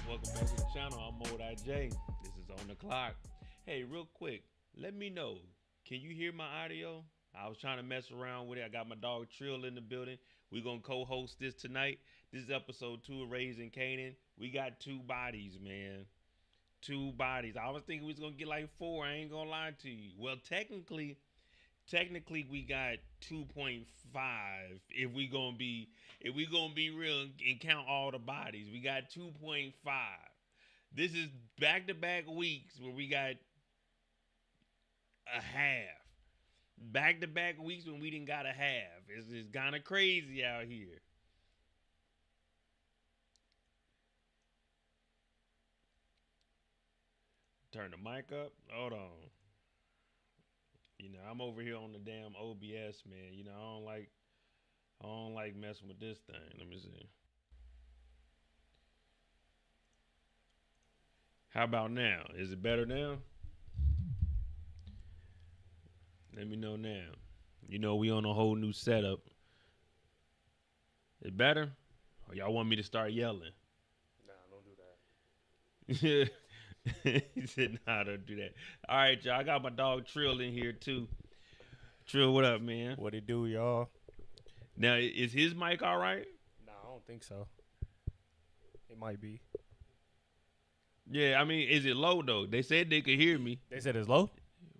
Welcome back to the channel. I'm Mode IJ. This is on the clock. Hey, real quick, let me know. Can you hear my audio? I was trying to mess around with it. I got my dog Trill in the building. We're gonna co-host this tonight. This is episode 2 of Raising Kanan. We got two bodies, man. Two bodies. I was thinking we was gonna get like four. I ain't gonna lie to you. Well, technically we got 2.5 if we gonna be real and count all the bodies. We got 2.5. This is back-to-back weeks where we got a half. Back-to-back weeks when we didn't got a half. It's kind of crazy out here. Turn the mic up. Hold on. I'm over here on the damn OBS, man. I don't like messing with this thing. Let me see. How about now? Is it better now? Let me know now. We on a whole new setup. It better? Or y'all want me to start yelling? Nah, don't do that. He said, nah, don't do that. All right, y'all. I got my dog Trill in here, too. Trill, what up, man? What it do, y'all? Now, is his mic all right? Nah, I don't think so. It might be. Yeah, I mean, is it low, though? They said they could hear me. They said it's low?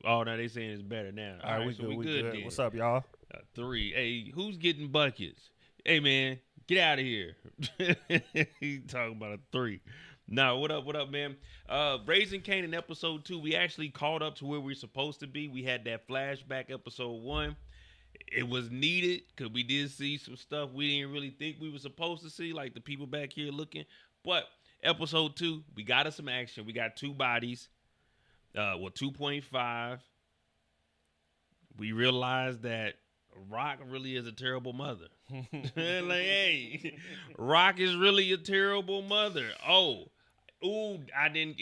Oh, no, they saying it's better now. All right, we so good. we good then. What's up, y'all? 3. Hey, who's getting buckets? Hey, man, get out of here. He talking about a 3. Nah, what up, man? Raising Kanan episode 2, we actually caught up to where we're supposed to be. We had that flashback episode 1. It was needed because we did see some stuff we didn't really think we were supposed to see, like the people back here looking. But episode 2, we got us some action. We got two bodies. 2.5. We realized that Rock really is a terrible mother. Hey, Rock is really a terrible mother. I didn't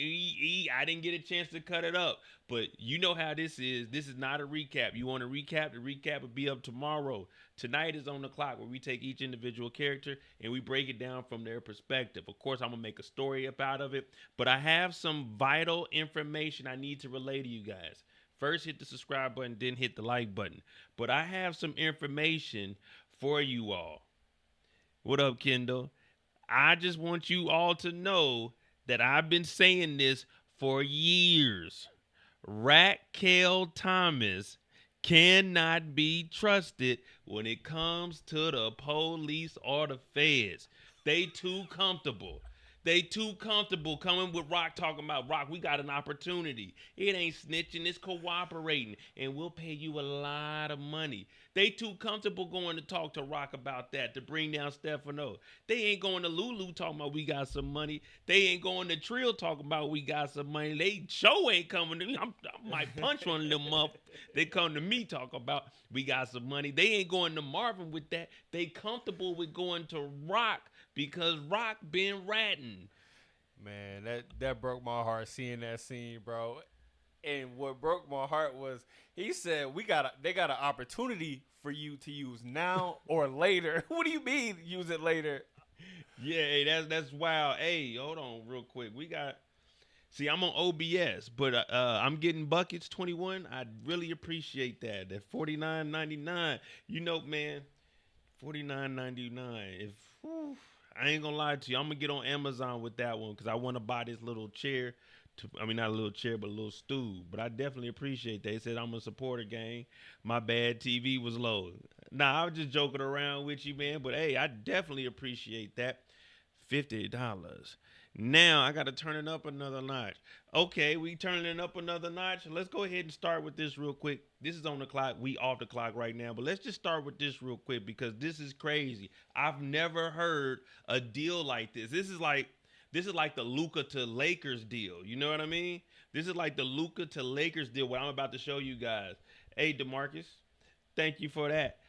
get a chance to cut it up. But you know how this is. This is not a recap. You want a recap? The recap will be up tomorrow. Tonight is on the clock where we take each individual character and we break it down from their perspective. Of course, I'm going to make a story up out of it. But I have some vital information I need to relay to you guys. First, hit the subscribe button, then hit the like button. But I have some information for you all. What up, Kendall? I just want you all to know that I've been saying this for years. Raquel Thomas cannot be trusted when it comes to the police or the feds. They too comfortable. They too comfortable coming with Rock talking about, Rock, we got an opportunity. It ain't snitching, it's cooperating, and we'll pay you a lot of money. They too comfortable going to talk to Rock about that, to bring down Stefano. They ain't going to Lulu talking about we got some money. They ain't going to Trill talking about we got some money. They show ain't coming to me. I might punch one of them up. They come to me talk about we got some money. They ain't going to Marvin with that. They comfortable with going to Rock because Rock been ratting. Man, that broke my heart seeing that scene, bro. And what broke my heart was he said they got an opportunity for you to use now or later. What do you mean use it later? Yeah, hey, that's wild. Hey, hold on real quick. See, I'm on OBS, but I'm getting buckets 21. I really appreciate that. That $49.99. Man, $49.99. I ain't gonna lie to you, I'm gonna get on Amazon with that one because I want to buy this little chair. Not a little chair, but a little stool. But I definitely appreciate that. They said I'm a supporter, gang. My bad, TV was low. Nah, I was just joking around with you, man. But hey, I definitely appreciate that. $50. Now I got to turn it up another notch. Okay, we turning it up another notch. Let's go ahead and start with this real quick. This is on the clock. We off the clock right now. But let's just start with this real quick because this is crazy. I've never heard a deal like this. This is like the Luka to Lakers deal. You know what I mean? This is like the Luka to Lakers deal, what I'm about to show you guys. Hey, DeMarcus, thank you for that.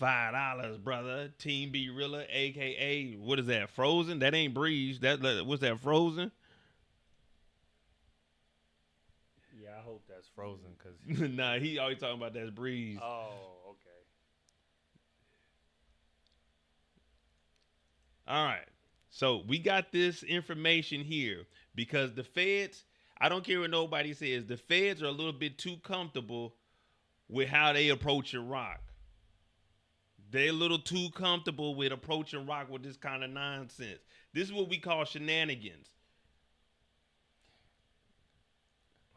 $5, brother. Team B Rilla, a.k.a. what is that, Frozen? That ain't Breeze. What's that, Frozen? Yeah, I hope that's Frozen because Nah, he always talking about that's Breeze. Oh, okay. All right. So we got this information here because the feds, I don't care what nobody says, the feds are a little bit too comfortable with how they approaching Rock. They're a little too comfortable with approaching Rock with this kind of nonsense. This is what we call shenanigans.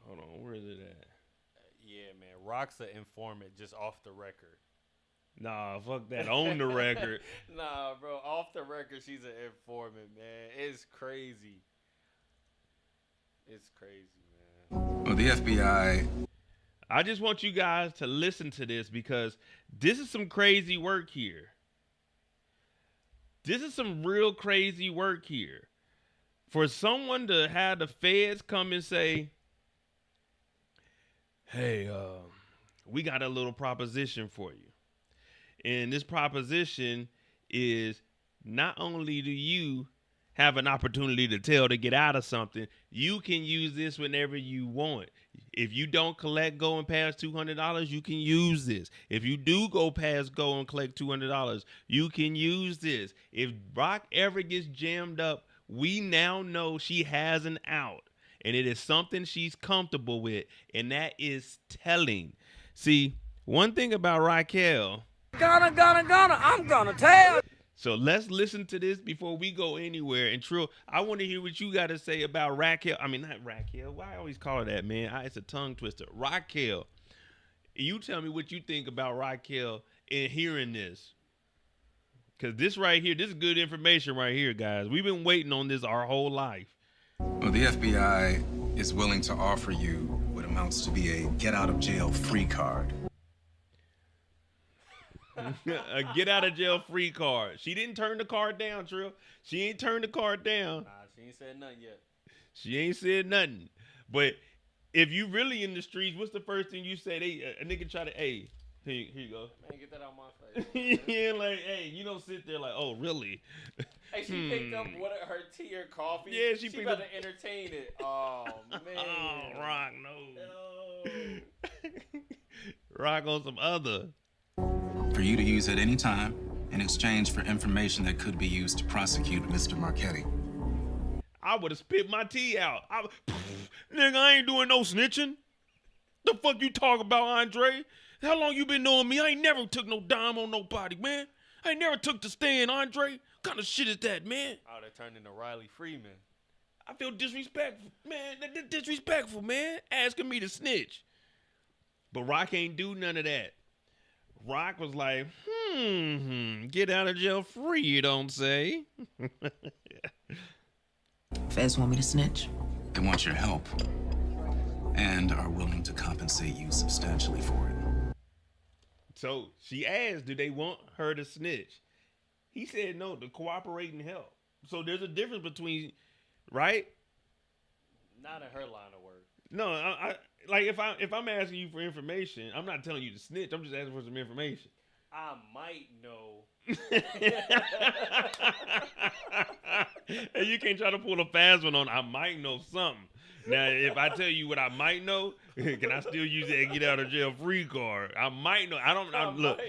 Hold on, where is it at? Yeah, man. Rock's an informant just off the record. Nah, fuck that. On the record. Nah, bro. Off the record, she's an informant, man. It's crazy. It's crazy, man. Well, the FBI. I just want you guys to listen to this because this is some crazy work here. This is some real crazy work here. For someone to have the feds come and say, hey, we got a little proposition for you. And this proposition is not only do you have an opportunity to tell to get out of something, you can use this whenever you want. If you don't collect going past $200, you can use this. If you do go past go and collect $200, you can use this. If Rock ever gets jammed up, we now know she has an out. And it is something she's comfortable with. And that is telling. See, one thing about Raquel. I'm gonna tell. So let's listen to this before we go anywhere. And Trill, I want to hear what you got to say about Raquel. I mean, not Raquel. Why I always call her that, man? It's a tongue twister. Raquel. You tell me what you think about Raquel in hearing this. Because this right here, this is good information right here, guys. We've been waiting on this our whole life. Well, the FBI is willing to offer you what amounts to be a get-out-of-jail-free card. A get out of jail free card. She didn't turn the card down, Trill. She ain't turned the card down. Nah, she ain't said nothing yet. She ain't said nothing. But if you really in the streets, what's the first thing you say? A nigga try to, hey, here you go. Man, get that out my face. Yeah, like, hey, you don't sit there like, oh, really? Hey, she picked up her tea or coffee. Yeah, she picked about to entertain it. Oh, man. Oh, Rock, no. Rock on some other. For you to use at any time in exchange for information that could be used to prosecute Mr. Marchetti. I would have spit my tea out. Nigga, I ain't doing no snitching. The fuck you talk about, Andre? How long you been knowing me? I ain't never took no dime on nobody, man. I ain't never took the stand, Andre. What kind of shit is that, man? Oh, they turned into Riley Freeman. I feel disrespectful, man. That's disrespectful, man. Asking me to snitch. But Rock ain't do none of that. Rock was like, get out of jail free, you don't say. Feds want me to snitch. They want your help and are willing to compensate you substantially for it. So she asked, do they want her to snitch? He said no, to cooperate and help. So there's a difference between, right? Not in her line of work. No, I like if I'm asking you for information, I'm not telling you to snitch. I'm just asking for some information. I might know. And you can't try to pull a fast one on. I might know something. Now, if I tell you what I might know, can I still use that get out of jail free card? I might know. Look.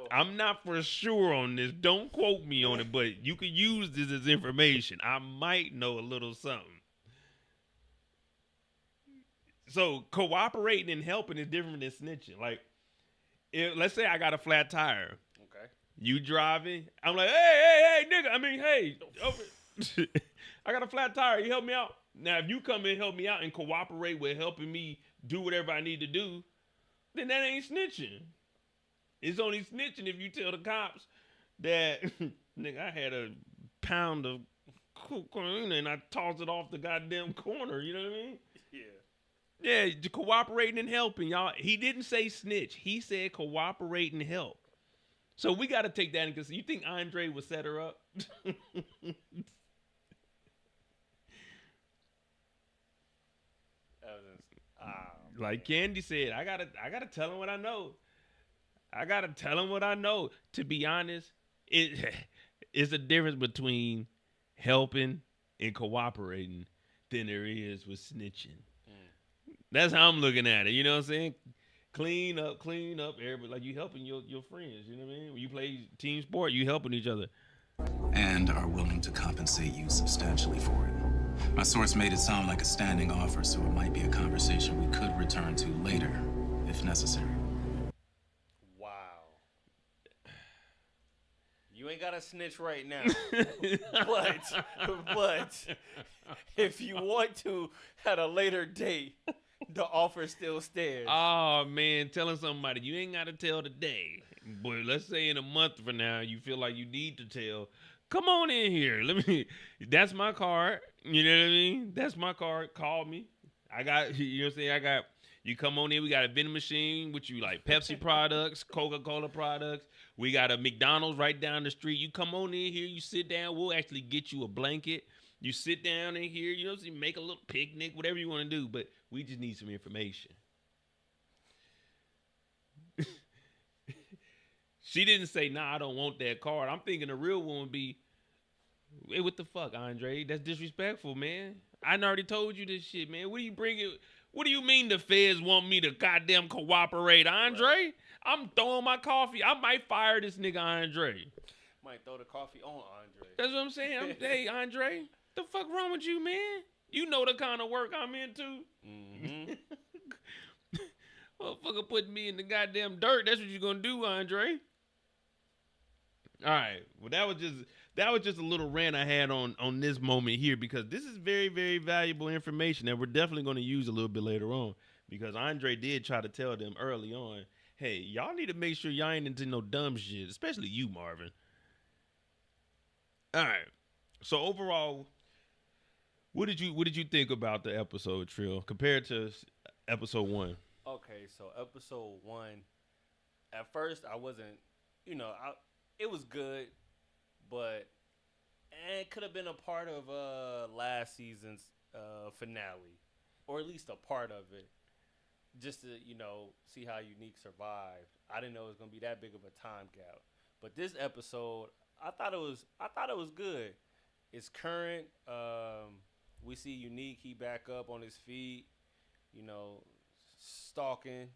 I'm not for sure on this. Don't quote me on it, but you could use this as information. I might know a little something. So cooperating and helping is different than snitching. Like, let's say I got a flat tire. Okay. You driving. I'm like, hey, nigga. I mean, hey. I got a flat tire. You help me out. Now, if you come and help me out and cooperate with helping me do whatever I need to do, then that ain't snitching. It's only snitching if you tell the cops that, nigga, I had a pound of cocaine and I tossed it off the goddamn corner. You know what I mean? Yeah. Yeah, cooperating and helping, y'all. He didn't say snitch. He said cooperate and help. So we got to take that in consideration. You think Andre would set her up? Like Candy said, I gotta tell him what I know. I gotta tell him what I know. To be honest, it's a difference between helping and cooperating than there is with snitching. That's how I'm looking at it. You know what I'm saying? Clean up, everybody. Like you helping your friends. You know what I mean? When you play team sport, you helping each other. and are willing to compensate you substantially for it. My source made it sound like a standing offer, so it might be a conversation we could return to later, if necessary. Wow. You ain't got to snitch right now. but if you want to at a later date, the offer still stands. Oh man, telling somebody you ain't got to tell today, but let's say in a month from now you feel like you need to tell. Come on in here. That's my card. You know what I mean? That's my card. Call me. I got, you know what I'm saying? I got, you come on in. We got a vending machine with you like Pepsi products, Coca-Cola products. We got a McDonald's right down the street. You come on in here. You sit down. We'll actually get you a blanket. You sit down in here. You know what I'm saying? Make a little picnic, whatever you want to do. But we just need some information. She didn't say, nah, I don't want that card. I'm thinking the real one would be, hey, what the fuck, Andre? That's disrespectful, man. I already told you this shit, man. What do you bring it? What do you mean the feds want me to goddamn cooperate, Andre? Right. I'm throwing my coffee. I might fire this nigga, Andre. Might throw the coffee on Andre. That's what I'm saying. Hey, Andre, the fuck wrong with you, man? You know the kind of work I'm into. Mm-hmm. Motherfucker putting me in the goddamn dirt. That's what you're gonna do, Andre. All right. Well, that was just a little rant I had on this moment here, because this is very, very valuable information that we're definitely going to use a little bit later on, because Andre did try to tell them early on, hey, y'all need to make sure y'all ain't into no dumb shit, especially you, Marvin. All right. So overall, what did you think about the episode, Trill, compared to episode 1? Okay, so episode 1, at first I wasn't, it was good, but it could have been a part of last season's finale, or at least a part of it, just to see how Unique survived. I didn't know it was gonna be that big of a time gap, but this episode, I thought it was good. It's current. We see Unique. He back up on his feet. Stalking.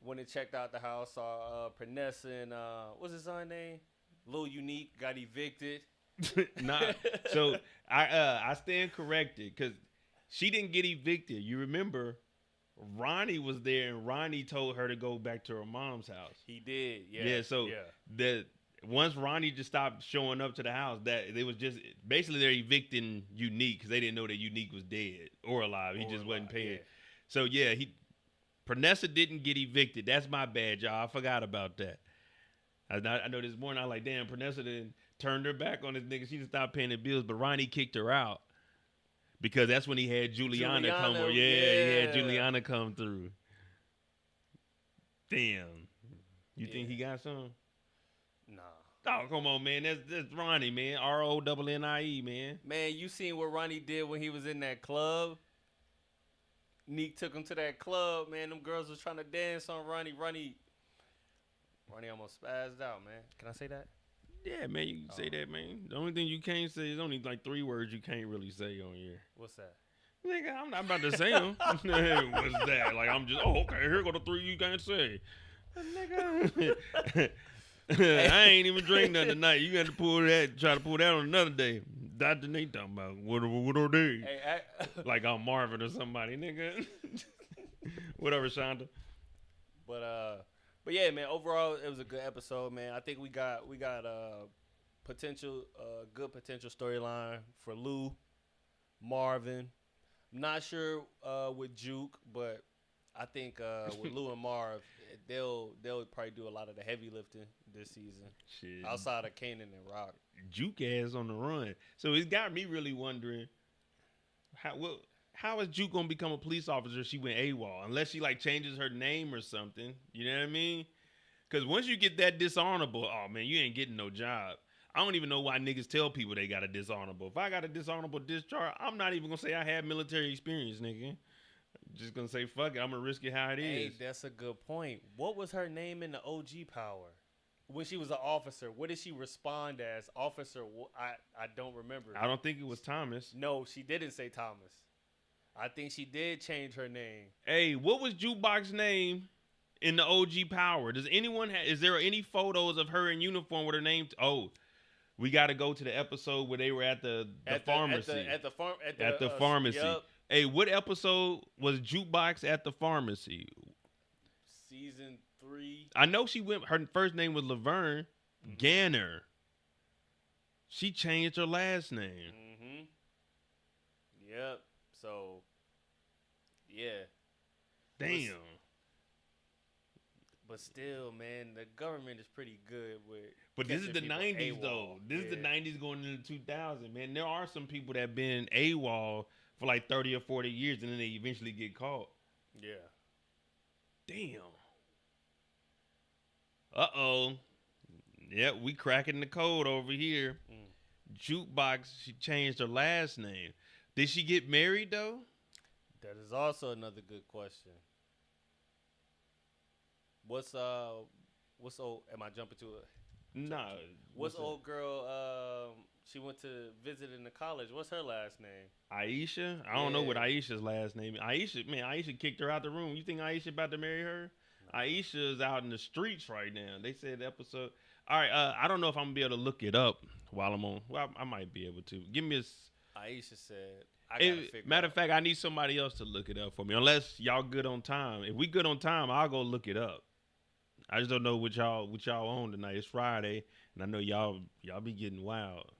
When they checked out the house, saw Pernessa and what's his son name? Lil Unique got evicted. Nah. So I stand corrected, because she didn't get evicted. You remember, Ronnie was there, and Ronnie told her to go back to her mom's house. He did. Yeah. Yeah. So once Ronnie just stopped showing up to the house, that it was just basically they're evicting Unique because they didn't know that Unique was dead or alive. He just wasn't paying. Yeah. So yeah, Pernessa didn't get evicted. That's my bad, y'all. I forgot about that. I know this morning I was like, damn, Pernessa then turned her back on this nigga. She just stopped paying the bills, but Ronnie kicked her out because that's when he had Juliana come over. Yeah, he had Juliana come through. Damn. You think he got some? Nah. Oh, come on, man. That's Ronnie, man. RONNIE, man. Man, you seen what Ronnie did when he was in that club? Neek took him to that club, man. Them girls was trying to dance on Ronnie. Ronnie almost spazzed out, man. Can I say that? Yeah, man, you can say that, man. The only thing you can't say is only like 3 words you can't really say on here. What's that? Nigga, I'm not about to say them. What's that? Like, I'm just, okay, here go the 3 you can't say. Nigga. I ain't even drink nothing tonight. You got to try to pull that on another day. Dr. Nate talking about, what are they? Hey, like I'm Marvin or somebody, nigga. Whatever, Shonda. But yeah, man, overall it was a good episode, man. I think we got good potential storyline for Lou, Marvin. I'm not sure with Juke, but I think with Lou and Marv, they'll probably do a lot of the heavy lifting this season. Shit. Outside of Kanan and Rock. Juke ass on the run. So it's got me really wondering how is Juke gonna become a police officer if she went AWOL? Unless she like changes her name or something. You know what I mean? Because once you get that dishonorable, oh man, you ain't getting no job. I don't even know why niggas tell people they got a dishonorable. If I got a dishonorable discharge, I'm not even gonna say I had military experience, nigga. I'm just gonna say fuck it. I'm gonna risk it how it is. Hey, that's a good point. What was her name in the OG Power? When she was an officer, what did she respond as? Officer, I don't remember. I don't think it was Thomas. No, she didn't say Thomas. I think she did change her name. Hey, what was Jukebox's name in the OG Power? Does anyone is there any photos of her in uniform with her name? We got to go to the episode where they were at the pharmacy. At the pharmacy. Yep. Hey, what episode was Jukebox at the pharmacy? Season 3. I know she went. Her first name was Laverne Ganner. She changed her last name. Mm-hmm. Yep. So, yeah. Damn. But still, man, the government is pretty good with. But this is the catching people 90s, though. AWOL. This is the 90s going into 2000, man. There are some people that have been AWOL for like 30 or 40 years, and then they eventually get caught. Yeah. Damn. Uh-oh. Yep, we cracking the code over here. Jukebox, she changed her last name. Did she get married, though? That is also another good question. What's old? Am I jumping to it? No. What's old girl? She went to visit in the college. What's her last name? Aisha? I don't know what Yeah. Aisha's last name is. Aisha kicked her out the room. You think Aisha about to marry her? No. Aisha is out in the streets right now. They said the episode. All right, I don't know if I'm going to be able to look it up while I'm on. Well, I might be able to. Give me a... Aisha said, I gotta figure matter of fact, I need somebody else to look it up for me. Unless y'all good on time. If we good on time, I'll go look it up. I just don't know what y'all on tonight. It's Friday, and I know y'all be getting wild.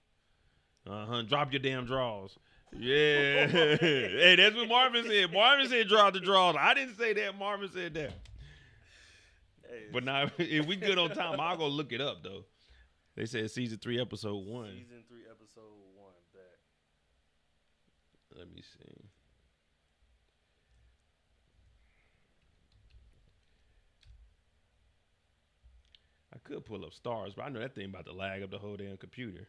Drop your damn draws. Yeah. Hey, that's what Marvin said. Marvin said drop the draws. I didn't say that. Marvin said that. Hey, But now, if we good on time, I'll go look it up, though. They said season 3, episode 1. Season 3, episode 1. Bet. Let me see. I could pull up stars, but I know that thing about to lag up the whole damn computer.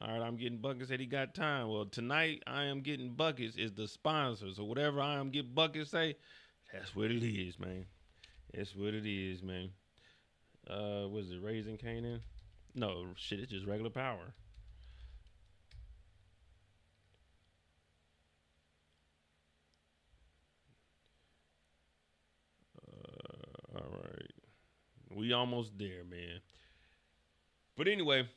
All right, I'm getting buckets that he got time. Well, tonight I am getting buckets is the sponsor. So whatever I am get buckets say, that's what it is, man. That's what it is, man. Was it Raising Kanan? No, shit, it's just regular power. All right. We almost there, man. But anyway,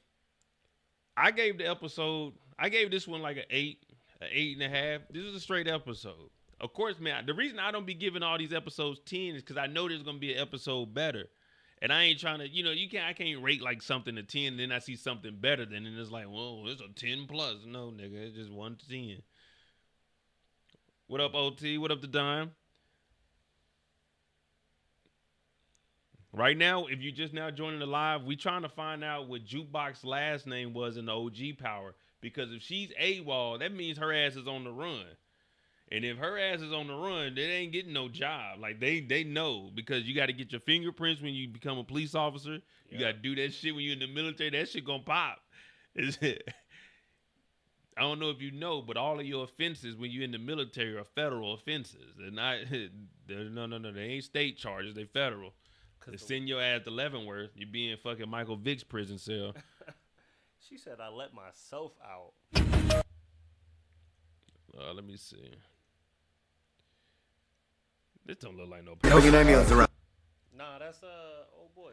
I gave this one like an 8.5. This is a straight episode. Of course, man, the reason I don't be giving all these episodes 10 is because I know there's going to be an episode better. And I ain't trying to, I can't rate like something to 10 and then I see something better than it. It's like, whoa, it's a 10 plus. No, nigga, it's just 1 to 10. What up, OT? What up, the Dime? Right now, if you just now joining the live, we trying to find out what Jukebox's last name was in the OG power. Because if she's AWOL, that means her ass is on the run. And if her ass is on the run, they ain't getting no job. Like, they know. Because you got to get your fingerprints when you become a police officer. You got to do that shit when you're in the military. That shit gonna pop. I don't know if you know, but all of your offenses when you're in the military are federal offenses. They're not, no. They ain't state charges. They federal. They send your ass to Leavenworth. You be in fucking Michael Vick's prison cell. She said, I let myself out. Let me see. This don't look like no. Nah, that's old boy.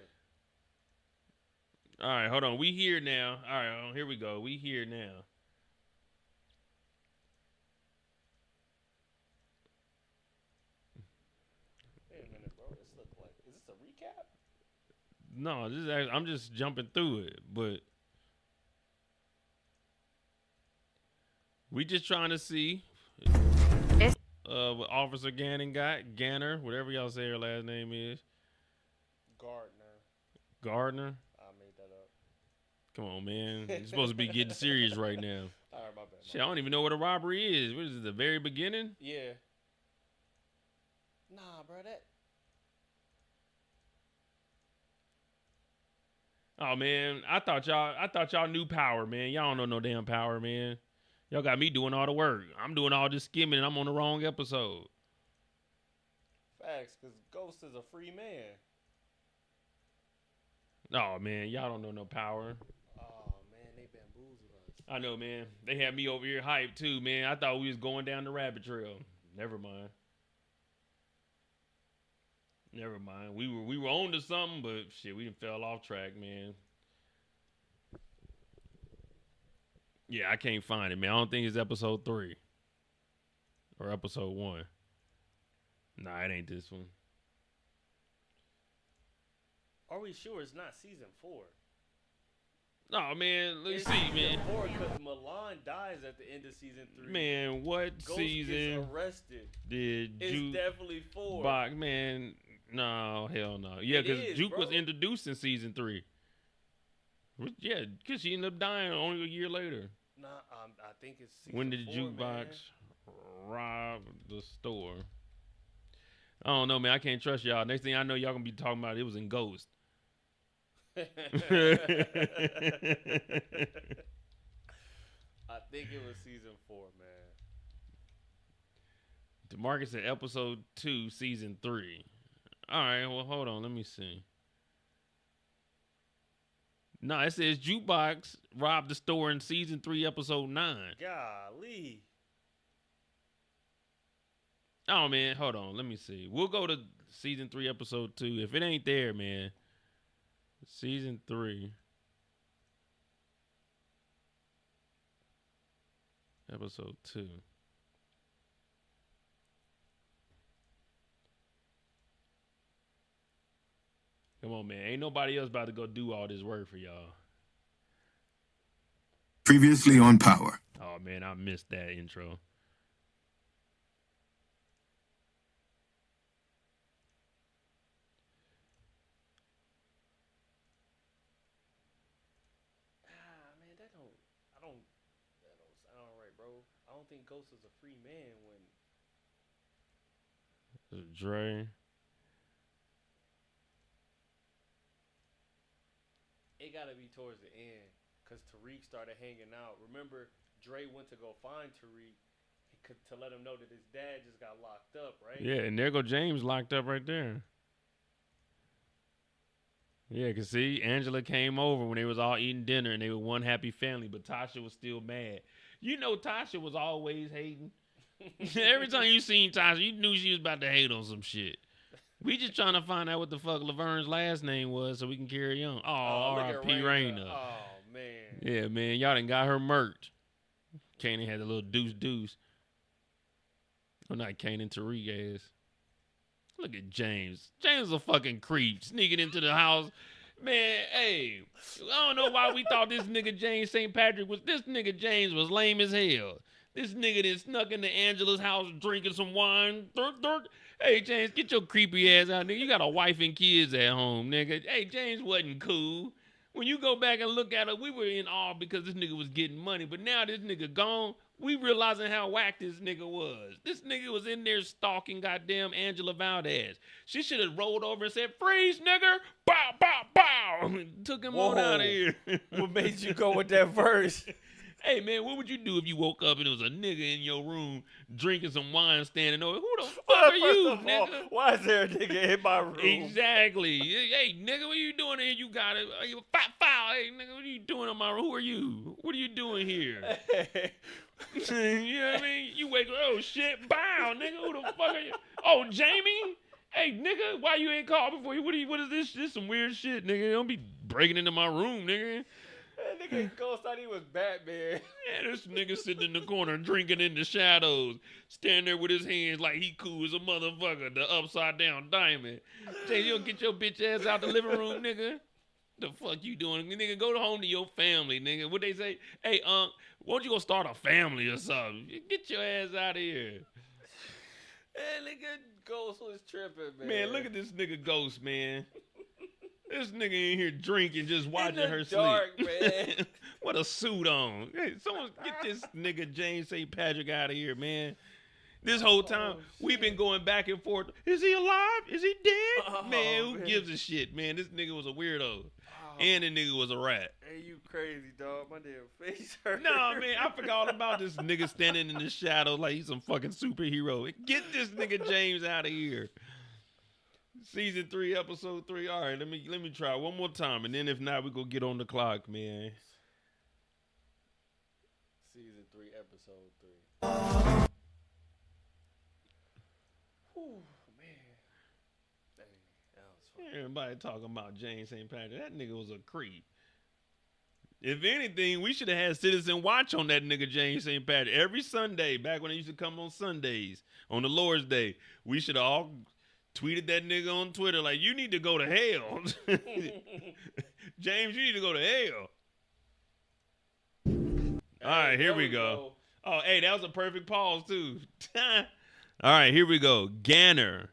All right, hold on. We here now. All right, here we go. We here now. Wait a minute, bro. This look like. Is this a recap? No, this is actually, I'm just jumping through it, but we just trying to see what Officer Gannon got. Ganner, whatever y'all say her last name is. Gardner. I made that up. Come on, man. You're supposed to be getting serious right now. All right, my bad. Shit, I don't even know what a robbery is. What is it, the very beginning? Yeah. Nah, bro, that. Oh man, I thought y'all knew power, man. Y'all don't know no damn power, man. Y'all got me doing all the work. I'm doing all this skimming and I'm on the wrong episode. Facts, because Ghost is a free man. Oh man, y'all don't know no power. Oh man, they bamboozled us. I know, man. They had me over here hyped too, man. I thought we was going down the rabbit trail. Never mind. We were on to something, but shit, we done fell off track, man. Yeah, I can't find it, man. I don't think it's episode 3 or episode 1. Nah, it ain't this one. Are we sure it's not season 4? No, man. Let's It's see, season man. 4 because Milan dies at the end of season 3. Man, what Ghost season gets arrested. did It's Juke definitely 4. box? Man, no, hell no. Yeah, because is, Juke was bro. introduced in season 3. Yeah, because she ended up dying only a year later. Nah, I think it's season When did 4, Jukebox rob the store? I don't know, man. I can't trust y'all. Next thing I know, y'all gonna be talking about it was in Ghost. I think it was season 4, man. DeMarcus said episode 2, season 3. All right, well, hold on. Let me see. No, it says Jukebox robbed the store in season 3, episode 9. Golly. Oh, man, hold on. Let me see. We'll go to season 3, episode 2. If it ain't there, man, season 3, episode 2. Come on, man. Ain't nobody else about to go do all this work for y'all. Previously on Power. Oh, man, I missed that intro. Man, that don't sound right, bro. I don't think Ghost is a free man when Dre. it gotta be towards the end, cause Tariq started hanging out. Remember, Dre went to go find Tariq to let him know that his dad just got locked up, right? Yeah, and there go James locked up right there. Yeah, cause see, Angela came over when they was all eating dinner and they were one happy family, but Tasha was still mad. You know Tasha was always hating. Every time you seen Tasha, you knew she was about to hate on some shit. We just trying to find out what the fuck Laverne's last name was so we can carry on. Oh, look at R.I.P. Raina. Oh man. Yeah, man, y'all done got her murked. Kanan had a little deuce. Well, not Kanan, Tariq ass. Look at James. James is a fucking creep, sneaking into the house. Man, hey, I don't know why we thought this nigga James St. Patrick was. This nigga James was lame as hell. This nigga that snuck into Angela's house drinking some wine. Hey, James, get your creepy ass out, nigga. You got a wife and kids at home, nigga. Hey, James wasn't cool. When you go back and look at it, we were in awe because this nigga was getting money. But now this nigga gone, we realizing how whack this nigga was. This nigga was in there stalking goddamn Angela Valdez. She should have rolled over and said, "Freeze, nigga!" Bow, bow, bow. Took him on out of here. What made you go with that verse? Hey, man, what would you do if you woke up and there was a nigga in your room drinking some wine standing over? Who the fuck are you, nigga? Why is there a nigga in my room? Exactly. Hey, nigga, what you doing here? You got it. You fat foul. Hey, nigga, what are you doing on my room? Who are you? What are you doing here? You know what I mean? You wake up, oh, shit, bow, nigga. Who the fuck are you? Oh, Jamie? Hey, nigga, why you ain't called before? What is this? This some weird shit, nigga. Don't be breaking into my room, nigga. That nigga Ghost thought he was Batman. Yeah, this nigga sitting in the corner drinking in the shadows, standing there with his hands like he cool as a motherfucker, the upside down diamond. Say, you don't get your bitch ass out the living room, nigga. The fuck you doing? Nigga, go home to your family, nigga. What they say? Hey, why don't you go start a family or something? Get your ass out of here. Hey, nigga Ghost was tripping, man. Man, look at this nigga Ghost, man. This nigga in here drinking, just watching in her the dark, sleep. Man. What a suit on. Hey, someone get this nigga James St. Patrick out of here, man. This whole time, we've been going back and forth. Is he alive? Is he dead? Man, who gives a shit, man? This nigga was a weirdo. And the nigga was a rat. Hey, you crazy, dog. My damn face hurt. Nah, man, I forgot all about this nigga standing in the shadow like he's some fucking superhero. Get this nigga James out of here. Season 3, episode 3. All right, let me try one more time, and then if not, we go get on the clock, man. Season 3, episode 3. Whew, man. Dang, that was fun. Everybody talking about James St. Patrick. That nigga was a creep. If anything, we should have had Citizen Watch on that nigga James St. Patrick every Sunday. Back when it used to come on Sundays on the Lord's Day, we should have all tweeted that nigga on Twitter like, "You need to go to hell, James. You need to go to hell." All right, here we go. Oh, hey, that was a perfect pause too. All right, here we go. Ganner,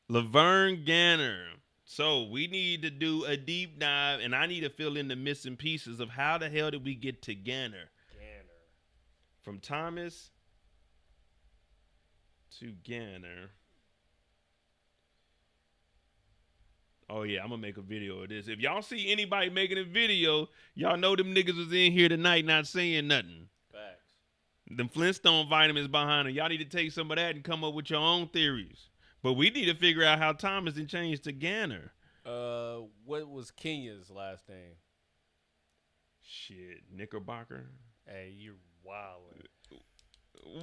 Laverne Ganner. So we need to do a deep dive, and I need to fill in the missing pieces of how the hell did we get to Ganner? From Thomas to Ganner. Oh, yeah, I'm going to make a video of this. If y'all see anybody making a video, y'all know them niggas was in here tonight not saying nothing. Facts. Them Flintstone vitamins behind them. Y'all need to take some of that and come up with your own theories. But we need to figure out how Thomas did change to Ganner. What was Kenya's last name? Shit, Knickerbocker. Hey, you're wildin'.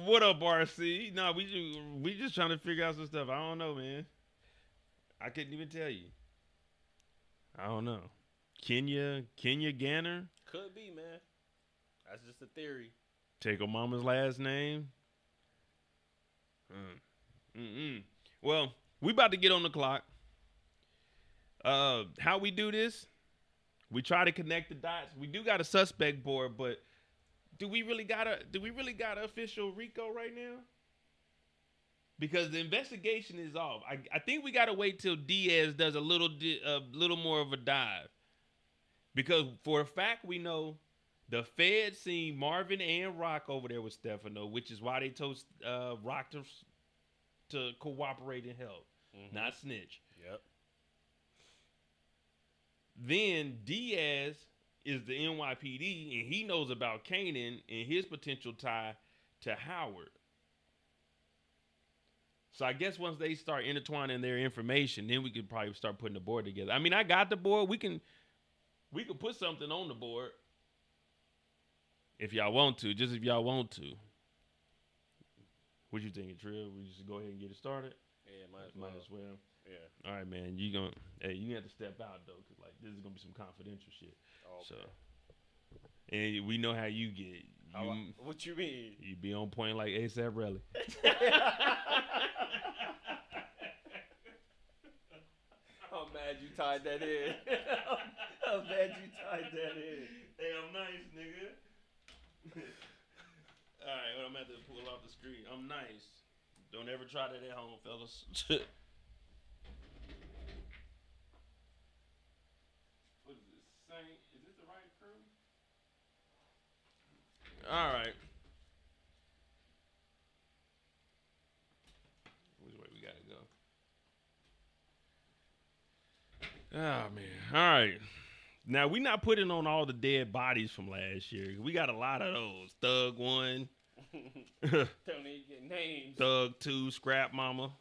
What up, RC? No, we just trying to figure out some stuff. I don't know, man. I couldn't even tell you. I don't know. Kenya Ganner? Could be, man. That's just a theory. Take her mama's last name. Well, we about to get on the clock. How we do this? We try to connect the dots. We do got a suspect board, but do we really got an official Rico right now? Because the investigation is off. I think we got to wait till Diaz does a little more of a dive. Because for a fact, we know the Fed seen Marvin and Rock over there with Stefano, which is why they told Rock to cooperate and help, not snitch. Yep. Then Diaz is the NYPD, and he knows about Kanan and his potential tie to Howard. So I guess once they start intertwining their information, then we could probably start putting the board together. I mean, I got the board. We can put something on the board if y'all want to. Just if y'all want to. What you thinking, Trill? We just go ahead and get it started. Yeah, might as well. Yeah. All right, man. You have to step out though, cause like this is gonna be some confidential shit. Okay. So, and we know how you get. What you mean? You be on point like ASAP Rally. I'm mad you tied that in. I'm mad you tied that in. Hey, I'm nice, nigga. All right, well, I'm gonna have to pull off the screen. I'm nice. Don't ever try that at home, fellas. What is this? Is this the right crew? All right. Which way we gotta go? Oh man. All right. Now we not putting on all the dead bodies from last year. We got a lot of those. Thug 1. Don't need to get names. Thug 2, Scrap Mama.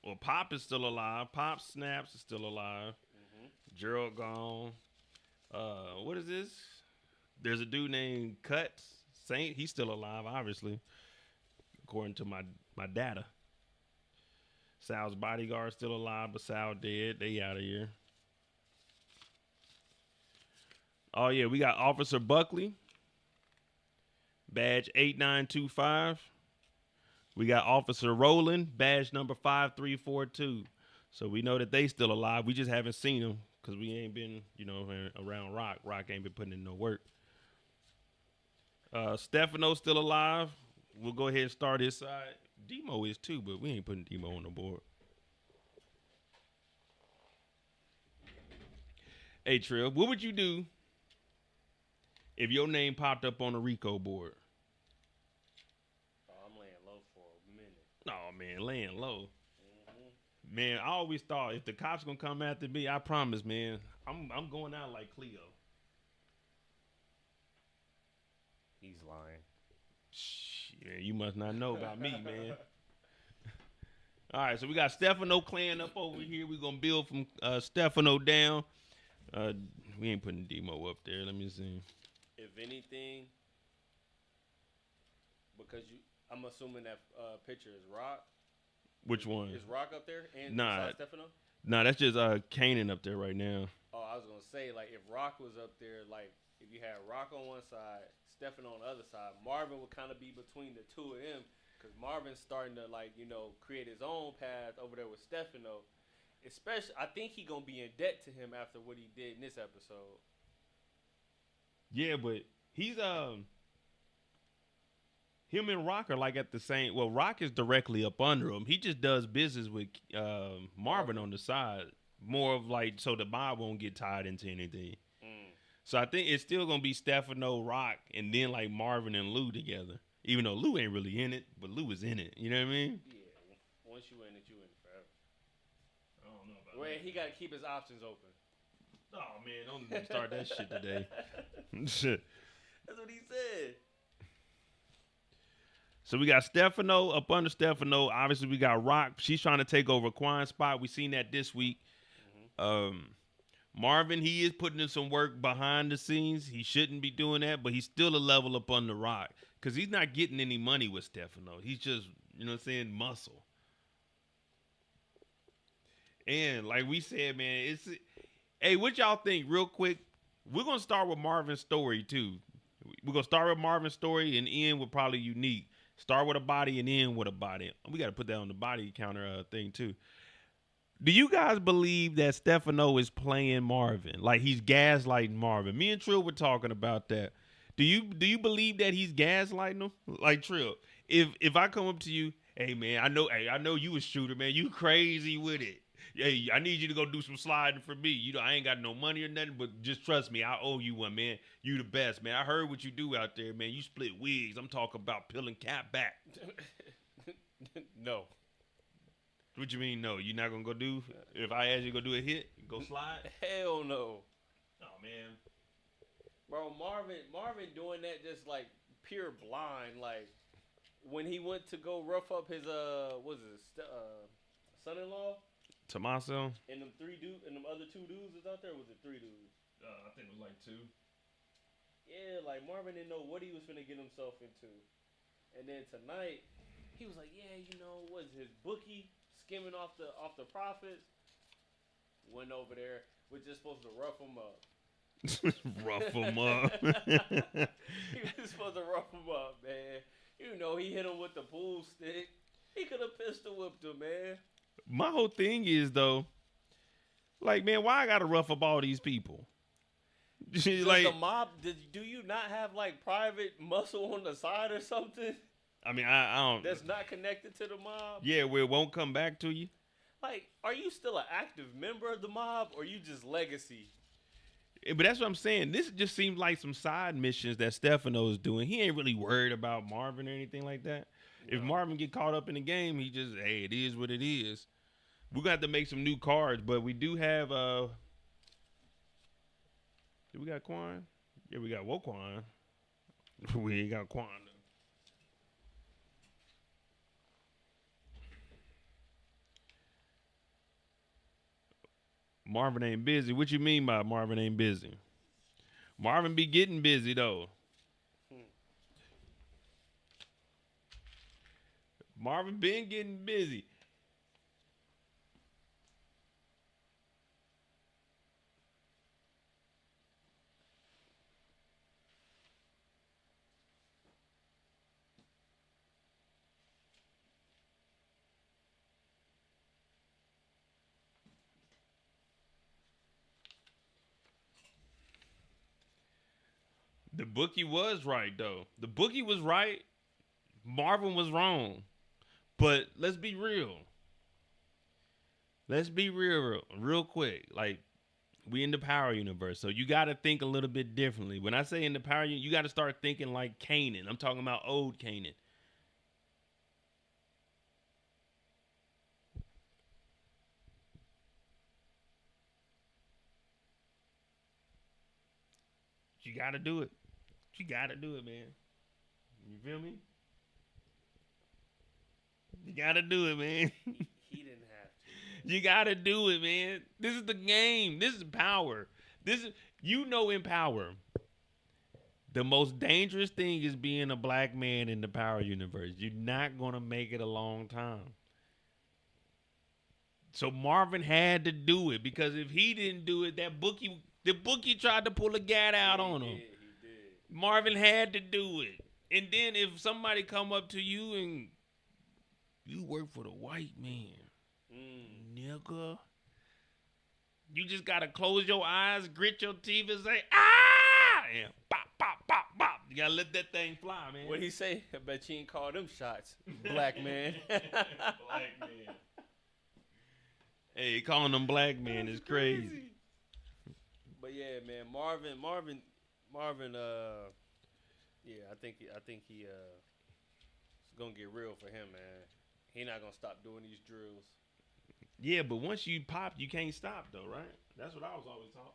Well, Pop is still alive. Pop Snaps is still alive. Gerald gone. What is this? There's a dude named Cuts Saint. He's still alive, obviously, according to my data. Sal's bodyguard still alive, but Sal dead. They out of here. Oh yeah, we got Officer Buckley. Badge 8925. We got Officer Rowland, badge number 5342. So we know that they still alive. We just haven't seen them because we ain't been, around Rock. Rock ain't been putting in no work. Stefano's still alive. We'll go ahead and start his side. Demo is too, but we ain't putting Demo on the board. Hey, Trill, what would you do if your name popped up on the Rico board? Oh, I'm laying low for a minute. Oh, man, laying low. Man, I always thought if the cops gonna come after me, I promise, man, I'm going out like Cleo. He's lying. Shit, you must not know about me, man. All right, so we got Stefano clan up over here. We're gonna build from Stefano down. We ain't putting Demo up there. Let me see. If anything, because I'm assuming that picture is Rock. Which one? Is Rock up there? And Nah. Stefano? No, that's just Kanan up there right now. Oh, I was gonna say like if Rock was up there, like if you had Rock on one side, Stefan on the other side, Marvin would kind of be between the two of them because Marvin's starting to like create his own path over there with Stefano. Especially, I think he gonna be in debt to him after what he did in this episode. Yeah, but he's him and Rock are like at the same. Well, Rock is directly up under him. He just does business with Marvin on the side, more of like so the mob won't get tied into anything. So I think it's still gonna be Stefano, Rock, and then like Marvin and Lou together. Even though Lou ain't really in it, but Lou is in it. You know what I mean? Yeah. Once you in it, you in it forever. I don't know about Well, he got to keep his options open. Oh man, don't start that shit today. That's what he said. So we got Stefano up under Stefano. Obviously, we got Rock. She's trying to take over Quan's spot. We seen that this week. Marvin, he is putting in some work behind the scenes. He shouldn't be doing that, but he's still a level up on the Rock because he's not getting any money with Stefano. He's just, you know what I'm saying, muscle. And like we said, man, hey, what y'all think real quick? We're going to start with Marvin's story, too. We're going to start with Marvin's story and end with probably Unique. Start with a body and end with a body. We got to put that on the body counter thing, too. Do you guys believe that Stefano is playing Marvin? Like he's gaslighting Marvin? Me and Trill were talking about that. Do you believe that he's gaslighting him? Like Trill, if I come up to you, hey man, I know you a shooter, man. You crazy with it. Hey, I need you to go do some sliding for me. You know, I ain't got no money or nothing, but just trust me, I owe you one, man. You the best, man. I heard what you do out there, man. You split wigs. I'm talking about peeling cap back. No. What you mean, no? You not gonna go do? If I ask you to go do a hit, go slide? Hell no. Oh man, bro, Marvin doing that just like pure blind. Like when he went to go rough up his son-in-law, Tommaso, and them other two dudes is out there. Or was it three dudes? I think it was like two. Yeah, like Marvin didn't know what he was finna get himself into, and then tonight he was like, yeah, what's his bookie? Skimming off the profits, went over there. We're just supposed to rough him up. Rough him up. He was supposed to rough him up, man. He hit him with the pool stick. He could have pistol whipped him, man. My whole thing is though, like, man, why I gotta rough up all these people? Like the mob, do you not have like private muscle on the side or something? I mean, I don't. That's not connected to the mob. Yeah, where it won't come back to you. Like, are you still an active member of the mob, or you just legacy? But that's what I'm saying. This just seems like some side missions that Stefano is doing. He ain't really worried about Marvin or anything like that. No. If Marvin get caught up in the game, he just, hey, it is what it is. We're gonna have to make some new cards, but we do have. Do we got Quan? Yeah, we got Woquan. We ain't got Quan. Marvin ain't busy. What you mean by Marvin ain't busy? Marvin be getting busy though. Marvin been getting busy. The bookie was right, though. The bookie was right. Marvin was wrong. But let's be real. Let's be real quick. Like, we in the power universe, so you got to think a little bit differently. When I say in the power universe, you got to start thinking like Kanan. I'm talking about old Kanan. You got to do it. You gotta do it, man. You feel me? You gotta do it, man. He didn't have to. You gotta do it, man. This is the game. This is power. This is, in power. The most dangerous thing is being a black man in the power universe. You're not gonna make it a long time. So Marvin had to do it because if he didn't do it, the bookie tried to pull a gat out on him. He did. Marvin had to do it. And then if somebody come up to you and you work for the white man, nigga, you just gotta close your eyes, grit your teeth, and say, ah! And pop, pop, pop, pop. You gotta let that thing fly, man. What'd he say? I bet you ain't call them shots, black man. Black man. Hey, calling them black man is crazy. But yeah, man, Marvin. Yeah, I think he it's gonna get real for him, man. He not gonna stop doing these drills. Yeah, but once you pop, you can't stop though, right? That's what I was always taught.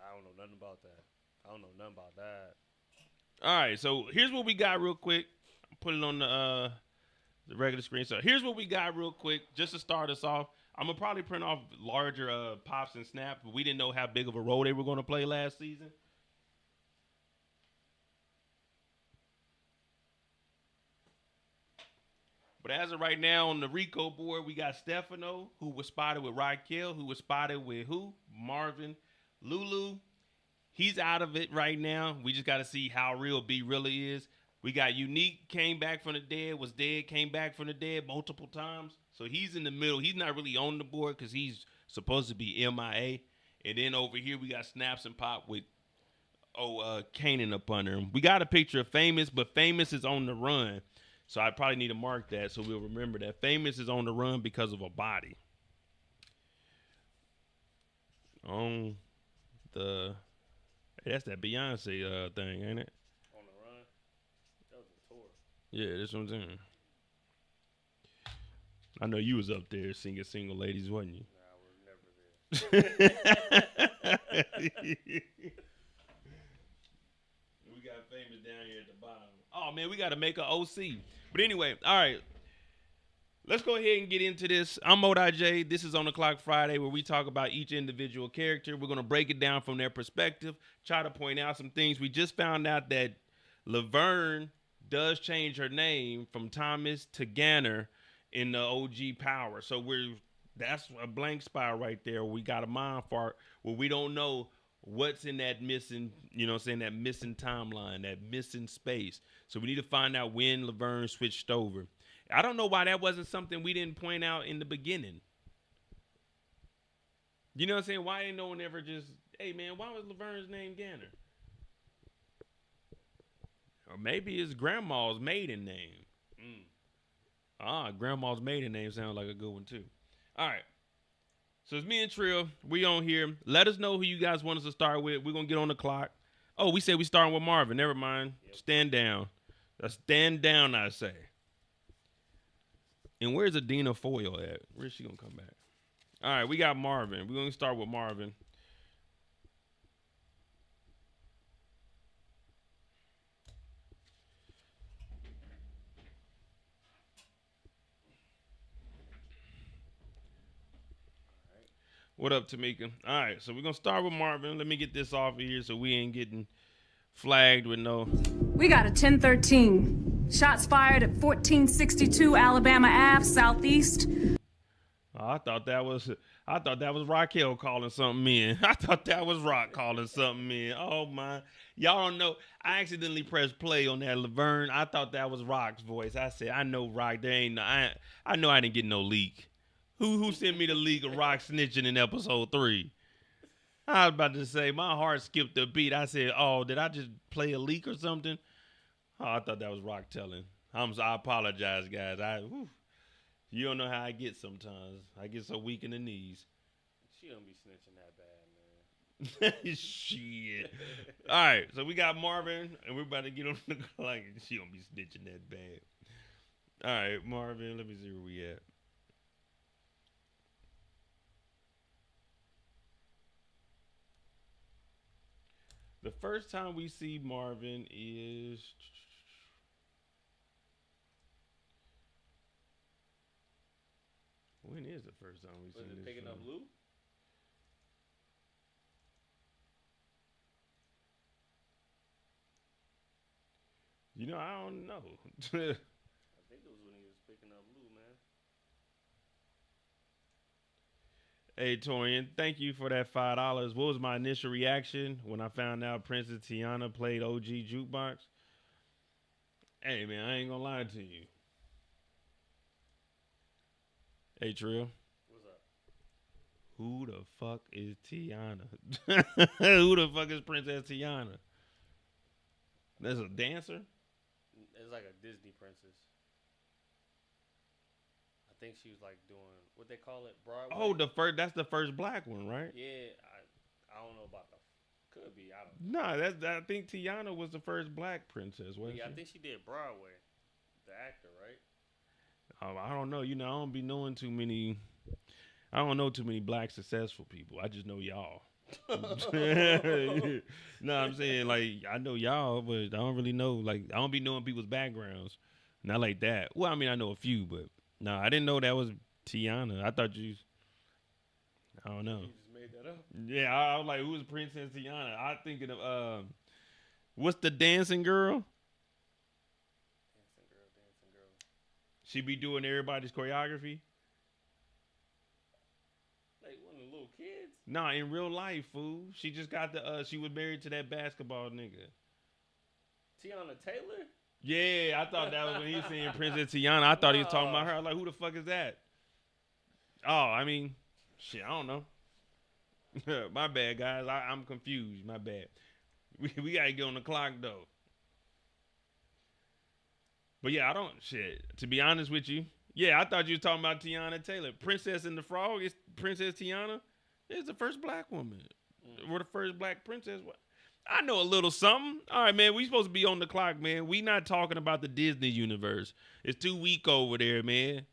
I don't know nothing about that. All right, so here's what we got real quick. Put it on the regular screen. So here's what we got real quick, just to start us off. I'm gonna probably print off larger pops and snaps, but we didn't know how big of a role they were gonna play last season. But as of right now on the Rico board, we got Stefano, who was spotted with Raquel, who was spotted with who? Marvin. Lulu, he's out of it right now. We just got to see how real B really is. We got Unique, came back from the dead, was dead, came back from the dead multiple times. So he's in the middle. He's not really on the board because he's supposed to be MIA. And then over here, we got Snaps and Pop with, Kanan up under him. We got a picture of Famous, but Famous is on the run. So I probably need to mark that so we'll remember that. Famous is on the run because of a body. On the... That's that Beyonce thing, ain't it? On the run? That was a tour. Yeah, that's what I'm saying. I know you was up there singing Single Ladies, wasn't you? Nah, we're never there. We got Famous down here at the bottom. Oh, man, we got to make an OC. But anyway, all right. Let's go ahead and get into this. I'm Mo.J. This is On the Clock Friday, where we talk about each individual character. We're going to break it down from their perspective, try to point out some things. We just found out that Laverne does change her name from Thomas to Ganner in the OG Power. So that's a blank spot right there. We got a mind fart where we don't know what's in that missing, that missing timeline, that missing space. So we need to find out when Laverne switched over. I don't know why that wasn't something we didn't point out in the beginning. You know what I'm saying? Why ain't no one ever just, hey, man, why was Laverne's name Ganner? Or maybe it's grandma's maiden name. Grandma's maiden name sounds like a good one, too. All right. So it's me and Trill. We on here. Let us know who you guys want us to start with. We're going to get on the clock. Oh, we said we starting with Marvin. Never mind. Yep. Stand down. Stand down, I say. And where's Adina Foyle at? Where's she going to come back? All right, we got Marvin. We're going to start with Marvin. What up, Tamika? All right, so we're going to start with Marvin. Let me get this off of here so we ain't getting flagged with no... We got a 1013. Shots fired at 1462 Alabama Ave, Southeast. Oh, I thought that was Raquel calling something in. I thought that was Rock calling something in. Oh, my. Y'all don't know. I accidentally pressed play on that Laverne. I thought that was Rock's voice. I said, I know Rock. There ain't no... I know I didn't get no leak. Who sent me the leak of Rock snitching in episode 3? I was about to say, my heart skipped a beat. I said, oh, did I just play a leak or something? Oh, I thought that was Rock telling. I apologize, guys. You don't know how I get sometimes. I get so weak in the knees. She don't be snitching that bad, man. Shit. All right, so we got Marvin, and we're about to get on the clock. She don't be snitching that bad. All right, Marvin, let me see where we at. The first time we see Marvin is... When is the first time we see this? Was it picking up Lou? I don't know. I think it was when he was picking up Lou, man. Hey, Torian, thank you for that $5. What was my initial reaction when I found out Princess Tiana played OG Jukebox? Hey, man, I ain't gonna lie to you. Hey, Trill. What's up? Who the fuck is Tiana? Who the fuck is Princess Tiana? That's a dancer? It's like a Disney princess. I think she was like doing what they call it, Broadway. Oh, that's the first black one, right? Yeah, I don't know about the. Could be. I don't. No, I think Tiana was the first black princess, wasn't Yeah, she? I think she did Broadway. The actor, right? I don't know. You know, I don't be knowing too many. I don't know too many black successful people. I just know y'all. No, I'm saying like I know y'all, but I don't really know. Like I don't be knowing people's backgrounds. Not like that. Well, I mean, I know a few, but no, I didn't know that was Tiana. I thought you. I don't know. You just made that up. Yeah, I was like, who's Princess Tiana? I thinking of what's the dancing girl? Dancing girl. She be doing everybody's choreography. Like one of the little kids. Nah, in real life, fool. She just got the she was married to that basketball nigga. Tiana Taylor. Yeah, I thought that was when he was saying Princess Tiana. I thought he was talking about her. I was like, who the fuck is that? Oh, I mean, shit, I don't know. My bad, guys. I'm confused. My bad. We gotta get on the clock though. But yeah, I don't shit. To be honest with you, yeah, I thought you was talking about Tiana Taylor. Princess and the Frog is Princess Tiana. Is the first black woman. We're the first black princess. I know a little something. All right, man. We supposed to be on the clock, man. We not talking about the Disney universe. It's too weak over there, man.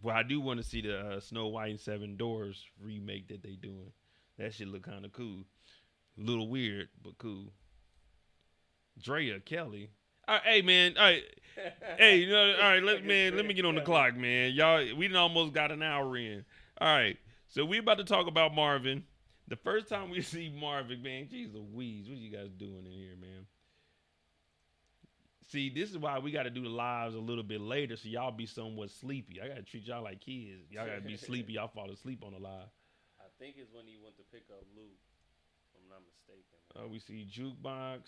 Well, I do want to see the Snow White and Seven Dwarfs remake that they doing. That shit look kind of cool. A little weird, but cool. Drea Kelly. All right, hey, man. All right. Hey, you know, all right, let me get on the clock, man. Y'all, we done almost got an hour in. All right. So we about to talk about Marvin. The first time we see Marvin, man, jeez Louise, what you guys doing in here, man? See, this is why we got to do the lives a little bit later so y'all be somewhat sleepy. I got to treat y'all like kids. Y'all got to be sleepy. Y'all fall asleep on the live. I think it's when he went to pick up Lou, if I'm not mistaken. We see Jukebox.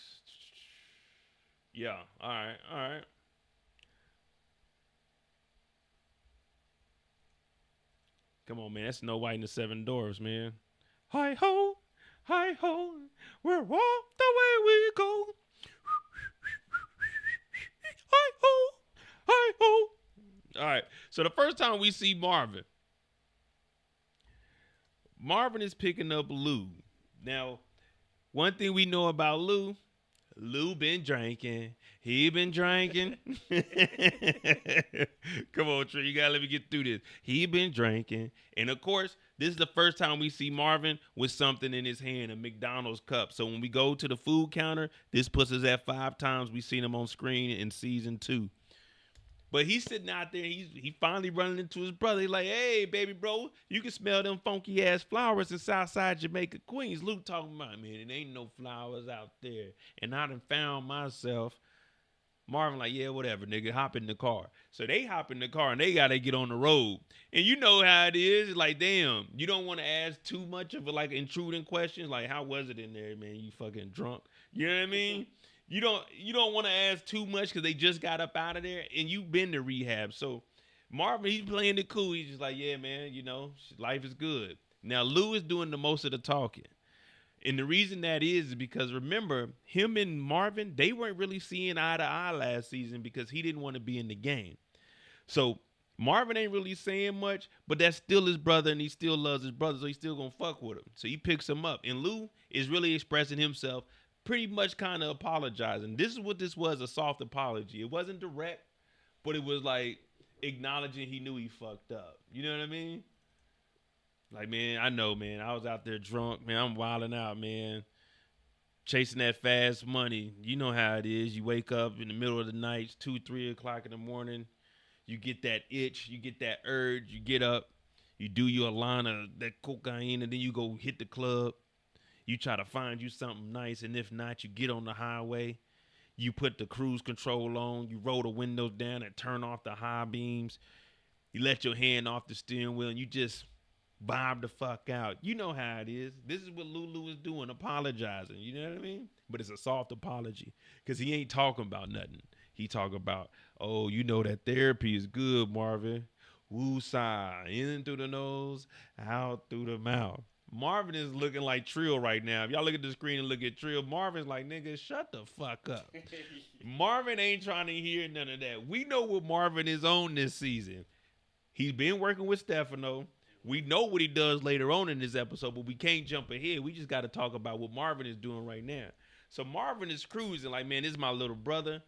Yeah, all right. Come on, man. That's Snow White and the Seven Dwarfs, man. Hi ho, we're off the way we go. Hi ho. All right. So the first time we see Marvin is picking up Lou. Now, one thing we know about Lou been drinking. He been drinking. Come on, Trey. You gotta let me get through this. He been drinking. And of course, this is the first time we see Marvin with something in his hand, a McDonald's cup. So when we go to the food counter, this puts us at 5 times we've seen him on screen in season 2. But he's sitting out there. He finally running into his brother. He's like, hey, baby bro, you can smell them funky ass flowers in Southside Jamaica, Queens. Luke talking about, man, it ain't no flowers out there. And I done found myself. Marvin like, yeah, whatever, nigga, hop in the car. So they hop in the car and they got to get on the road. And you know how it is. Like, damn, you don't want to ask too much of a, like, intruding questions. Like, how was it in there, man? You fucking drunk. You know what I mean? You don't want to ask too much because they just got up out of there and you've been to rehab. So Marvin, he's playing it cool. He's just like, yeah, man, you know, life is good. Now, Lou is doing the most of the talking. And the reason that is because, remember, him and Marvin, they weren't really seeing eye to eye last season because he didn't want to be in the game. So Marvin ain't really saying much, but that's still his brother, and he still loves his brother, so he's still going to fuck with him. So he picks him up. And Lou is really expressing himself, pretty much kind of apologizing. This is what this was, a soft apology. It wasn't direct, but it was like acknowledging he knew he fucked up. You know what I mean? Like, man, I know, man. I was out there drunk, man. I'm wilding out, man. Chasing that fast money. You know how it is. You wake up in the middle of the night, 2, 3 o'clock in the morning. You get that itch. You get that urge. You get up. You do your line of that cocaine, and then you go hit the club. You try to find you something nice, and if not, you get on the highway. You put the cruise control on. You roll the windows down and turn off the high beams. You let your hand off the steering wheel, and you just Bob the fuck out. You know how it is. This is what Lulu is doing, apologizing. You know what I mean? But it's a soft apology because he ain't talking about nothing. He talking about, oh, you know that therapy is good, Marvin. Woo sigh, in through the nose, out through the mouth. Marvin is looking like Trill right now. If y'all look at the screen and look at Trill, Marvin's like, nigga, shut the fuck up. Marvin ain't trying to hear none of that. We know what Marvin is on this season. He's been working with Stefano. We know what he does later on in this episode, but we can't jump ahead. We just got to talk about what Marvin is doing right now. So Marvin is cruising like, man, this is my little brother.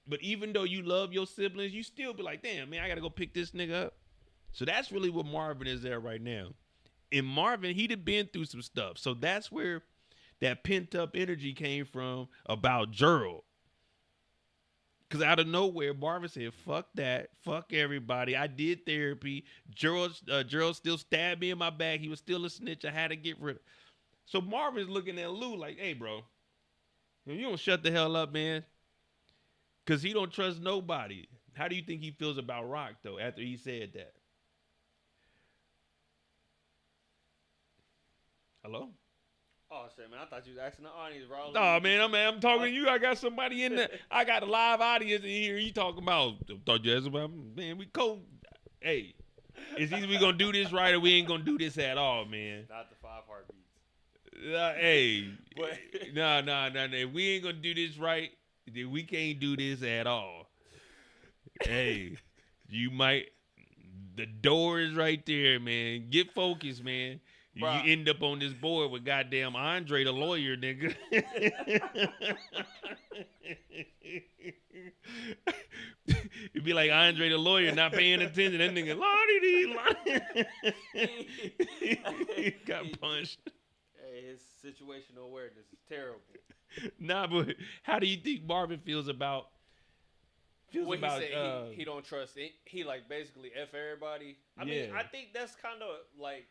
But even though you love your siblings, you still be like, damn, man, I got to go pick this nigga up. So that's really what Marvin is there right now. And Marvin, he'd have been through some stuff. So that's where that pent up energy came from about Gerald. Because out of nowhere, Marvin said, fuck that. Fuck everybody. I did therapy. Gerald still stabbed me in my back. He was still a snitch. I had to get rid of. So Marvin's looking at Lou like, hey, bro, you don't shut the hell up, man. Because he don't trust nobody. How do you think he feels about Rock, though, after he said that? Hello? Oh shit, man! I thought you was asking the audience, bro. Oh man, I'm talking to you. I got somebody in there. I got a live audience in here. You talking about? Thought you asked about? Man, we cold. Hey, it's either we gonna do this right or we ain't gonna do this at all, man. Not the 5 heartbeats. Hey, But no. If we ain't gonna do this right, then we can't do this at all. Hey, you might. The door is right there, man. Get focused, man. Bruh. You end up on this board with goddamn Andre the lawyer, nigga. It'd be like Andre the lawyer not paying attention. That nigga, he got punched. Hey, his situational awareness is terrible. Nah, but how do you think Marvin feels about? He don't trust it. He like basically F everybody. I mean, I think that's kind of like,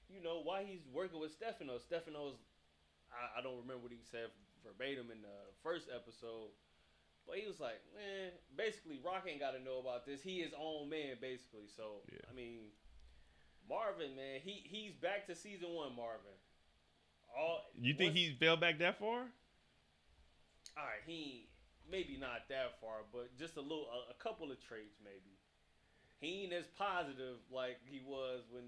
you know, why he's working with Stefano. Stefano's, I don't remember what he said verbatim in the first episode, but he was like, man, basically Rock ain't got to know about this. He his own man, basically. So, I mean, Marvin, man, he's back to season 1, Marvin. You think he fell back that far? All right, he maybe not that far, but just a couple of traits maybe. He ain't as positive like he was when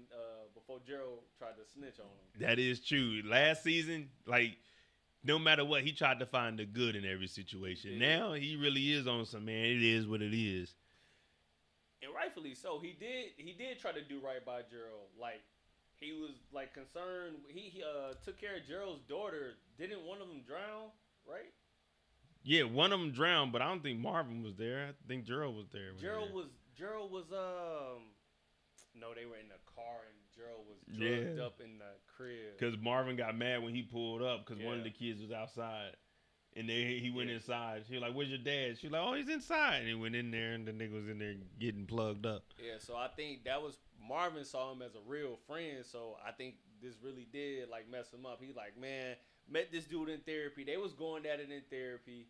before Gerald tried to snitch on him. That is true. Last season, like, no matter what, he tried to find the good in every situation. Yeah. Now he really is on some, man, it is what it is. And rightfully so. He did try to do right by Gerald. Like, he was like concerned. He took care of Gerald's daughter. Didn't one of them drown, right? Yeah, one of them drowned, but I don't think Marvin was there. I think Gerald was there. Gerald was no, they were in the car and Gerald was drugged up in the crib. Because Marvin got mad when he pulled up because one of the kids was outside. And then he went inside. She was like, where's your dad? She was like, oh, he's inside. And he went in there and the nigga was in there getting plugged up. Yeah, so I think that was, Marvin saw him as a real friend. So I think this really did like mess him up. He like, man, met this dude in therapy. They was going at it in therapy.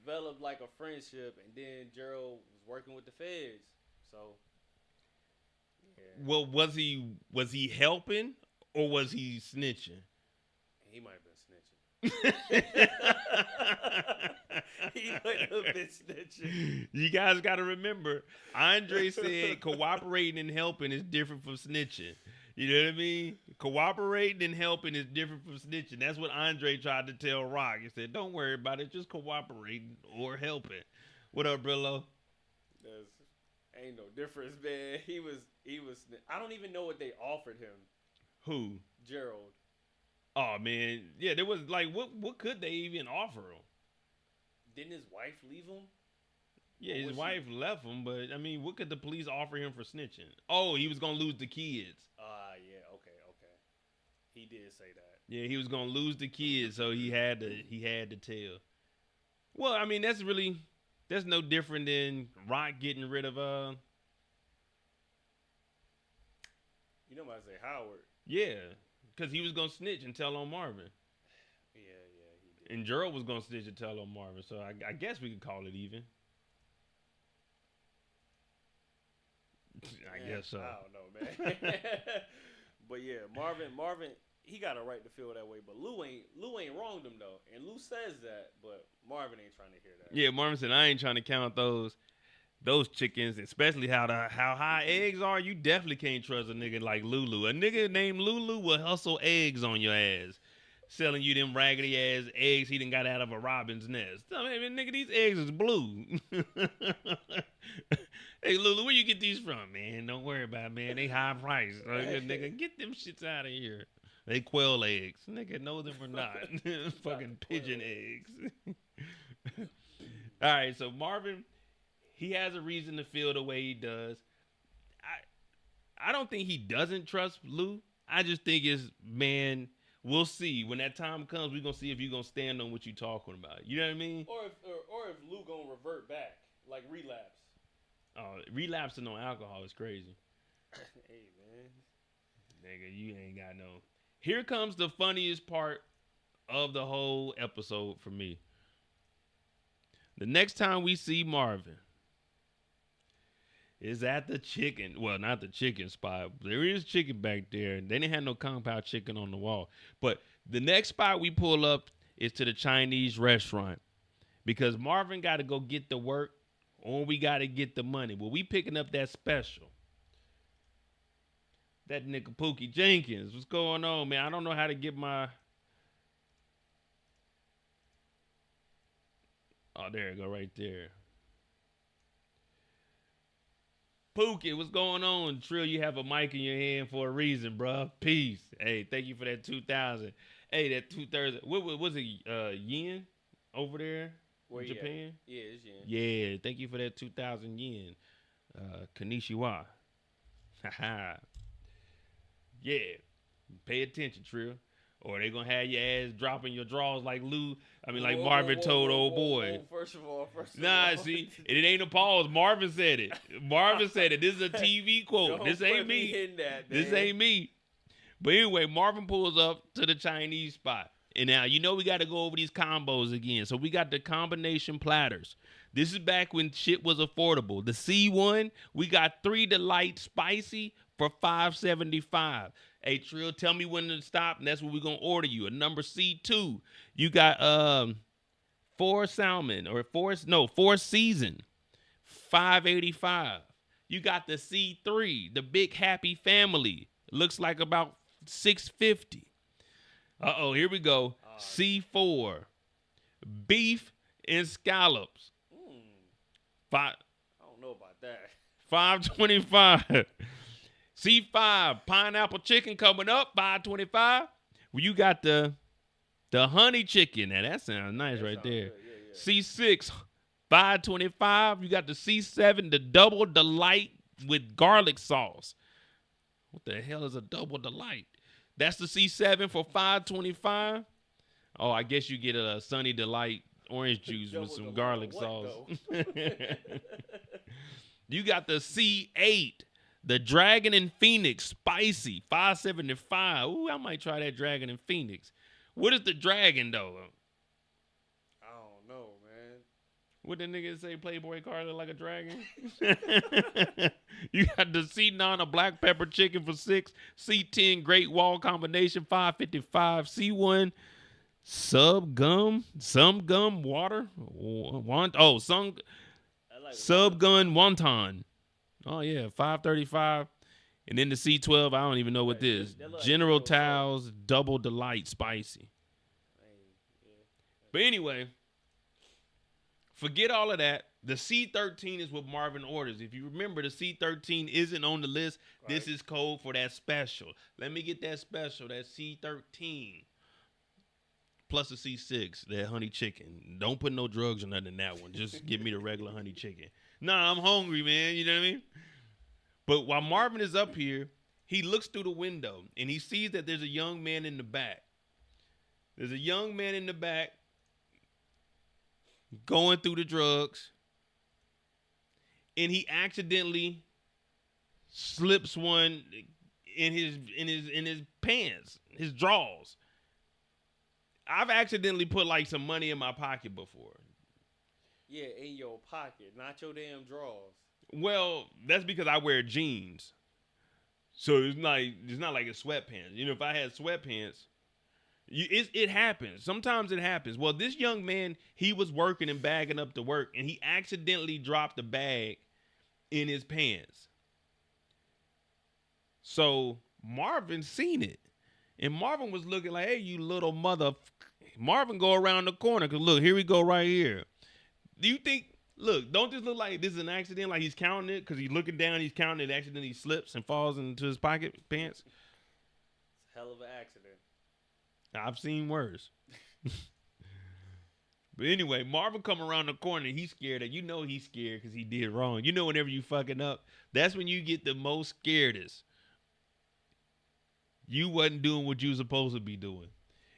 Developed like a friendship, and then Gerald was working with the feds. So, yeah. Well, was he helping or was he snitching? He might have been snitching. He might have been snitching. You guys got to remember, Andre said cooperating and helping is different from snitching. You know what I mean? Cooperating and helping is different from snitching. That's what Andre tried to tell Rock. He said, don't worry about it. Just cooperating or helping. What up, Brillo? Ain't no difference, man. He was. I don't even know what they offered him. Who? Gerald. Oh, man. Yeah, there was like, what could they even offer him? Didn't his wife leave him? Yeah, his wife left him, but, I mean, what could the police offer him for snitching? Oh, he was going to lose the kids. Yeah, okay. He did say that. Yeah, he was going to lose the kids, so he had to tell. Well, I mean, that's no different than Rock getting rid of, You know what I say, Howard. Yeah, because he was going to snitch and tell on Marvin. Yeah, he did. And Gerald was going to snitch and tell on Marvin, so I guess we could call it even. I guess so. I don't know, man. But yeah, Marvin, he got a right to feel that way. But Lou ain't wronged him though, and Lou says that, but Marvin ain't trying to hear that. Yeah, Marvin said, I ain't trying to count those chickens, especially how high eggs are. You definitely can't trust a nigga like Lulu. A nigga named Lulu will hustle eggs on your ass, selling you them raggedy ass eggs he done got out of a robin's nest. I mean, nigga, these eggs is blue. Hey, Lulu, where you get these from, man? Don't worry about it, man. They high price. Nigga, get them shits out of here. They quail eggs. Nigga, know them or not. Fucking pigeon eggs. All right, so Marvin, he has a reason to feel the way he does. I don't think he doesn't trust Lou. I just think it's, man, we'll see. When that time comes, we're going to see if you're going to stand on what you're talking about. You know what I mean? Or if Lou going to revert back, like relapse. Relapsing on alcohol is crazy. Hey, man. Nigga, you ain't got no. Here comes the funniest part of the whole episode for me. The next time we see Marvin is at the chicken. Well, not the chicken spot. There is chicken back there. They didn't have no compound chicken on the wall. But the next spot we pull up is to the Chinese restaurant. Because Marvin got to go get the work or we got to get the money. Well, we picking up that special. That nigga Pookie Jenkins. What's going on, man? I don't know how to get my... Oh, there you go, right there. Pookie, what's going on? Trill, you have a mic in your hand for a reason, bruh. Peace. Hey, thank you for that 2,000. Hey, that 2/3. What was it? Yen over there in Japan? Yeah, it's yen. Yeah, thank you for that 2,000 yen. Konnichiwa. Haha. Yeah. Pay attention, Trill. Or they gonna have your ass dropping your drawers like Marvin told old boy. First of all. Nah, see, it ain't a pause. Marvin said it. This is a TV quote. This ain't me. This ain't me. But anyway, Marvin pulls up to the Chinese spot. And now, we got to go over these combos again. So we got the combination platters. This is back when shit was affordable. The C1, we got 3 Delight Spicy for $5.75. Hey, Trill, tell me when to stop, and that's what we're going to order you. A number C2, you got 4 salmon, or 4 season, $5.85. You got the C3, the Big Happy Family. Looks like about $6.50. Uh-oh, here we go. C4, beef and scallops. I don't know about that. $5.25. C5, pineapple chicken coming up, $5.25. Well, you got the honey chicken. Now, that sounds nice right there. Yeah. C6, $5.25. You got the C7, the Double Delight with garlic sauce. What the hell is a Double Delight? That's the C7 for $5.25. Oh, I guess you get a Sunny Delight orange juice with some garlic sauce. You got the C8, the Dragon and Phoenix spicy, $5.75. Ooh, I might try that Dragon and Phoenix. What is the Dragon though? I don't know, man. What the nigga say? Playboy car look like a dragon? You got the C9, a black pepper chicken for $6. C10, Great Wall combination, $5.55. C1, some gum water. Subgun wonton. Oh yeah, $5.35. And then the C12, I don't even know what this is. General Tao's Double Delight Spicy. But anyway, forget all of that. The C13 is what Marvin orders. If you remember, the C13 isn't on the list. Right. This is code for that special. Let me get that special, that C13. Plus a C6, that honey chicken. Don't put no drugs or nothing in that one. Just give me the regular honey chicken. Nah, I'm hungry, man. You know what I mean? But while Marvin is up here, he looks through the window, and he sees that there's a young man in the back. There's a young man in the back going through the drugs, and he accidentally slips one in his pants, his drawers. I've accidentally put like some money in my pocket before. Yeah, in your pocket, not your damn drawers. Well, that's because I wear jeans. So it's not like it's sweatpants. You know, if I had sweatpants, it happens. Sometimes it happens. Well, this young man, he was working and bagging up to work, and he accidentally dropped the bag in his pants. So Marvin seen it. And Marvin was looking like, hey, you little mother. Marvin go around the corner, because look, here we go right here. Do you think, look, don't this look like this is an accident? Like he's counting it because he's looking down, he's counting it, accidentally slips and falls into his pocket pants? It's a hell of an accident. I've seen worse. But anyway, Marvin come around the corner, he's scared. You know he's scared because he did wrong. You know whenever you fucking up, that's when you get the most scaredest. You wasn't doing what you was supposed to be doing.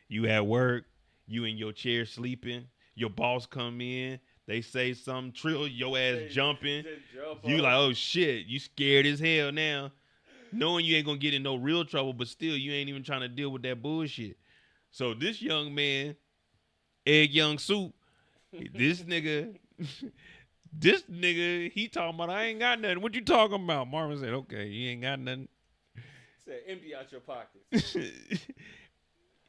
You at work, you in your chair sleeping, your boss come in, they say something, trill your ass jumping. You like, oh shit, you scared as hell now. Knowing you ain't gonna get in no real trouble, but still you ain't even trying to deal with that bullshit. So this young man, Egg Young Soup, this nigga, he talking about, I ain't got nothing. What you talking about? Marvin said, okay, you ain't got nothing. Said, empty out your pockets.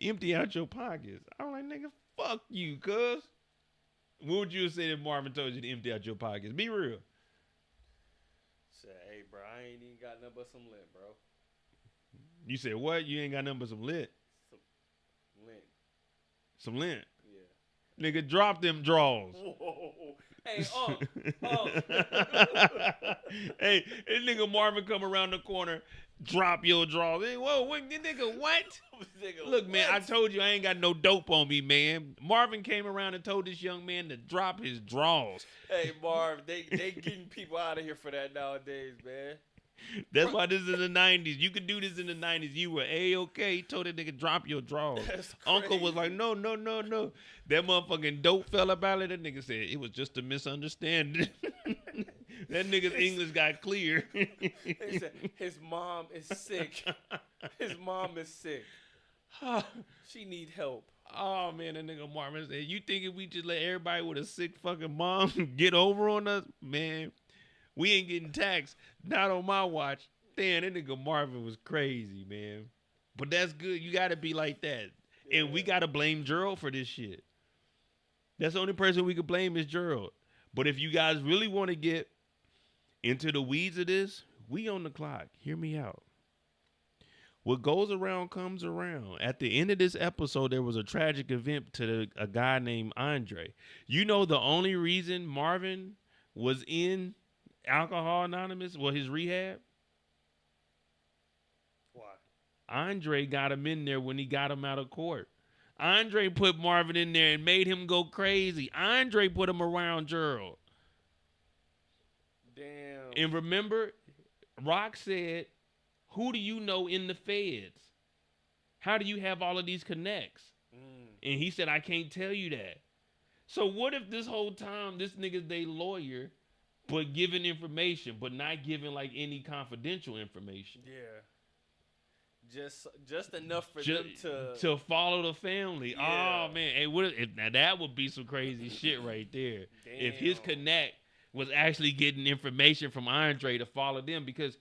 Empty out your pockets. I'm like, nigga, fuck you, cuz. What would you have said if Marvin told you to empty out your pockets? Be real. Said, hey, bro, I ain't even got nothing but some lint, bro. You said what? You ain't got nothing but some lint? Some lint. Some lint? Yeah. Nigga, drop them draws. Whoa. Hey, Hey, this nigga Marvin come around the corner, drop your draws. Hey, whoa, what, nigga, what? Look, man, I told you I ain't got no dope on me, man. Marvin came around and told this young man to drop his draws. Hey, Marv, they getting people out of here for that nowadays, man. That's why this is in the 90s. You could do this in the 90s. You were A-okay. He told that nigga, drop your drawers. Uncle was like, no. That motherfucking dope fell about it. That nigga said, it was just a misunderstanding. That nigga's English got clear. He said, his mom is sick. His mom is sick. She need help. Oh, man, that nigga Marvin said, you think if we just let everybody with a sick fucking mom get over on us? Man, we ain't getting taxed. Not on my watch. Damn, that nigga Marvin was crazy, man. But that's good. You got to be like that. Yeah. And we got to blame Gerald for this shit. That's the only person we could blame is Gerald. But if you guys really want to get into the weeds of this, we on the clock. Hear me out. What goes around comes around. At the end of this episode, there was a tragic event to a guy named Andre. You know the only reason Marvin was in Alcohol Anonymous, well, his rehab? Why? Andre got him in there when he got him out of court. Andre put Marvin in there and made him go crazy. Andre put him around Gerald. Damn. And remember, Rock said, who do you know in the feds? How do you have all of these connects? And he said, I can't tell you that. So what if this whole time this nigga's their lawyer, but giving information, but not giving like any confidential information? Yeah. Just enough for them to follow the family. Yeah. Oh man, hey, now that would be some crazy shit right there. Damn. If his connect was actually getting information from Andre to follow them, because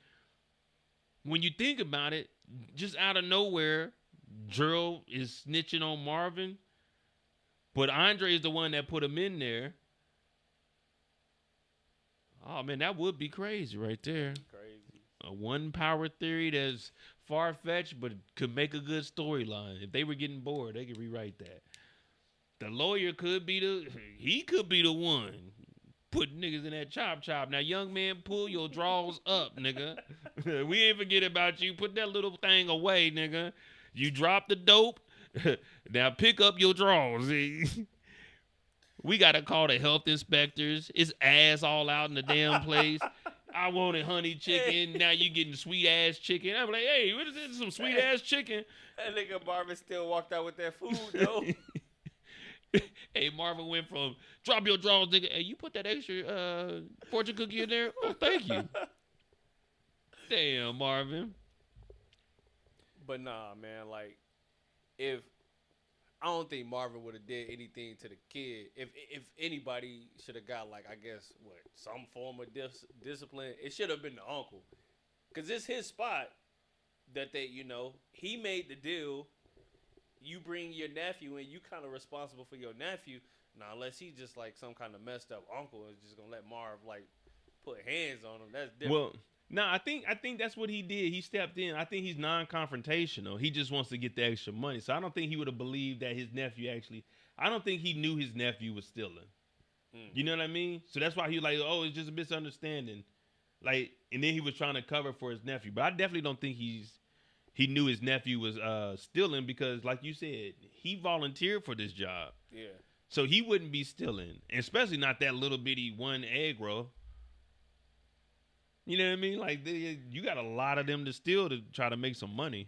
when you think about it, just out of nowhere, Gerald is snitching on Marvin, but Andre is the one that put him in there. Oh man, that would be crazy right there. Crazy. A one power theory that's far-fetched, but could make a good storyline. If they were getting bored, they could rewrite that. The lawyer could be the one putting niggas in that chop. Now, young man, pull your drawers up, nigga. We ain't forget about you. Put that little thing away, nigga. You dropped the dope. Now pick up your drawers. We got to call the health inspectors. It's ass all out in the damn place. I wanted honey chicken. Now you getting sweet ass chicken. I'm like, hey, what is this? Some sweet ass chicken. That nigga Marvin still walked out with that food, though. Hey, Marvin went from drop your drawers, nigga. Hey, you put that extra fortune cookie in there? Oh, thank you. Damn, Marvin. But nah, man, like, if I don't think Marvin would have did anything to the kid. If anybody should have got like I guess some form of discipline, it should have been the uncle, cause it's his spot that he made the deal. You bring your nephew in, you kind of responsible for your nephew. Now, unless he's just like some kind of messed up uncle is just gonna let Marv like put hands on him. That's different. Well, no, I think that's what he did. He stepped in. I think he's non-confrontational. He just wants to get the extra money. So I don't think he would have believed that his nephew I don't think he knew his nephew was stealing. You know what I mean? So that's why he was like, oh, it's just a misunderstanding. Like, and then he was trying to cover for his nephew. But I definitely don't think he knew his nephew was stealing because, like you said, he volunteered for this job. Yeah. So he wouldn't be stealing, especially not that little bitty one egg roll. You know what I mean? Like, you got a lot of them to steal to try to make some money.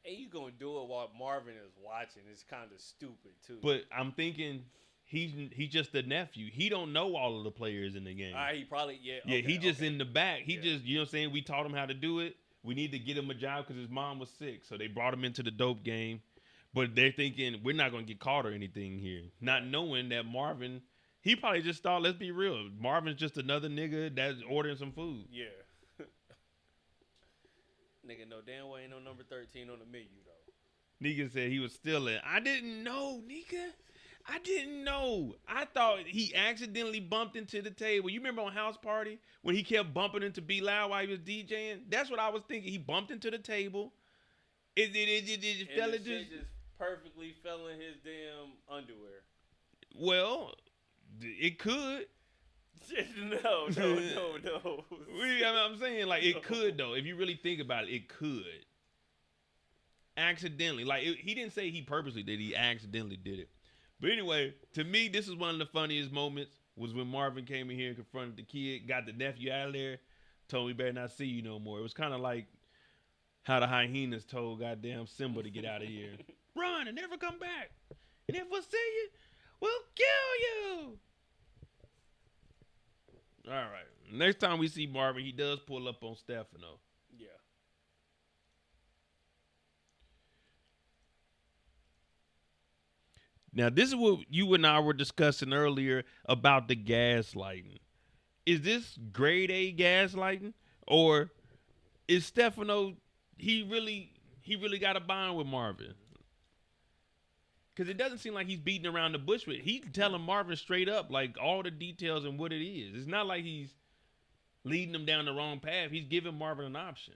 And you gonna do it while Marvin is watching. It's kind of stupid, too. But I'm thinking he's just the nephew. He don't know all of the players in the game. He probably, yeah. Yeah, okay, he just okay. in the back. He Yeah. just, you know what I'm saying? We taught him how to do it. We need to get him a job because his mom was sick. So they brought him into the dope game. But they're thinking, we're not going to get caught or anything here. Not knowing that Marvin, he probably just thought, let's be real. Marvin's just another nigga that's ordering some food. Yeah. Nigga, no damn way ain't no number 13 on the menu, though. Nigga said he was stealing. I didn't know, nigga. I didn't know. I thought he accidentally bumped into the table. You remember on House Party when he kept bumping into Be Loud while he was DJing? That's what I was thinking. He bumped into the table. It fell and into... the shit just perfectly fell in his damn underwear. Well, it could. No. I'm saying, like, it could, though. If you really think about it, it could. Accidentally. Like, he didn't say he purposely did. He accidentally did it. But anyway, to me, this is one of the funniest moments was when Marvin came in here and confronted the kid, got the nephew out of there, told me better not see you no more. It was kind of like how the hyenas told goddamn Simba to get out of here. Run and never come back. And if we'll see you, we'll kill you. All right. Next time we see Marvin, he does pull up on Stefano. Yeah. Now, this is what you and I were discussing earlier about the gaslighting. Is this grade A gaslighting? Or is Stefano, he really got a bond with Marvin? Because it doesn't seem like he's beating around the bush with it. He's telling Marvin straight up, like, all the details and what it is. It's not like he's leading him down the wrong path. He's giving Marvin an option.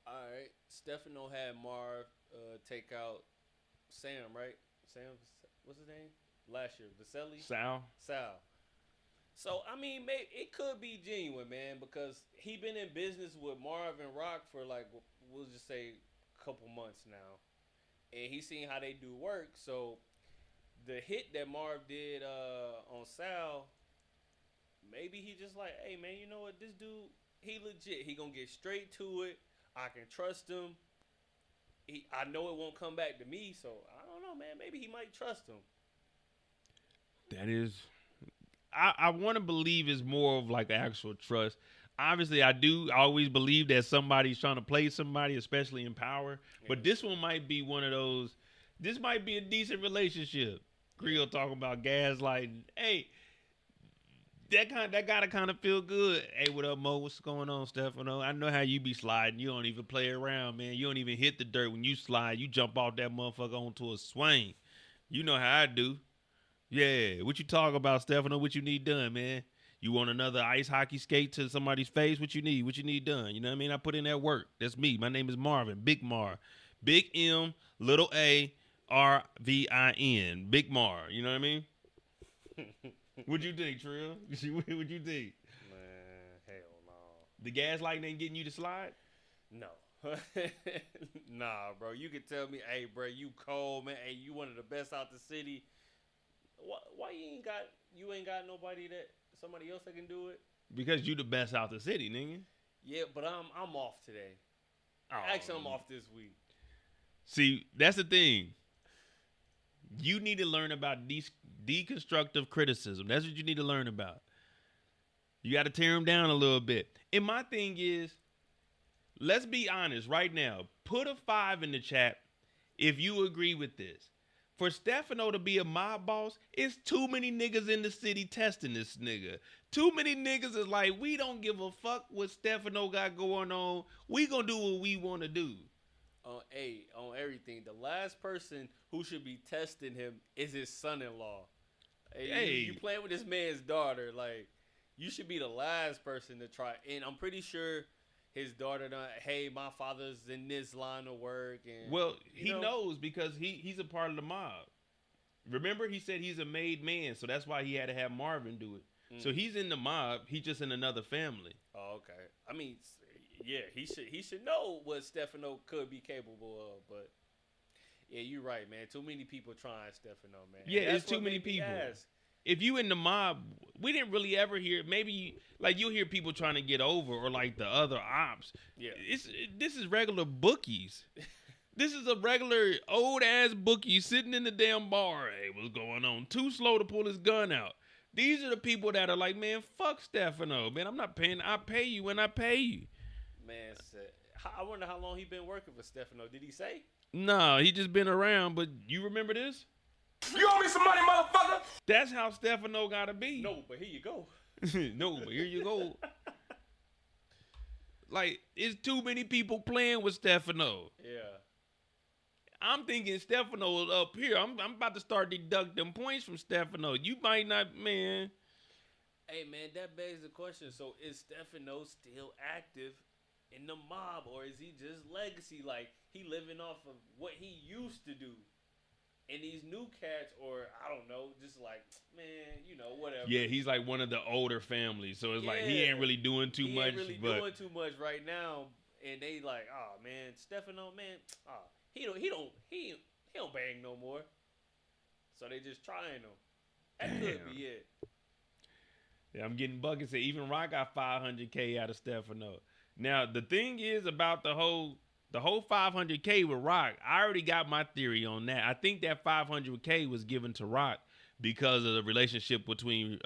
All right. Stefano had Marv take out Sam, right? Sam, what's his name? Last year, Vaselli? Sal. So, I mean, maybe it could be genuine, man, because he been in business with Marv and Rock for, like, we'll just say a couple months now. And he's seen how they do work. So, the hit that Marv did on Sal, maybe he just like, hey, man, you know what? This dude, he legit. He gonna get straight to it. I can trust him. I know it won't come back to me, so I don't know, man. Maybe he might trust him. That is, I want to believe it's more of like actual trust. Obviously, I always believe that somebody's trying to play somebody, especially in power. Yeah. But this one might be one of those. This might be a decent relationship. Rico talking about gaslighting. Hey, that gotta kind of feel good. Hey, what up, Mo? What's going on, Stefano? I know how you be sliding. You don't even play around, man. You don't even hit the dirt when you slide. You jump off that motherfucker onto a swing. You know how I do. Yeah, what you talk about, Stefano? What you need done, man? You want another ice hockey skate to somebody's face? What you need? What you need done? You know what I mean? I put in that work. That's me. My name is Marvin. Big Mar. Big M, little A, R-V-I-N. Big Mar. You know what I mean? What'd you think, Trill? What'd you think? Man, hell no. The gaslighting ain't getting you to slide? No. Nah, bro. You can tell me, hey, bro, you cold, man. Hey, you one of the best out the city. Why you ain't got nobody that somebody else that can do it? Because you the best out the city, nigga. Yeah, but I'm off today. Actually, I'm off this week. See, that's the thing. You need to learn about deconstructive criticism. That's what you need to learn about. You got to tear them down a little bit. And my thing is, let's be honest right now. Put a 5 in the chat if you agree with this. For Stefano to be a mob boss, it's too many niggas in the city testing this nigga. Too many niggas is like, we don't give a fuck what Stefano got going on. We gonna do what we want to do. On everything. The last person who should be testing him is his son-in-law. Hey. You playing with this man's daughter. Like, you should be the last person to try. And I'm pretty sure his daughter done, hey, my father's in this line of work. And well, he knows because he's a part of the mob. Remember, he said he's a made man, so that's why he had to have Marvin do it. So he's in the mob. He's just in another family. Oh, okay. I mean, yeah, he should know what Stefano could be capable of. But yeah, you're right, man. Too many people trying Stefano, man. Yeah, it's too many people. If you in the mob, we didn't really ever hear. Maybe like you'll hear people trying to get over, or like the other ops. Yeah, this is regular bookies. This is a regular old ass bookie sitting in the damn bar. Hey, what's going on? Too slow to pull his gun out. These are the people that are like, man, fuck Stefano, man. I'm not paying. I pay you when I pay you. Man, I wonder how long he been working for Stefano. Did he say? No, he just been around. But you remember this? You owe me some money, motherfucker. That's how Stefano gotta be. No, but here you go. No, but here you go. Like, it's too many people playing with Stefano. Yeah. I'm thinking Stefano is up here. I'm about to start deducting points from Stefano. You might not, man. Hey, man, that begs the question. So, is Stefano still active in the mob, or is he just legacy? Like, he living off of what he used to do? And these new cats, or I don't know, just like, man, whatever. Yeah, he's like one of the older families. So, it's like he ain't really doing too much. He ain't really doing too much right now. And they like, oh, man, Stefano, man, He don't bang no more. So they just trying him. That could be it. Yeah, I'm getting buckets. Even Rock got $500K out of Stefano. Now the thing is about the whole $500K with Rock. I already got my theory on that. I think that $500K was given to Rock because of the relationship between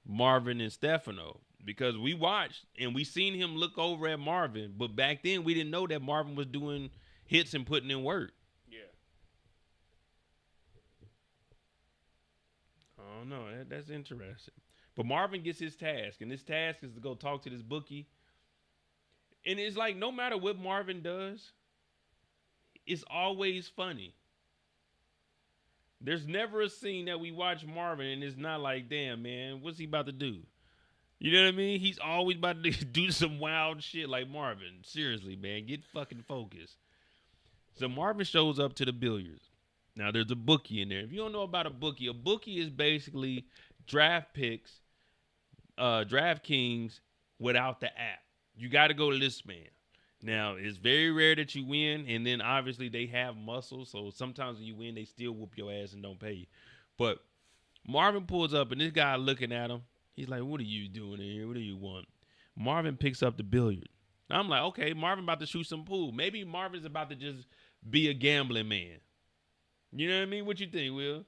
Marvin and Stefano. Because we watched and we seen him look over at Marvin, but back then we didn't know that Marvin was doing hits and putting in work. Yeah. I don't know. That's interesting. But Marvin gets his task, and his task is to go talk to this bookie. And it's like no matter what Marvin does, it's always funny. There's never a scene that we watch Marvin and it's not like, damn, man, what's he about to do? You know what I mean? He's always about to do some wild shit like Marvin. Seriously, man, get fucking focused. So Marvin shows up to the billiards. Now, there's a bookie in there. If you don't know about a bookie is basically draft picks, DraftKings without the app. You got to go to this man. Now, it's very rare that you win, and then obviously they have muscle, so sometimes when you win, they still whoop your ass and don't pay you. But Marvin pulls up, and this guy looking at him, he's like, what are you doing in here? What do you want? Marvin picks up the billiard. I'm like, okay, Marvin about to shoot some pool. Maybe Marvin's about to just be a gambling man. You know what I mean? What you think, Will?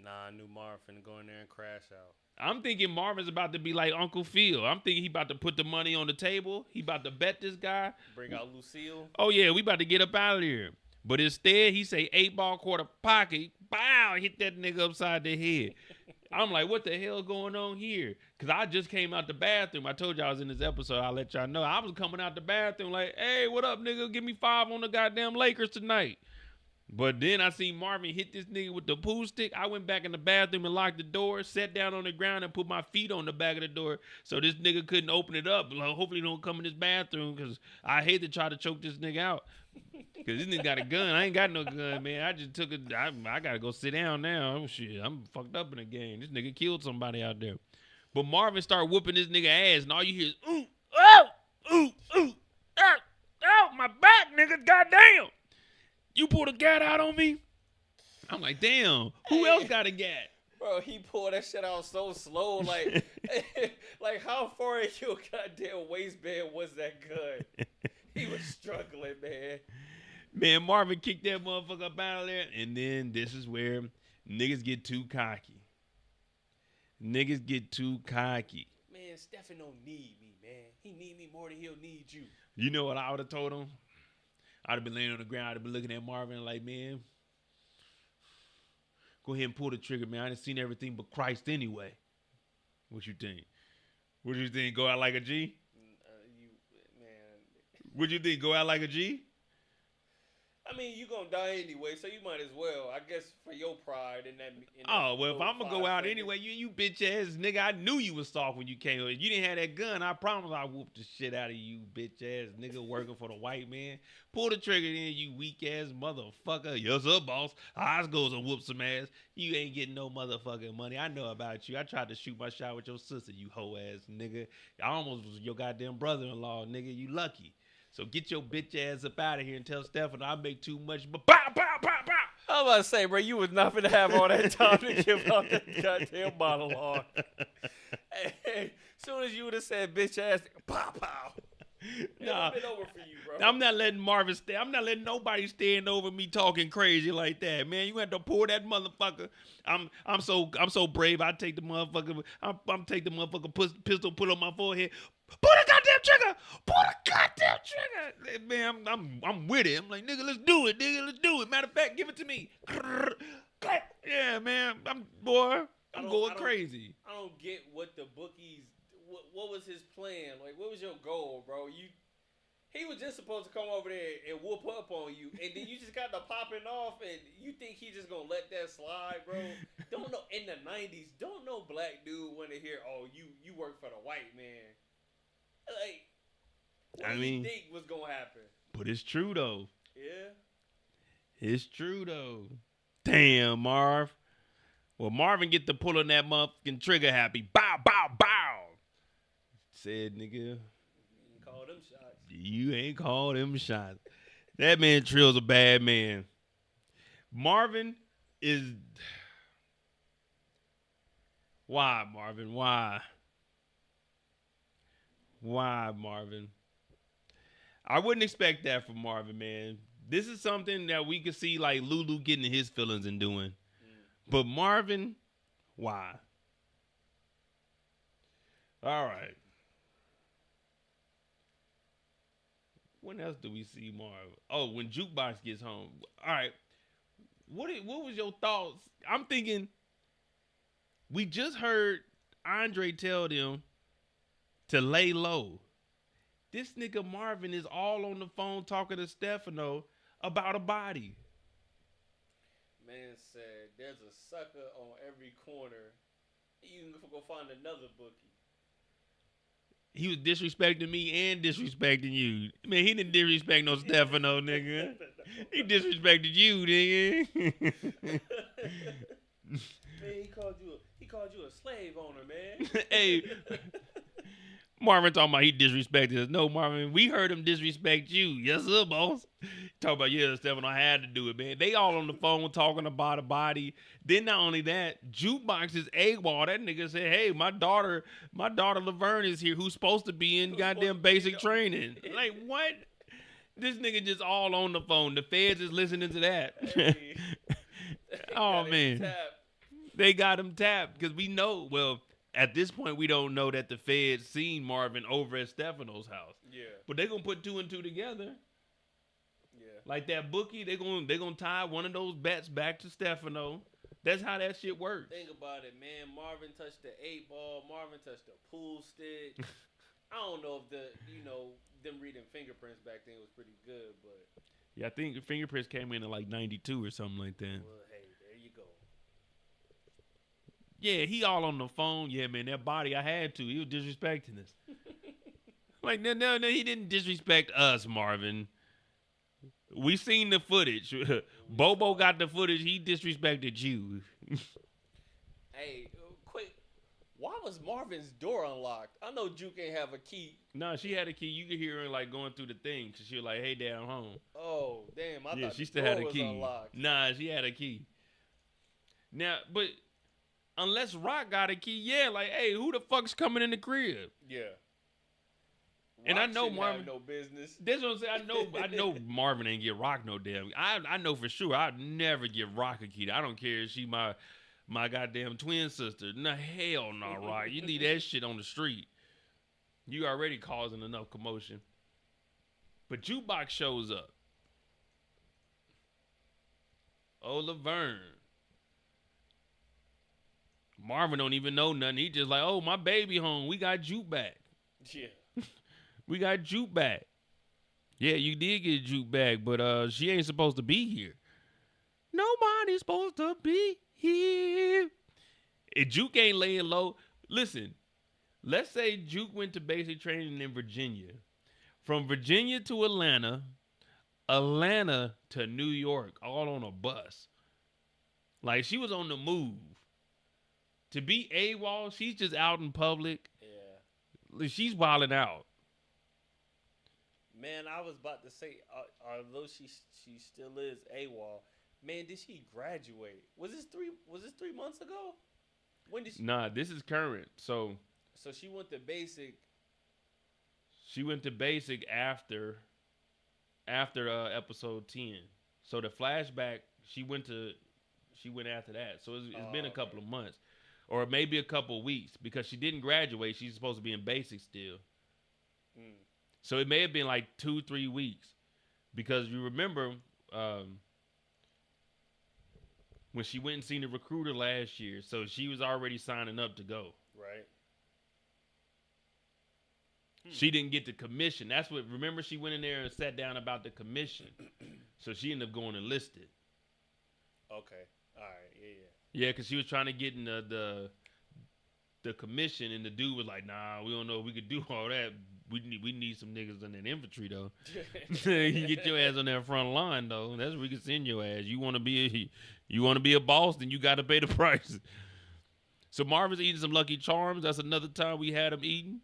Nah, I knew Marvin go in there and crash out. I'm thinking Marvin's about to be like Uncle Phil. I'm thinking he about to put the money on the table. He about to bet this guy. Bring out Lucille. Oh, yeah, we about to get up out of here. But instead, he say 8-ball quarter pocket. Bow, hit that nigga upside the head. I'm like, what the hell going on here? Because I just came out the bathroom. I told you I was in this episode. I'll let y'all know. I was coming out the bathroom like, hey, what up, nigga? Give me 5 on the goddamn Lakers tonight. But then I see Marvin hit this nigga with the pool stick. I went back in the bathroom and locked the door, sat down on the ground and put my feet on the back of the door so this nigga couldn't open it up. Like, hopefully he don't come in this bathroom because I hate to try to choke this nigga out. Because this nigga got a gun. I ain't got no gun, man. I just took it. I got to go sit down now. Oh, shit. I'm fucked up in the game. This nigga killed somebody out there. But Marvin started whooping this nigga ass, and all you hear is, ooh, oh, ooh, ooh, ow, my back, nigga, goddamn. You pulled a gat out on me? I'm like, damn, who else got a gat? Bro, he pulled that shit out so slow. Like, like how far in your goddamn waistband was that gun? He was struggling, man. Man, Marvin kicked that motherfucker up out of there. And then this is where niggas get too cocky. Niggas get too cocky. Man, Stefan don't need me, man. He need me more than he'll need you. You know what I would have told him? I'd have been laying on the ground. I'd have been looking at Marvin like, man, go ahead and pull the trigger, man. I done seen everything but Christ anyway. What you think? What do you think? Go out like a G? What do you think? Go out like a G? I mean, you gonna die anyway, so you might as well. I guess for your pride in that. Oh, well, if I'm going to go out anyway, you bitch ass nigga, I knew you was soft when you came over. If you didn't have that gun, I promise I whooped the shit out of you, bitch ass nigga working for the white man. Pull the trigger then, you weak ass motherfucker. Yes, sir, boss. Eyes goes and whoop some ass. You ain't getting no motherfucking money. I know about you. I tried to shoot my shot with your sister, you hoe ass nigga. I almost was your goddamn brother-in-law, nigga. You lucky. So get your bitch ass up out of here and tell Stefan I make too much. But pow, pow, pow, pow. I was about to say, bro, you was not finna have all that time to give out that goddamn monologue. Hey, as soon as you would have said bitch ass, pow, pow. Nah, It's been over for you, bro. I'm not letting Marvin stay. I'm not letting nobody stand over me talking crazy like that, man. You have to pull that motherfucker. I'm so brave. I take the motherfucker. I'm take the motherfucker pistol, put on my forehead. Pull the goddamn trigger. Pull the goddamn trigger. Man, I'm with it. I'm like, nigga, let's do it, nigga. Let's do it. Matter of fact, give it to me. Yeah, man. I'm going crazy. I don't get what the bookies. What was his plan? Like, what was your goal, bro? He was just supposed to come over there and whoop up on you, and then you just got to popping off, and you think he's just gonna let that slide, bro? Don't know in the '90s. Don't no black dude want to hear, oh, you work for the white man. Like, what do you think was gonna happen? But it's true though. Yeah. It's true though. Damn, Marv. Well, Marvin get to pulling that motherfucking trigger happy. Bow, bow, bow. Said nigga. Call them shots. You ain't called them shots. That man Trill's a bad man. Marvin is. Why, Marvin? Why? Why, Marvin? I wouldn't expect that from Marvin, man. This is something that we could see like Lulu getting his feelings and doing. But Marvin, why? All right. When else do we see Marvin? Oh, when Jukebox gets home. All right. What was your thoughts? I'm thinking we just heard Andre tell them to lay low. This nigga Marvin is all on the phone talking to Stefano about a body. Man said, there's a sucker on every corner. You can go find another bookie. He was disrespecting me and disrespecting you. Man, he didn't disrespect no Stefano, nigga. He disrespected you, nigga. Man, he called you a slave owner, man. Hey, Marvin talking about he disrespected us. No, Marvin, we heard him disrespect you. Yes, sir, boss. Talk about, yeah, Stefano had to do it, man. They all on the phone talking about a body. Then not only that, Jukebox is AWOL. That nigga said, hey, my daughter Laverne is here who's supposed to be in goddamn basic training. Like, what? This nigga just all on the phone. The feds is listening to that. Hey, oh, man. They got him tapped because we know, well, at this point, we don't know that the feds seen Marvin over at Stefano's house. Yeah. But they're going to put two and two together. Yeah. Like that bookie, they're gonna tie one of those bets back to Stefano. That's how that shit works. Think about it, man. Marvin touched the 8-ball. Marvin touched the pool stick. I don't know if them reading fingerprints back then was pretty good, but yeah, I think the fingerprints came in at like 92 or something like that. Well, hey, there you go. Yeah, he all on the phone. Yeah, man, that body, I had to. He was disrespecting us. Like, no, he didn't disrespect us, Marvin. We seen the footage. Bobo got the footage. He disrespected you. Hey, quick. Why was Marvin's door unlocked? I know Juke ain't have a key. No, she had a key. You could hear her like going through the thing because she was like, "Hey, Dad, I'm home." Oh, damn! I thought she the still door had a was key. unlocked. Nah, she had a key. Now, but unless Rock got a key, yeah, like, hey, who the fuck's coming in the crib? Yeah. And Rock I know shouldn't Marvin. have no business. That's what I'm saying. I know Marvin ain't get Rock no damn. I know for sure I'd never give Rock a key. I don't care if she my goddamn twin sister. No, hell no, Rock. You leave that shit on the street. You already causing enough commotion. But Jukebox shows up. Oh, Laverne. Marvin don't even know nothing. He just like, oh, my baby home. We got Juke back. Yeah. We got Juke back. Yeah, you did get Juke back, but she ain't supposed to be here. Nobody's supposed to be here. If Juke ain't laying low, listen, let's say Juke went to basic training in Virginia. From Virginia to Atlanta, Atlanta to New York, all on a bus. Like, she was on the move. To be AWOL, she's just out in public. Yeah. She's wilding out. Man, I was about to say, although she still is AWOL, man, did she graduate? Was this 3 months ago? When did she? Nah, this is current. So she went to basic. She went to basic after episode 10. So the flashback, she went after that. So it's been a couple of months, or maybe a couple of weeks, because she didn't graduate. She's supposed to be in basic still. Mm. So it may have been like 2-3 weeks, because you remember when she went and seen the recruiter last year. So she was already signing up to go. Right. She didn't get the commission. That's what. Remember, she went in there and sat down about the commission. So she ended up going enlisted. Okay. All right. Yeah. Yeah, because she was trying to get in the commission, and the dude was like, "Nah, we don't know if we could do all that. We need some niggas in that infantry though. You get your ass on that front line though. That's where we can send your ass. You want to be a boss, then you got to pay the price." So Marvin's eating some Lucky Charms. That's another time we had him eating.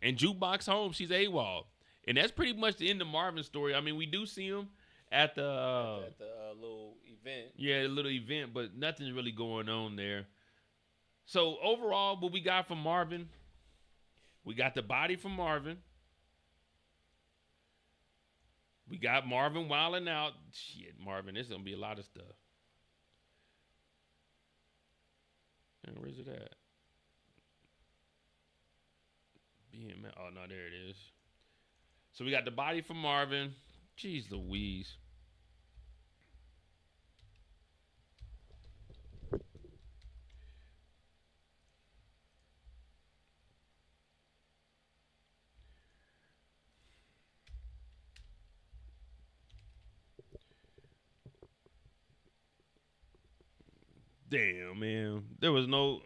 And Jukebox home, she's AWOL. And that's pretty much the end of Marvin's story. I mean, we do see him at the little event. Yeah, a little event, but nothing's really going on there. So overall, what we got from Marvin, we got the body from Marvin. We got Marvin wilding out. Shit, Marvin, there's going to be a lot of stuff. And where's it at? Oh, no, there it is. So we got the body from Marvin. Jeez Louise. Damn, man. There was no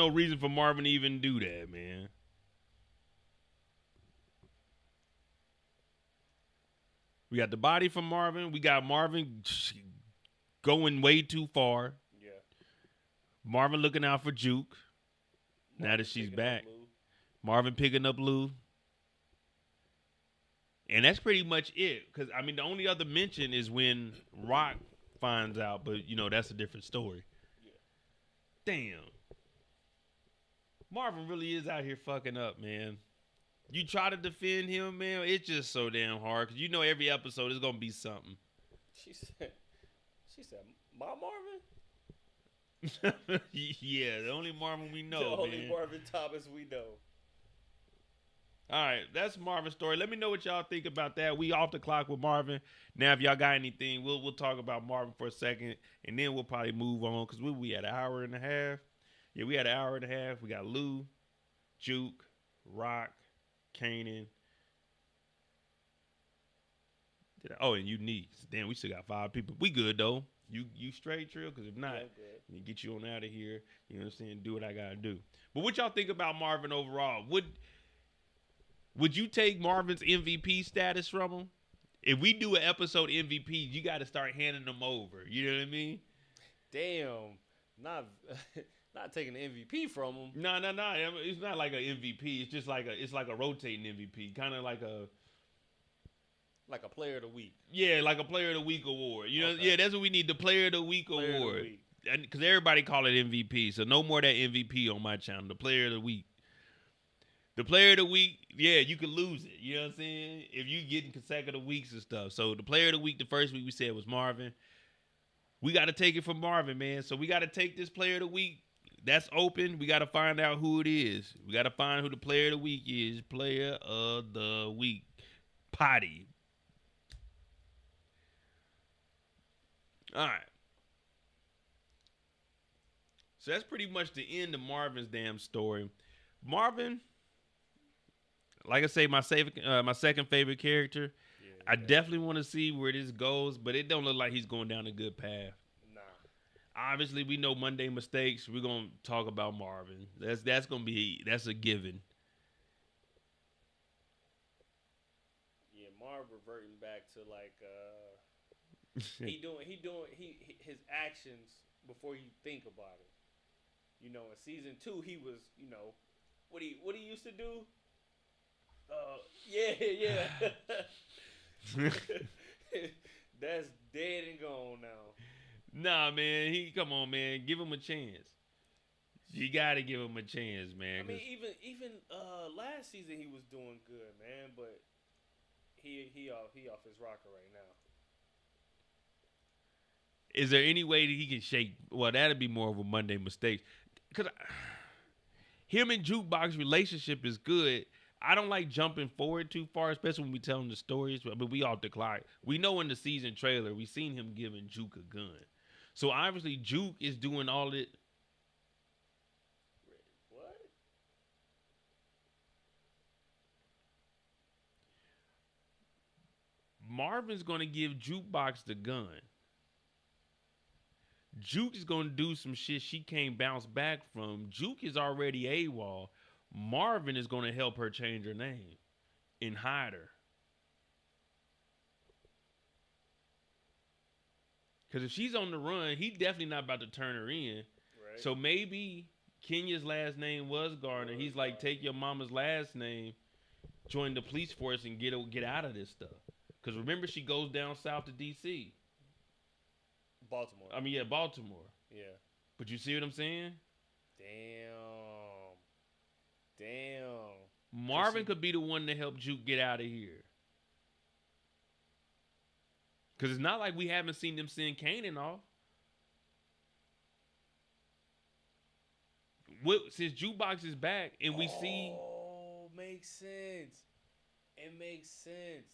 reason for Marvin to even do that, man. We got the body from Marvin. We got Marvin going way too far. Yeah. Marvin looking out for Juke. Now that she's back. Marvin picking up Lou. And that's pretty much it. Because, I mean, the only other mention is when Rock finds out. But, you know, that's a different story. Yeah. Damn. Marvin really is out here fucking up, man. You try to defend him, man, it's just so damn hard. Because you know every episode is going to be something. She said, my Marvin? Yeah, the only Marvin we know, the only man. Marvin Thomas we know. All right, that's Marvin's story. Let me know what y'all think about that. We off the clock with Marvin. Now, if y'all got anything, we'll talk about Marvin for a second, and then we'll probably move on, because we had an hour and a half. Yeah, we had an hour and a half. We got Lou, Juke, Rock, Kanan. And you Neeks. Damn, we still got 5 people. We good though. You straight, Trill? Because if not, you get you on out of here. You know what I'm saying? Do what I gotta do. But what y'all think about Marvin overall? Would you take Marvin's MVP status from him? If we do an episode MVP, you got to start handing them over. You know what I mean? Damn, not taking the MVP from him. No. It's not like an MVP. It's just like a rotating MVP, kind of like a player of the week. Yeah, like a player of the week award. You know, Okay. yeah, that's what we need, the player of the week award. Because everybody call it MVP, so no more of that MVP on my channel. The player of the week. The player of the week, yeah, you could lose it. You know what I'm saying? If you getting consecutive weeks and stuff. So the player of the week, the first week we said was Marvin. We got to take it from Marvin, man. So we got to take this player of the week. That's open. We got to find out who it is. We got to find who the player of the week is. Player of the week. Potty. All right. So that's pretty much the end of Marvin's damn story. Marvin, like I say, my second favorite character. Yeah, I definitely want to see where this goes, but it don't look like he's going down a good path. nah. Obviously, we know Monday mistakes. We're gonna talk about Marvin. That's a given. Yeah, Marv reverting back to like his actions before you think about it. You know, in season 2, he was, you know, what he used to do. Yeah. That's dead and gone now. Nah, man. Come on, man. Give him a chance. You gotta give him a chance, man. I mean, even last season he was doing good, man, but he off his rocker right now. Is there any way that he can shake? Well, that'd be more of a Monday mistake. Cause him and Jukebox relationship is good. I don't like jumping forward too far, especially when we telling the stories. But we all decline. We know in the season trailer we seen him giving Juke a gun. So obviously Juke is doing all it. What? Marvin's gonna give Jukebox the gun. Juke is gonna do some shit she can't bounce back from. Juke is already AWOL. Marvin is gonna help her change her name and hide her. Because if she's on the run, he definitely not about to turn her in. Right. So maybe Kenya's last name was Garner. He's like, take your mama's last name, join the police force, and get out of this stuff. Because remember, she goes down south to D.C. Baltimore. Baltimore. Yeah. But you see what I'm saying? Damn. Marvin could be the one to help Juke get out of here. Because it's not like we haven't seen them send Kanan off. Since Jukebox is back and we see... Oh, makes sense. It makes sense.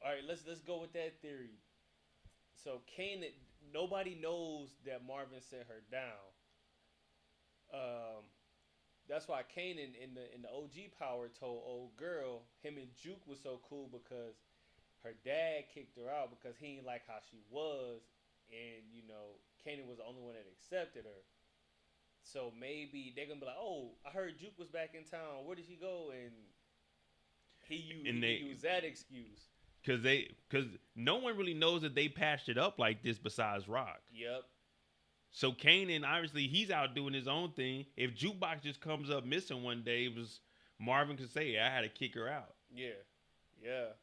All right, let's go with that theory. So Kanan, nobody knows that Marvin sent her down. That's why Kanan in the OG Power told old girl him and Juke was so cool because her dad kicked her out because he didn't like how she was, and you know Kanan was the only one that accepted her. So maybe they're gonna be like, "Oh, I heard Juke was back in town. Where did he go?" And he used that excuse. Because no one really knows that they patched it up like this besides Rock. Yep. So Kanan, obviously, he's out doing his own thing. If Jukebox just comes up missing one day, Marvin could say, I had to kick her out. Yeah.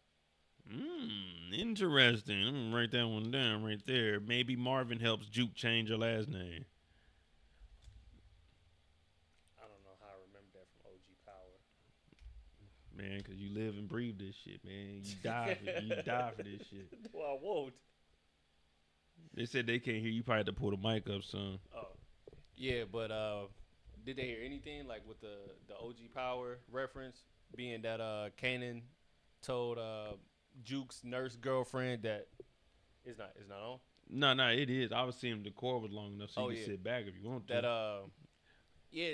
Interesting. I'm going to write that one down right there. Maybe Marvin helps Juke change her last name. I don't know how I remember that from OG Power. Man, because you live and breathe this shit, man. You die for this shit. Well, I won't. They said they can't hear you. Probably have to pull the mic up son. Oh. Yeah, but did they hear anything like with the OG Power reference being that Kanan told Juke's nurse girlfriend that it's not on? No, it is. I was seeing the cord was long enough so you can sit back if you want to.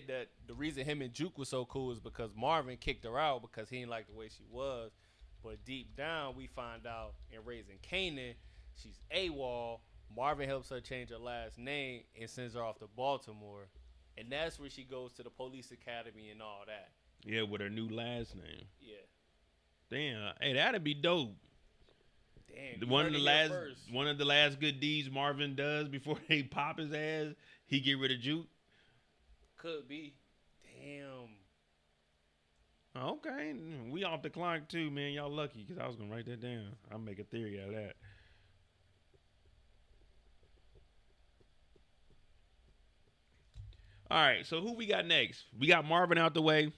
That the reason him and Juke was so cool is because Marvin kicked her out because he didn't like the way she was. But deep down, we find out in raising Kanan, she's AWOL. Marvin helps her change her last name and sends her off to Baltimore. And that's where she goes to the police academy and all that. Yeah, with her new last name. Yeah. Damn. Hey, that'd be dope. Damn. One of the last good deeds Marvin does before they pop his ass, he get rid of Juke. Could be. Damn. Okay. We off the clock too, man. Y'all lucky because I was going to write that down. I'll make a theory out of that. All right, so who we got next? We got Marvin out the way.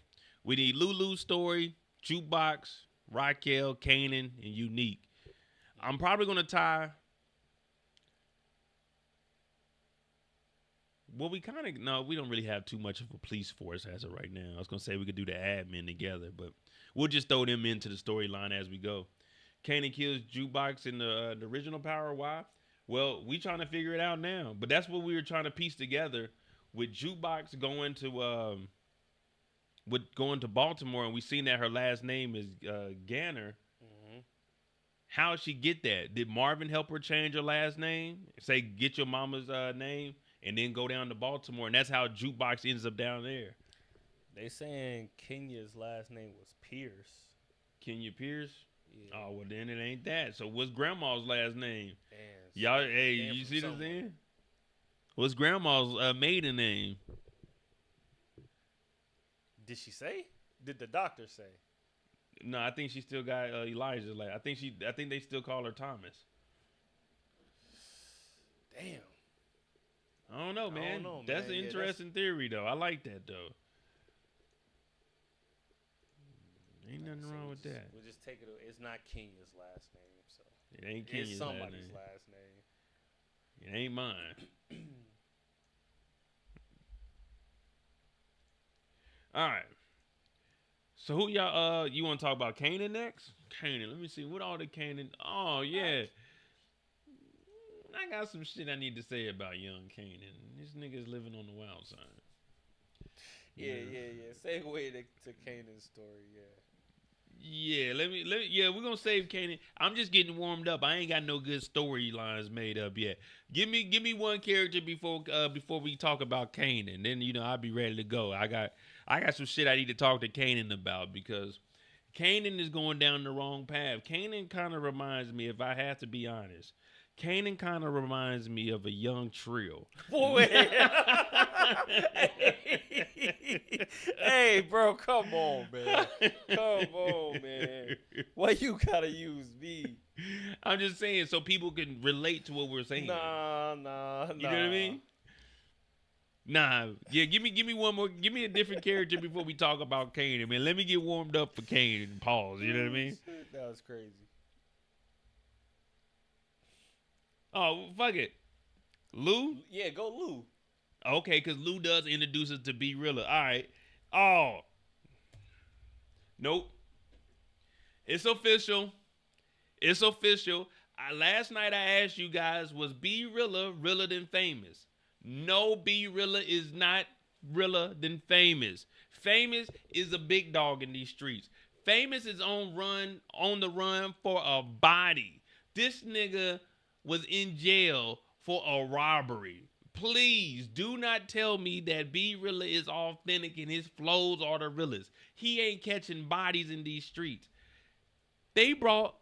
We need Lulu's story, Jukebox, Raquel, Kanan, and Unique. I'm probably going to tie... Well, we don't really have too much of a police force as of right now. I was going to say we could do the admin together, but we'll just throw them into the storyline as we go. Kanan kills Jukebox in the original Power. Why? Well, we trying to figure it out now, but that's what we were trying to piece together with Jukebox going to Baltimore, and we seen that her last name is Ganner. Mm-hmm. How'd she get that? Did Marvin help her change her last name? Say, get your mama's name, and then go down to Baltimore, and that's how Jukebox ends up down there. They saying Kenya's last name was Pierce. Kenya Pierce? Yeah. Oh, well, then it ain't that. So what's Grandma's last name? Damn, Y'all, so hey, came you from see this somewhere. thing? What's Grandma's maiden name? Did she say? Did the doctor say? No, I think she still got Elijah's last. I think they still call her Thomas. Damn. I don't know, man. know, That's man. an Yeah, interesting theory, though. I like that, though. Ain't nothing So wrong with that. We'll just take it. It's not Kenya's last name, so It ain't Kenya's it's last somebody's name. last name. It ain't mine. All right. So who y'all you want to talk about Kanan next? Kanan, let me see what all the Kanan. Oh yeah. I got some shit I need to say about young Kanan. This nigga's living on the wild side. Yeah. Segue to Kanan's story, yeah. Yeah, let me we're gonna save Kanan. I'm just getting warmed up. I ain't got no good storylines made up yet. Give me one character before we talk about Kanan. Then I'll be ready to go. I got some shit I need to talk to Kanan about because Kanan is going down the wrong path. Kanan kind of reminds me, if I have to be honest, Kanan kind of reminds me of a young Trill. Boy. Hey, bro, come on, man. Come on, man. Why you gotta use me? I'm just saying so people can relate to what we're saying. Nah. You know what I mean? Nah. Yeah, give me one more. Give me a different character before we talk about Kanan, man. Let me get warmed up for Kanan. Pause. You know what I mean? That was crazy. Oh, fuck it. Lou? Yeah, go Lou. Okay, because Lou does introduce us to B Rilla. All right. Oh. Nope. It's official. It's official. Last night I asked you guys, was B Rilla realer than Famous? No, B Rilla is not realer than Famous. Famous is a big dog in these streets. Famous is on the run for a body. This nigga was in jail for a robbery. Please do not tell me that B Rilla is authentic and his flows are the realest. He ain't catching bodies in these streets. They brought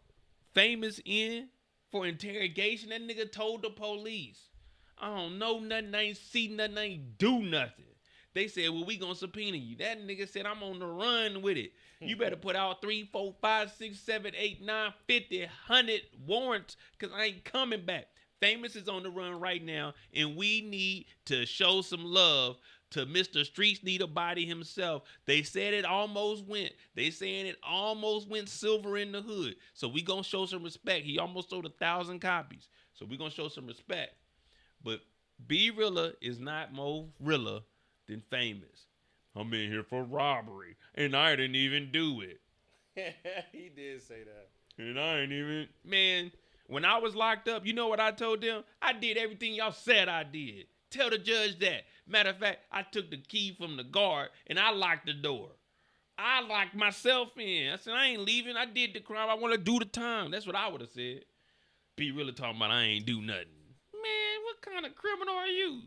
Famous in for interrogation. That nigga told the police, I don't know nothing, I ain't see nothing, I ain't do nothing. They said, well, we gonna subpoena you. That nigga said, I'm on the run with it. You better put out 3, 4, 5, 6, 7, 8, 9, 50, 100 warrants, because I ain't coming back. Famous is on the run right now, and we need to show some love to Mr. Streets Need a Body himself. They said it almost went. They saying it almost went silver in the hood. So we gonna show some respect. He almost sold 1,000 copies. So we gonna show some respect. But B Rilla is not more Rilla than Famous. I'm in here for robbery, and I didn't even do it. He did say that. And I ain't even, man, when I was locked up, you know what I told them? I did everything y'all said I did. Tell the judge that. Matter of fact, I took the key from the guard, and I locked the door. I locked myself in. I said, I ain't leaving. I did the crime. I want to do the time. That's what I would have said. B Rilla talking about I ain't do nothing. Man, what kind of criminal are you?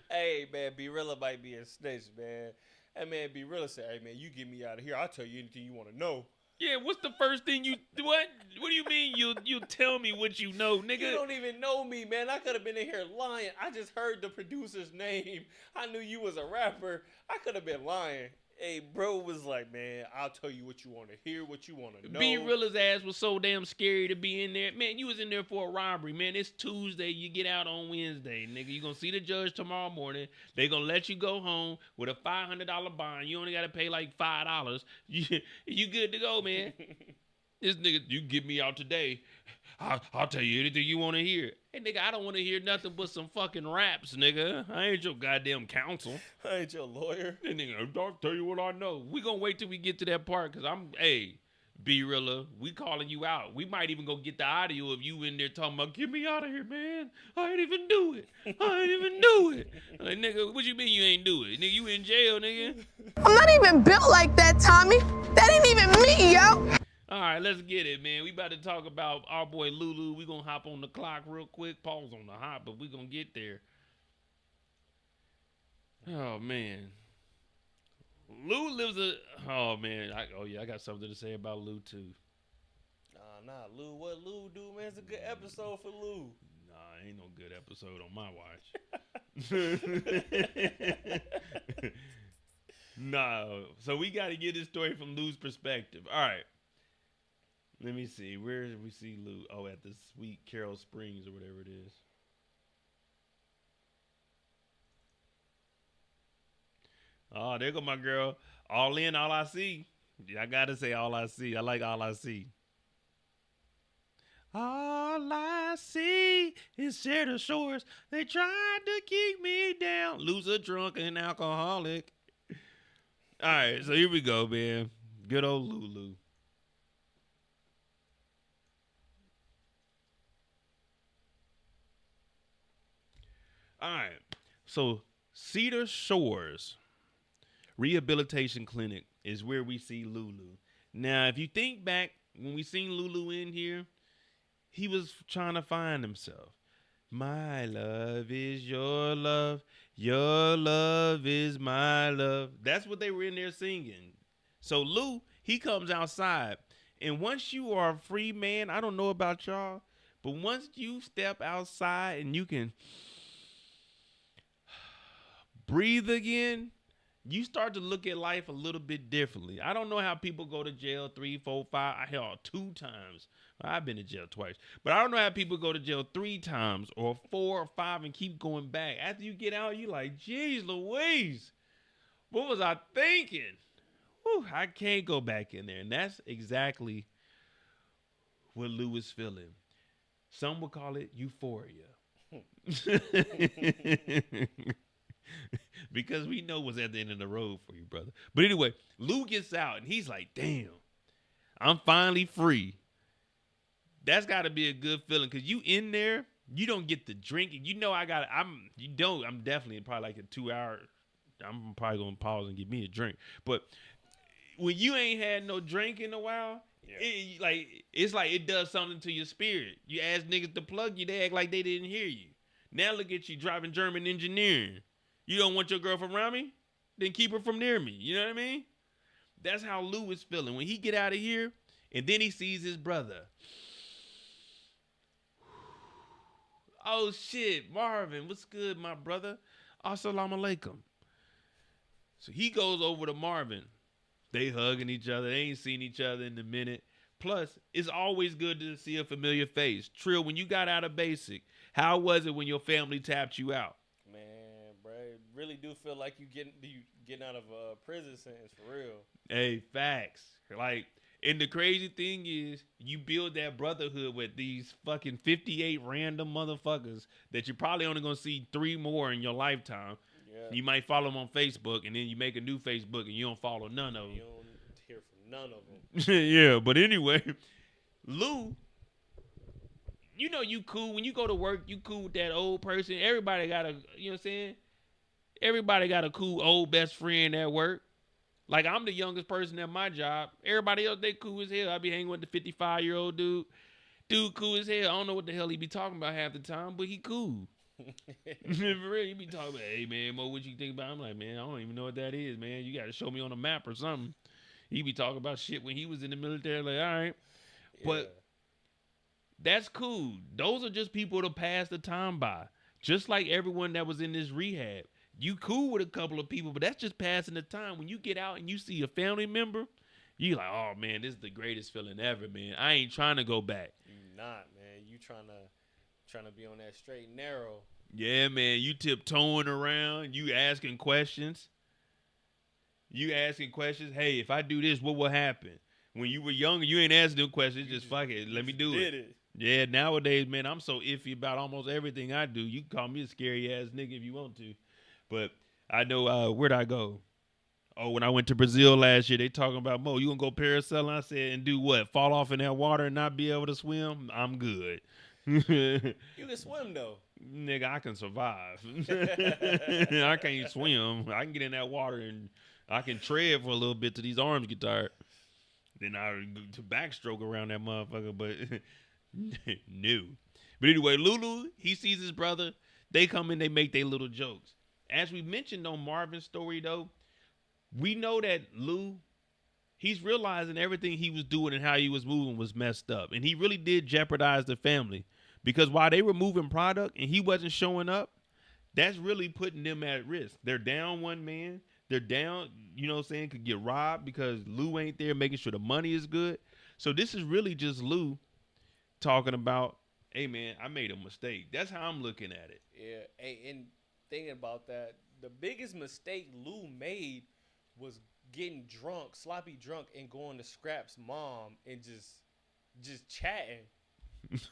Hey, man, B Rilla might be a snitch, man. That man B Rilla said, hey, man, you get me out of here. I'll tell you anything you want to know. Yeah, what's the first thing you, what? What do you mean you tell me what you know, nigga? You don't even know me, man. I could have been in here lying. I just heard the producer's name. I knew you was a rapper. I could have been lying. Hey, bro was like, man, I'll tell you what you want to hear, what you want to know. B Rilla's ass was so damn scary to be in there. Man, you was in there for a robbery, man. It's Tuesday. You get out on Wednesday, nigga. You gonna see the judge tomorrow morning. They gonna let you go home with a $500 bond. You only gotta pay like $5. You good to go, man. This nigga, you get me out today, I'll tell you anything you want to hear. Hey, nigga, I don't want to hear nothing but some fucking raps, nigga. I ain't your goddamn counsel. I ain't your lawyer. Hey, nigga, I'll tell you what I know. We gonna wait till we get to that part, because B-Rilla, we calling you out. We might even go get the audio of you in there talking about, get me out of here, man. I ain't even do it. Like, nigga, what you mean you ain't do it? Nigga, you in jail, nigga. I'm not even built like that, Tommy. That ain't even me, yo. All right, let's get it, man. We about to talk about our boy Lulu. We gonna hop on the clock real quick. Pause on the hop, but we gonna get there. Oh, man. Lou lives oh man, I got something to say about Lou too. Nah, Lou, what Lou do, man? It's a good episode for Lou. Nah, ain't no good episode on my watch. No, so we got to get this story from Lou's perspective. All right, let me see. Where did we see Lou? Oh, at the Sweet Carol Springs or whatever it is. Oh, there go my girl. All in, all I see. I gotta say all I see. I like all I see. All I see is Cheddar Shores. They tried to keep me down. Loser, drunk, and alcoholic. All right, so here we go, man. Good old Lulu. All right, so Cedar Shores Rehabilitation Clinic is where we see Lulu. Now, if you think back when we seen Lulu in here, he was trying to find himself. My love is your love is my love. That's what they were in there singing. So Lou, he comes outside, and once you are a free man, I don't know about y'all, but once you step outside and you can breathe again, you start to look at life a little bit differently. I don't know how people go to jail 3, 4, 5, hell, 2 times. I've been to jail twice. But I don't know how people go to jail 3 times or 4 or 5 and keep going back. After you get out, you like, geez Louise, what was I thinking? Whew, I can't go back in there. And that's exactly what Lou is feeling. Some would call it euphoria. Because we know what's at the end of the road for you, brother. But anyway, Lou gets out and he's like, damn, I'm finally free. That's got to be a good feeling because you in there, you don't get the drink. You know I'm definitely probably like a 2 hour. I'm probably going to pause and get me a drink. But when you ain't had no drink in a while, it's like it does something to your spirit. You ask niggas to plug you, they act like they didn't hear you. Now look at you driving German engineering. You don't want your girlfriend around me? Then keep her from near me. You know what I mean? That's how Lou is feeling. When he get out of here, and then he sees his brother. Oh, shit. Marvin, what's good, my brother? Assalamu alaikum. So he goes over to Marvin. They hugging each other. They ain't seen each other in a minute. Plus, it's always good to see a familiar face. Trill, when you got out of basic, how was it when your family tapped you out? Really do feel like you getting out of a prison sentence for real. Hey, facts. Like, and the crazy thing is, you build that brotherhood with these fucking 58 random motherfuckers that you're probably only gonna see 3 more in your lifetime. Yeah. You might follow them on Facebook, and then you make a new Facebook, and you don't follow none of them. You don't hear from none of them. Yeah, but anyway, Lou. You know you cool. When you go to work, you cool with that old person. Everybody got a, you know what I'm saying? Everybody got a cool old best friend at work. Like, I'm the youngest person at my job. Everybody else, they cool as hell. I be hanging with the 55-year-old dude. Dude cool as hell. I don't know what the hell he be talking about half the time, but he cool. For real, he be talking about, hey, man, Mo, what you think about? I'm like, man, I don't even know what that is, man. You got to show me on a map or something. He be talking about shit when he was in the military. Like, all right. Yeah. But that's cool. Those are just people to pass the time by. Just like everyone that was in this rehab. You cool with a couple of people, but that's just passing the time. When you get out and you see a family member, you like, oh, man, this is the greatest feeling ever, man. I ain't trying to go back. You not, man. You trying to be on that straight and narrow. Yeah, man. You tiptoeing around. You asking questions. Hey, if I do this, what will happen? When you were younger, you ain't asking them questions. Just fuck it. Let me do it. Yeah, nowadays, man, I'm so iffy about almost everything I do. You can call me a scary ass nigga if you want to. But I know, where'd I go? Oh, when I went to Brazil last year, they talking about, Mo, you gonna go parasailing? I said, and do what? Fall off in that water and not be able to swim? I'm good. You can swim though. Nigga, I can survive. I can't swim. I can get in that water and I can tread for a little bit till these arms get tired. Then I to backstroke around that motherfucker, but no. But anyway, Lulu, he sees his brother. They come in, they make their little jokes. As we mentioned on Marvin's story, though, we know that Lou, he's realizing everything he was doing and how he was moving was messed up. And he really did jeopardize the family. Because while they were moving product and he wasn't showing up, that's really putting them at risk. They're down one man. They're down, you know what I'm saying, could get robbed because Lou ain't there making sure the money is good. So this is really just Lou talking about, hey, man, I made a mistake. That's how I'm looking at it. Yeah, and thinking about that, the biggest mistake Lou made was getting drunk, sloppy drunk, and going to Scrap's mom and just chatting.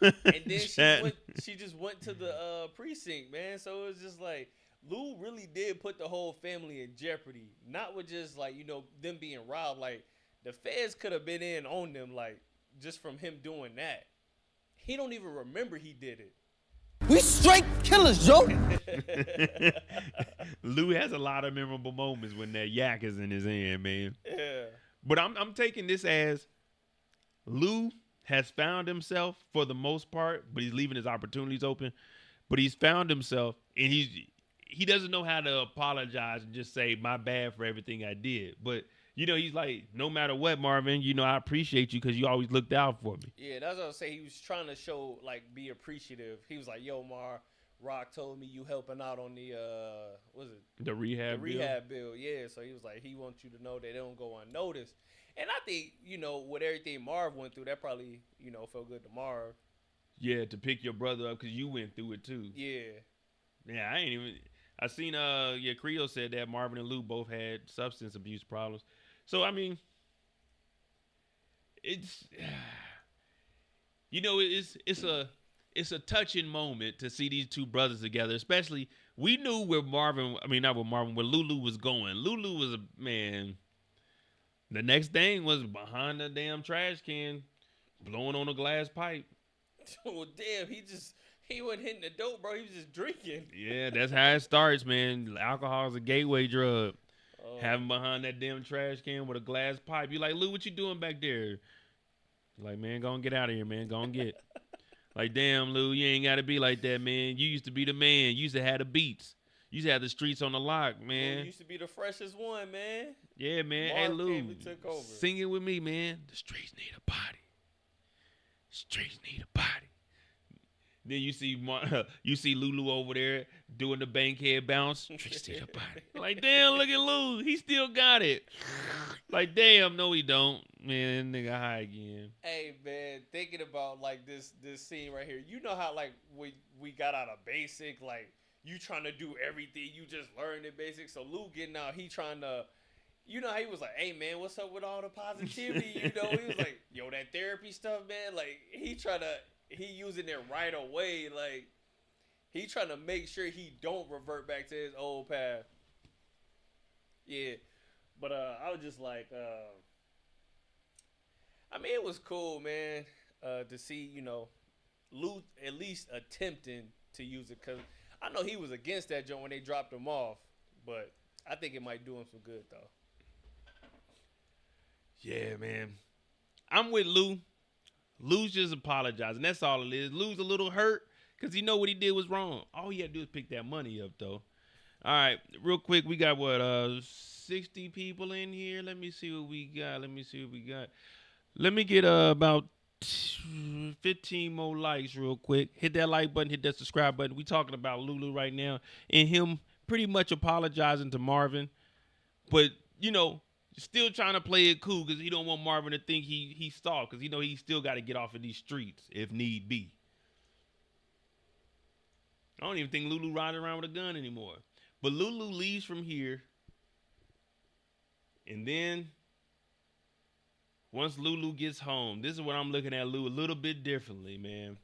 And then she just went to the precinct, man. So it was just like Lou really did put the whole family in jeopardy. Not with just like, you know, them being robbed. Like the feds could have been in on them, like just from him doing that. He don't even remember he did it. We straight killers, Joe. Lou has a lot of memorable moments when that yak is in his hand, man. Yeah. But I'm taking this as Lou has found himself for the most part, but he's leaving his opportunities open. But he's found himself, and he doesn't know how to apologize and just say, my bad for everything I did. But, you know, he's like, no matter what, Marvin, you know, I appreciate you because you always looked out for me. Yeah, that's what I was saying. He was trying to show, like, be appreciative. He was like, yo, Mar, Rock told me you helping out on the, The rehab bill. Yeah, so he was like, he wants you to know they don't go unnoticed. And I think, you know, with everything Marv went through, that probably, you know, felt good to Marv. Yeah, to pick your brother up because you went through it too. Yeah. Yeah, I seen, Creo said that Marvin and Lou both had substance abuse problems. So, I mean, it's, you know, it's a touching moment to see these two brothers together, especially we knew where where Lulu was going. Lulu was man. The next thing was behind the damn trash can, blowing on a glass pipe. Oh, damn, he wasn't hitting the dope, bro. He was just drinking. Yeah, that's how it starts, man. Alcohol is a gateway drug. Having behind that damn trash can with a glass pipe. You like, Lou, what you doing back there? Like, man, go and get out of here, man. Go and get. Like, damn, Lou, you ain't got to be like that, man. You used to be the man. You used to have the beats. You used to have the streets on the lock, man. You used to be the freshest one, man. Yeah, man. Marv hey, Lou, took over. Sing it with me, man. The streets need a body. Streets need a body. Then you see Lulu over there doing the bankhead bounce. Streets need a body. Like, damn, look at Lou. He still got it. Like, damn, no, he don't. Man, that nigga high again. Hey, man, thinking about, like, this scene right here. You know how, like, we got out of basic, like, you trying to do everything you just learned in basic. So Lou getting out, he trying to, you know how he was like, hey, man, what's up with all the positivity? You know, he was like, yo, that therapy stuff, man. Like, he using it right away. Like, he trying to make sure he don't revert back to his old path. Yeah. But I was just like, I mean, it was cool, man, to see, you know, Lou at least attempting to use it. Because I know he was against that joint when they dropped him off. But I think it might do him some good, though. Yeah, man. I'm with Lou. Lou's just apologizing. That's all it is. Lou's a little hurt because he know what he did was wrong. All he had to do is pick that money up, though. All right, real quick, we got, 60 people in here? Let me see what we got. Let me get about 15 more likes real quick. Hit that like button, hit that subscribe button. We talking about Lulu right now and him pretty much apologizing to Marvin. But, you know, still trying to play it cool because he don't want Marvin to think he soft because he know he still got to get off of these streets if need be. I don't even think Lulu riding around with a gun anymore. But Lulu leaves from here. And then once Lulu gets home, this is what I'm looking at Lou a little bit differently, man.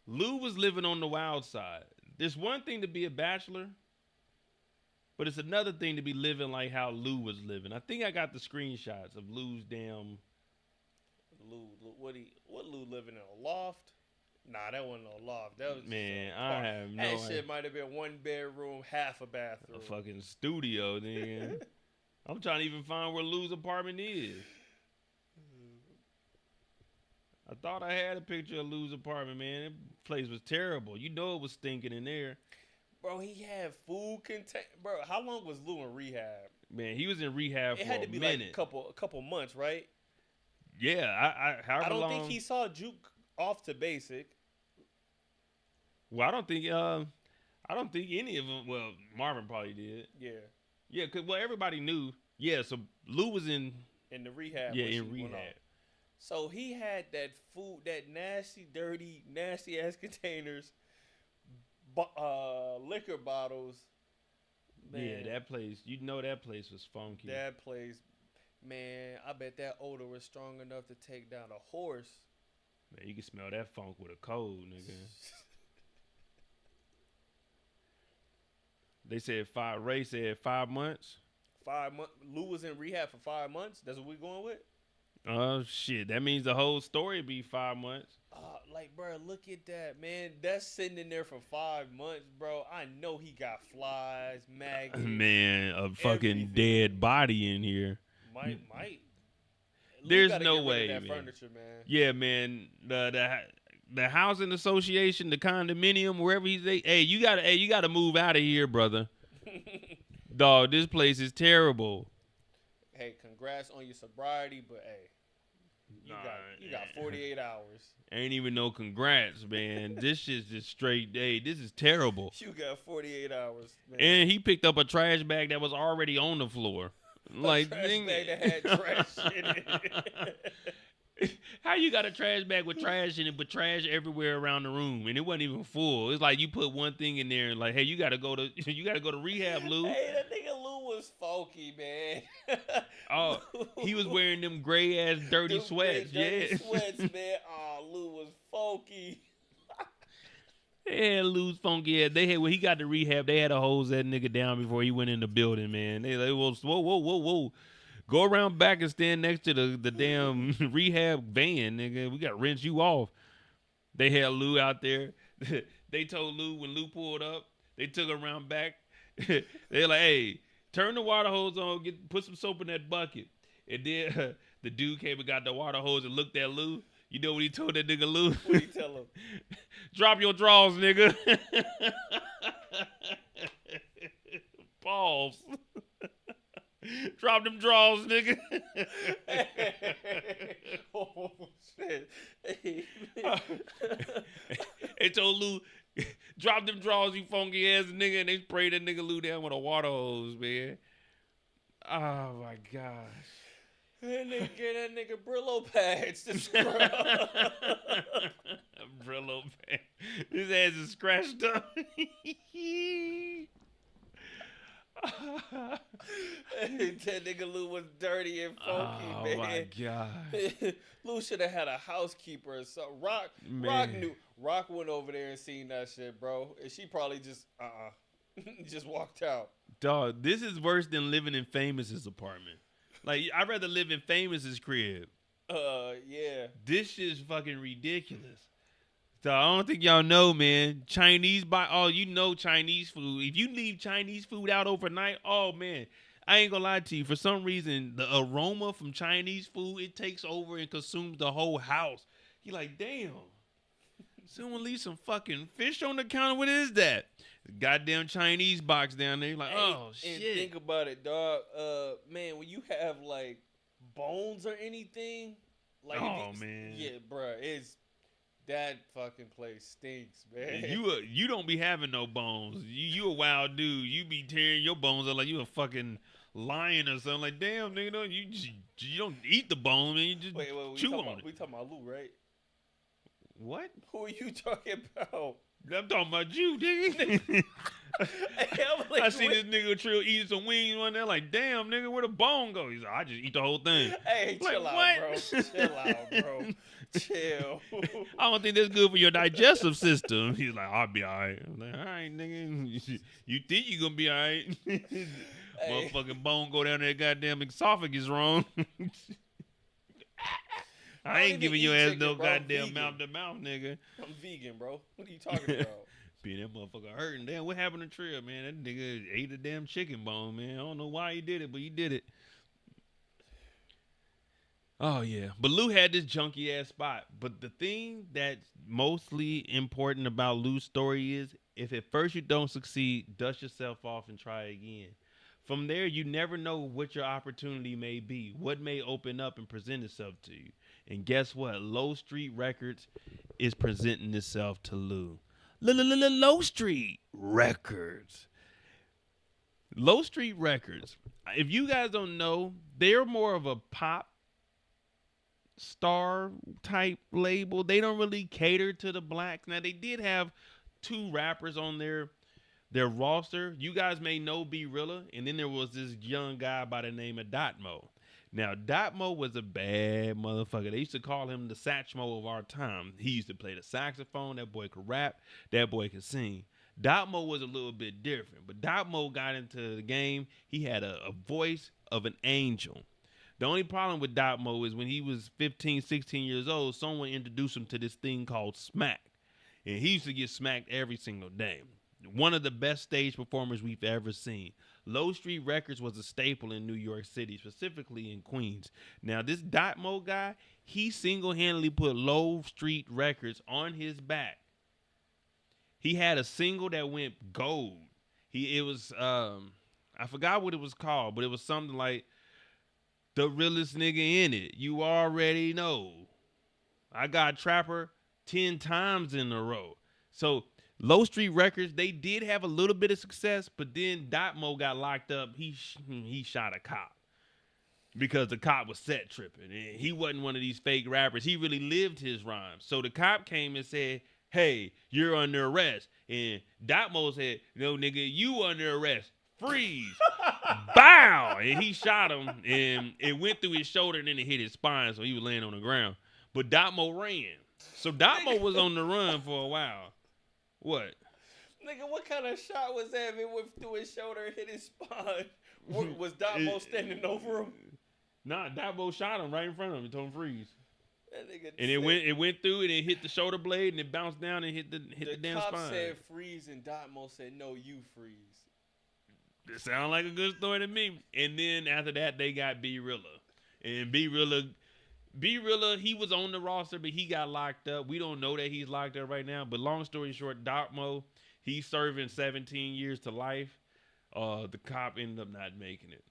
Lou was living on the wild side. There's one thing to be a bachelor. But it's another thing to be living like how Lou was living. I think I got the screenshots of Lou's damn. What Lou living in a loft? Nah, that wasn't a loft. That was Man, just I have no that idea. shit might have been 1 bedroom, half a bathroom. A fucking studio, nigga. I'm trying to even find where Lou's apartment is. I thought I had a picture of Lou's apartment, man. That place was terrible. You know it was stinking in there. Bro, he had food contain. Bro, how long was Lou in rehab? Man, he was in rehab for It had to a be minute. like a couple months, right? Yeah, I don't think he saw Juke off to basic. Well, I don't think any of them. Well, Marvin probably did. Yeah, cause everybody knew. Yeah, so Lou was in the rehab. Yeah, in rehab. So he had that food, that nasty, dirty, nasty ass containers, liquor bottles. Man, yeah, that place. You know that place was funky. That place, man. I bet that odor was strong enough to take down a horse. Man, you can smell that funk with a cold, nigga. They said Ray said 5 months. 5 months. Lou was in rehab for 5 months. That's what we going with. Oh shit! That means the whole story be 5 months. Like, bro, look at that, man. That's sitting in there for 5 months, bro. I know he got flies, maggots. Man, a fucking everything. dead body in here. Might. There's gotta no get rid of way, that man. Furniture, man. Yeah, man. The housing association, the condominium, wherever he's at. Hey, you gotta move out of here, brother. Dog, this place is terrible. Hey, congrats on your sobriety, but hey, you got 48 hours. Ain't even no congrats, man. This shit's just straight. Hey, this is terrible. You got 48 hours, man. And he picked up a trash bag that was already on the floor. Like, trash bag that had trash in it. How you got a trash bag with trash in it, but trash everywhere around the room, and it wasn't even full? It's like you put one thing in there, and like, hey, you gotta go to rehab, Lou. Hey, that nigga Lou was funky, man. Oh, he was wearing them gray ass dirty sweats. Dirty sweats, man. Oh, Lou was funky. Yeah, Lou's funky. Yeah, they had when he got to rehab, they had to hose that nigga down before he went in the building, man. They like, whoa. Go around back and stand next to the damn rehab van, nigga. We got to rinse you off. They had Lou out there. They told Lou when Lou pulled up, they took her around back. They're like, hey, turn the water hose on, put some soap in that bucket. And then the dude came and got the water hose and looked at Lou. You know what he told that nigga Lou? What did he tell him? Drop your drawers, nigga. Pause. Drop them drawers, nigga. Oh, shit. They told Lou, drop them drawers, you funky ass nigga, and they sprayed that nigga Lou down with a water hose, man. Oh, my gosh. And they get that nigga Brillo pads to scrub. Brillo pads. His ass is scratched up. That nigga Lou was dirty and funky, man. Oh my god. Lou should have had a housekeeper or something. Rock went over there and seen that shit, bro. And she probably just just walked out. Dog, this is worse than living in Famous's apartment. Like, I'd rather live in Famous's crib. Yeah. This shit's fucking ridiculous. So I don't think y'all know, man. Chinese Chinese food. If you leave Chinese food out overnight, oh man, I ain't gonna lie to you. For some reason, the aroma from Chinese food, it takes over and consumes the whole house. You're like, damn. Someone leave some fucking fish on the counter. What is that? Goddamn Chinese box down there. You're like, oh shit. And think about it, dog. Man, when you have like bones or anything, like man, yeah, bro, it's. That fucking place stinks, man. You don't be having no bones. You a wild dude. You be tearing your bones up like you a fucking lion or something. Like, damn, nigga, you don't eat the bone, man. You just chew on it. We talking about Lou, right? What? Who are you talking about? I'm talking about you, nigga. I seen this nigga Trill eating some wings one day. Like, damn, nigga, where the bone go? He's like, I just eat the whole thing. Hey, like, chill out, what? bro. Chill out, bro. Chill. I don't think that's good for your digestive system. He's like, I'll be all right. I'm like, all right, nigga. You think you gonna be all right? Motherfucking bone go down there, goddamn esophagus wrong. I ain't giving your ass no goddamn mouth to mouth, nigga. I'm vegan, bro. What are you talking about? Being that motherfucker hurting. Damn, what happened to Trill, man? That nigga ate a damn chicken bone, man. I don't know why he did it, but he did it. Oh, yeah. But Lou had this junky ass spot. But the thing that's mostly important about Lou's story is if at first you don't succeed, dust yourself off and try again. From there, you never know what your opportunity may be, what may open up and present itself to you. And guess what? Low Street Records is presenting itself to Lou. Low Street Records. Low Street Records. If you guys don't know, they're more of a pop star type label. They don't really cater to the blacks. Now, they did have 2 rappers on their roster. You guys may know B Rilla, and then there was this young guy by the name of Dotmo. Now, Dotmo was a bad motherfucker. They used to call him the Satchmo of our time. He used to play the saxophone. That boy could rap. That boy could sing. Dotmo was a little bit different, but Dotmo got into the game. He had a voice of an angel. The only problem with Dotmo is when he was 15, 16 years old, someone introduced him to this thing called smack. And he used to get smacked every single day. One of the best stage performers we've ever seen. Low Street Records was a staple in New York City, specifically in Queens. Now, this Dotmo guy, he single-handedly put Low Street Records on his back. He had a single that went gold. It was I forgot what it was called, but it was something like the realest nigga in it. You already know. I got Trapper 10 times in a row. So Low Street Records, they did have a little bit of success, but then Dotmo got locked up. He shot a cop because the cop was set tripping. And he wasn't one of these fake rappers. He really lived his rhymes. So the cop came and said, hey, you're under arrest. And Dotmo said, no, nigga, you under arrest. Freeze. Bow. And he shot him, and it went through his shoulder, and then it hit his spine, so he was laying on the ground. But Dotmo ran. So Dotmo was on the run for a while. What? Nigga, what kind of shot was that? It went through his shoulder and hit his spine. Was Dotmo standing over him? Nah, Dotmo shot him right in front of him and told him freeze. That nigga and it went through and it hit the shoulder blade and it bounced down and hit the damn spine. The cop said freeze and Dotmo said no, you freeze. It sounds like a good story to me. And then after that, they got B Rilla. And B Rilla, he was on the roster, but he got locked up. We don't know that he's locked up right now. But long story short, Dotmo, he's serving 17 years to life. The cop ended up not making it.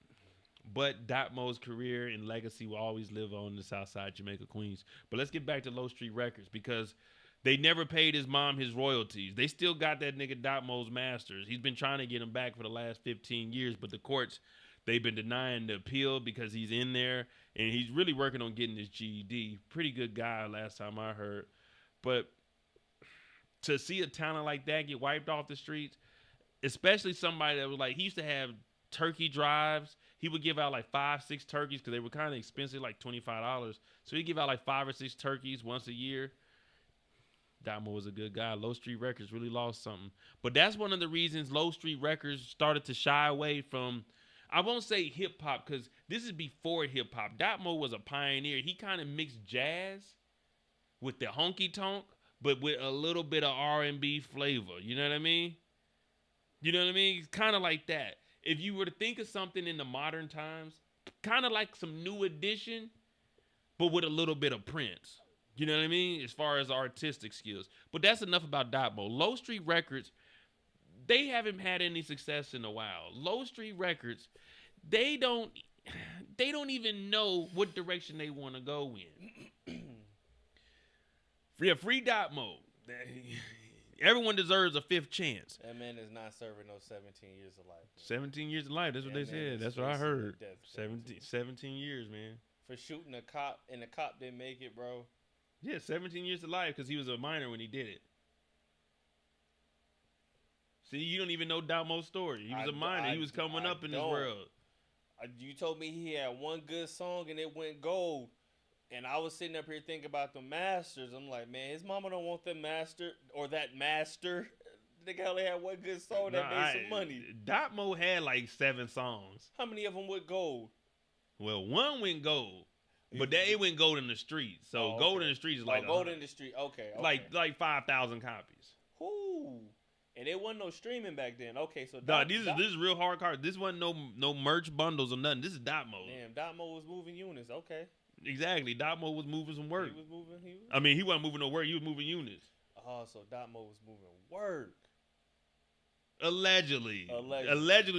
But Dotmo's career and legacy will always live on the South Side, Jamaica, Queens. But let's get back to Low Street Records because they never paid his mom his royalties. They still got that nigga Dotmo's masters. He's been trying to get him back for the last 15 years, but the courts, they've been denying the appeal because he's in there, and he's really working on getting his GED. Pretty good guy last time I heard. But to see a talent like that get wiped off the streets, especially somebody that was like, he used to have turkey drives. He would give out like 5-6 turkeys because they were kind of expensive, like $25. So he'd give out like 5 or 6 turkeys once a year. Dotmo was a good guy. Low Street Records really lost something. But that's one of the reasons Low Street Records started to shy away from, I won't say hip-hop because this is before hip-hop. Dotmo was a pioneer. He kind of mixed jazz with the honky-tonk, but with a little bit of R&B flavor. You know what I mean? You know what I mean? It's kind of like that. If you were to think of something in the modern times, kind of like some New Edition, but with a little bit of Prince. You know what I mean? As far as artistic skills. But that's enough about Dotmo. Low Street Records, they haven't had any success in a while. Low Street Records, they don't even know what direction they want to go in. Free Dotmo. Everyone deserves a 5th chance. That man is not serving no 17 years of life. Man. 17 years of life. That's what they said. That's what I heard. 17 years, man. For shooting a cop, and the cop didn't make it, bro. Yeah, 17 years to life because he was a minor when he did it. See, you don't even know Damo's story. He was a minor. He was coming up in this world. You told me he had one good song and it went gold. And I was sitting up here thinking about the masters. I'm like, man, his mama don't want the master or that master. The nigga only had one good song that made some money. Damo had like 7 songs. How many of them went gold? Well, one went gold, but it went gold in the streets. So gold in the streets is like gold in the street. Okay. Like 5,000 copies. Ooh. And there wasn't no streaming back then. Okay, so this is real hard card. This wasn't no merch bundles or nothing. This is Damo. Damn, Damo was moving units. Okay. Exactly. Damo was moving some work. He was moving. I mean, he wasn't moving no work. He was moving units. Oh, so Damo was moving work. Allegedly,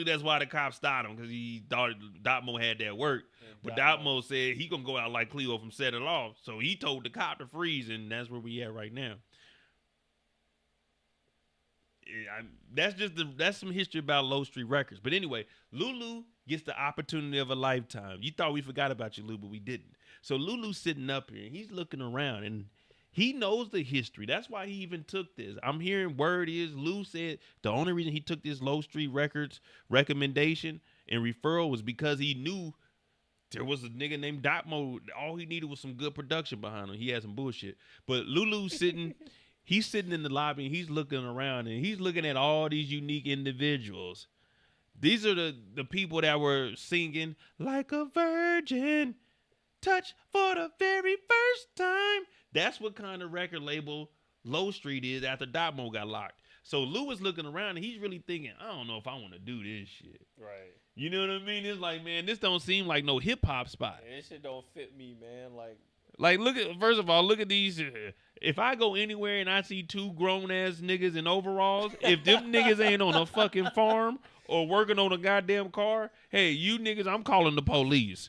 that's why the cops stopped him, because he thought Damo had that work. But Damo said he gonna go out like Cleo from Set It Off, so he told the cop to freeze, and that's where we at right now. That's some history about Low Street Records. But anyway, Lulu gets the opportunity of a lifetime. You thought we forgot about you, Lou, but we didn't. So Lulu's sitting up here, and he's looking around, and he knows the history. That's why he even took this. I'm hearing word is Lou said the only reason he took this Low Street Records recommendation and referral was because he knew there was a nigga named Dotmo. All he needed was some good production behind him. He had some bullshit. But Lulu's sitting, he's sitting in the lobby, and he's looking around, and he's looking at all these unique individuals. These are the people that were singing like a virgin, touch for the very first time. That's what kind of record label Low Street is after Dotmo got locked. So Lou is looking around, and he's really thinking, I don't know if I want to do this shit. Right. You know what I mean? It's like, man, this don't seem like no hip hop spot. Yeah, this shit don't fit me, man. First of all, look at these. If I go anywhere and I see 2 grown ass niggas in overalls, if them niggas ain't on a fucking farm or working on a goddamn car, hey, you niggas, I'm calling the police.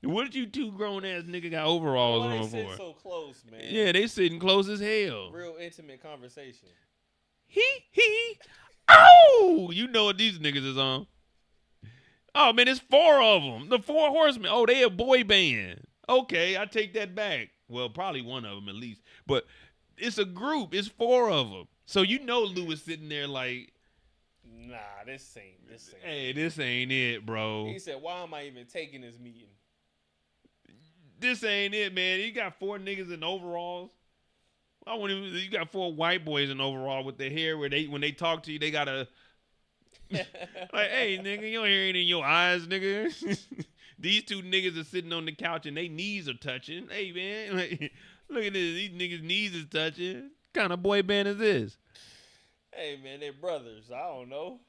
What did you 2 grown ass nigga got overalls on for? They sit so close, man. Yeah, they sitting close as hell. Real intimate conversation. Oh, you know what these niggas is on. Oh, man, it's 4 of them. The 4 horsemen. Oh, they a boy band. Okay, I take that back. Well, probably one of them at least. But it's a group. It's 4 of them. So you know Lou is sitting there like, nah, this ain't. Hey, this ain't it, bro. He said, why am I even taking this meeting? This ain't it, man. You got 4 niggas in overalls. You got 4 white boys in overall with their hair where when they talk to you, they gotta like, hey, nigga, your hair ain't in your eyes, nigga. These 2 niggas are sitting on the couch and their knees are touching. Hey, man, like, look at this. These niggas' knees is touching. What kind of boy band is this? Hey, man, they're brothers. I don't know.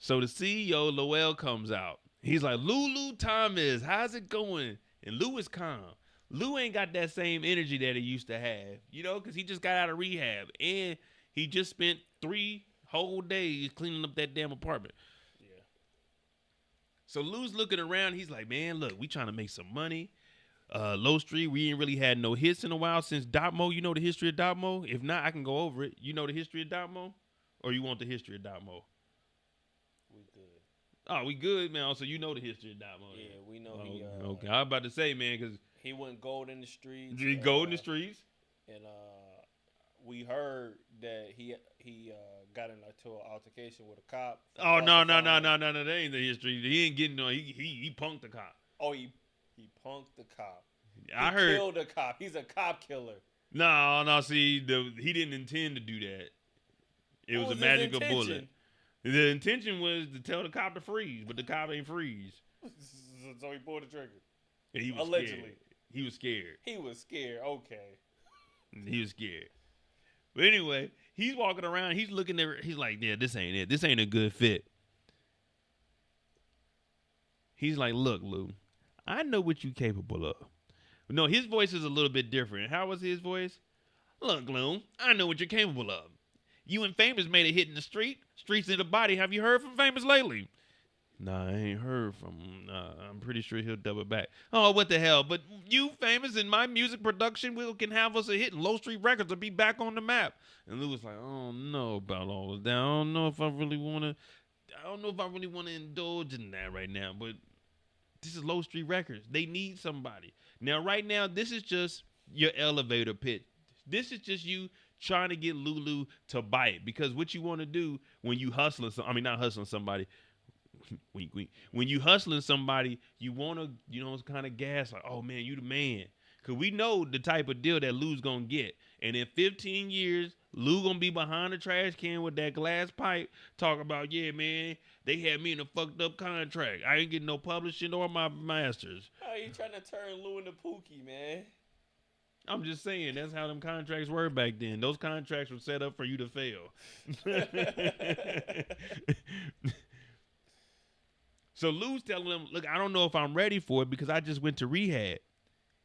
So the CEO, Lowell, comes out. He's like, Lulu Thomas, how's it going? And Lou is calm. Lou ain't got that same energy that he used to have, you know, because he just got out of rehab. And he just spent 3 whole days cleaning up that damn apartment. Yeah. So Lou's looking around. He's like, man, look, we trying to make some money. Low Street, we ain't really had no hits in a while since Dotmo. You know the history of Dotmo? If not, I can go over it. You know the history of Dotmo? Or you want the history of Dotmo? We good. Oh, we good, man. So you know the history of Dotmo. Yeah, we know okay, I was about to say, man, because he went gold in the streets. Gold in the streets. And we heard that he got into an altercation with a cop. Oh, no. That ain't the history. He ain't getting no. He punked the cop. Oh, he punked the cop. I heard. Killed the cop. He's a cop killer. No. See, he didn't intend to do that. It was a magical bullet. The intention was to tell the cop to freeze, but the cop ain't freeze. So he pulled the trigger. Yeah, he was allegedly. Scared. He was scared. He was scared. Okay. He was scared. But anyway, he's walking around. He's looking there. He's like, yeah, this ain't it. This ain't a good fit. He's like, look, Lou, I know what you're capable of. No, his voice is a little bit different. How was his voice? Look, Lou, I know what you're capable of. You and Famous made a hit in the streets in the body. Have you heard from Famous lately? Nah, I ain't heard from him. Nah, I'm pretty sure he'll double back. Oh, what the hell? But you, Famous, in my music production can have us a hit, and Low Street Records will be back on the map. And Lou was like, I don't know about all of that. I don't know if I really want to indulge in that right now. But this is Low Street Records. They need somebody. Now, right now, this is just your elevator pitch. This is just you trying to get Lulu to bite, because what you want to do when you hustling, not hustling somebody. When you hustling somebody, you want to, kind of gas like, oh man, you the man. Cause we know the type of deal that Lou's gonna get. And in 15 years, Lou gonna be behind the trash can with that glass pipe talking about, yeah, man, they had me in a fucked up contract. I ain't getting no publishing or my masters. How you trying to turn Lou into Pookie, man? I'm just saying, that's how them contracts were back then. Those contracts were set up for you to fail. So Lou's telling him, look, I don't know if I'm ready for it because I just went to rehab.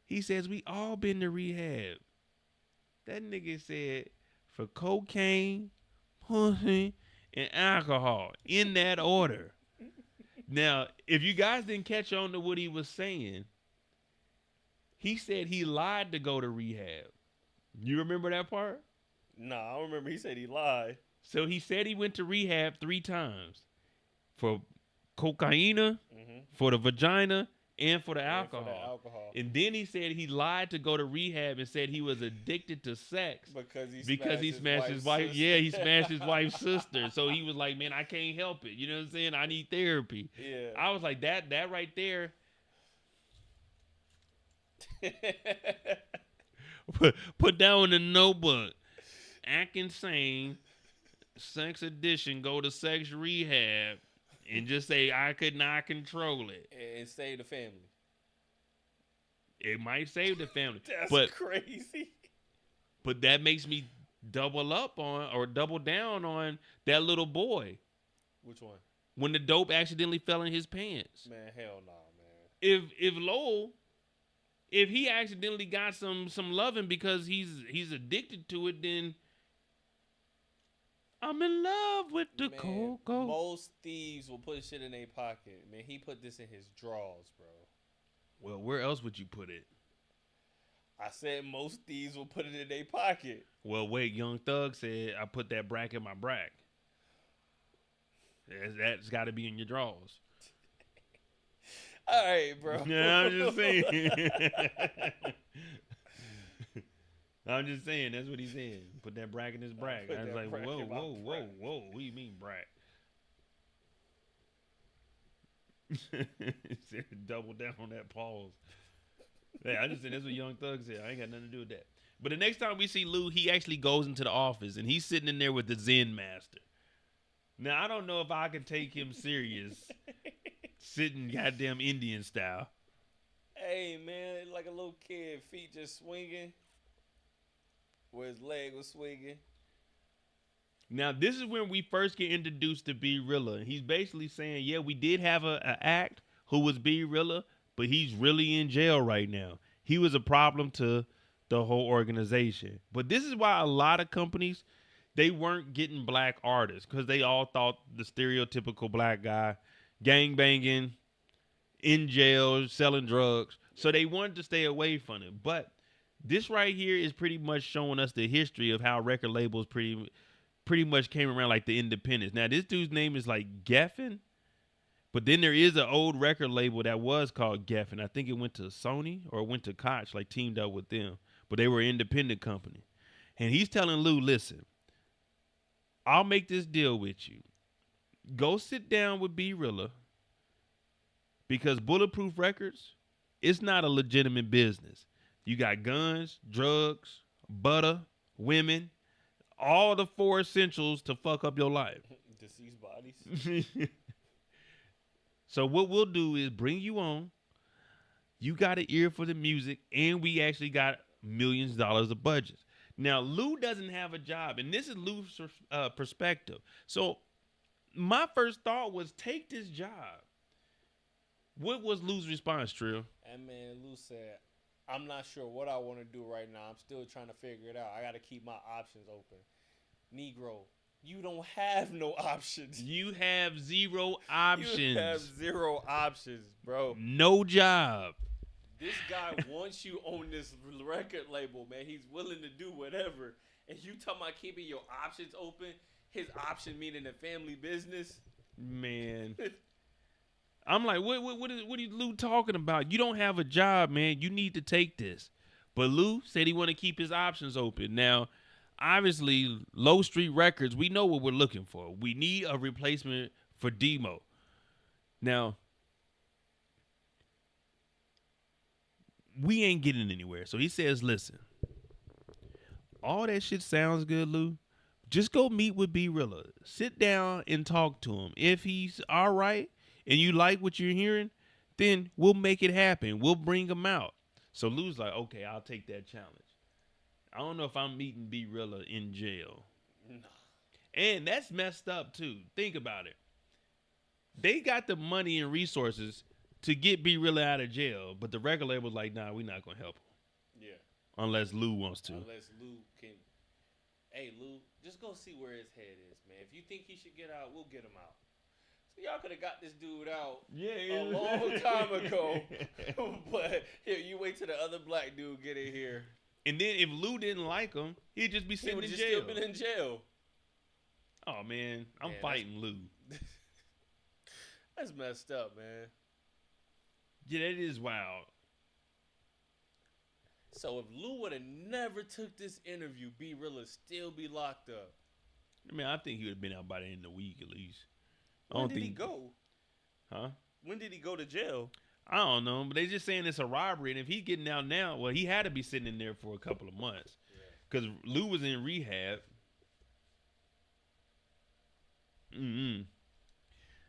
He says, we all been to rehab. That nigga said, for cocaine, pussy, and alcohol, in that order. Now, if you guys didn't catch on to what he was saying, he said he lied to go to rehab. You remember that part? Nah, I don't remember. He said he lied. So he said he went to rehab 3 times. For cocaine, for the vagina, and for the alcohol. And then he said he lied to go to rehab and said he was addicted to sex because he smashed his wife. Yeah, he smashed his wife's sister. So he was like, man, I can't help it. You know what I'm saying? I need therapy. Yeah. I was like, that right there. Put down in the notebook. Act insane. Sex addiction. Go to sex rehab. And just say, I could not control it. And save the family. It might save the family. That's crazy. But that makes me double down on that little boy. Which one? When the dope accidentally fell in his pants. Man, hell no, man. If Lowell, if he accidentally got some loving because he's addicted to it, then I'm in love with the cocoa. Most thieves will put shit in their pocket. Man, he put this in his drawers, bro. Well, where else would you put it? I said most thieves will put it in their pocket. Well, wait, Young Thug said, I put that brack in my brack. That's got to be in your drawers. All right, bro. Yeah, I'm just saying. I'm just saying, that's what he's saying. Put that brack in his brack. I was like, whoa. What do you mean brack? He said, double down on that pause. Yeah, I just said that's what Young Thug said. I ain't got nothing to do with that. But the next time we see Lou, he actually goes into the office and he's sitting in there with the Zen master. Now, I don't know if I can take him serious sitting goddamn Indian style. Hey, man, like a little kid, feet just swinging. Where his leg was swinging. Now, this is when we first get introduced to B Rilla. He's basically saying, yeah, we did have an act who was B Rilla, but he's really in jail right now. He was a problem to the whole organization. But this is why a lot of companies, they weren't getting black artists because they all thought the stereotypical black guy, gang-banging, in jail, selling drugs. So they wanted to stay away from it. But this right here is pretty much showing us the history of how record labels pretty much came around like the independents. Now, this dude's name is like Geffen, but then there is an old record label that was called Geffen. I think it went to Sony or it went to Koch, like teamed up with them, but they were an independent company. And he's telling Lou, listen, I'll make this deal with you. Go sit down with B Rilla because Bulletproof Records, it's not a legitimate business. You got guns, drugs, butter, women, all the 4 essentials to fuck up your life. Deceased bodies. So what we'll do is bring you on. You got an ear for the music, and we actually got millions of dollars of budgets. Now, Lou doesn't have a job, and this is Lou's perspective. So my first thought was take this job. What was Lou's response, Trill? And man, Lou said, I'm not sure what I want to do right now. I'm still trying to figure it out. I got to keep my options open. Negro, you don't have no options. You have 0 options. You have 0 options, bro. No job. This guy wants you on this record label, man. He's willing to do whatever. And you talking about keeping your options open? His option meaning the family business? Man. I'm like, what is Lou talking about? You don't have a job, man. You need to take this. But Lou said he want to keep his options open. Now, obviously, Low Street Records, we know what we're looking for. We need a replacement for Demo. Now, we ain't getting anywhere. So he says, listen, all that shit sounds good, Lou. Just go meet with B Rilla. Sit down and talk to him. If he's all right and you like what you're hearing, then we'll make it happen. We'll bring him out. So Lou's like, okay, I'll take that challenge. I don't know if I'm meeting B Rilla in jail. No. And that's messed up too. Think about it. They got the money and resources to get B Rilla out of jail, but the record label's like, nah, we're not gonna help him. Yeah. Unless Lou wants to. Unless Lou can. Hey, Lou, just go see where his head is, man. If you think he should get out, we'll get him out. So y'all could have got this dude out a long time ago. But here, you wait till the other black dude get in here. And then if Lou didn't like him, he'd just be sitting in jail. Still been in jail. Oh man, I'm fighting Lou. That's messed up, man. Yeah, that is wild. So if Lou would have never took this interview, B Rilla still be locked up. I mean, I think he would have been out by the end of the week at least. When did he go? Huh? When did he go to jail? I don't know, but they just saying it's a robbery, and if he's getting out now, well, he had to be sitting in there for a couple of months because Lou was in rehab.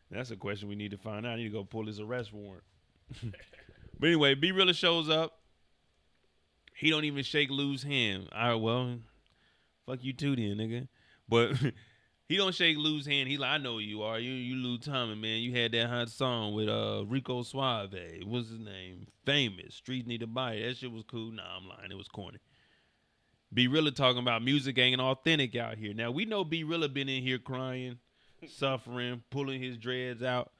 That's a question we need to find out. I need to go pull his arrest warrant. But anyway, B Rilla shows up. He don't even shake Lou's hand. All right, well, fuck you too then, nigga. But he don't shake Lou's hand. He like, I know who you are. You Lou Tommy, man. You had that hot song with Rico Suave. What's his name? Famous. Streets Need to Buy It. That shit was cool. Nah, I'm lying. It was corny. B Rilla talking about music ain't authentic out here. Now, we know B Rilla been in here crying, suffering, pulling his dreads out.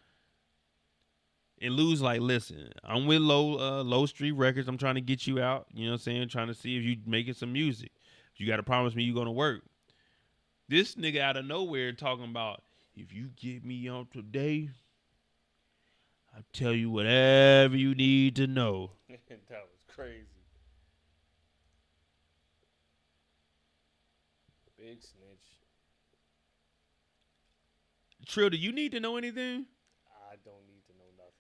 And Lou's like, listen, I'm with Low Street Records. I'm trying to get you out. You know what I'm saying? Trying to see if you making some music. You got to promise me you're going to work. This nigga out of nowhere talking about, if you get me on today, I'll tell you whatever you need to know. That was crazy. Big snitch. Trill, do you need to know anything? I don't need to know nothing.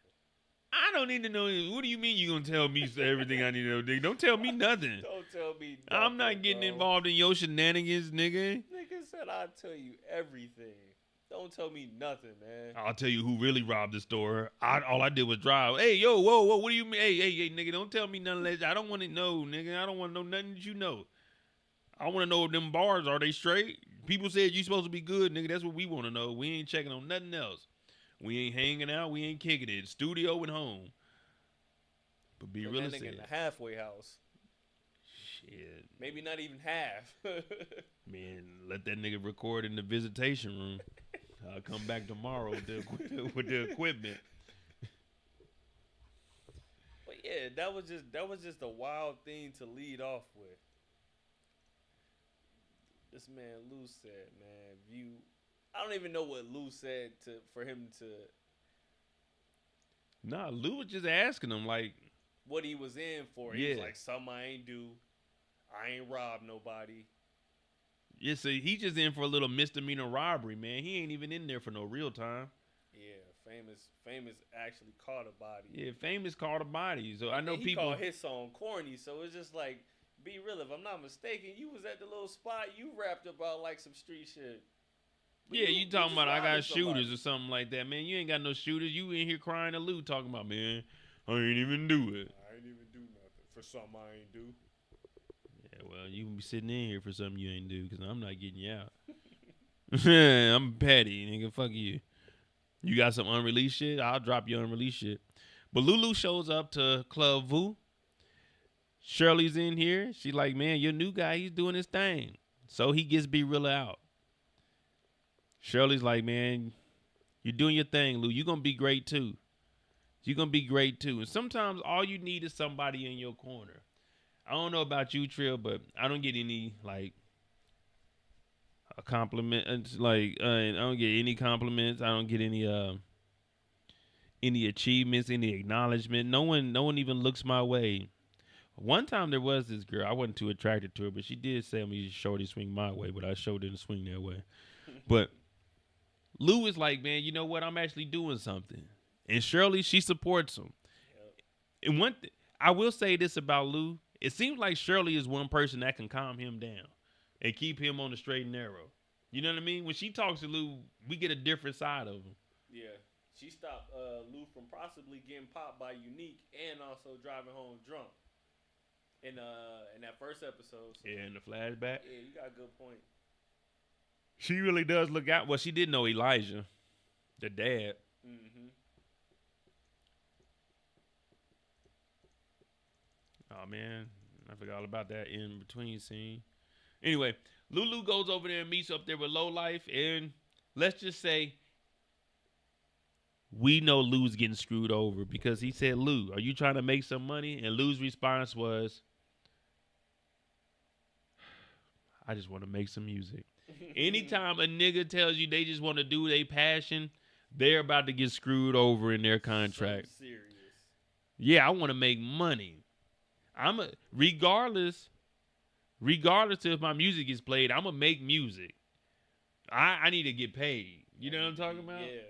I don't need to know anything. What do you mean you going to tell me everything I need to know, nigga? Don't tell me nothing. Don't tell me nothing, I'm not getting involved in your shenanigans, nigga. Nigga said I'll tell you everything. Don't tell me nothing, man. I'll tell you who really robbed the store. All I did was drive. Hey, yo, whoa, what do you mean? Hey, nigga, don't tell me none of that. I don't want to know, nigga. I don't want to know nothing that you know. I want to know if them bars, are they straight? People said you supposed to be good, nigga. That's what we want to know. We ain't checking on nothing else. We ain't hanging out. We ain't kicking it. Studio and home. But be real, in the halfway house. Shit. Maybe not even half. Man, let that nigga record in the visitation room. I'll come back tomorrow with the equipment. But yeah, that was just a wild thing to lead off with. This man Lou said, man, I don't even know what Lou said for him to. Nah, Lou was just asking him like what he was in for. He was like, something I ain't do. I ain't robbed nobody. Yeah, so he just in for a little misdemeanor robbery, man. He ain't even in there for no real time. Yeah, famous actually caught a body. Yeah, famous caught a body. So I know he people called his song corny. So it's just like, be real. If I'm not mistaken, you was at the little spot. You rapped about like some street shit. But yeah, you talking about I got somebody. shooters or something like that, man. You ain't got no shooters. You in here crying to Lou talking about, man, I ain't even do it. I ain't even do nothing for something I ain't do. Yeah, well, you can be sitting in here for something you ain't do because I'm not getting you out. I'm petty, nigga. Fuck you. You got some unreleased shit? I'll drop your unreleased shit. But Lulu shows up to Club Vu. Shirley's in here. She like, man, your new guy, he's doing his thing. So he gets B Rilla out. Shirley's like, man, you're doing your thing, Lou. You're going to be great, too. You're going to be great, too. And sometimes all you need is somebody in your corner. I don't know about you, Trill, but I don't get any, like, a compliment. Like, I don't get any compliments. I don't get any achievements, any acknowledgement. No one even looks my way. One time there was this girl. I wasn't too attracted to her, but she did say me shorty swing my way, but I sure didn't swing that way. But Lou is like, man, you know what? I'm actually doing something. And Shirley, she supports him. Yep. And I will say this about Lou. It seems like Shirley is one person that can calm him down and keep him on the straight and narrow. You know what I mean? When she talks to Lou, we get a different side of him. Yeah. She stopped Lou from possibly getting popped by Unique and also driving home drunk. In that first episode. So. Yeah, in the flashback. Yeah, you got a good point. She really does look out. Well, she did know Elijah, the dad. Mm-hmm. Oh, man. I forgot all about that in between scene. Anyway, Lulu goes over there and meets up there with Lowlife. And let's just say we know Lou's getting screwed over because he said, Lou, are you trying to make some money? And Lou's response was, I just want to make some music. Anytime a nigga tells you they just want to do their passion, they're about to get screwed over in their contract. So serious. Yeah, I want to make money. Regardless if my music is played, I'm gonna make music. I need to get paid. You know what I'm talking about? Yeah.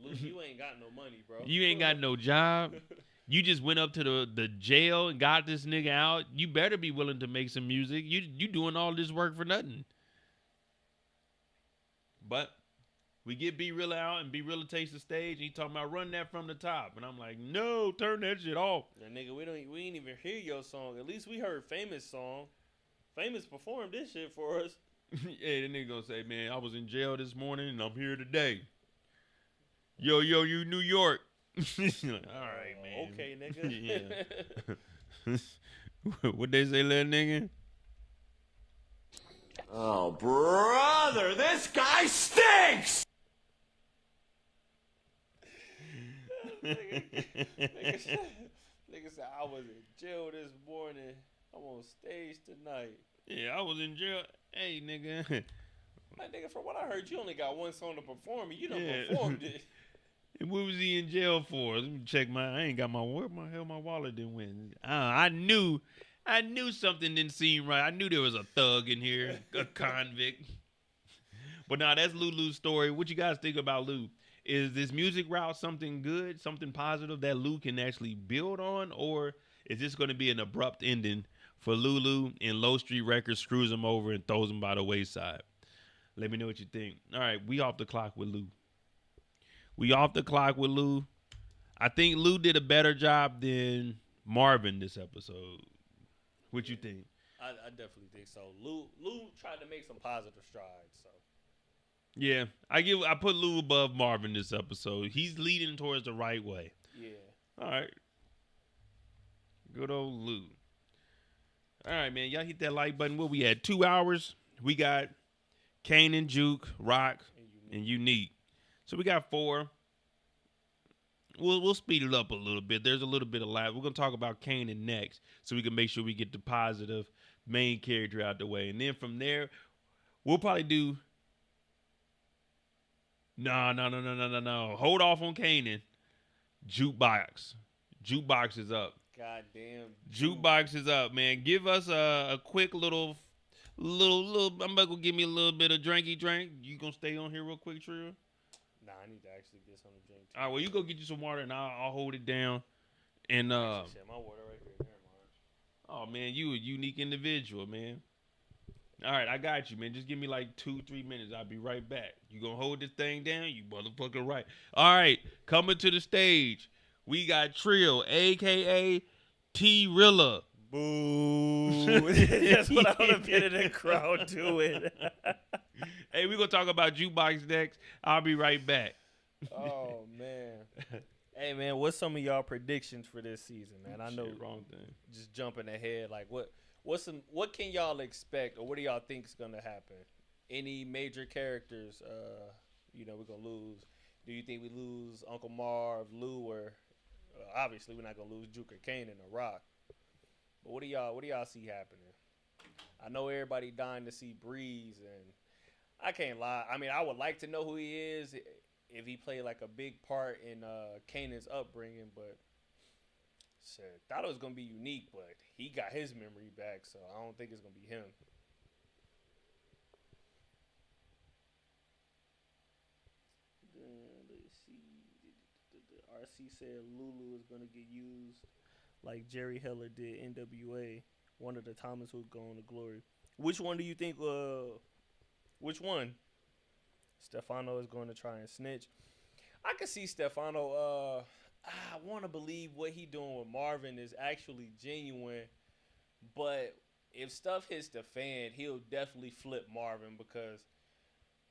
Lou, you ain't got no money, bro. You ain't got no job. You just went up to the jail and got this nigga out. You better be willing to make some music. You doing all this work for nothing. But we get B Real out and B Real takes the stage and he talking about run that from the top. And I'm like, no, turn that shit off. Yeah, nigga, we ain't even hear your song. At least we heard Famous song. Famous performed this shit for us. Yeah, the nigga gonna say, man, I was in jail this morning and I'm here today. Yo, you New York. Like, all right, man. Okay, nigga. Yeah. What they say, little nigga? Oh, brother, this guy stinks! Nigga said, I was in jail this morning. I'm on stage tonight. Yeah, I was in jail. Hey, nigga. Like, nigga, from what I heard, you only got one song to perform, and you done performed it. And what was he in jail for? Let me check I ain't got where my hell my wallet didn't win. I knew something didn't seem right. I knew there was a thug in here, a convict. But now that's Lulu's story. What you guys think about Lou? Is this music route something good, something positive that Lou can actually build on? Or is this going to be an abrupt ending for Lulu and Low Street Records screws him over and throws him by the wayside? Let me know what you think. All right, we off the clock with Lou. I think Lou did a better job than Marvin this episode. What you think? I definitely think so. Lou tried to make some positive strides. So yeah, I put Lou above Marvin this episode. He's leading towards the right way. Yeah. All right. Good old Lou. All right, man. Y'all hit that like button. What we at? 2 hours. We got Kanan, Juke, Rock, and Unique. So we got 4. We'll speed it up a little bit. There's a little bit of lag. We're gonna talk about Kanan next, so we can make sure we get the positive main character out the way, and then from there, we'll probably do. No. Hold off on Kanan. Jukebox is up. Goddamn. Jukebox is up, man. Give us a quick little. I'm about to give me a little bit of drinky drink. You gonna stay on here real quick, Trill? Nah, I need to actually get something to drink. All right, well, you go get you some water, and I'll hold it down. And shit, my water right here. Oh man, you a unique individual, man. All right, I got you, man. Just give me like 2-3 minutes. I'll be right back. You gonna hold this thing down? You motherfucker right. All right, coming to the stage, we got Trill, a.k.a. T-Rilla. Boo. That's what I would have been in the crowd doing. Hey, we're going to talk about Jukebox next. I'll be right back. Oh, man. Hey, man, what's some of y'all predictions for this season, man? I know, wrong thing. Just jumping ahead, like what can y'all expect, or what do y'all think is going to happen? Any major characters, we're going to lose? Do you think we lose Uncle Marv, Lou, or obviously we're not going to lose Juke or Kanan or Rock? But what do y'all see happening? I know everybody dying to see Breeze, and I can't lie. I mean, I would like to know who he is if he played like a big part in Kanan's upbringing, but Shit, thought it was gonna be unique, but he got his memory back, so I don't think it's gonna be him. Let's see. The RC said Lulu is gonna get used like Jerry Heller did NWA. One of the Thomas would go on to glory. Which one do you think? Which one? Stefano is going to try and snitch. I can see Stefano. I want to believe what he doing with Marvin is actually genuine, but if stuff hits the fan, he'll definitely flip Marvin because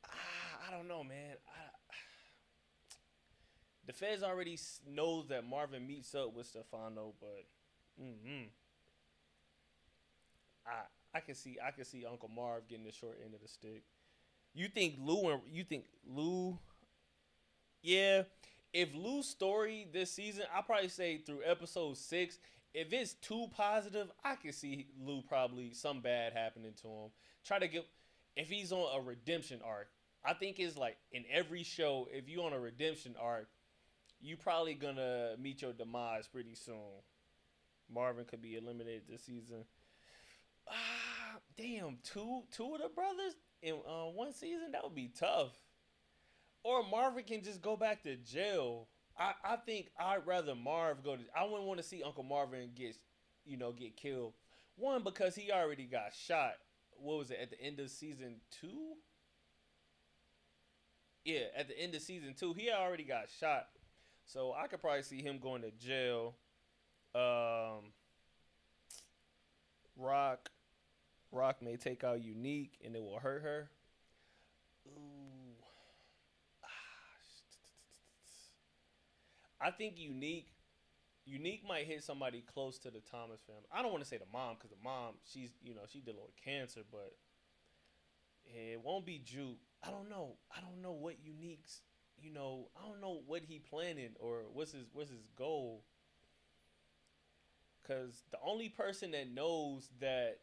I don't know, man. The feds already knows that Marvin meets up with Stefano, but I can see Uncle Marv getting the short end of the stick. You think Lou? Yeah. If Lou's story this season, I'll probably say through episode 6, if it's too positive, I can see Lou probably some bad happening to him. If he's on a redemption arc, I think it's like in every show, if you on a redemption arc, you probably gonna meet your demise pretty soon. Marvin could be eliminated this season. Damn, two of the brothers in one season, that would be tough. Or Marvin can just go back to jail. I think I'd rather Marv go to. I wouldn't want to see Uncle Marvin get killed. One, because he already got shot. What was it, at the end of season 2? Yeah, at the end of season 2, he already got shot. So I could probably see him going to jail. Rock may take out Unique and it will hurt her. Ooh. I think Unique might hit somebody close to the Thomas family. I don't want to say the mom because the mom, she dealing with cancer, but it won't be Juke. I don't know what Unique's, I don't know what he planning or what's his goal. Because the only person that knows that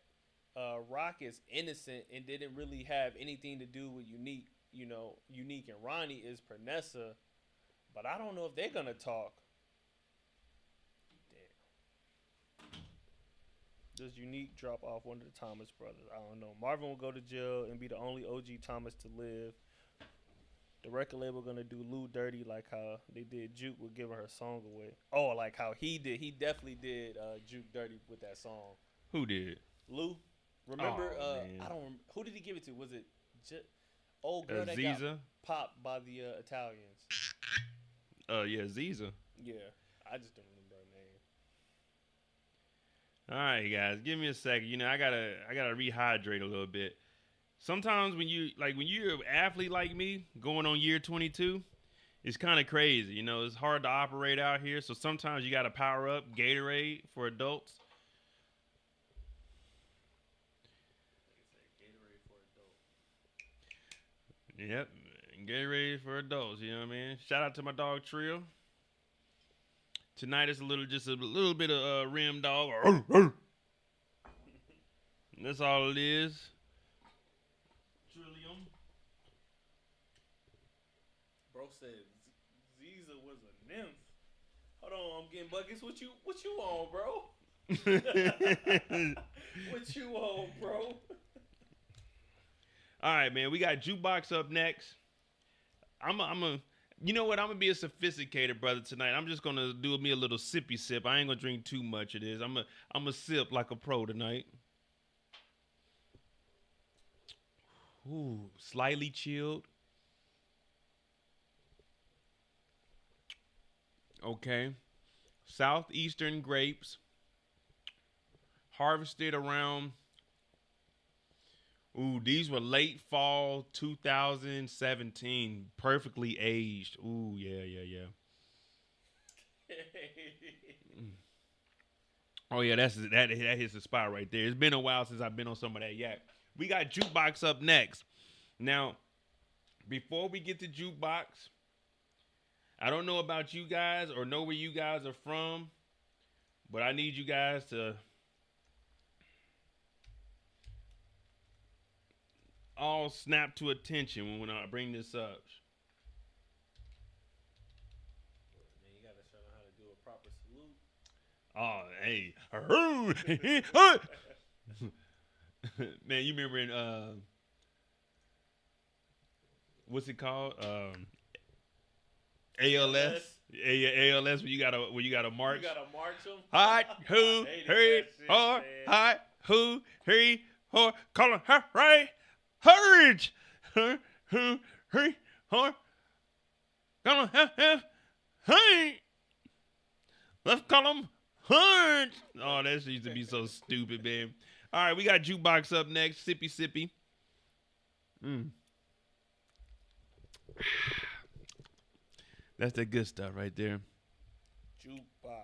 Rock is innocent and didn't really have anything to do with Unique and Ronnie is Pernessa. But I don't know if they're going to talk. Damn. Does Unique drop off one of the Thomas brothers? I don't know. Marvin will go to jail and be the only OG Thomas to live. The record label going to do Lou dirty like how they did Juke with giving her song away. Oh, like how he did. He definitely did Juke dirty with that song. Who did? Lou. Remember? Man. I don't. Who did he give it to? Was it old girl that got popped by the Italians? Yeah, Ziza. Yeah, I just don't remember her name. All right, guys, give me a second. I gotta rehydrate a little bit. Sometimes when you're an athlete like me, going on year 22, it's kind of crazy. It's hard to operate out here. So sometimes you gotta power up. Gatorade for adults. Yep, Gatorade for adults. You know what I mean? Shout out to my dog Trill. Tonight it's just a little bit of rim dog. That's all it is. Trillium. Bro said Ziza was a nymph. Hold on, I'm getting buckets. What you on, bro? What you on, bro? All right, man. We got Jukebox up next. You know what? I'm gonna be a sophisticated brother tonight. I'm just gonna do me a little sippy sip. I ain't gonna drink too much of this. I'm a sip like a pro tonight. Ooh, slightly chilled. Okay. Southeastern grapes. Harvested around. Ooh, these were late fall 2017. Perfectly aged. Ooh, yeah. Oh, yeah, that hits the spot right there. It's been a while since I've been on some of that yak. We got Jukebox up next. Now, before we get to Jukebox, I don't know about you guys or know where you guys are from, but I need you guys to all snap to attention when I bring this up. Man, you gotta show them how to do a proper salute. Oh, hey. Man, you remember in what's it called? ALS. ALS when you gotta march. You gotta march them. Hot who hurry or hot who hurry or calling her right hurry who hurry or calling her hey. Let's call them hurt. Oh, that used to be so stupid, man. All right, we got Jukebox up next. Sippy sippy. That's that good stuff right there. Jukebox.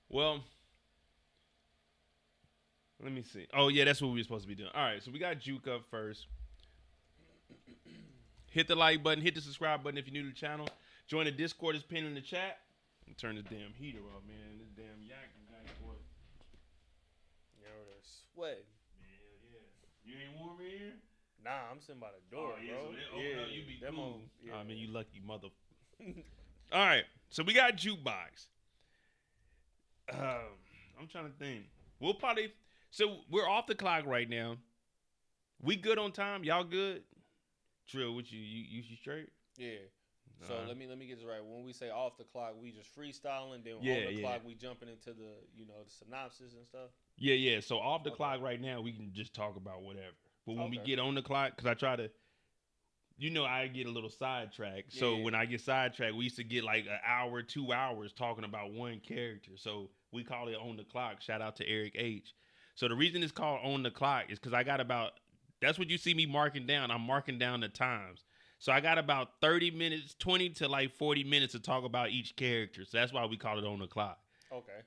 Well, let me see. Oh, yeah, that's what we were supposed to be doing. All right, so we got Juke up first. Hit the like button. Hit the subscribe button if you're new to the channel. Join the Discord. It's pinned in the chat. And turn this damn heater off, man. This damn yak boy. Yo, they're sweating. Yeah. You ain't warm in here? Nah, I'm sitting by the door, bro. So you be cool. Yeah. I mean, you lucky mother. All right, so we got Jukebox. I'm trying to think. We'll probably. So we're off the clock right now. We good on time? Y'all good? Trill, what you straight? Yeah. So let me get this right. When we say off the clock, we just freestyling. Then on the clock, we jumping into the the synopsis and stuff. Yeah. So off the clock right now, we can just talk about whatever. But when we get on the clock, because I try to, I get a little sidetracked. So when I get sidetracked, we used to get like an hour, 2 hours talking about one character. So we call it on the clock. Shout out to Eric H. So the reason it's called on the clock is because I got about, that's what you see me marking down. I'm marking down the times. So I got about 30 minutes, 20 to like 40 minutes to talk about each character. So that's why we call it on the clock. Okay.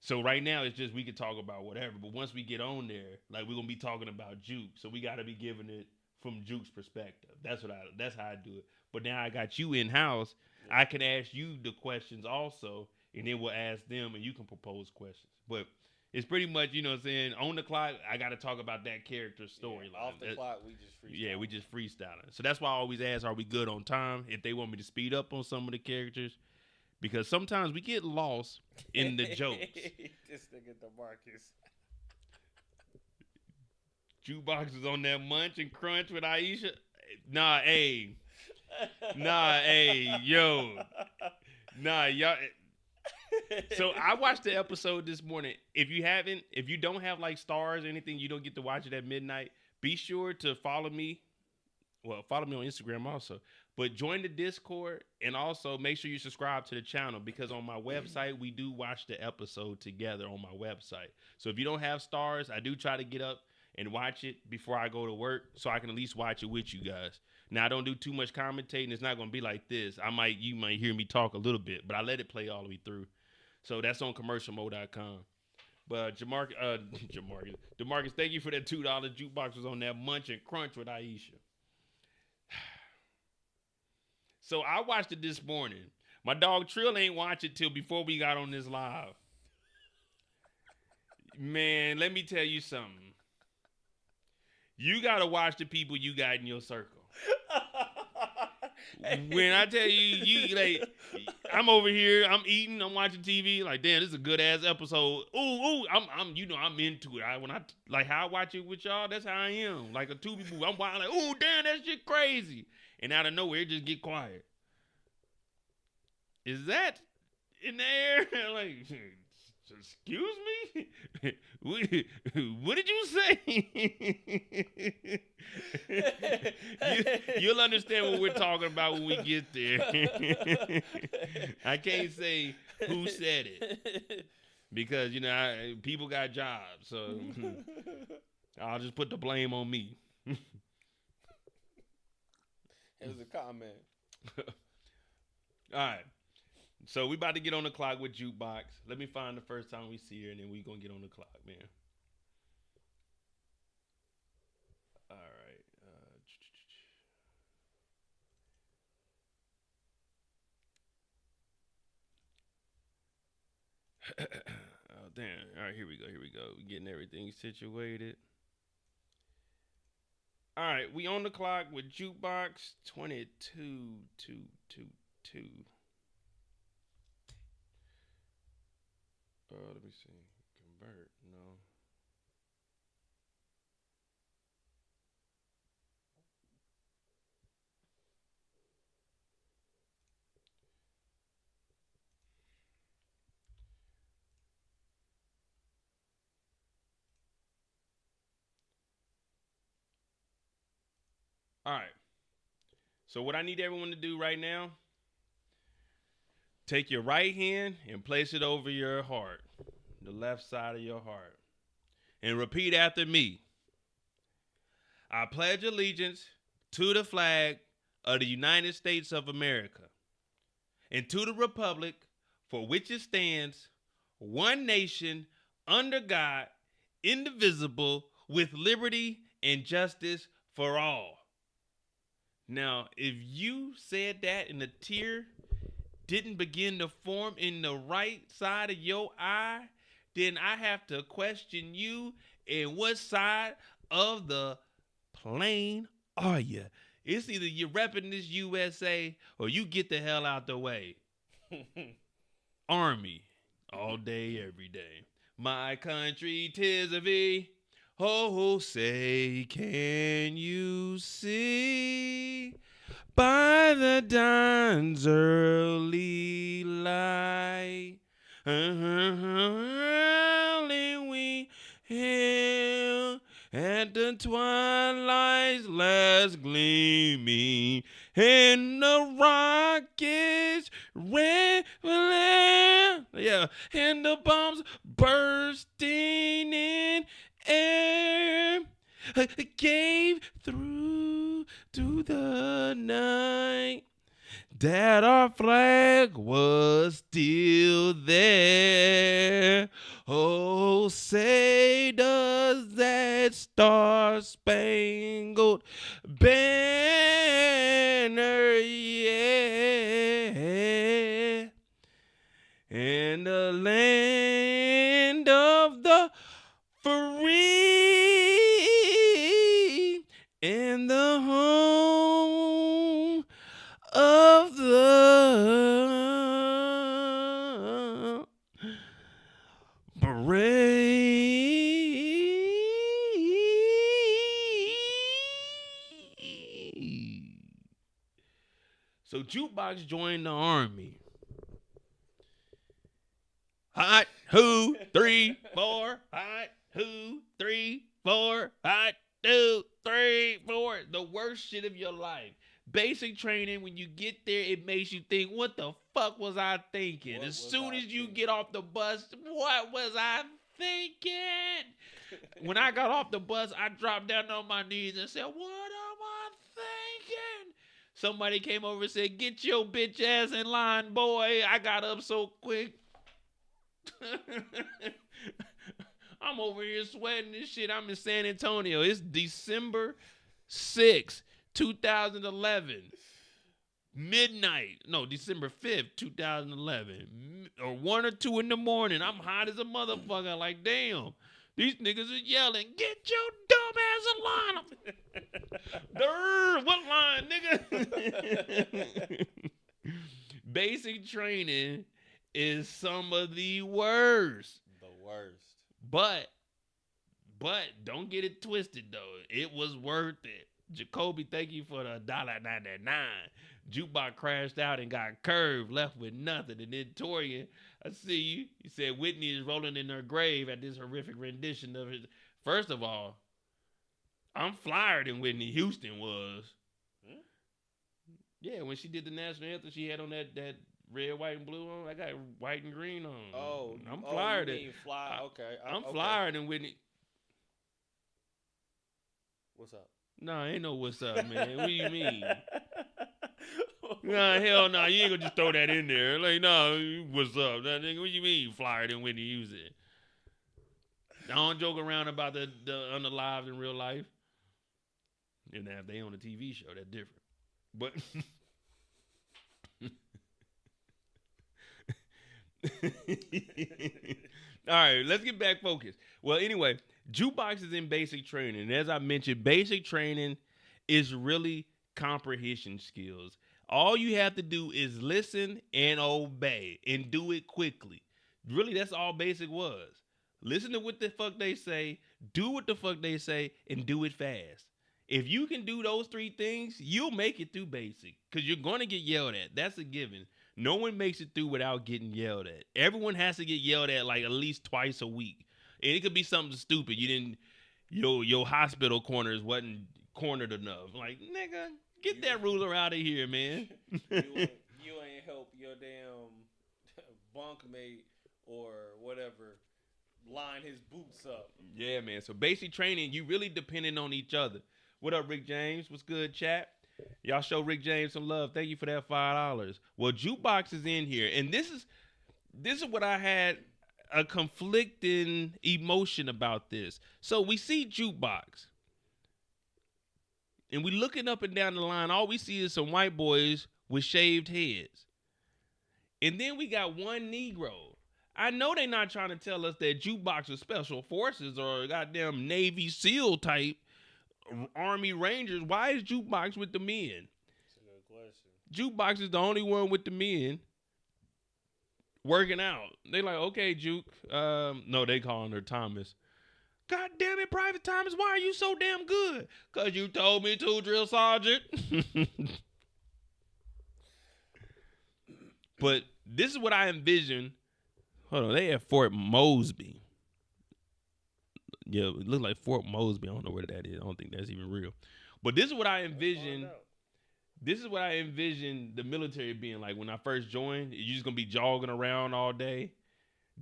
So right now it's just we could talk about whatever. But once we get on there, like we're gonna be talking about Juke. So we gotta be giving it from Juke's perspective. That's how I do it. But now I got you in house. I can ask you the questions also, and then we'll ask them and you can propose questions. But it's pretty much, what I'm saying, on the clock, I got to talk about that character's storyline. Off the clock, we just freestyling. Yeah, we just freestyling. So that's why I always ask, are we good on time? If they want me to speed up on some of the characters. Because sometimes we get lost in the jokes. This nigga DeMarcus. Jukebox is on that munch and crunch with Aisha. Nah, yo. Nah, y'all. So I watched the episode this morning. If you don't have like stars or anything, you don't get to watch it at midnight. Be sure to follow me. Well, follow me on Instagram also. But join the Discord and also make sure you subscribe to the channel because on my website, we do watch the episode together on my website. So if you don't have stars, I do try to get up and watch it before I go to work so I can at least watch it with you guys. Now, I don't do too much commentating. It's not going to be like this. You might hear me talk a little bit, but I let it play all the way through. So that's on commercialmode.com. But DeMarcus, thank you for that $2 Jukebox was on that munch and crunch with Aisha. So I watched it this morning. My dog Trill ain't watch it till before we got on this live. Man, let me tell you something. You got to watch the people you got in your circle. When I tell you like, I'm over here, I'm eating, I'm watching TV, like, damn, this is a good ass episode. Ooh, I'm into it. When how I watch it with y'all, that's how I am. Like a two people, I'm wild, like, ooh, damn, that shit crazy. And out of nowhere, it just get quiet. Is that in the air? Like, excuse me? What did you say? You'll understand what we're talking about when we get there. I can't say who said it because, people got jobs. So I'll just put the blame on me. It was a comment. All right. So we about to get on the clock with Jukebox. Let me find the first time we see her, and then we gonna get on the clock, man. All right. Oh damn! All right, here we go. We getting everything situated. All right, we on the clock with Jukebox 22. 2. Let me see. Convert. No. All right. So what I need everyone to do right now, take your right hand and place it over your heart, the left side of your heart, and repeat after me. I pledge allegiance to the flag of the United States of America and to the republic for which it stands, one nation, under God, indivisible, with liberty and justice for all. Now, if you said that and the tear didn't begin to form in the right side of your eye, then I have to question you and what side of the plane are you? It's either you're repping this USA or you get the hell out the way. Army, all day, every day. My country, 'tis of thee. Oh, say, can you see by the dawn's early light, early we hail at the twilight's last gleaming, and the rockets red, yeah, and the bombs bursting in air gave through to the night that our flag was still there. Oh, say does that star-spangled banner, yeah, and the land of the free and the home of the brave. So Jukebox joined the army. Hot, who, 3, 4, hot, who, 3, 4, hot, 2, 3, 4. The worst shit of your life. Basic training, when you get there, it makes you think, what the fuck was I thinking? As soon as you get off the bus, what was I thinking? When I got off the bus, I dropped down on my knees and said, what am I thinking? Somebody came over and said, get your bitch ass in line, boy. I got up so quick. I'm over here sweating this shit. I'm in San Antonio. It's December 6th, 2011. Midnight. No, December 5th, 2011. Or 1 or 2 in the morning. I'm hot as a motherfucker. Like, damn. These niggas are yelling, get your dumb ass in line. What line, nigga? Basic training is some of the worst. The worst. But don't get it twisted though. It was worth it. Jacoby, thank you for the $1.99. Jukebox crashed out and got curved, left with nothing. And then Torian, I see you. He said Whitney is rolling in her grave at this horrific rendition of it. First of all, I'm flyer than Whitney Houston was. Yeah, when she did the national anthem, she had on that red, white, and blue on. I got white and green on. Oh, I'm flyer than. Fly. Okay, I'm flyer than Whitney. What's up? Nah, ain't no what's up, man. What do you mean? Nah, hell no. You ain't gonna just throw that in there. Like, no, what's up? That nigga, what you mean flyer than Whitney Houston? I don't joke around about the unalived in real life. And now if they on a TV show, that's different. But all right, let's get back focused. Well, anyway, Jukebox is in basic training. And as I mentioned, basic training is really comprehension skills. All you have to do is listen and obey and do it quickly. Really, that's all basic was. Listen to what the fuck they say, do what the fuck they say, and do it fast. If you can do those 3 things, you'll make it through basic because you're going to get yelled at. That's a given. No one makes it through without getting yelled at. Everyone has to get yelled at like at least twice a week. And it could be something stupid. You didn't, your hospital corners wasn't cornered enough. Like, nigga, get that ruler out of here, man. you ain't help your damn bunkmate or whatever line his boots up. Yeah, man. So basic training, you really depending on each other. What up, Rick James? What's good, chat? Y'all show Rick James some love. Thank you for that $5. Well, Jukebox is in here, and this is what I had a conflicting emotion about this. So we see Jukebox, and we looking up and down the line. All we see is some white boys with shaved heads, and then we got one Negro. I know they're not trying to tell us that Jukebox is special forces or goddamn Navy SEAL type. Army Rangers. Why is Jukebox with the men? That's a good question. Jukebox is the only one with the men working out. They like, okay, Juke. No, they calling her Thomas. God damn it, Private Thomas, why are you so damn good? Because you told me to, Drill Sergeant. But this is what I envision. Hold on, they at Fort Mosby. Yeah, it looks like Fort Mosby. I don't know where that is. I don't think that's even real. But this is what I envision. This is what I envision the military being like when I first joined. You're just going to be jogging around all day,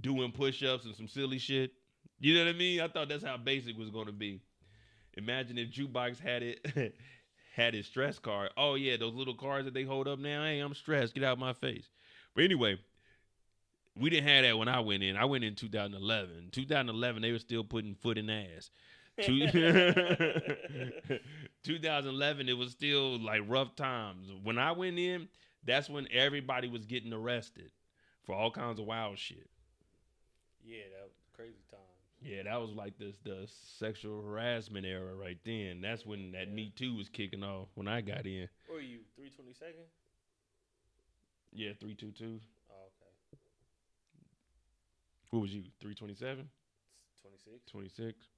doing push-ups and some silly shit. You know what I mean? I thought that's how basic was going to be. Imagine if Jukebox had his stress card. Oh, yeah, those little cards that they hold up now. Hey, I'm stressed. Get out of my face. But anyway, we didn't have that when I went in. I went in 2011. 2011, they were still putting foot in ass. 2011, it was still like rough times. When I went in, that's when everybody was getting arrested for all kinds of wild shit. Yeah, that was crazy time. Yeah, that was like the sexual harassment era right then. That's when that Me Too was kicking off when I got in. Where are you, 322nd? Yeah, 322. Oh, okay. What was you, 327? 26. 26.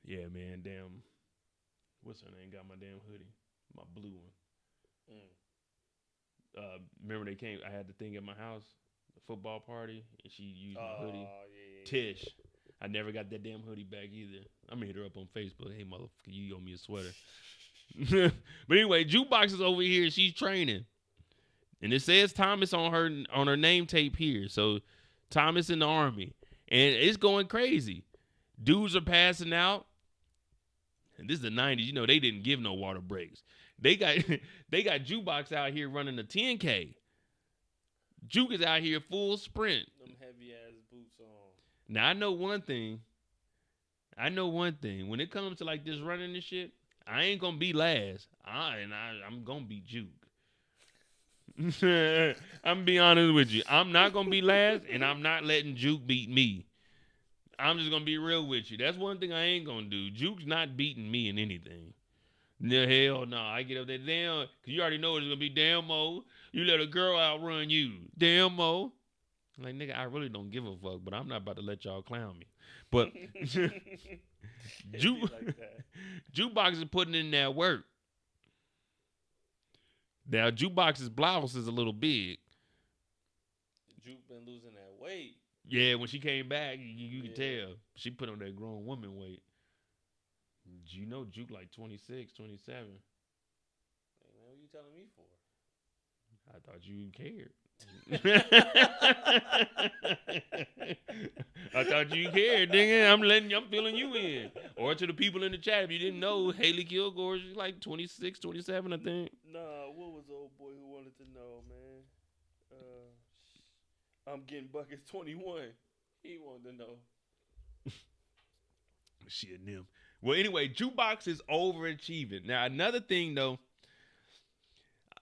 Yeah, man, damn. What's her name? Got my damn hoodie. My blue one. Remember they came, I had the thing at my house, the football party, and she used my hoodie. Yeah. Tish. I never got that damn hoodie back either. I'm gonna hit her up on Facebook. Hey, motherfucker, you owe me a sweater. But anyway, Jukebox is over here. She's training. And it says Thomas on her name tape here. So Thomas in the Army. And it's going crazy. Dudes are passing out. And this is the 90s. You know, they didn't give no water breaks. They got Jukebox out here running a 10K. Juke is out here full sprint. Them heavy ass boots on. Now I know one thing. When it comes to like this running and shit, I ain't gonna be last. I'm gonna be Juke. I'm gonna be honest with you. I'm not gonna be last, and I'm not letting Juke beat me. I'm just gonna be real with you. That's one thing I ain't gonna do. Juke's not beating me in anything. No, hell no. I get up there, damn, cause you already know it's gonna be damn Mo. You let a girl outrun you. Damn Mo. I'm like, nigga, I really don't give a fuck, but I'm not about to let y'all clown me. But Jukebox is putting in that work. Now, Jukebox's blouse is a little big. Juke been losing that weight. Yeah, when she came back, you can tell. She put on that grown woman weight. You know Juke like 26, 27. Hey, man, what you telling me for? I thought you cared. I thought you cared, nigga. I'm filling you in. Or to the people in the chat, if you didn't know, Haley Kilgore is like 26, 27, I think. Nah, what was the old boy who wanted to know, man? I'm getting buckets 21. He wanted to know. Shit, them. Well, anyway, Jukebox is overachieving. Now, another thing, though,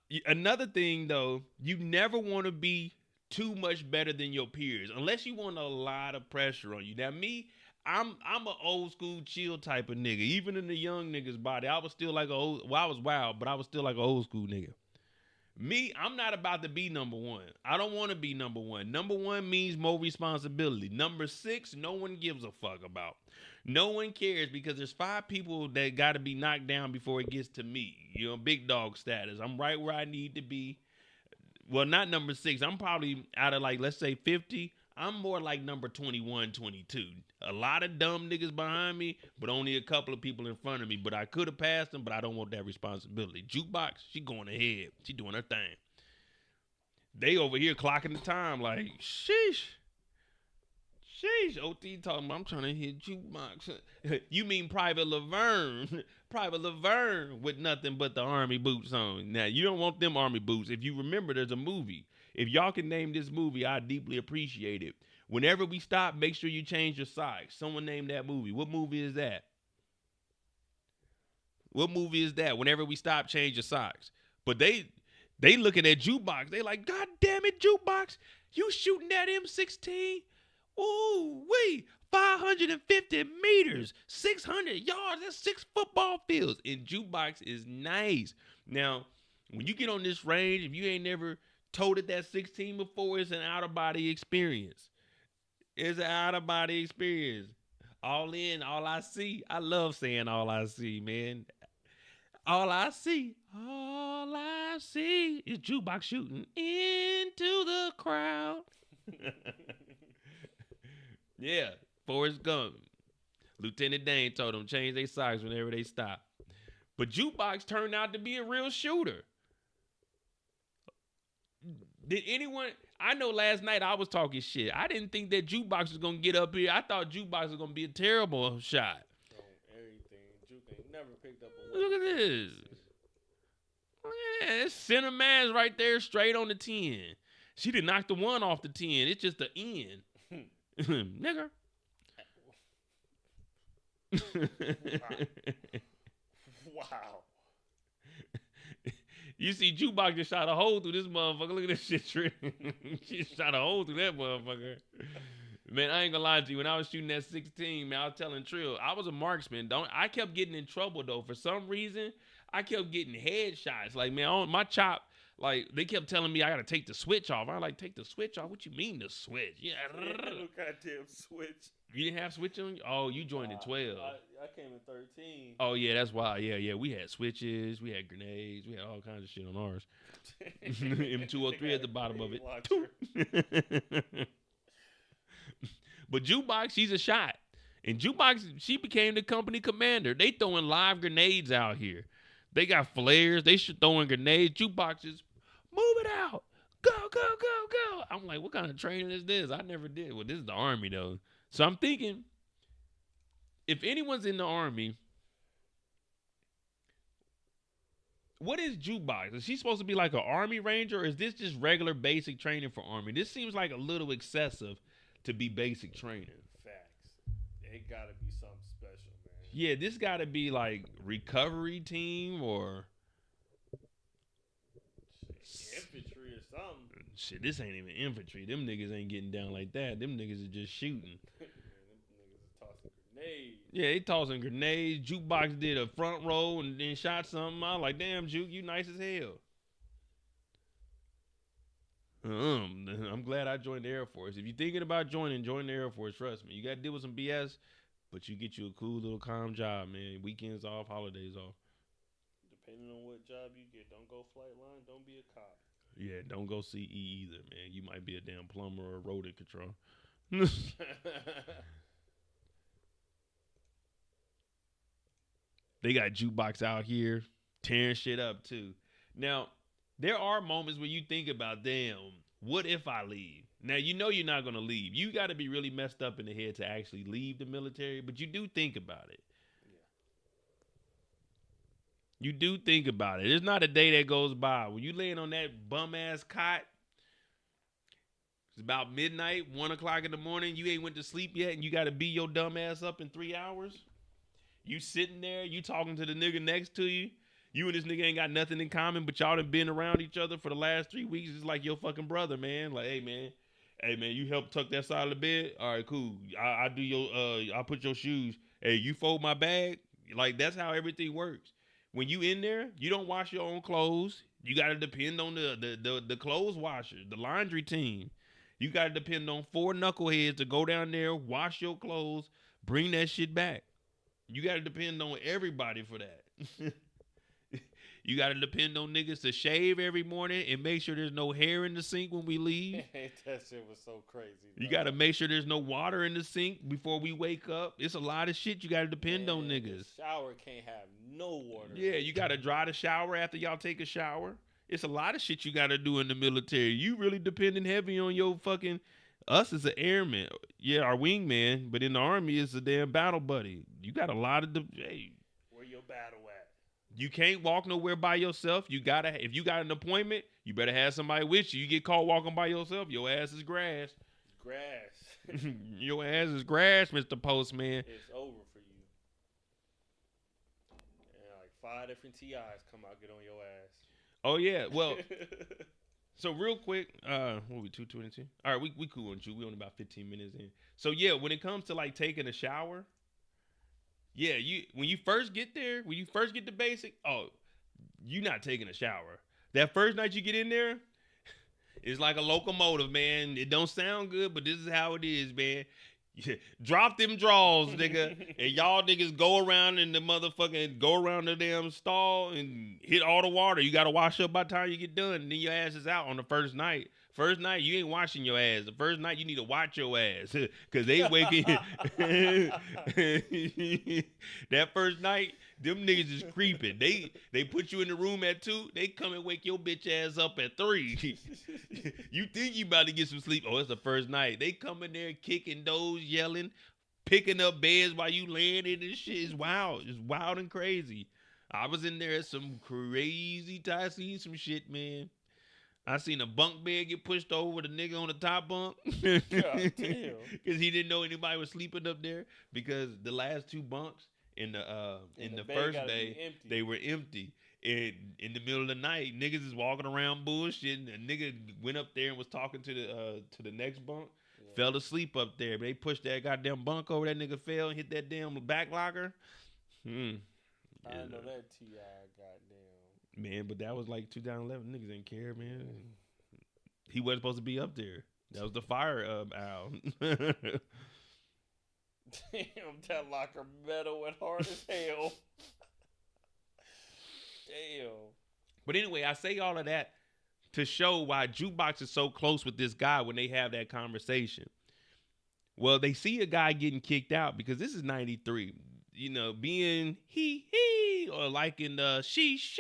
you never want to be too much better than your peers unless you want a lot of pressure on you. Now, me, I'm an old school chill type of nigga. Even in the young niggas body, I was still like I was wild, but I was still like an old school nigga. Me, I'm not about to be number one. I don't want to be number one. Number one means more responsibility. Number 6, no one gives a fuck about. No one cares because there's 5 people that got to be knocked down before it gets to me. You know, big dog status. I'm right where I need to be. Well, not number 6. I'm probably out of like, let's say 50. I'm more like number 21, 22. A lot of dumb niggas behind me, but only a couple of people in front of me. But I could have passed them, but I don't want that responsibility. Jukebox, she going ahead. She doing her thing. They over here clocking the time like, sheesh. Sheesh. OT talking about, I'm trying to hit Jukebox. You mean Private Laverne. Private Laverne with nothing but the army boots on. Now, you don't want them army boots. If you remember, there's a movie. If y'all can name this movie, I deeply appreciate it. Whenever we stop, make sure you change your socks. Someone named that movie. What movie is that? What movie is that? Whenever we stop, change your socks. But they looking at Jukebox. They like, God damn it, Jukebox. You shooting that M16? Ooh, wee. 550 meters, 600 yards. That's 6 football fields. And Jukebox is nice. Now, when you get on this range, if you ain't never toted that 16 before, it's an out-of-body experience. It's an out-of-body experience. All in, all I see. I love saying all I see, man. All I see is Jukebox shooting into the crowd. Yeah, Forrest Gump. Lieutenant Dane told them change their socks whenever they stop. But Jukebox turned out to be a real shooter. Did anyone... I know last night I was talking shit. I didn't think that Jukebox was going to get up here. I thought Jukebox was going to be a terrible shot. Oh, everything. Juke ain't never picked up a... Look at this. Look at that. It's center mass right there straight on the 10. She did knock the 1 off the 10. It's just the end. Nigga. Wow. You see, Jukebox just shot a hole through this motherfucker. Look at this shit, Trent. She shot a hole through that motherfucker. Man, I ain't gonna lie to you. When I was shooting that 16, man, I was telling Trill, I was a marksman. I kept getting in trouble, though. For some reason, I kept getting headshots. Like, man, on my chop, like, they kept telling me I gotta take the switch off. I was like, take the switch off? What you mean, the switch? Yeah. No goddamn switch. You didn't have switch on? Oh, you joined in 12. I came in 13. Oh, yeah, that's why. Yeah. We had switches. We had grenades. We had all kinds of shit on ours. M203 at the bottom of it. But Jukebox, she's a shot. And Jukebox, she became the company commander. They throwing live grenades out here. They got flares. They should throw in grenades. Jukebox is, move it out. Go, go, go, go. I'm like, what kind of training is this? I never did. Well, this is the Army, though. So I'm thinking, if anyone's in the Army, what is Jukebox? Is she supposed to be like an Army Ranger, or is this just regular basic training for Army? This seems like a little excessive to be basic training. Facts. It gotta be something special, man. Yeah, this gotta be like recovery team or infantry or something. Shit, this ain't even infantry. Them niggas ain't getting down like that. Them niggas is just shooting. Man, them niggas is tossing grenades. Yeah, they tossing grenades. Jukebox did a front row and then shot something. I was like, damn, Juke, you nice as hell. I'm glad I joined the Air Force. If you're thinking about join the Air Force, trust me. You got to deal with some BS, but you get you a cool little calm job, man. Weekends off, holidays off. Depending on what job you get, don't go flight line, don't be a cop. Yeah, don't go CE either, man. You might be a damn plumber or a rodent control. They got Jukebox out here tearing shit up too. Now, there are moments where you think about, damn, what if I leave? Now, you know you're not going to leave. You got to be really messed up in the head to actually leave the military, but you do think about it. You do think about it. There's not a day that goes by when you laying on that bum-ass cot. It's about midnight, 1 o'clock in the morning. You ain't went to sleep yet, and you got to be your dumb ass up in 3 hours. You sitting there, you talking to the nigga next to you. You and this nigga ain't got nothing in common, but y'all done been around each other for the last 3 weeks. It's like your fucking brother, man. Like, hey, man. Hey man, you help tuck that side of the bed. All right, cool. I do your I put your shoes. Hey, you fold my bag. Like that's how everything works. When you in there, you don't wash your own clothes. You gotta depend on the clothes washer, the laundry team. You gotta depend on 4 knuckleheads to go down there, wash your clothes, bring that shit back. You gotta depend on everybody for that. You gotta depend on niggas to shave every morning and make sure there's no hair in the sink when we leave. That shit was so crazy. Bro. You gotta make sure there's no water in the sink before we wake up. It's a lot of shit you gotta depend on niggas. The shower can't have no water. Yeah, you gotta dry the shower after y'all take a shower. It's a lot of shit you gotta do in the military. You really depending heavy on your fucking us as an airman. Yeah, our wingman, but in the army it's a damn battle buddy. You got a lot of hey. Where your battle at? You can't walk nowhere by yourself. You gotta if you got an appointment, you better have somebody with you. You get caught walking by yourself, your ass is grass. Grass. Your ass is grass, Mr. Postman. It's over for you. And like 5 different TIs come out, get on your ass. Oh yeah, well, so real quick, what we 2:22? All right, we cool on you. We only about 15 minutes in. So yeah, when it comes to like taking a shower, yeah, when you first get there, when you first get the basic, you not taking a shower. That first night you get in there, it's like a locomotive, man. It don't sound good, but this is how it is, man. Drop them draws, nigga, and y'all niggas go around in the damn stall and hit all the water. You gotta wash up by the time you get done, and then your ass is out on the first night. First night, you ain't washing your ass. The first night, you need to watch your ass, because they waking. That first night, them niggas is creeping. They put you in the room at 2. They come and wake your bitch ass up at 3. You think you about to get some sleep. Oh, it's the first night. They come in there kicking doors, yelling, picking up beds while you laying in this shit. It's wild. It's wild and crazy. I was in there at some crazy time. I seen some shit, man. I seen a bunk bed get pushed over the nigga on the top bunk. God damn. Because he didn't know anybody was sleeping up there, because the last 2 bunks in the first day, they were empty. And in the middle of the night, niggas is walking around bullshitting. A nigga went up there and was talking to the next bunk. Yeah. Fell asleep up there. But they pushed that goddamn bunk over. That nigga fell and hit that damn back locker. I know that T.I. goddamn. Man, but that was like 2011. Niggas didn't care, man. He wasn't supposed to be up there. That was the fire owl. Damn, that locker metal and hard as hell. Damn. But anyway, I say all of that to show why Jukebox is so close with this guy when they have that conversation. Well, they see a guy getting kicked out because this is 93. You know, being he or like in she's,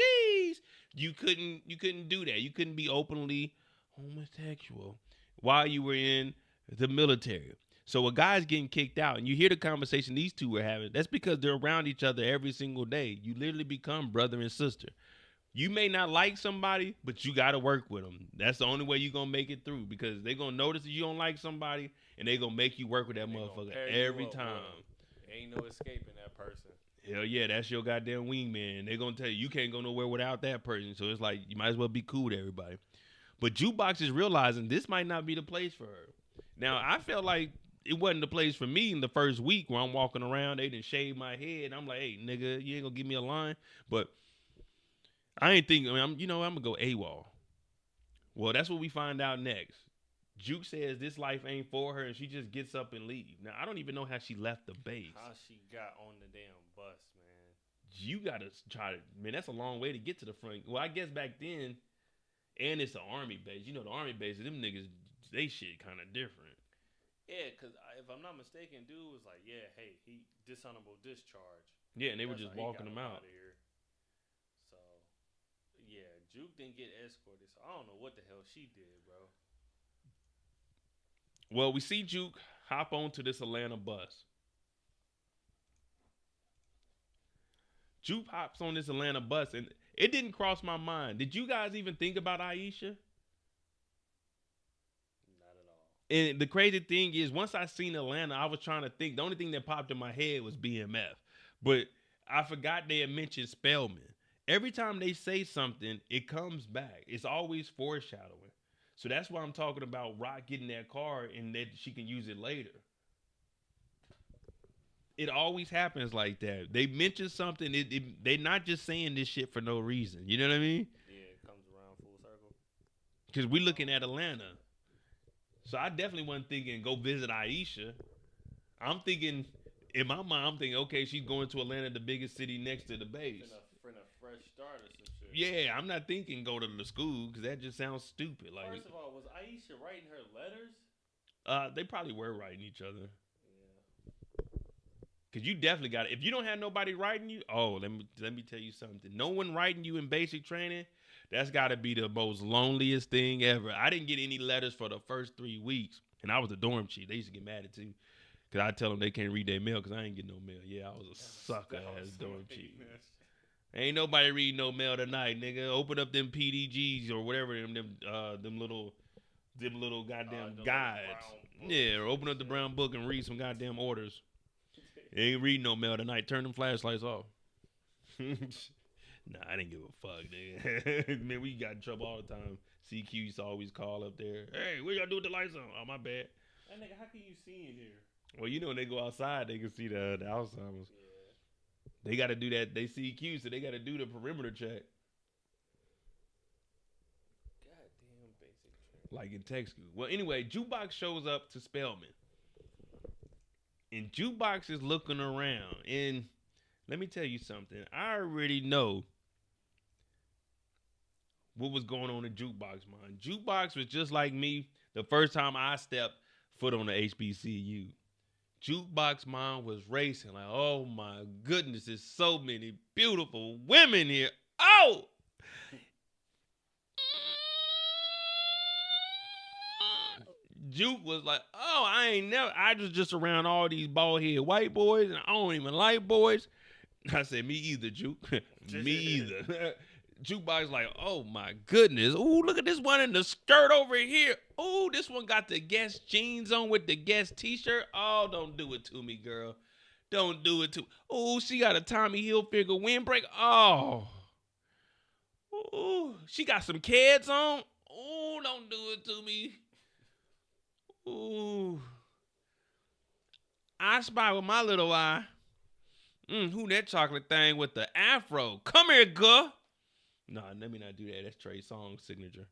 you couldn't do that. You couldn't be openly homosexual while you were in the military. So a guy's getting kicked out, and you hear the conversation these two were having. That's because they're around each other every single day. You literally become brother and sister. You may not like somebody, but you got to work with them. That's the only way you're going to make it through, because they're going to notice that you don't like somebody, and they're going to make you work with that motherfucker every time. Ain't no escaping that person. Hell yeah, that's your goddamn wingman. They're going to tell you can't go nowhere without that person. So it's like you might as well be cool with everybody. But Jukebox is realizing this might not be the place for her. Now, I felt like it wasn't the place for me in the first week where I'm walking around. They didn't shave my head. I'm like, hey, nigga, you ain't going to give me a line? But I ain't thinking, I'm going to go AWOL. Well, that's what we find out next. Juke says this life ain't for her, and she just gets up and leaves. Now, I don't even know how she left the base. How she got on the damn bus, man. You got to try to, man, that's a long way to get to the front. Well, I guess back then, and it's an army base. You know, the army base, them niggas, they shit kind of different. Yeah, because if I'm not mistaken, dude was like, yeah, hey, he dishonorable discharge. Yeah, and they were just walking him out. Of here. So, yeah, Juke didn't get escorted, so I don't know what the hell she did, bro. Well, we see Juke hop onto this Atlanta bus. Juke hops on this Atlanta bus, and it didn't cross my mind. Did you guys even think about Aisha? Not at all. And the crazy thing is, once I seen Atlanta, I was trying to think. The only thing that popped in my head was BMF. But I forgot they had mentioned Spellman. Every time they say something, it comes back. It's always foreshadowing. So that's why I'm talking about Rock getting that car and that she can use it later. It always happens like that. They mention something. They're not just saying this shit for no reason. You know what I mean? Yeah, it comes around full circle. Because we're looking at Atlanta. So I definitely wasn't thinking go visit Aisha. I'm thinking, in my mind, I'm thinking, okay, she's going to Atlanta, the biggest city next to the base. For a fresh start or some shit. Yeah, I'm not thinking go to the school because that just sounds stupid. Like, first of all, was Aisha writing her letters? They probably were writing each other. Yeah. Cause you definitely got it. If you don't have nobody writing you, let me tell you something. No one writing you in basic training, that's got to be the most loneliest thing ever. I didn't get any letters for the first 3 weeks, and I was a dorm chief. They used to get mad at me. Because I tell them they can't read their mail because I ain't get no mail. Yeah, I was a sucker-ass dorm chief. Ain't nobody reading no mail tonight, nigga. Open up them PDGs or whatever, them little goddamn guides. Yeah, or open up the brown book and read some goddamn orders. Ain't reading no mail tonight. Turn them flashlights off. Nah, I didn't give a fuck, nigga. Man, we got in trouble all the time. CQ used to always call up there. Hey, what y'all do with the lights on? Oh, my bad. That nigga, how can you see in here? Well, you know, when they go outside, they can see the Alzheimer's. Yeah. They got to do that. They CQ, so they got to do the perimeter check. Goddamn basic check. Like in tech school. Well, anyway, Jukebox shows up to Spelman. And Jukebox is looking around. And let me tell you something. I already know what was going on in Jukebox mind. Jukebox was just like me the first time I stepped foot on the HBCU. Jukebox mind was racing like, oh my goodness, there's so many beautiful women here. Oh! Juke was like, oh, I was just around all these bald-headed white boys, and I don't even like boys. I said, me either, Juke. Me either. Jukebox like, oh my goodness. Ooh, look at this one in the skirt over here. Ooh, this one got the Guess jeans on with the Guess t-shirt. Oh, don't do it to me, girl. Don't do it to me. Ooh, she got a Tommy Hilfiger windbreaker. Oh. Ooh, she got some Keds on. Ooh, don't do it to me. Ooh. I spy with my little eye. Who that chocolate thing with the afro? Come here, girl. Nah, let me not do that. That's Trey Songz's signature.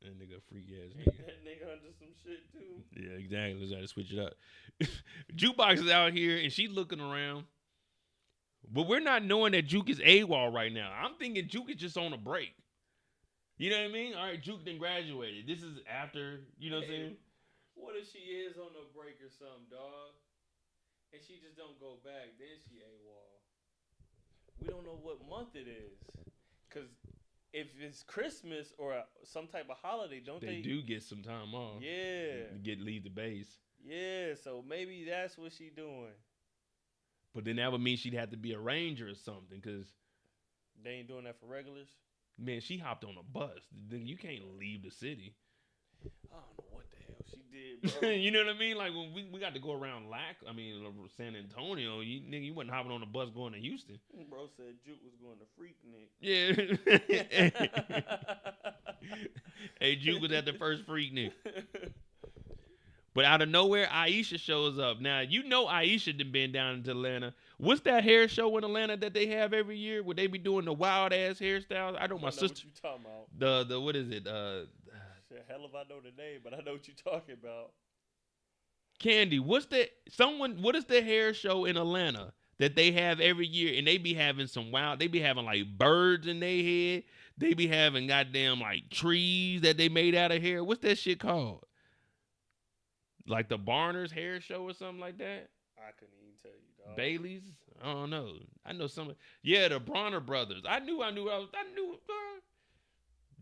That nigga freak ass nigga. That nigga under some shit too. Yeah, exactly. Let's gotta switch it up. Jukebox is out here and she's looking around. But we're not knowing that Juke is AWOL right now. I'm thinking Juke is just on a break. You know what I mean? All right, Juke then graduated. This is after, you know what I'm saying? What if she is on a break or something, dog? And she just don't go back, then she AWOL. We don't know what month it is. Because if it's Christmas or some type of holiday, they do get some time off. Yeah. Leave the base. Yeah, so maybe that's what she doing. But then that would mean she'd have to be a ranger or something, because they ain't doing that for regulars. Man, she hopped on a bus. You can't leave the city. I don't know what the hell she did, bro. You know what I mean? Like when we got to go around San Antonio, you wasn't hopping on a bus going to Houston. Bro said Juke was going to Freaknik. Yeah. Hey, Juke was at the first Freaknik. But out of nowhere, Aisha shows up. Now, you know Aisha done been down into Atlanta. What's that hair show in Atlanta that they have every year? Would they be doing the wild-ass hairstyles? I know my sister. What you talking about. The what is it? Shit, hell if I know the name, but I know what you talking about. Candy, what is the hair show in Atlanta that they have every year? And they be having they be having like birds in their head. They be having goddamn like trees that they made out of hair. What's that shit called? Like the Barners hair show or something like that? I couldn't even tell you, dog. Bailey's? I don't know. I know some. Yeah, the Bronner brothers. I knew.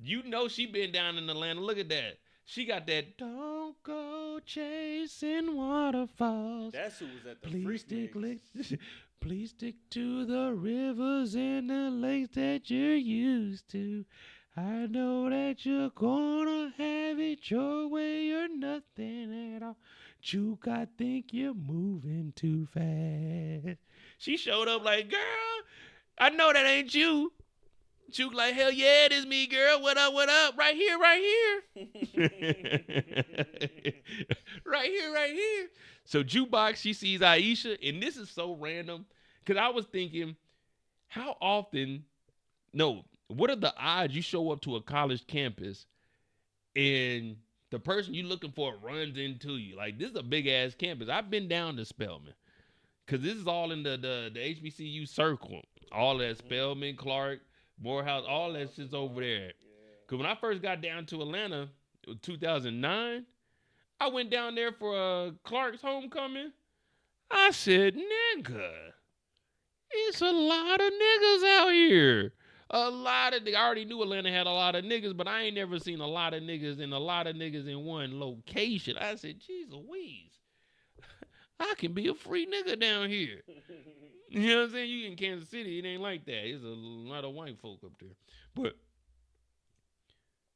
You know she been down in Atlanta. Look at that. She got that. Don't go chasing waterfalls. That's who was at the Freaknik. Please stick to the rivers and the lakes that you're used to. I know that you're gonna have it your way or nothing at all. Juke, I think you're moving too fast. She showed up like, girl, I know that ain't you. Juke like, hell yeah, this me, girl. What up, what up? Right here, right here. right here. So Jukebox, she sees Aisha, and this is so random. Because I was thinking, how often, no, what are the odds you show up to a college campus and the person you looking for runs into you? Like, this is a big-ass campus. I've been down to Spelman. Because this is all in the HBCU circle. All that Spelman, Clark, Morehouse, all that shit's over there. Because when I first got down to Atlanta, it was 2009, I went down there for Clark's homecoming. I said, nigga, it's a lot of niggas out here. A lot of niggas. I already knew Atlanta had a lot of niggas, but I ain't never seen a lot of niggas and a lot of niggas in one location. I said, geez Louise, I can be a free nigga down here. You know what I'm saying? You in Kansas City, it ain't like that. There's a lot of white folk up there. But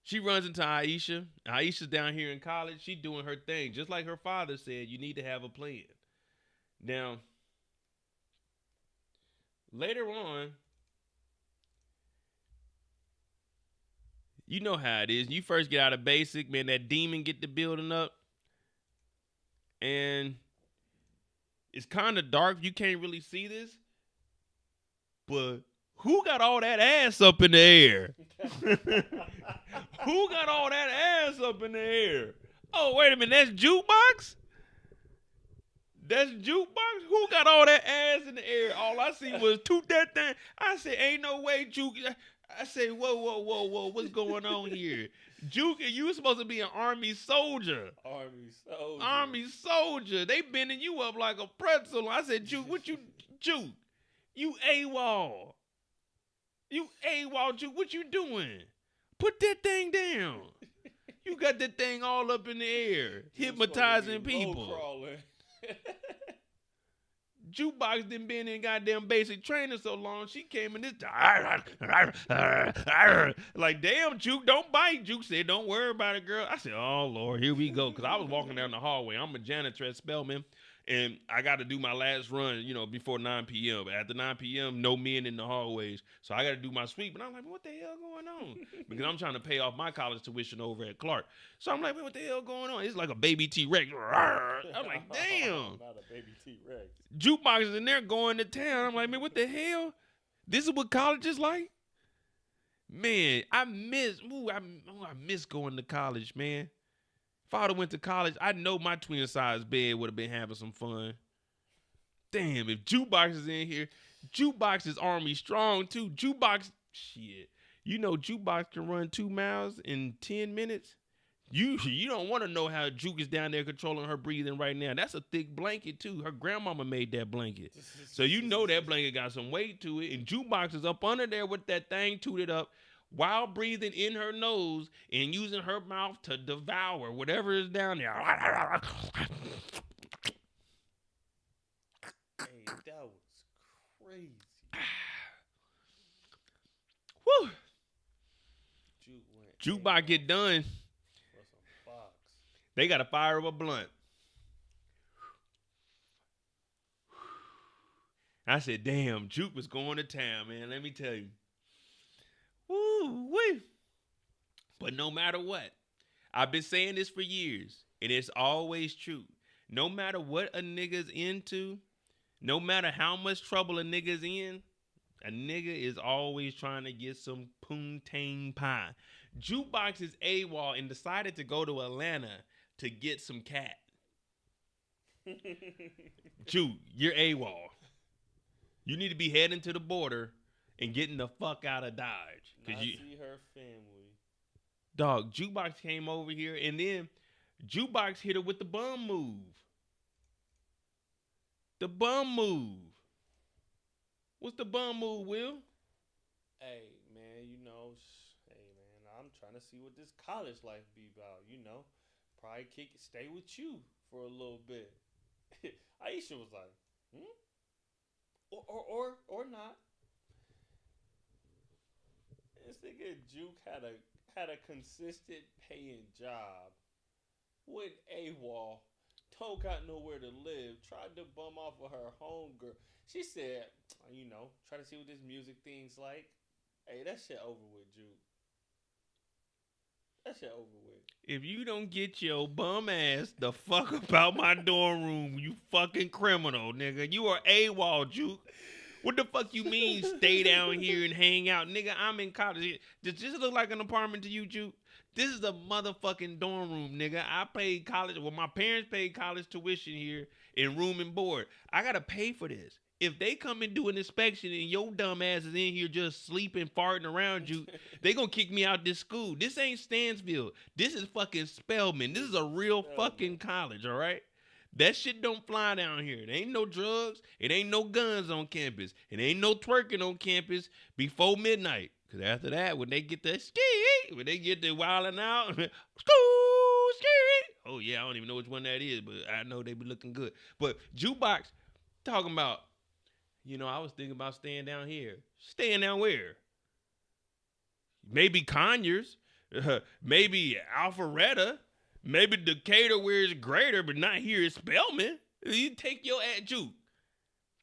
she runs into Aisha. Aisha's down here in college. She doing her thing. Just like her father said, you need to have a plan. Now, later on, you know how it is. You first get out of basic, man, that demon get the building up. And it's kind of dark. You can't really see this. But who got all that ass up in the air? Who got all that ass up in the air? Oh, wait a minute. That's Jukebox? That's Jukebox? Who got all that ass in the air? All I see was toot that thing. I said, ain't no way, Juke. I said, whoa. What's going on here? Juke, you were supposed to be an Army soldier. Army soldier. They bending you up like a pretzel. I said, Juke, Juke, you AWOL. You AWOL, Juke, what you doing? Put that thing down. You got that thing all up in the air, hypnotizing people. Jukebox done been in goddamn basic training so long, she came in this like, damn, Juke, don't bite. Juke said, don't worry about it, girl. I said, oh, Lord, here we go. Because I was walking down the hallway. I'm a janitor at Spelman, and I got to do my last run, before 9 p.m. After 9 p.m., no men in the hallways. So I got to do my sweep. And I'm like, what the hell going on? Because I'm trying to pay off my college tuition over at Clark. So I'm like, what the hell going on? It's like a baby T-Rex. I'm like, damn. Not a baby T-Rex. Jukebox is in there going to town. I'm like, man, what the hell? This is what college is like? Man, I miss going to college, man. If I would have went to college, I know my twin size bed would have been having some fun. Damn, if Jukebox is in here, Jukebox is Army strong too. Jukebox, shit. Jukebox can run 2 miles in 10 minutes. You don't want to know how Juke is down there controlling her breathing right now. That's a thick blanket too. Her grandmama made that blanket. So that blanket got some weight to it. And Jukebox is up under there with that thing tooted up while breathing in her nose and using her mouth to devour whatever is down there. Hey, that was crazy. Woo. Jukebox get done. They got to fire up a blunt. I said, damn, Juke was going to town, man. Let me tell you. Woo-wee. But no matter what, I've been saying this for years, and it's always true. No matter what a nigga's into, no matter how much trouble a nigga's in, a nigga is always trying to get some poontang pie. Jukebox is AWOL and decided to go to Atlanta to get some cat. Juke, you're AWOL. You need to be heading to the border and getting the fuck out of Dodge. See her family. Dog, Jukebox came over here, and then Jukebox hit her with the bum move. The bum move. What's the bum move, Will? Hey, man, I'm trying to see what this college life be about, Probably stay with you for a little bit. Aisha was like, or not. This nigga Juke had a consistent paying job. Went AWOL. Don't got nowhere to live. Tried to bum off of her homegirl. She said, try to see what this music thing's like. Hey, that shit over with, Juke. That shit over with. If you don't get your bum ass the fuck about my dorm room, you fucking criminal, nigga. You are AWOL, Juke. What the fuck you mean stay down here and hang out? Nigga, I'm in college. Does this look like an apartment to you, Juke? This is a motherfucking dorm room, nigga. I paid college. Well, my parents paid college tuition here and room and board. I got to pay for this. If they come and do an inspection and your dumb ass is in here just sleeping, farting around you, they gonna kick me out this school. This ain't Stansville. This is fucking Spelman. This is a real fucking college, all right? That shit don't fly down here. There ain't no drugs. It ain't no guns on campus. It ain't no twerking on campus before midnight. Because after that, when they get that when they get the wilding out, school, oh yeah, I don't even know which one that is, but I know they be looking good. But Jukebox, talking about, you know, I was thinking about staying down here. Staying down where? Maybe Conyers, maybe Alpharetta, maybe Decatur where it's greater, but not here at Spelman. You take your ass, Juke.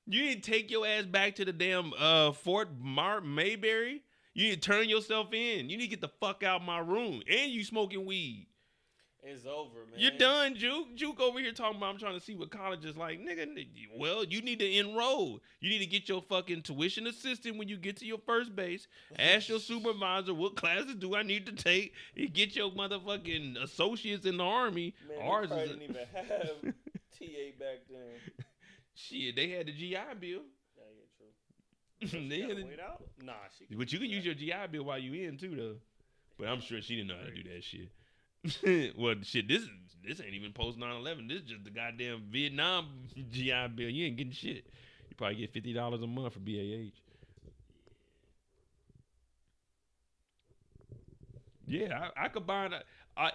You need to take your ass back to the damn Fort Mayberry. You need to turn yourself in. You need to get the fuck out of my room. And you smoking weed. It's over, man. You're done, Juke. Juke over here talking about I'm trying to see what college is like. Nigga, well, you need to enroll. You need to get your fucking tuition assistant when you get to your first base. Ask your supervisor what classes do I need to take. And get your motherfucking associates in the Army. Man, Ours they is didn't even have TA back then. Shit, they had the GI Bill. Yeah, true. They had Wait out? Nah, she. But you can use your GI Bill while you in too, though. But I'm sure she didn't know how to do that shit. Well, shit, this ain't even post 9/11. This is just the goddamn Vietnam GI Bill. You ain't getting shit. You probably get $50 a month for BAH. Yeah, I could buy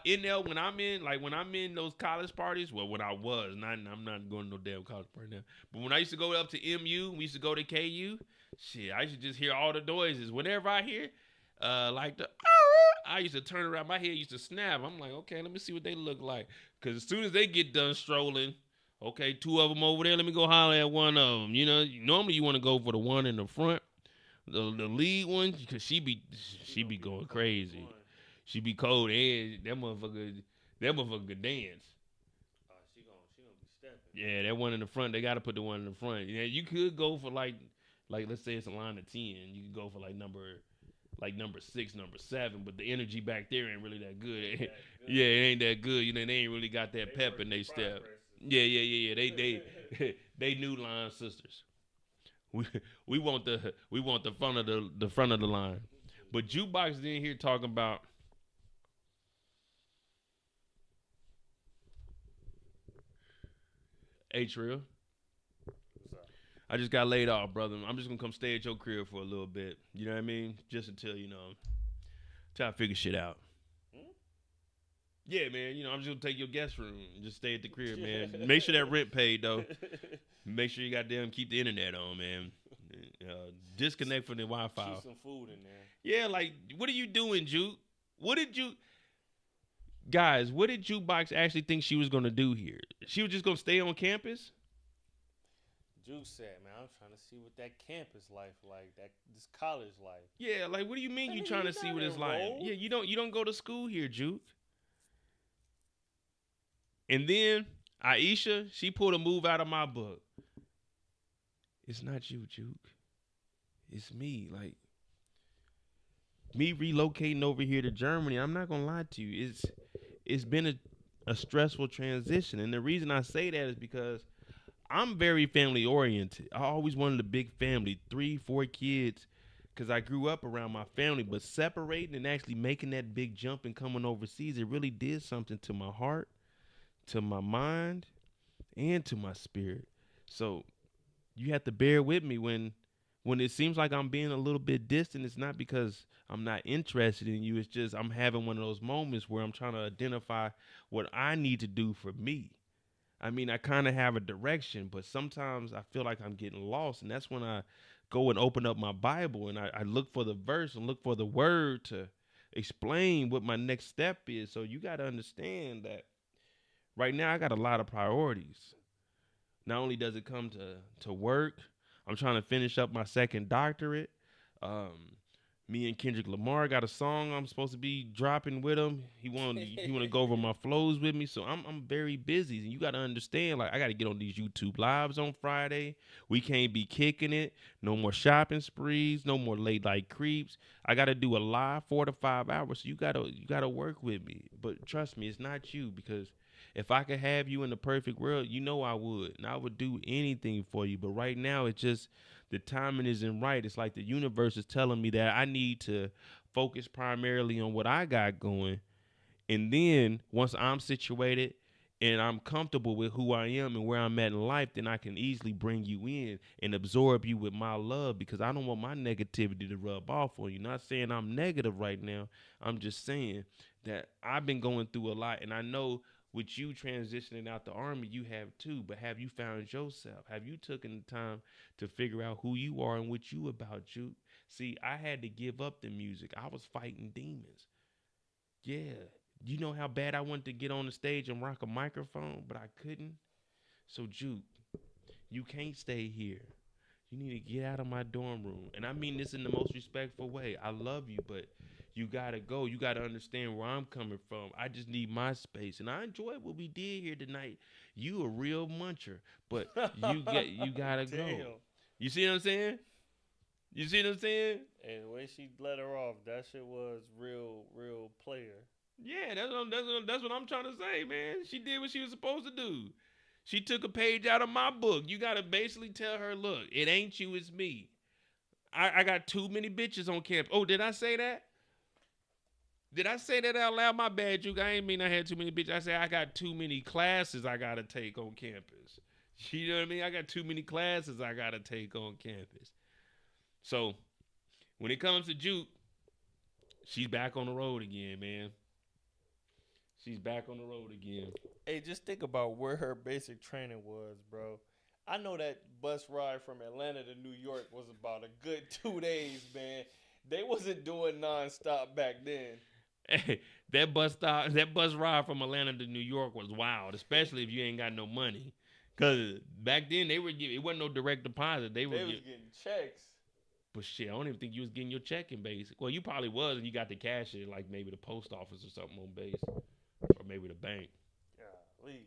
in there when I'm in those college parties. Well, when I was, I'm not going to no damn college party now. But when I used to go up to MU, we used to go to KU. Shit, I used to just hear all the noises. Whenever I hear, I used to turn around. My head used to snap. I'm like, okay, let me see what they look like. Because as soon as they get done strolling, okay, two of them over there, let me go holler at one of them. You know, normally you want to go for the one in the front, the lead one, because she be going crazy. She be cold, and that motherfucker could dance. She gonna be stepping. Yeah, that one in the front, they got to put the one in the front. Yeah, you could go for like let's say it's a line of 10. You could go for number 6, number 7, but the energy back there ain't really that good. Yeah, it ain't that good. You know, they ain't really got that pep in their step. Yeah. They new line sisters. We want the front of the line. But Jukebox is in here talking about Trill. I just got laid off, brother. I'm just gonna come stay at your crib for a little bit. You know what I mean? Just until, try to figure shit out. Yeah, man. I'm just gonna take your guest room and just stay at the crib, man. Make sure that rent paid, though. Make sure you goddamn keep the internet on, man. Disconnect from the Wi-Fi. Keep some food in there. Yeah, what are you doing, Juke? What did Jukebox actually think she was gonna do here? She was just gonna stay on campus? Juke said, man, I'm trying to see what that campus life like, this college life. Yeah, what do you mean you trying to see what it's like? Yeah, you don't go to school here, Juke. And then Aisha, she pulled a move out of my book. It's not you, Juke. It's me. Me relocating over here to Germany, I'm not gonna lie to you. It's been a stressful transition. And the reason I say that is because I'm very family oriented. I always wanted a big family, 3-4 kids, because I grew up around my family. But separating and actually making that big jump and coming overseas, it really did something to my heart, to my mind, and to my spirit. So you have to bear with me when it seems like I'm being a little bit distant. It's not because I'm not interested in you. It's just I'm having one of those moments where I'm trying to identify what I need to do for me. I mean, I kind of have a direction, but sometimes I feel like I'm getting lost. And that's when I go and open up my Bible and I look for the verse and look for the word to explain what my next step is. So you got to understand that right now I got a lot of priorities. Not only does it come to work, I'm trying to finish up my second doctorate, Me and Kendrick Lamar got a song I'm supposed to be dropping with him. He want to go over my flows with me, so I'm very busy. And you got to understand, like I got to get on these YouTube lives on Friday. We can't be kicking it. No more shopping sprees. No more late night creeps. I got to do a live 4 to 5 hours. So you gotta work with me. But trust me, it's not you, because if I could have you in the perfect world, you know I would, and I would do anything for you. But right now, it's just the timing isn't right. It's like the universe is telling me that I need to focus primarily on what I got going. And then once I'm situated and I'm comfortable with who I am and where I'm at in life, then I can easily bring you in and absorb you with my love, because I don't want my negativity to rub off on you. Not saying I'm negative right now. I'm just saying that I've been going through a lot, and I know with you transitioning out the Army, you have too. But have you found yourself? Have you taken the time to figure out who you are and what you about, Juke? See, I had to give up the music. I was fighting demons. Yeah. You know how bad I wanted to get on the stage and rock a microphone, but I couldn't? So, Juke, you can't stay here. You need to get out of my dorm room. And I mean this in the most respectful way. I love you, but you got to go. You got to understand where I'm coming from. I just need my space. And I enjoyed what we did here tonight. You a real muncher, but you got to go. You see what I'm saying? You see what I'm saying? And the way she let her off, that shit was real player. Yeah, that's what I'm trying to say, man. She did what she was supposed to do. She took a page out of my book. You got to basically tell her, look, it ain't you, it's me. I got too many bitches on campus. Oh, did I say that? Did I say that out loud? My bad, Juke. I ain't mean I had too many bitches. I said I got too many classes I got to take on campus. You know what I mean? I got too many classes I got to take on campus. So, when it comes to Juke, she's back on the road again, man. She's back on the road again. Hey, just think about where her basic training was, bro. I know that bus ride from Atlanta to New York was about a good 2 days, man. They wasn't doing nonstop back then. Hey, that bus ride from Atlanta to New York was wild, especially if you ain't got no money. Cause back then they were giving, it wasn't no direct deposit. They was getting checks. But shit, I don't even think you was getting your check in base. Well, you probably was, and you got the cash in like maybe the post office or something on base, or maybe the bank. Golly.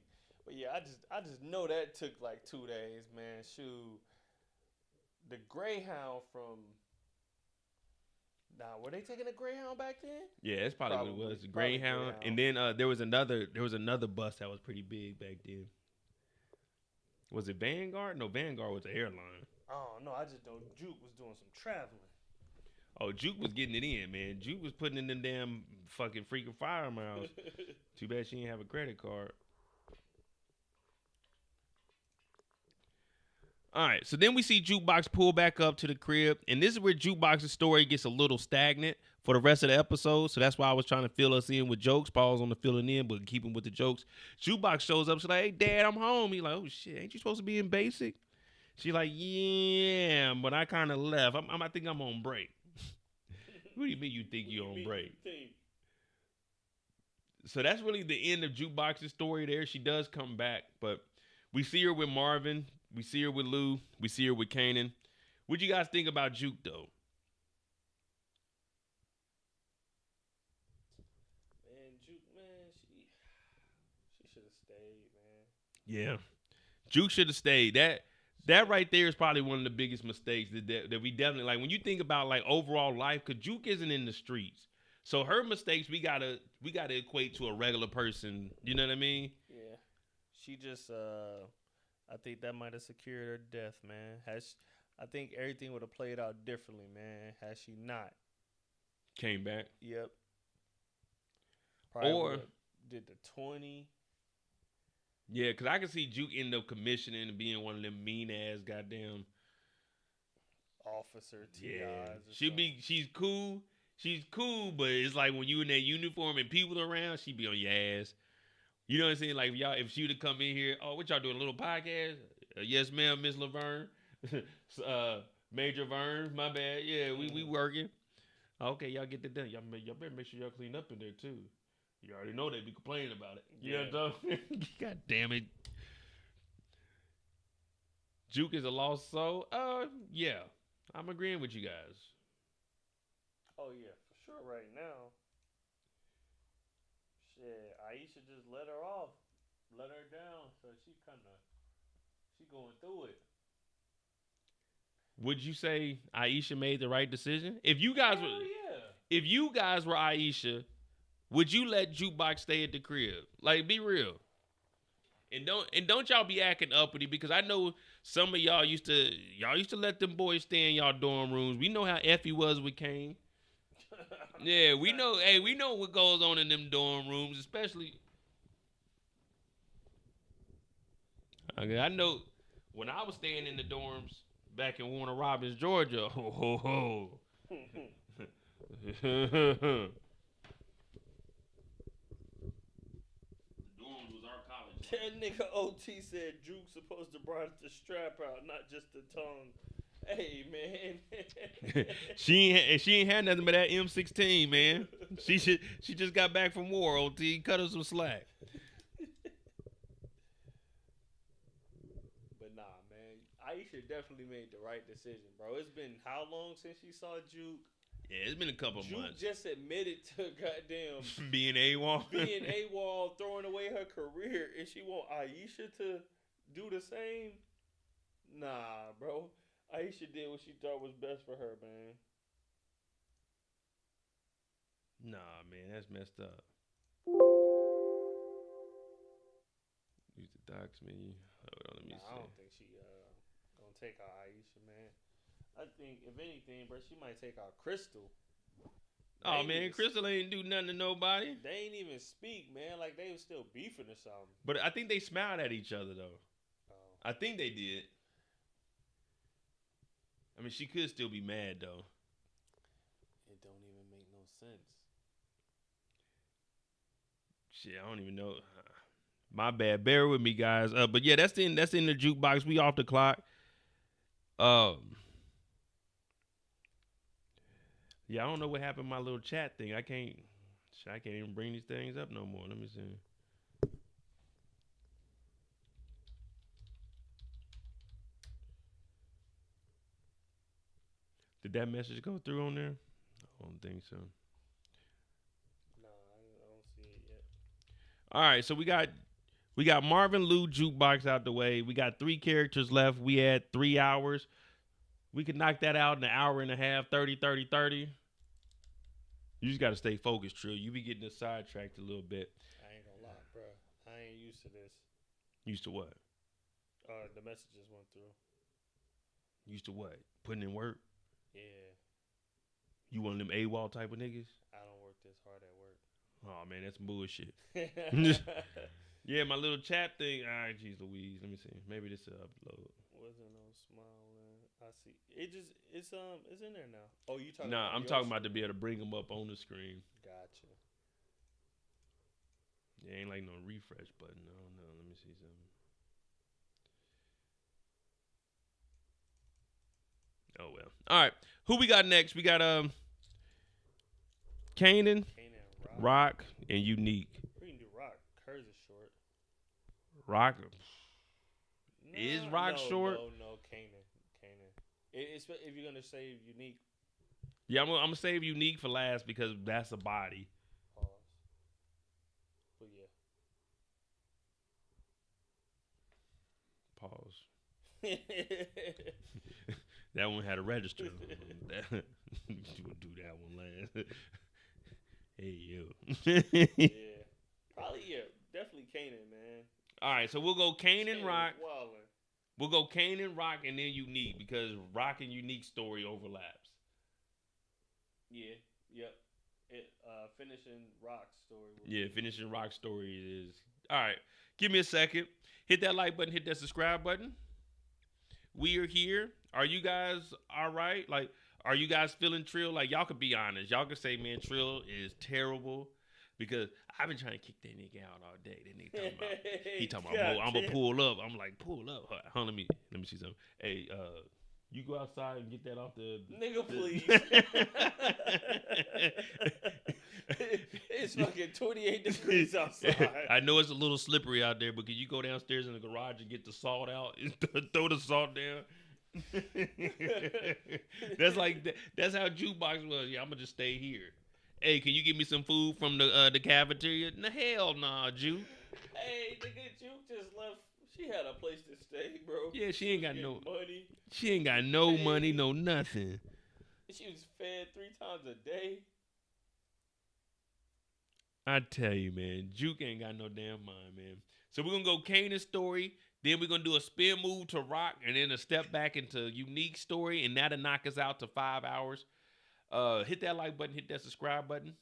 But yeah, I just know that took like 2 days, man. Shoot, the Greyhound from. Nah, were they taking a Greyhound back then? Yeah, that's probably what it was. The Greyhound. And then there was another bus that was pretty big back then. Was it Vanguard? No, Vanguard was the airline. Oh no, I just know Juke was doing some traveling. Oh, Juke was getting it in, man. Juke was putting in them damn fucking freaking fire miles. Too bad she didn't have a credit card. All right, so then we see Jukebox pull back up to the crib, and this is where Jukebox's story gets a little stagnant for the rest of the episode, so that's why I was trying to fill us in with jokes. Pause on the filling in, but keeping with the jokes. Jukebox shows up, she's like, hey, Dad, I'm home. He's like, oh, shit, ain't you supposed to be in basic? She's like, yeah, but I kind of left. I think I'm on break. What do you mean you think you're on break? So that's really the end of Jukebox's story there. She does come back, but we see her with Marvin. We see her with Lou. We see her with Kanan. What you guys think about Juke, though? Man, Juke, man, she should have stayed, man. Yeah. Juke should have stayed. That right there is probably one of the biggest mistakes that we definitely, like, when you think about, like, overall life, because Juke isn't in the streets. So her mistakes, we gotta equate to a regular person. You know what I mean? Yeah. She just, I think that might have secured her death, man. I think everything would have played out differently, man, had she not. Came back. Yep. Probably or did the 20. Yeah, because I can see Juke end up commissioning and being one of them mean-ass goddamn officer TIs. Yeah. She's cool. She's cool, but it's like when you in that uniform and people around, she be on your ass. You know what I'm saying? Like, if she would have come in here, oh, what y'all doing, a little podcast? Yes, ma'am, Miss Laverne. Major Vern, my bad. Yeah, we working. Okay, y'all get that done. Y'all better make sure y'all clean up in there, too. You already know they be complaining about it. You know what I'm talking? God damn it. Juke is a lost soul? Yeah. I'm agreeing with you guys. Oh yeah, for sure. Right now, shit, Aisha just let her off, let her down, so she going through it. Would you say Aisha made the right decision? If you guys Hell were, yeah. if you guys were Aisha, would you let Jukebox stay at the crib? Like, be real. And don't y'all be acting uppity, because I know some of y'all used to let them boys stay in y'all dorm rooms. We know how Effie was with Kane. Yeah, we know. Hey, we know what goes on in them dorm rooms, especially. Okay, I know when I was staying in the dorms back in Warner Robins, Georgia. Ho ho ho. Dorms was our college. That nigga OT said Juke's supposed to brought the strap out, not just the tongue. Hey man. she ain't had nothing but that M16, man. She just got back from war. OT, cut her some slack. But nah, man. Aisha definitely made the right decision, bro. It's been how long since she saw Juke? Yeah, it's been a couple Juke months. just admitted to goddamn being AWOL. being AWOL, throwing away her career, and she want Aisha to do the same? Nah, bro. Aisha did what she thought was best for her, man. Nah, man, that's messed up. Use the docs me. Hold on, let me see. I don't think she gonna take out Aisha, man. I think if anything, bro, she might take out Crystal. Oh man, Crystal ain't do nothing to nobody. They ain't even speak, man. Like they was still beefing or something. But I think they smiled at each other though. Oh. I think they did. I mean, she could still be mad though. It don't even make no sense. Shit, I don't even know. My bad. Bear with me, guys. But yeah, that's in the jukebox. We off the clock. Yeah, I don't know what happened to my little chat thing. I can't even bring these things up no more. Let me see. Did that message go through on there? I don't think so. Nah, I don't see it yet. All right, so we got Marvin Lou Jukebox out the way. We got 3 characters left. We had 3 hours. We could knock that out in an hour and a half, 30. You just got to stay focused, Trill. You be getting us sidetracked a little bit. I ain't gonna lie, bro. I ain't used to this. Used to what? The messages went through. Used to what? Putting in work? Yeah. You one of them AWOL type of niggas? I don't work this hard at work. Oh, man, that's bullshit. Yeah, my little chat thing. All right, jeez Louise. Let me see. Maybe this will upload. Wasn't no smiling. I see. It's in there now. Oh, you talking? Nah, about I'm your talking about to screen? be able to bring them up on the screen. Gotcha. Yeah, ain't like no refresh button. No. Let me see something. Oh well. All right. Who we got next? We got Kanan, Rock, and Unique. We can do Rock. Hers is short. Rock is Rock short? No, Kanan. It's if you're gonna say Unique. Yeah, I'm gonna save Unique for last because that's a body. Pause. But yeah. Pause. That one had a register. You would do that one last. Hey yo. Yeah. Probably definitely Kanan, man. All right, so we'll go Kanan, Rock. Wildin'. We'll go Kanan, Rock, and then Unique because Rock and Unique story overlaps. Yeah. Yep. Finishing Rock's story. Yeah, finishing Rock's story is all right. Give me a second. Hit that like button. Hit that subscribe button. We are here. Are you guys all right? Like, are you guys feeling Trill? Like, y'all could be honest. Y'all could say, man, Trill is terrible because I've been trying to kick that nigga out all day. That nigga he talking about, I'm gonna pull up. I'm like, pull up. Hold on, let me see something. Hey, you go outside and get that off the nigga, please. It's fucking 28 degrees outside. I know it's a little slippery out there, but can you go downstairs in the garage and get the salt out and throw the salt down? That's how Jukebox was. Yeah, I'm gonna just stay here. Hey, can you give me some food from the cafeteria? No, hell nah, Juke. Hey, nigga, Juke just left. She had a place to stay, bro. Yeah, she ain't got was no getting money. She ain't got no money, no nothing. She was fed 3 times a day. I tell you, man, Juke ain't got no damn mind, man. So we're gonna go Kanan's story, then we're gonna do a spin move to Rock, and then a step back into Unique story, and that'll knock us out to 5 hours. Hit that like button, hit that subscribe button.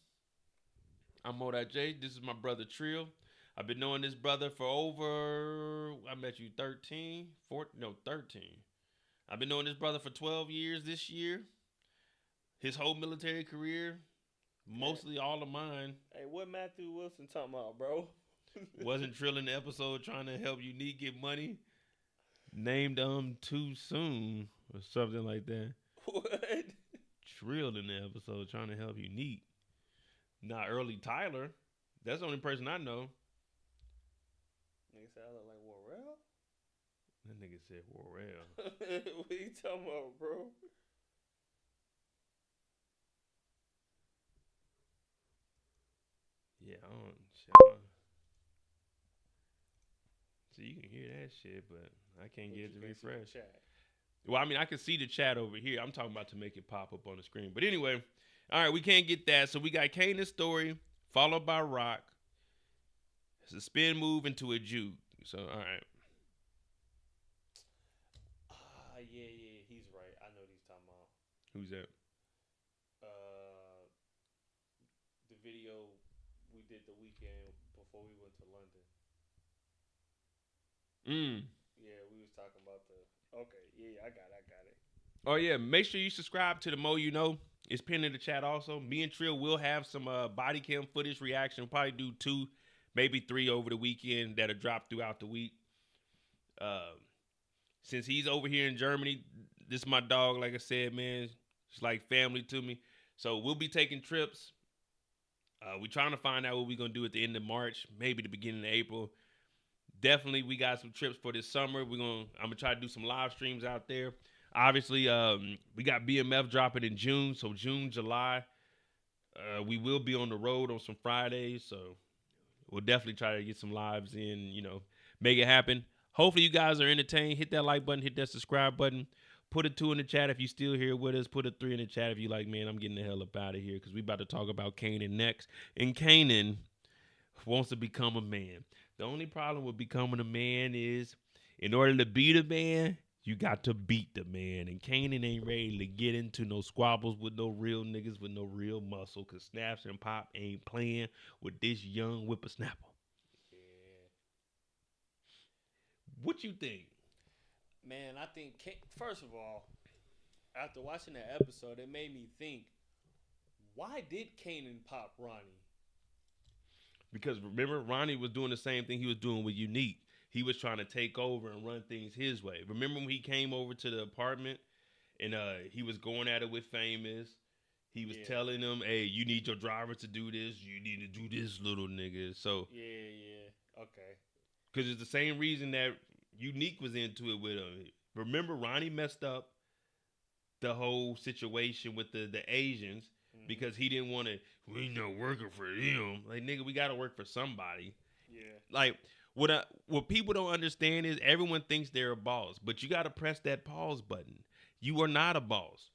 I'm Moda J. This is my brother Trill. I've been knowing this brother for I met you 13. I've been knowing this brother for 12 years this year. His whole military career, mostly all of mine. Hey, what Matthew Wilson talking about, bro? Wasn't Trill in the episode trying to help Unique get money? Named too soon or something like that. What? Trill in the episode trying to help Unique. Not early Tyler. That's the only person I know. Nigga said I look like Warrell? That nigga said Warrell. What you talking about, bro? Yeah, I don't. So you can hear that shit, but I can't get it to refresh. Well, I mean, I can see the chat over here. I'm talking about to make it pop up on the screen. But anyway, all right, we can't get that. So we got Kanan's story, followed by Rock. It's a spin move into a juke. So, all right. Yeah, he's right. I know what he's talking about. Who's that? The video we did the weekend before we went to London. Yeah, we was talking about the. Okay, yeah, I got it. Oh yeah, make sure you subscribe to the Mo You Know. It's pinned in the chat also. Me and Trill will have some body cam footage reaction. We'll probably do 2, maybe 3 over the weekend that'll drop throughout the week. Since he's over here in Germany, this is my dog. Like I said, man, it's like family to me. So we'll be taking trips. We're trying to find out what we're gonna do at the end of March, maybe the beginning of April. Definitely, we got some trips for this summer. I'm gonna try to do some live streams out there. Obviously, we got BMF dropping in June, so June, July. We will be on the road on some Fridays, so we'll definitely try to get some lives in. Make it happen. Hopefully, you guys are entertained. Hit that like button, hit that subscribe button. Put a 2 in the chat if you're still here with us. Put a 3 in the chat if you like, man, I'm getting the hell up out of here because we about to talk about Kanan next. And Kanan wants to become a man. The only problem with becoming a man is in order to beat a man, you got to beat the man. And Kanan ain't ready to get into no squabbles with no real niggas with no real muscle because Snaps and Pop ain't playing with this young whippersnapper. Yeah. What you think? Man, I think, first of all, after watching that episode, it made me think, why did Kanan pop Ronnie? Because remember, Ronnie was doing the same thing he was doing with Unique. He was trying to take over and run things his way. Remember when he came over to the apartment and he was going at it with Famous? He was telling them, hey, you need your driver to do this. You need to do this, little nigga. So Yeah. Okay. because it's the same reason that Unique was into it with him. Remember, Ronnie messed up the whole situation with the Asians because he didn't want to, we not working for them. Like, nigga, we got to work for somebody. Yeah. Like, what people don't understand is everyone thinks they're a boss, but you got to press that pause button. You are not a boss.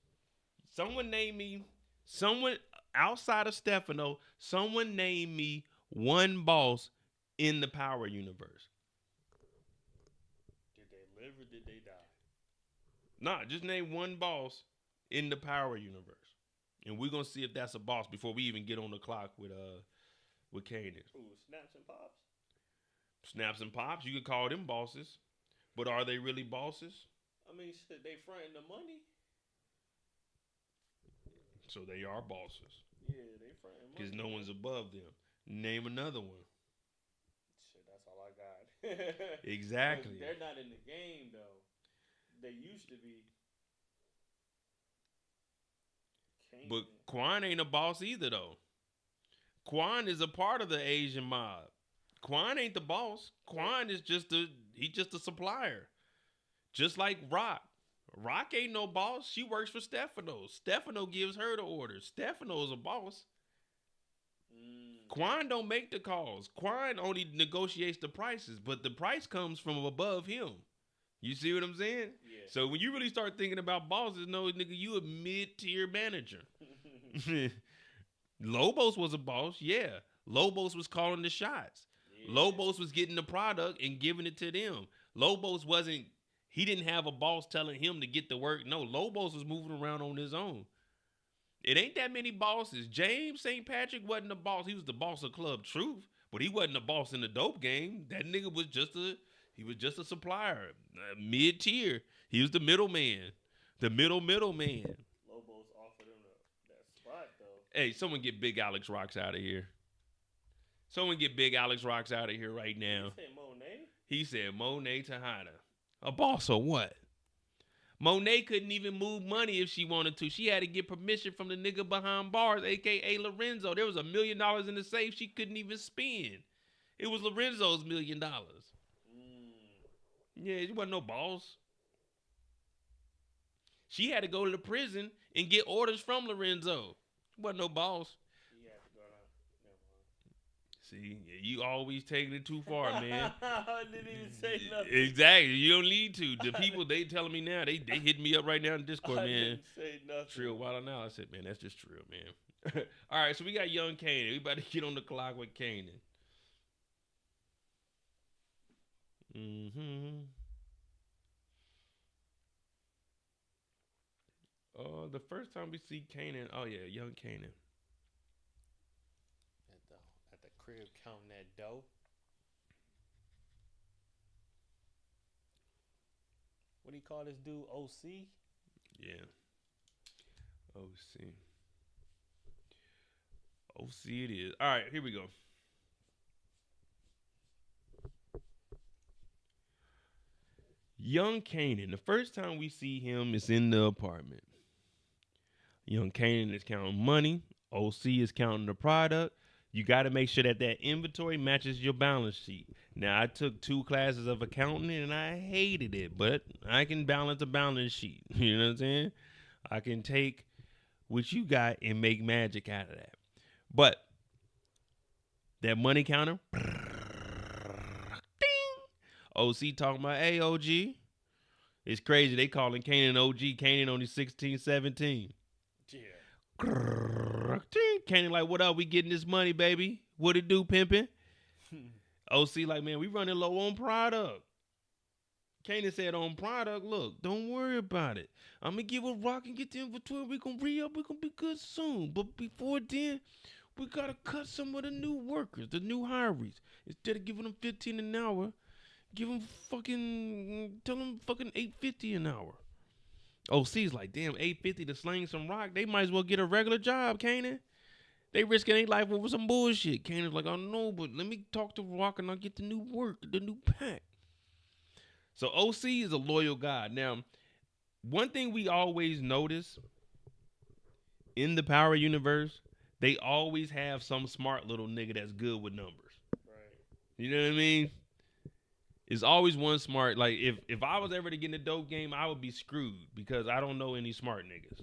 Someone outside of Stefano, someone name me one boss in the Power universe. Did they live or did they die? Nah, just name one boss in the Power universe. And we're going to see if that's a boss before we even get on the clock with Kanan. Ooh, Snaps and Pops? Snaps and Pops, you could call them bosses. But are they really bosses? I mean, shit, they fronting the money. So they are bosses. Yeah, they fronting money. Because no one's above them. Name another one. Shit, that's all I got. Exactly. They're not in the game, though. They used to be. But Quan ain't a boss either, though. Quan is a part of the Asian mob. Quan ain't the boss. Quan is just a supplier. Just like Rock. Rock ain't no boss. She works for Stefano. Stefano gives her the orders. Stefano's a boss. Quan don't make the calls. Quan only negotiates the prices, but the price comes from above him. You see what I'm saying? Yeah. So when you really start thinking about bosses, no, nigga, you a mid-tier manager. Lobos was a boss, yeah. Lobos was calling the shots. Yeah. Lobos was getting the product and giving it to them. Lobos wasn't, he didn't have a boss telling him to get the work. No, Lobos was moving around on his own. It ain't that many bosses. James St. Patrick wasn't the boss. He was the boss of Club Truth, but he wasn't the boss in the dope game. That nigga was just a supplier, mid-tier. He was the middleman, the middleman. Lobos offered him that spot, though. Hey, someone get Big Alex Rocks out of here. Someone get Big Alex Rocks out of here right now. He said Monet? He said Monet Tejada. A boss or what? Monet couldn't even move money if she wanted to. She had to get permission from the nigga behind bars, a.k.a. Lorenzo. There was $1 million in the safe she couldn't even spend. It was Lorenzo's $1 million. Yeah, she wasn't no boss. She had to go to the prison and get orders from Lorenzo. She wasn't no boss. She had to go down. See, you always taking it too far, man. I didn't even say nothing. Exactly. You don't need to. The people, they telling me now, they hit me up right now in Discord, man. I didn't say nothing. Trill Wild now. I said, man, that's just Trill, man. All right, so we got young Kanan. We about to get on the clock with Kanan. The first time we see Kanan, oh yeah, young Kanan. At the crib counting that dough. What do you call this dude? OC? Yeah. OC. OC it is. All right, here we go. Young Kanan. The first time we see him is in the apartment. Young Kanan is counting money. OC is counting the product. You got to make sure that inventory matches your balance sheet. Now, I took 2 classes of accounting and I hated it, but I can balance a balance sheet. You know what I'm saying? I can take what you got and make magic out of that. But that money counter, ding, OC talking about, hey, OG. It's crazy. They calling Kanan OG. Kanan only 16, 17. Yeah. Kanan like, what up? We getting this money, baby. What it do, pimping? OC like, man, we running low on product. Kanan said on product, look, don't worry about it. I'm going to give a rock and get the inventory. We're going to re-up. We're going to be good soon. But before then, we got to cut some of the new workers, the new hirees. Instead of giving them $15 an hour, tell them fucking $8.50 an hour. OC's like, damn, $8.50 to sling some rock. They might as well get a regular job, Kanan. They risking their life over some bullshit. Kanan's like, I know, but let me talk to Rock and I'll get the new work, the new pack. So OC is a loyal guy. Now, one thing we always notice in the Power universe, they always have some smart little nigga that's good with numbers. Right. You know what I mean? It's always one smart. Like, if I was ever to get in the dope game, I would be screwed because I don't know any smart niggas.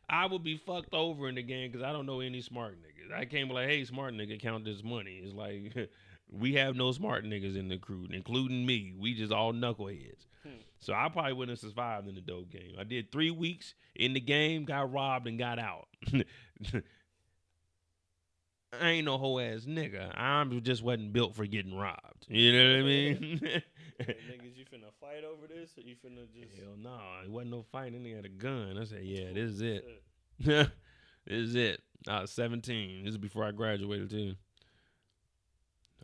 I would be fucked over in the game because I don't know any smart niggas. I can't be like, hey, smart nigga, count this money. It's like, we have no smart niggas in the crew, including me. We just all knuckleheads. So I probably wouldn't have survived in the dope game. I did 3 weeks in the game, got robbed, and got out. I ain't no whole ass nigga. I just wasn't built for getting robbed. You know what I mean? Niggas, you finna fight over this, or you finna just? Hell no, it wasn't no fight. Nigga had a gun. I said, yeah, this is it. This is it. I was 17. This is before I graduated too.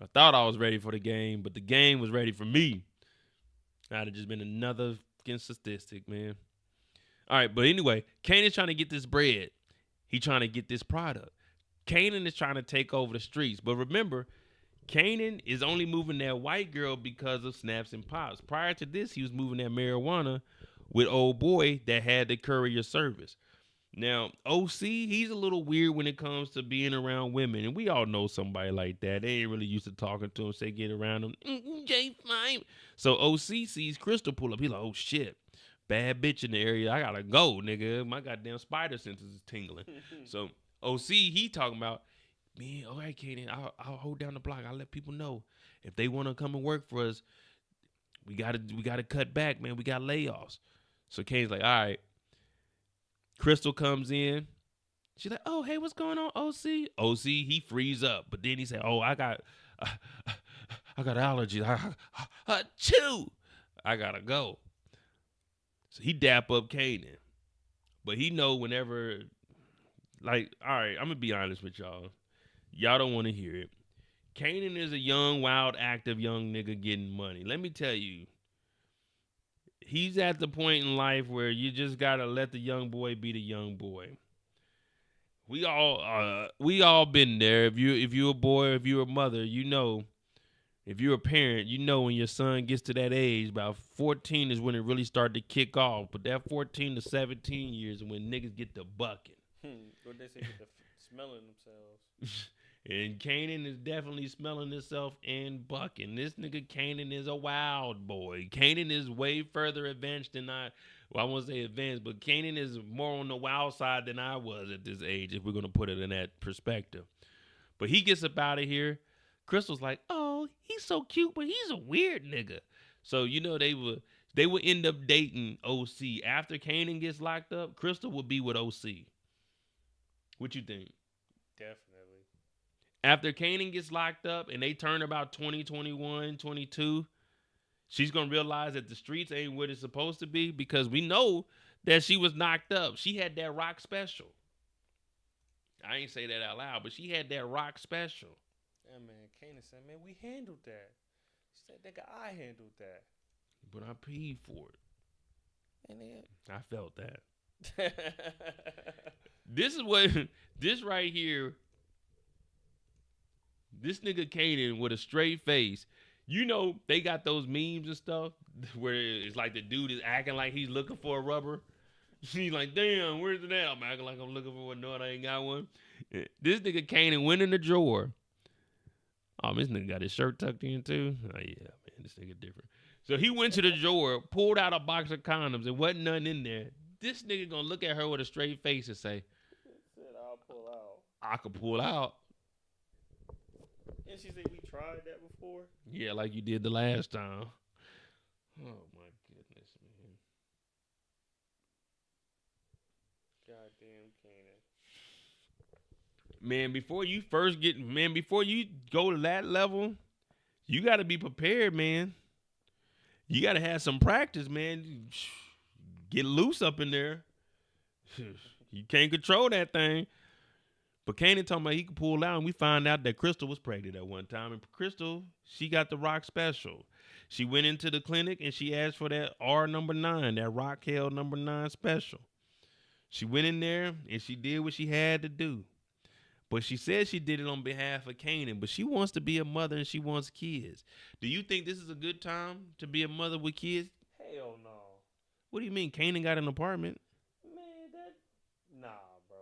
I thought I was ready for the game, but the game was ready for me. I'd have just been another fucking statistic, man. All right, but anyway, Kanan's trying to get this bread. He trying to get this product. Kanan is trying to take over the streets. But remember, Kanan is only moving that white girl because of snaps and pops. Prior to this, he was moving that marijuana with old boy that had the courier service. Now, OC, he's a little weird when it comes to being around women. And we all know somebody like that. They ain't really used to talking to him, say get around him. J5. So OC sees Crystal pull up. He's like, oh shit. Bad bitch in the area. I gotta go, nigga. My goddamn spider senses is tingling. So OC, he talking about, man, all right, Kanan, I'll hold down the block. I'll let people know. If they want to come and work for us, we gotta cut back, man. We got layoffs. So Kanan's like, all right. Crystal comes in. She's like, oh, hey, what's going on, OC? OC, he frees up. But then he said, oh, I got allergies. Chew. I gotta go. So he dap up Kanan. But he know whenever, like, all right, I'm going to be honest with y'all. Y'all don't want to hear it. Kanan is a young, wild, active young nigga getting money. Let me tell you. He's at the point in life where you just gotta let the young boy be the young boy. We all been there. If you're a boy, if you're a mother, you know. If you're a parent, you know when your son gets to that age, about 14 is when it really started to kick off. But that 14 to 17 years is when niggas get to bucking. What they say, get to smelling themselves. And Kanan is definitely smelling himself and bucking. This nigga Kanan is a wild boy. Kanan is way further advanced than I won't say advanced, but Kanan is more on the wild side than I was at this age, if we're going to put it in that perspective. But he gets up out of here. Crystal's like, oh, he's so cute, but he's a weird nigga. So, you know, they would end up dating OC. After Kanan gets locked up, Crystal will be with OC. What you think? Definitely. After Kanan gets locked up and they turn about 20, 21, 22, she's going to realize that the streets ain't what it's supposed to be, because we know that she was knocked up. She had that rock special. I ain't say that out loud, but she had that rock special. Yeah, man, Kanan said, man, we handled that. She said, nigga, I handled that. But I paid for it. And then I felt that. This right here, this nigga Kanan with a straight face. You know, they got those memes and stuff where it's like the dude is acting like he's looking for a rubber. He's like, damn, where's it at? I'm acting like I'm looking for one. No, I ain't got one. This nigga Kanan went in the drawer. Oh, this nigga got his shirt tucked in too. Oh, yeah, man, this nigga different. So he went to the drawer, pulled out a box of condoms, and wasn't nothing in there. This nigga gonna look at her with a straight face and say, I'll pull out. I could pull out. And she said, we tried that before? Yeah, like you did the last time. Oh, my goodness, man. Goddamn Kanan. Man, before you go to that level, you got to be prepared, man. You got to have some practice, man. Get loose up in there. You can't control that thing. But Kanan talking about he could pull out, and we find out that Crystal was pregnant at one time. And Crystal, she got the rock special. She went into the clinic, and she asked for that R number 9, that Raquel number 9 special. She went in there, and she did what she had to do. But she said she did it on behalf of Kanan, but she wants to be a mother, and she wants kids. Do you think this is a good time to be a mother with kids? Hell no. What do you mean? Kanan got an apartment. Man, nah, bro.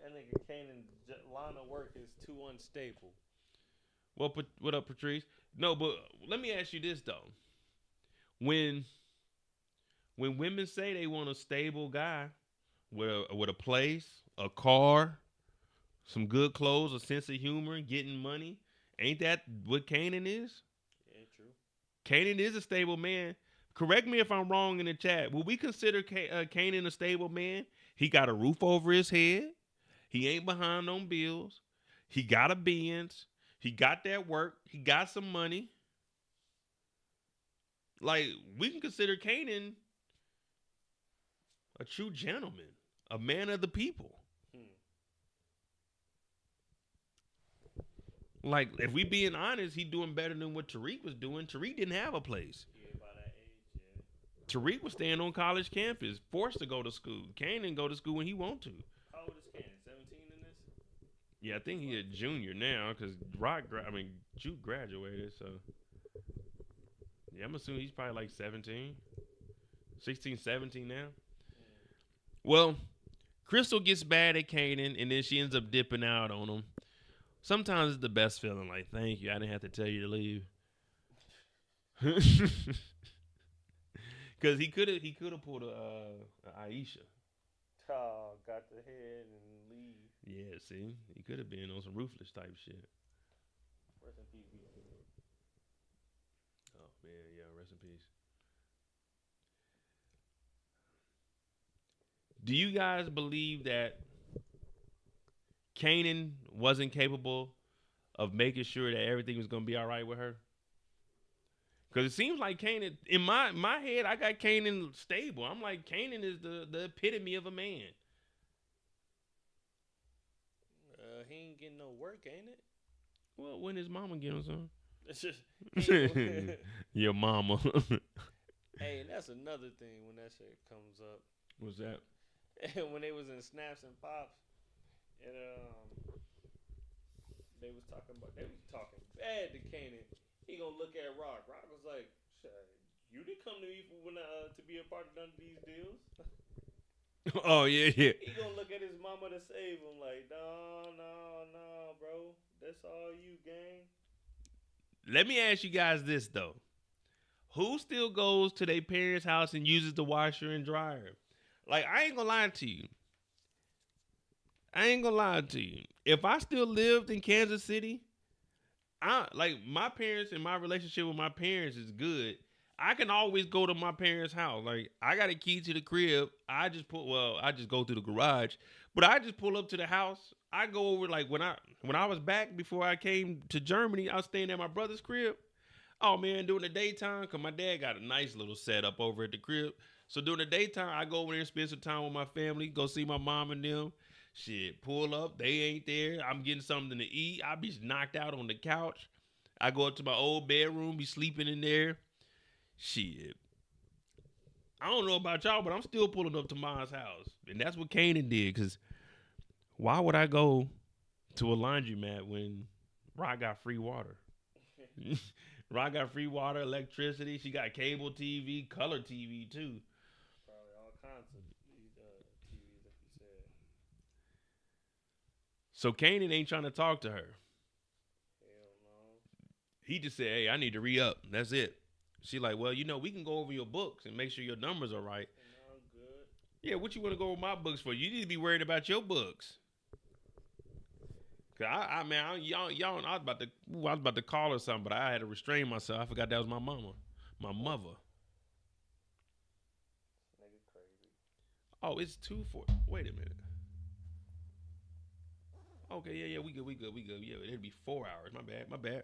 That nigga Kanan's line of work is too unstable. Well, what up, Patrice? No, but let me ask you this, though. When women say they want a stable guy with a place, a car, some good clothes, a sense of humor, getting money, ain't that what Kanan is? Yeah, true. Kanan is a stable man. Correct me if I'm wrong in the chat. Will we consider Kanan a stable man? He got a roof over his head. He ain't behind on bills. He got a Benz. He got that work. He got some money. Like, we can consider Kanan a true gentleman, a man of the people. Like, if we being honest, he doing better than what Tariq was doing. Tariq didn't have a place. Yeah, by that age, yeah. Tariq was staying on college campus, forced to go to school. Kanan go to school when he want to. How old is Kanan? 17 in this? Yeah, I think he a junior now because Juke graduated. So, yeah, I'm assuming he's probably like 16, 17 now. Well, Crystal gets bad at Kanan, and then she ends up dipping out on him. Sometimes it's the best feeling. Like, thank you. I didn't have to tell you to leave. Because he could have pulled a Aisha. Oh, got the head and leave. Yeah, see, he could have been on some ruthless type shit. Rest in peace, Rico. Oh man, yeah, rest in peace. Do you guys believe that Kanan wasn't capable of making sure that everything was gonna be all right with her? Because it seems like Kanan, in my head, I got Kanan stable. I'm like, Kanan is the epitome of a man. He ain't getting no work, ain't it? Well, when his mama get him some? It's just Your mama. Hey, and that's another thing when that shit comes up. What's that? When they was in Snaps and Pops, and they was talking bad to Kanan. He gonna look at Rock. Rock was like, "You didn't come to me for to be a part of none of these deals." Oh yeah. He gonna look at his mama to save him. Like, no, bro. That's all you, gang. Let me ask you guys this though: who still goes to their parents' house and uses the washer and dryer? Like, I ain't gonna lie to you. If I still lived in Kansas City, my parents and my relationship with my parents is good. I can always go to my parents' house. Like, I got a key to the crib. I just go through the garage, but I just pull up to the house. I go over, like, when I was back before I came to Germany, I was staying at my brother's crib. Oh man, during the daytime, because my dad got a nice little setup over at the crib. So during the daytime, I go over there and spend some time with my family, go see my mom and them. Shit, pull up, they ain't there. I'm getting something to eat. I be knocked out on the couch. I go up to my old bedroom, be sleeping in there. Shit. I don't know about y'all, but I'm still pulling up to Ma's house. And that's what Kanan did, because why would I go to a laundromat when Rock got free water? Rock got free water, electricity. She got cable TV, color TV too. Probably all kinds of TVs, like you said. So Kanan ain't trying to talk to her. Hell no. He just said, "Hey, I need to re-up." That's it. She like, "Well, we can go over your books and make sure your numbers are right." No, good. Yeah, what you want to go over my books for? You need to be worried about your books. Cause I was about to call her something, but I had to restrain myself. I forgot that was my mama, my mother. Nigga crazy. Oh, it's 2:40. Wait a minute. Okay, yeah, we good. Yeah, it'd be 4 hours. My bad.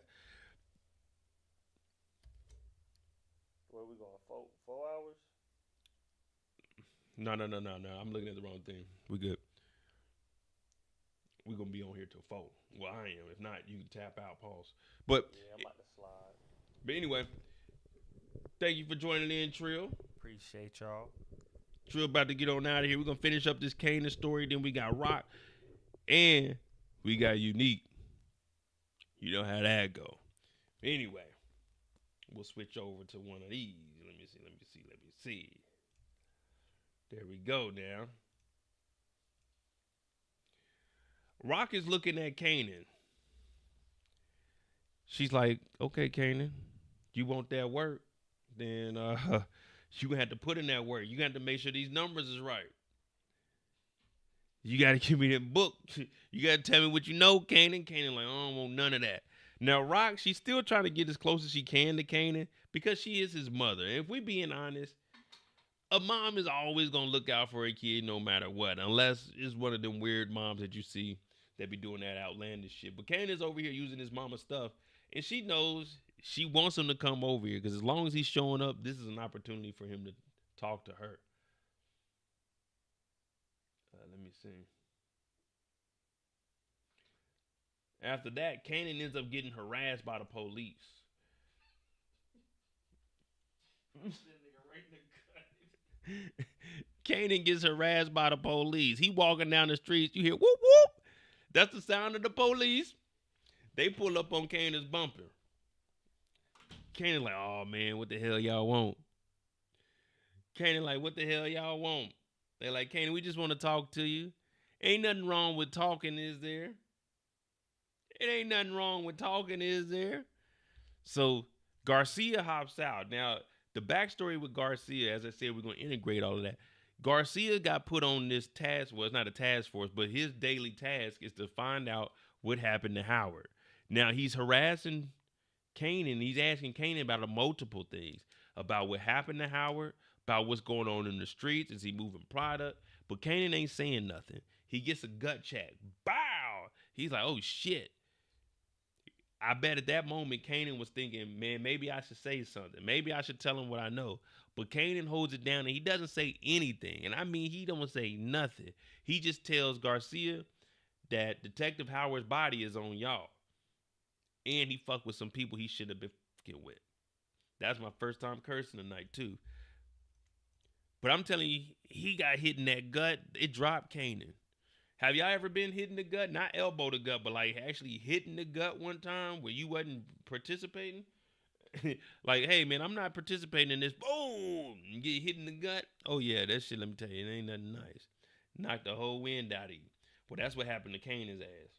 Where we going? 4 hours? No. I'm looking at the wrong thing. We good. We're gonna be on here till 4. Well, I am. If not, you can tap out, pause. But yeah, I'm about to slide. But anyway, thank you for joining in, Trill. Appreciate y'all. Trill about to get on out of here. We're gonna finish up this Kanan story. Then we got Rock, and we got Unique. You know how that go. Anyway, we'll switch over to one of these. Let me see. There we go now. Rock is looking at Kanan. She's like, "Okay, Kanan, you want that work? Then you have to put in that work. You got to make sure these numbers is right. You got to give me that book. You got to tell me what you know, Kanan." Kanan like, "I don't want none of that." Now, Rock, she's still trying to get as close as she can to Kanan because she is his mother. And if we being honest, a mom is always going to look out for a kid no matter what, unless it's one of them weird moms that you see that be doing that outlandish shit. But Kanan's over here using his mama's stuff, and she knows she wants him to come over here because as long as he's showing up, this is an opportunity for him to talk to her. Let me see. After that, Kanan ends up getting harassed by the police. Kanan gets harassed by the police. He walking down the streets. You hear whoop whoop. That's the sound of the police. They pull up on Kanan's bumper. Kanan like, "Oh man, what the hell y'all want?" Kanan like, "What the hell y'all want?" They like, "Kanan, we just want to talk to you." Ain't nothing wrong with talking, is there? It ain't nothing wrong with talking, is there? So Garcia hops out. Now, the backstory with Garcia, as I said, we're going to integrate all of that. Garcia got put on this task. Well, it's not a task force, but his daily task is to find out what happened to Howard. Now, he's harassing Kanan. He's asking Kanan about multiple things, about what happened to Howard, about what's going on in the streets. Is he moving product? But Kanan ain't saying nothing. He gets a gut check. Bow! He's like, oh, shit. I bet at that moment, Kanan was thinking, man, maybe I should say something. Maybe I should tell him what I know. But Kanan holds it down and he doesn't say anything. And I mean, he don't say nothing. He just tells Garcia that Detective Howard's body is on y'all. And he fucked with some people he should have been fucking with. That's my first time cursing tonight, too. But I'm telling you, he got hit in that gut. It dropped Kanan. Have y'all ever been hit in the gut? Not elbow the gut, but like actually hitting the gut one time where you wasn't participating? Like, hey, man, I'm not participating in this. Boom! You get hit in the gut. Oh, yeah, that shit, let me tell you, it ain't nothing nice. Knocked the whole wind out of you. Well, that's what happened to Kanan's ass.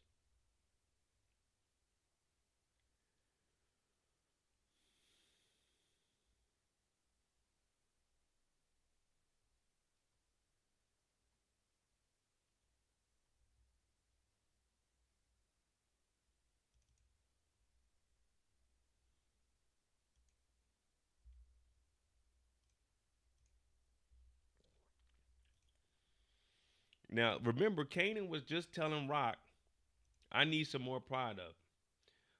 Now, remember, Kanan was just telling Rock, I need some more product.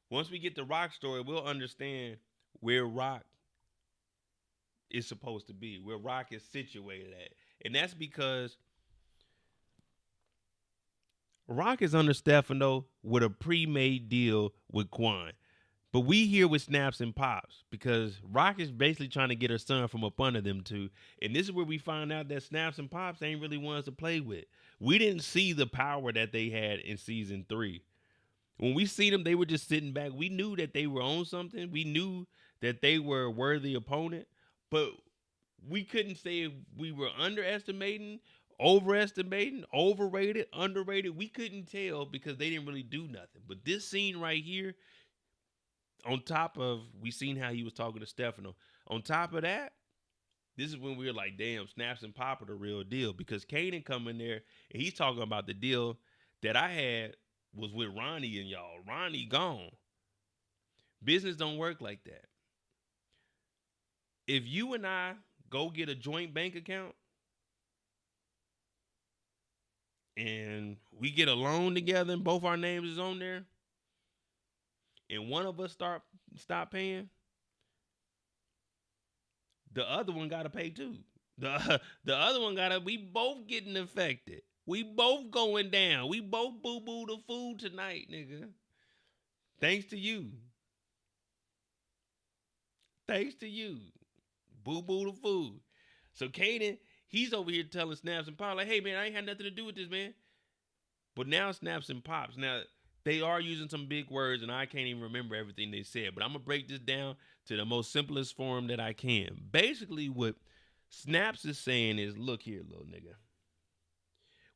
Once we get the Rock story, we'll understand where Rock is supposed to be, where Rock is situated at. And that's because Rock is under Stefano with a pre-made deal with Quan. But we here with Snaps and Pops because Rock is basically trying to get her son from up under them two. And this is where we find out that Snaps and Pops ain't really ones to play with. We didn't see the power that they had in season 3. When we see them, they were just sitting back. We knew that they were on something. We knew that they were a worthy opponent. But we couldn't say if we were underestimating, overestimating, overrated, underrated. We couldn't tell because they didn't really do nothing. But this scene right here, on top of, we seen how he was talking to Stefano. On top of that, this is when we were like, damn, Snaps and Pop are the real deal. Because Kanan come in there and he's talking about the deal that I had was with Ronnie and y'all. Ronnie gone. Business don't work like that. If you and I go get a joint bank account and we get a loan together and both our names is on there, and one of us stop paying, the other one got to pay too. The other one we both getting affected. We both going down. We both boo-boo the food tonight, nigga. Thanks to you. Thanks to you. Boo-boo the food. So Kanan, he's over here telling Snaps and Pops, like, hey, man, I ain't had nothing to do with this, man. But now Snaps and Pops. Now, they are using some big words, and I can't even remember everything they said. But I'm going to break this down to the most simplest form that I can. Basically, what Snaps is saying is, look here, little nigga.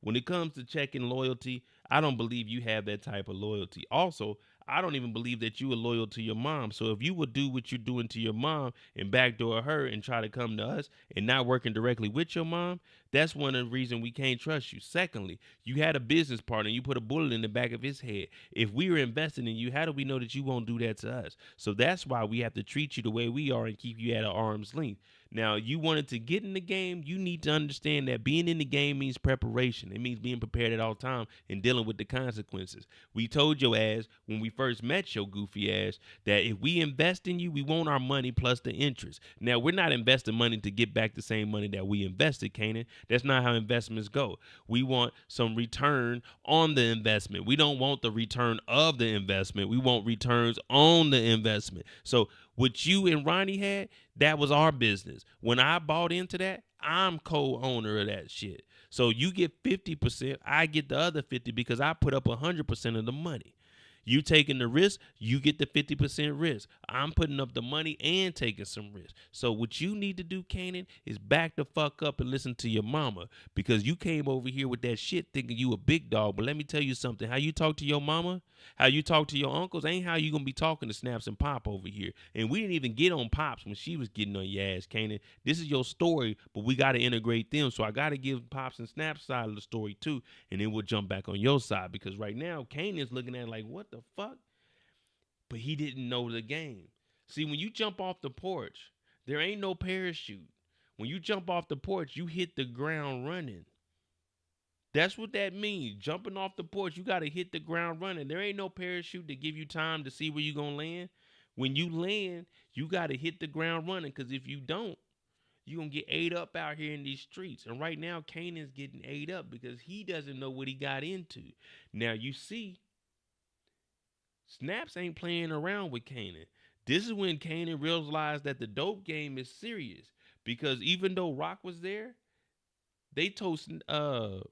When it comes to checking loyalty, I don't believe you have that type of loyalty. Also, I don't even believe that you are loyal to your mom. So if you would do what you're doing to your mom and backdoor her and try to come to us and not working directly with your mom, that's one of the reasons we can't trust you. Secondly, you had a business partner and you put a bullet in the back of his head. If we were investing in you, how do we know that you won't do that to us? So that's why we have to treat you the way we are and keep you at an arm's length. Now, you wanted to get in the game, you need to understand that being in the game means preparation. It means being prepared at all times and dealing with the consequences. We told your ass when we first met your goofy ass that if we invest in you, we want our money plus the interest. Now, we're not investing money to get back the same money that we invested, Kanan. That's not how investments go. We want some return on the investment. We don't want the return of the investment. We want returns on the investment. So what you and Ronnie had, that was our business. When I bought into that, I'm co-owner of that shit. So you get 50%, I get the other 50 because I put up 100% of the money. You taking the risk, you get the 50% risk. I'm putting up the money and taking some risk. So what you need to do, Kanan, is back the fuck up and listen to your mama, because you came over here with that shit thinking you a big dog. But let me tell you something. How you talk to your mama, how you talk to your uncles, ain't how you gonna be talking to Snaps and Pop over here. And we didn't even get on Pops when she was getting on your ass, Kanan. This is your story, but we got to integrate them. So I got to give Pops and Snaps side of the story too, and then we'll jump back on your side, because right now Kanan's looking at it like, what the fuck? But he didn't know the game. See, when you jump off the porch, there ain't no parachute. When you jump off the porch, you hit the ground running. That's what that means. Jumping off the porch, you got to hit the ground running. There ain't no parachute to give you time to see where you going to land. When you land, you got to hit the ground running, because if you don't, you're going to get ate up out here in these streets. And right now, Kanan's getting ate up because he doesn't know what he got into. Now, you see, Snaps ain't playing around with Kanan. This is when Kanan realized that the dope game is serious, because even though Rock was there, they told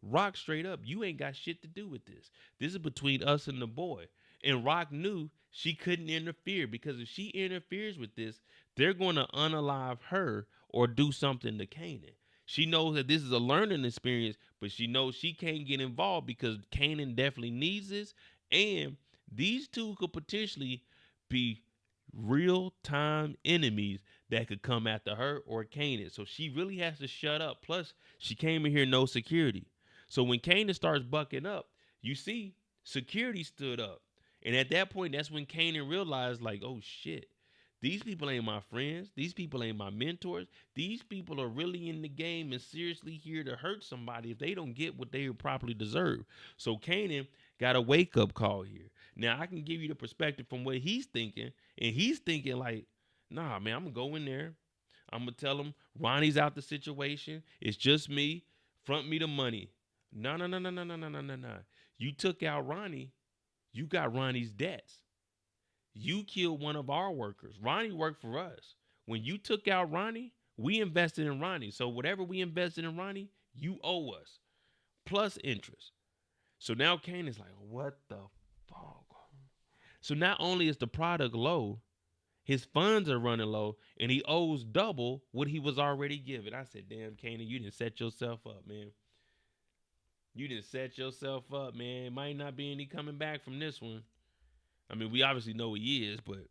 Rock straight up, you ain't got shit to do with this. This is between us and the boy. And Rock knew she couldn't interfere, because if she interferes with this, they're going to unalive her or do something to Kanan. She knows that this is a learning experience, but she knows she can't get involved because Kanan definitely needs this. And these two could potentially be real-time enemies that could come after her or Kanan. So she really has to shut up. Plus, she came in here no security. So when Kanan starts bucking up, you see security stood up. And at that point, that's when Kanan realized, like, oh shit, these people ain't my friends. These people ain't my mentors. These people are really in the game and seriously here to hurt somebody if they don't get what they properly deserve. So Kanan got a wake-up call here. Now, I can give you the perspective from what he's thinking. And he's thinking like, nah, man, I'm going to go in there. I'm going to tell him Ronnie's out the situation. It's just me. Front me the money. No. You took out Ronnie. You got Ronnie's debts. You killed one of our workers. Ronnie worked for us. When you took out Ronnie, we invested in Ronnie. So whatever we invested in Ronnie, you owe us. Plus interest. So now Kanan's like, what the fuck? So not only is the product low, his funds are running low, and he owes double what he was already given. I said, damn, Kanan, you didn't set yourself up, man. You didn't set yourself up, man. It might not be any coming back from this one. I mean, we obviously know he is, but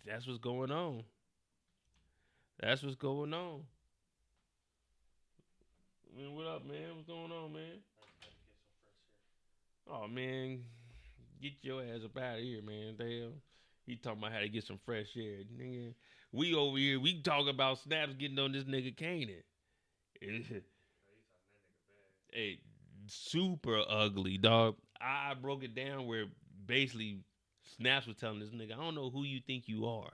that's what's going on. That's what's going on. I mean, what up, man? What's going on, man? Oh, man, get your ass up out of here, man. Damn. He talking about how to get some fresh air. Nigga, we over here, we talking about Snaps getting on this nigga Kanan. Hey, super ugly, dog. I broke it down where basically Snaps was telling this nigga, I don't know who you think you are,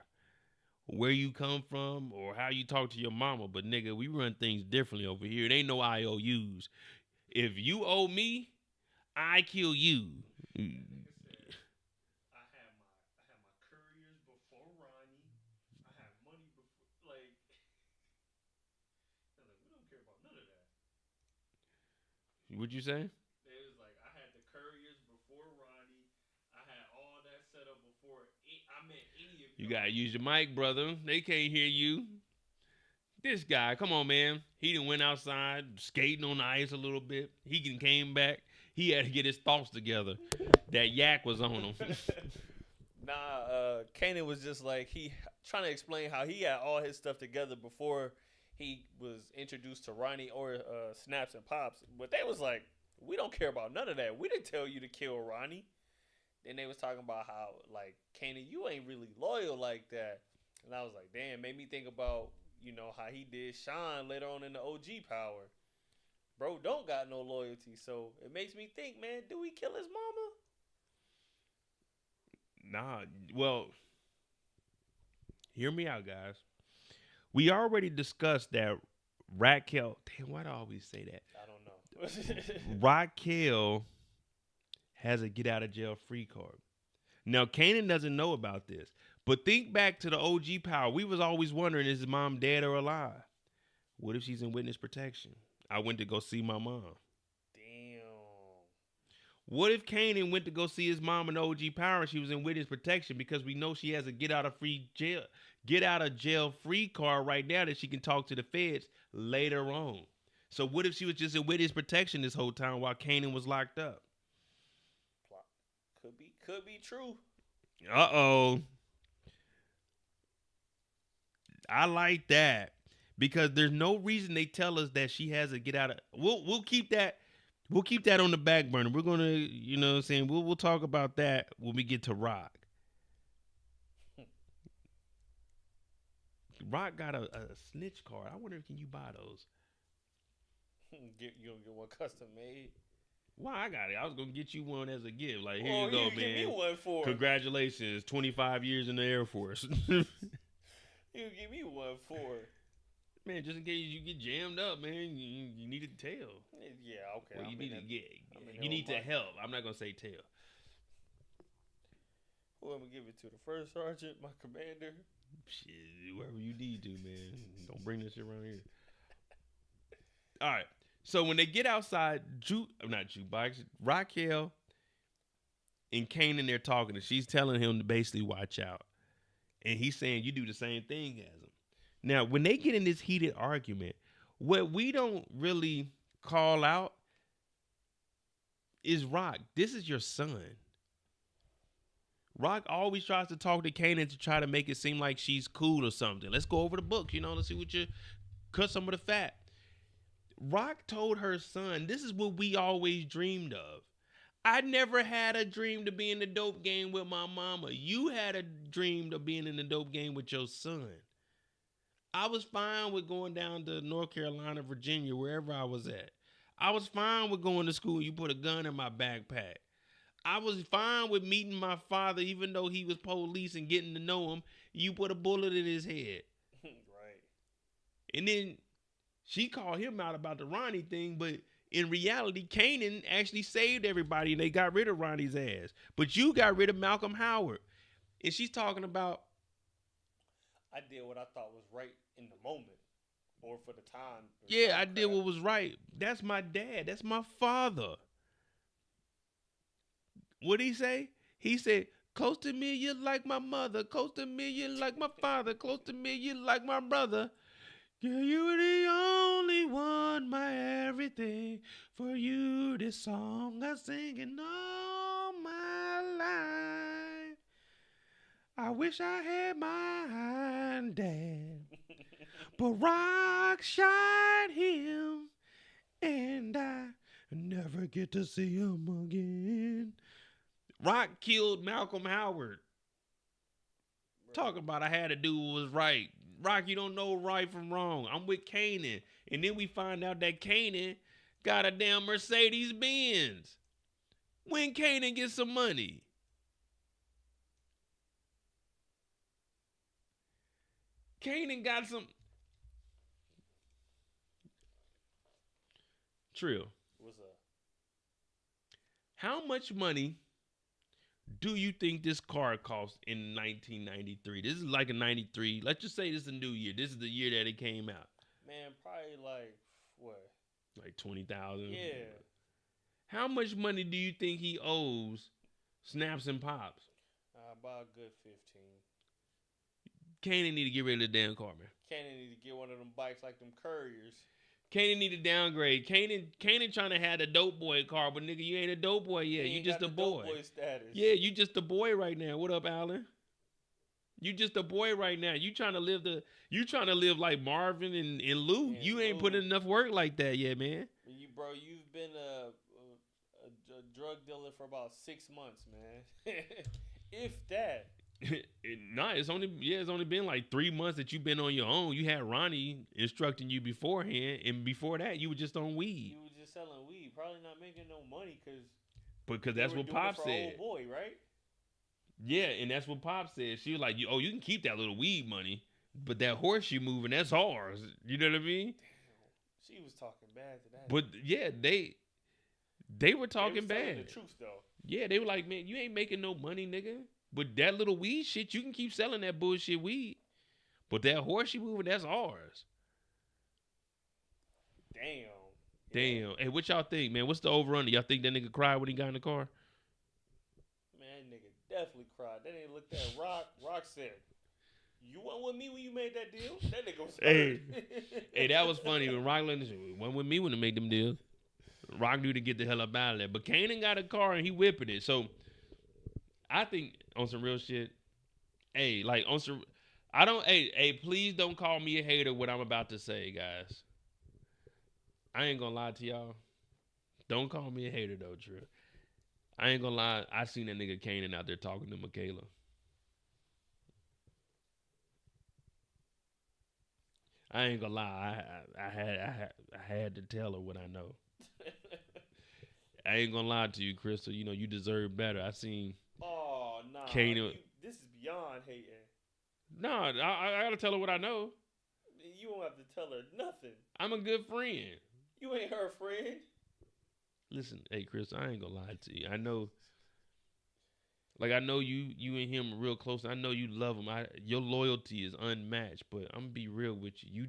where you come from, or how you talk to your mama, but nigga, we run things differently over here. It ain't no IOUs. If you owe me, I kill you. I had my couriers before Ronnie. I had money before, like we don't care about none of that. What'd you say? It was like I had the couriers before Ronnie. I had all that set up before I met any of you. You gotta use your mic, brother. They can't hear you. This guy, come on, man. He done went outside, skating on the ice a little bit. He came back. He had to get his thoughts together. That yak was on him. Kanan was just like, he trying to explain how he had all his stuff together before he was introduced to Ronnie or Snaps and Pops. But they was like, we don't care about none of that. We didn't tell you to kill Ronnie. Then they was talking about how, like, Kanan, you ain't really loyal like that. And I was like, damn, made me think about, you know, how he did Sean later on in the OG Power. Bro don't got no loyalty, so it makes me think, man, do we kill his mama? Nah, well, hear me out, guys. We already discussed that Raquel, damn, why do I always say that? I don't know. Raquel has a get out of jail free card. Now, Kanan doesn't know about this, but think back to the OG Power. We was always wondering, is his mom dead or alive? What if she's in witness protection? I went to go see my mom. Damn. What if Kanan went to go see his mom in OG Power and she was in witness protection because we know she has a get out of jail free card right now that she can talk to the feds later on. So what if she was just in witness protection this whole time while Kanan was locked up? Could be true. Uh-oh. I like that because there's no reason they tell us that she has a get out of. We'll keep that. We'll keep that on the back burner. We're gonna, you know what I'm saying? We'll talk about that when we get to Rock. Rock got a snitch card. I wonder if can you buy those? You gonna get one custom made? Why I got it? I was gonna get you one as a gift. Like, here Oh, you go, man. Give me one for Congratulations, 25 years in the Air Force. You give me one for Man, just in case you get jammed up, man, you need to tell. Yeah, okay. Well, you need to get. You need to help. I'm not gonna say tell. Who am I gonna give it to? The first sergeant, my commander. Shit, whoever you need to, man. Don't bring this shit around here. All right. So when they get outside, Raquel and Kanan, they're talking, and she's telling him to basically watch out. And he's saying, you do the same thing as him. Now, when they get in this heated argument, what we don't really call out is Rock. This is your son. Rock always tries to talk to Kanan to try to make it seem like she's cool or something. Let's go over the books, let's see what cut some of the fat. Rock told her son, this is what we always dreamed of. I never had a dream to be in the dope game with my mama. You had a dream of being in the dope game with your son. I was fine with going down to North Carolina, Virginia, wherever I was at. I was fine with going to school. You put a gun in my backpack. I was fine with meeting my father, even though he was police and getting to know him. You put a bullet in his head. Right. And then she called him out about the Ronnie thing, but in reality, Kanan actually saved everybody and they got rid of Ronnie's ass. But you got rid of Malcolm Howard. And she's talking about, I did what I thought was right in the moment or for the time. Yeah, I did what was right. That's my dad. That's my father. What'd he say? He said, close to me, you're like my mother. Close to me, you're like my father. Close to me, you're like my brother. Girl, you were the only one, my everything. For you, this song I'm singing all my life. I wish I had my dad, but Rock shot him, and I never get to see him again. Rock killed Malcolm Howard. Talking about I had to do what was right. Rock, you don't know right from wrong. I'm with Kanan. And then we find out that Kanan got a damn Mercedes Benz. When Kanan gets some money? Kanan got some. Trill. What's up? How much money do you think this car cost in 1993? This is like a 93. Let's just say this is a new year. This is the year that it came out. Man, probably like, what? Like 20,000? Yeah. How much money do you think he owes Snaps and Pops? About a good 15. Kanan need to get rid of the damn car, man. Kanan need to get one of them bikes like them couriers. Kanan need to downgrade. Kanan trying to have a dope boy car, but nigga, you ain't a dope boy yet. You just a boy. Dope boy status. Yeah, you just a boy right now. What up, Alan? You just a boy right now. You trying to live like Marvin and Lou. Man, you ain't Lou. putting enough work like that yet, man. You've been a drug dealer for about 6 months, man. If that. It's only been like 3 months that you've been on your own. You had Ronnie instructing you beforehand, and before that, you were just on weed. You were just selling weed, probably not making no money because that's what Pop said. Old boy, right? Yeah, and that's what Pop said. She was like, you can keep that little weed money, but that horse you moving, that's ours. You know what I mean? Damn, she was talking bad to that. But yeah, they were talking bad. The truth though. Yeah, they were like, man, you ain't making no money, nigga. But that little weed shit, you can keep selling that bullshit weed. But that horse you moving, that's ours. Damn. Damn. Hey, what y'all think, man? What's the over under? Y'all think that nigga cried when he got in the car? Man, nigga definitely cried. That nigga looked at Rock. Rock said, "You went with me when you made that deal?" That nigga was hurt. Hey, that was funny when Rock went with me when they made them deals. Rock knew to get the hell up out of there. But Kanan got a car and he whipping it. So I think on some real shit, hey, like on some, I don't, hey, please don't call me a hater what I'm about to say, guys. I ain't gonna lie to y'all. Don't call me a hater though, Drew. I ain't gonna lie. I seen that nigga Kanan out there talking to Michaela. I ain't gonna lie. I had to tell her what I know. I ain't gonna lie to you, Crystal. You know you deserve better. I seen. Oh nah, Kanan. this is beyond hating. No, I gotta tell her what I know. You don't have to tell her nothing. I'm a good friend. You ain't her friend. Listen, hey Chris, I ain't gonna lie to you. I know, like I know you and him are real close. I know you love him. Your loyalty is unmatched. But I'm gonna be real with you.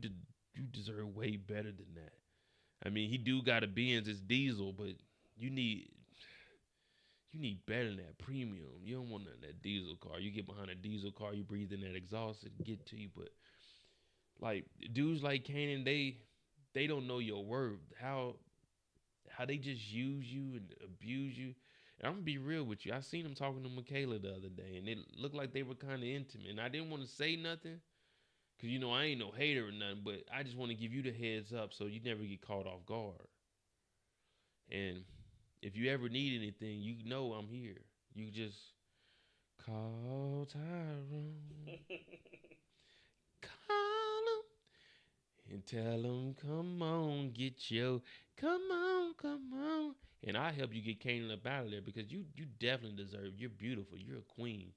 You deserve way better than that. I mean, he do got a Benz, it's diesel, but you need better than that premium. You don't want that diesel car. You get behind a diesel car, you breathe in that exhaust and get to you. But like dudes like Kanan, they don't know your worth. How they just use you and abuse you. And I'm gonna be real with you. I seen him talking to Michaela the other day, and it looked like they were kind of intimate. And I didn't want to say nothing, cause you know I ain't no hater or nothing. But I just want to give you the heads up so you never get caught off guard. And if you ever need anything, you know I'm here. You just call Tyrone. Call him and tell him, come on, come on. And I'll help you get Kanan up out of there because you definitely deserve. You're beautiful. You're a queen.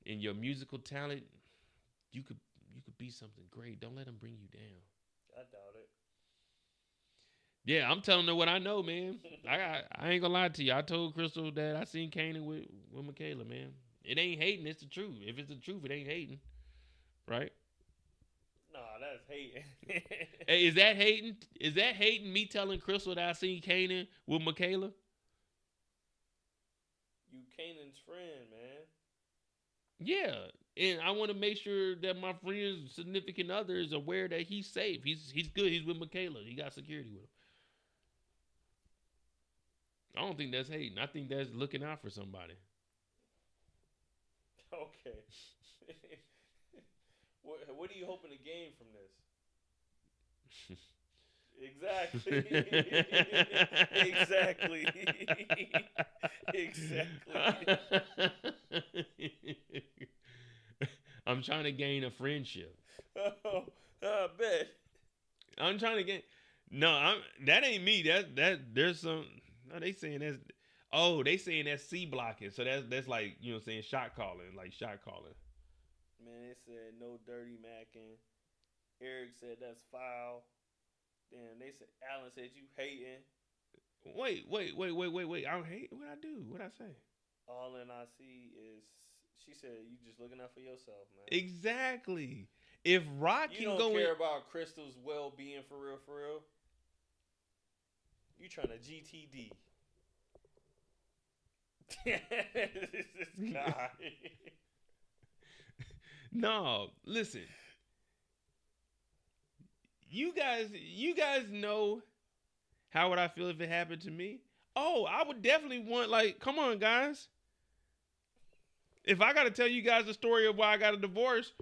And your musical talent, you could be something great. Don't let him bring you down. I doubt it. Yeah, I'm telling her what I know, man. I ain't gonna lie to you. I told Crystal that I seen Kanan with Michaela, man. It ain't hating, it's the truth. If it's the truth, it ain't hating. Right? Nah, that's hating. Hey, is that hating? Is that hating me telling Crystal that I seen Kanan with Michaela? You Kanan's friend, man. Yeah. And I want to make sure that my friend's significant other is aware that he's safe. He's good. He's with Michaela. He got security with him. I don't think that's hating. I think that's looking out for somebody. Okay. What are you hoping to gain from this? Exactly. Exactly. I'm trying to gain a friendship. Oh, I bet. I'm trying to gain. No, that ain't me. There's some. No, they saying that's. Oh, they saying that's C blocking. So that's like, you know what I'm saying, shot calling. Man, they said no dirty macking. Eric said that's foul. Damn, they said Alan said you hating. Wait. I don't hate. What I do? What I say? All I see is she said you just looking out for yourself, man. Exactly. If Rock you can don't go care in, about Crystal's well-being for real. You trying to GTD. This guy. No, listen. You guys know how would I feel if it happened to me? Oh, I would definitely want, like, come on, guys. If I got to tell you guys the story of why I got a divorce.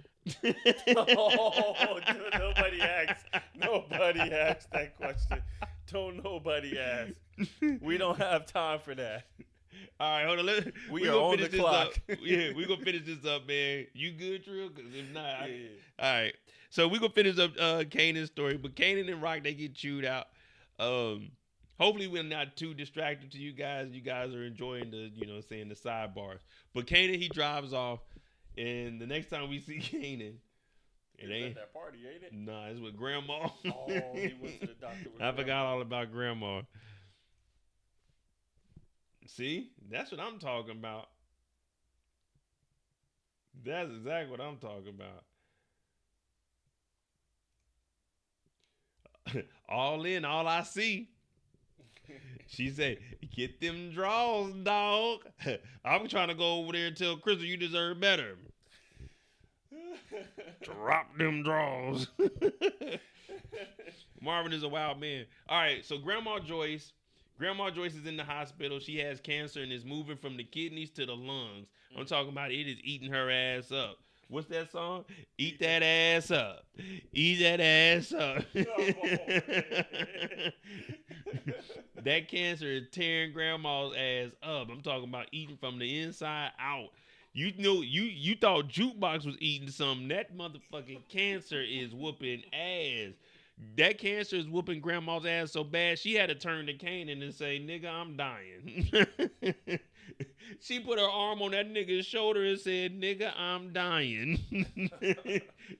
Oh, dude, nobody asked that question. Don't nobody ask. We don't have time for that. All right, hold on. We are on the clock. Yeah, we're going to finish this up, man. You good, Trill? Because if not, yeah. All right. So we're going to finish up Kanan's story. But Kanan and Rock, they get chewed out. Hopefully we're not too distracted to you guys. You guys are enjoying the, you know, saying the sidebars. But Kanan, he drives off. And the next time we see Kanan, it ain't at that party, ain't it? Nah, it's with Grandma. Oh, he went to the doctor with I forgot all about Grandma. See? That's what I'm talking about. That's exactly what I'm talking about. all in, all I see. She said, get them draws, dog. I'm trying to go over there and tell Crystal you deserve better. Drop them draws. Marvin is a wild man. All right, so Grandma Joyce is in the hospital. She has cancer and is moving from the kidneys to the lungs. I'm talking about it is eating her ass up. What's that song? Eat that ass up. Eat that ass up. That cancer is tearing Grandma's ass up. I'm talking about eating from the inside out. You know, you thought Jukebox was eating something. That motherfucking cancer is whooping ass. That cancer is whooping Grandma's ass so bad she had to turn to Kanan and say, "Nigga, I'm dying." She put her arm on that nigga's shoulder and said, "Nigga, I'm dying."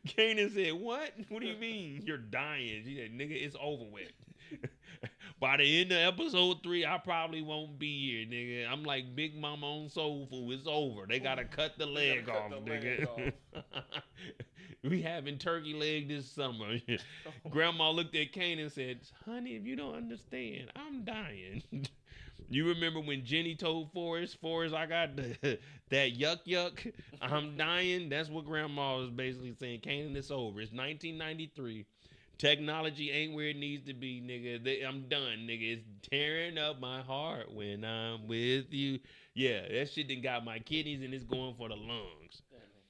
Kanan said, "What? What do you mean you're dying?" She said, "Nigga, it's over with." By the end of episode 3, I probably won't be here, nigga. I'm like Big Mama on Soul Food. It's over. They gotta cut the leg off, nigga. We having turkey leg this summer. Grandma looked at Kanan and said, "Honey, if you don't understand, I'm dying." You remember when Jenny told Forrest, I got that yuck, I'm dying? That's what Grandma was basically saying. Kanan, it's over. It's 1993. Technology ain't where it needs to be, nigga. I'm done, nigga. It's tearing up my heart when I'm with you. Yeah, that shit done got my kidneys and it's going for the lungs. Kanan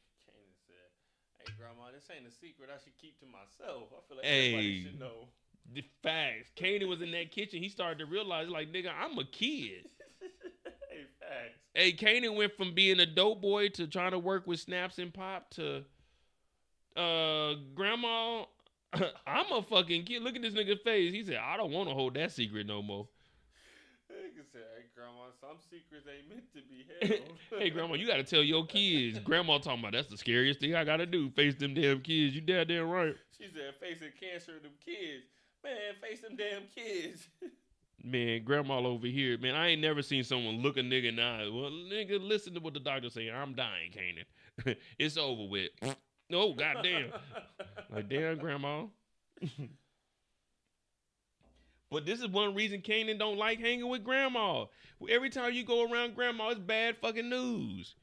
said, "Hey, Grandma, this ain't a secret I should keep to myself. I feel like everybody should know." The facts. Kanan was in that kitchen. He started to realize, like, nigga, I'm a kid. Hey, facts. Hey, Kanan went from being a dope boy to trying to work with Snaps and Pop to Grandma, I'm a fucking kid. Look at this nigga's face. He said, I don't want to hold that secret no more. Nigga said, "Hey, Grandma, some secrets ain't meant to be held." Hey, Grandma, you got to tell your kids. Grandma talking about, that's the scariest thing I got to do. Face them damn kids. You damn right. She said, facing cancer of them kids. Man, face them damn kids. Man, Grandma over here, man, I ain't never seen someone look a nigga in the eye. Well, nigga, listen to what the doctor saying. I'm dying, Kanan. It's over with. Oh, goddamn. Like, damn, Grandma. But this is one reason Kanan don't like hanging with Grandma. Every time you go around Grandma, it's bad fucking news.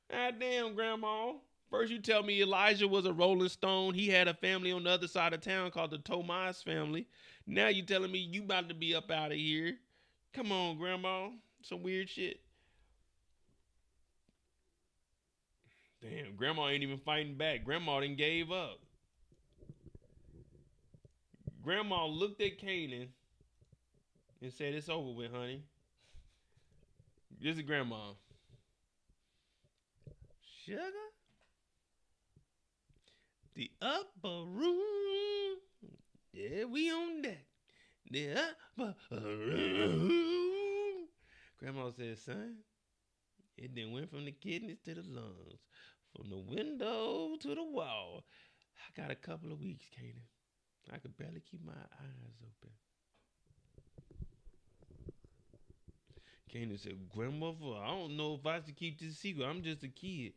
God damn, Grandma. First you tell me Elijah was a Rolling Stone. He had a family on the other side of town called the Tomas family. Now you telling me you about to be up out of here. Come on, Grandma. Some weird shit. Damn, Grandma ain't even fighting back. Grandma done gave up. Grandma looked at Kanan and said, it's over with, honey. This is Grandma. Sugar? The upper room. Yeah, we on deck. The upper room. Grandma said, son, it then went from the kidneys to the lungs, from the window to the wall. I got a couple of weeks, Kanan. I could barely keep my eyes open. Kanan said, Grandmother, I don't know if I should keep this secret. I'm just a kid.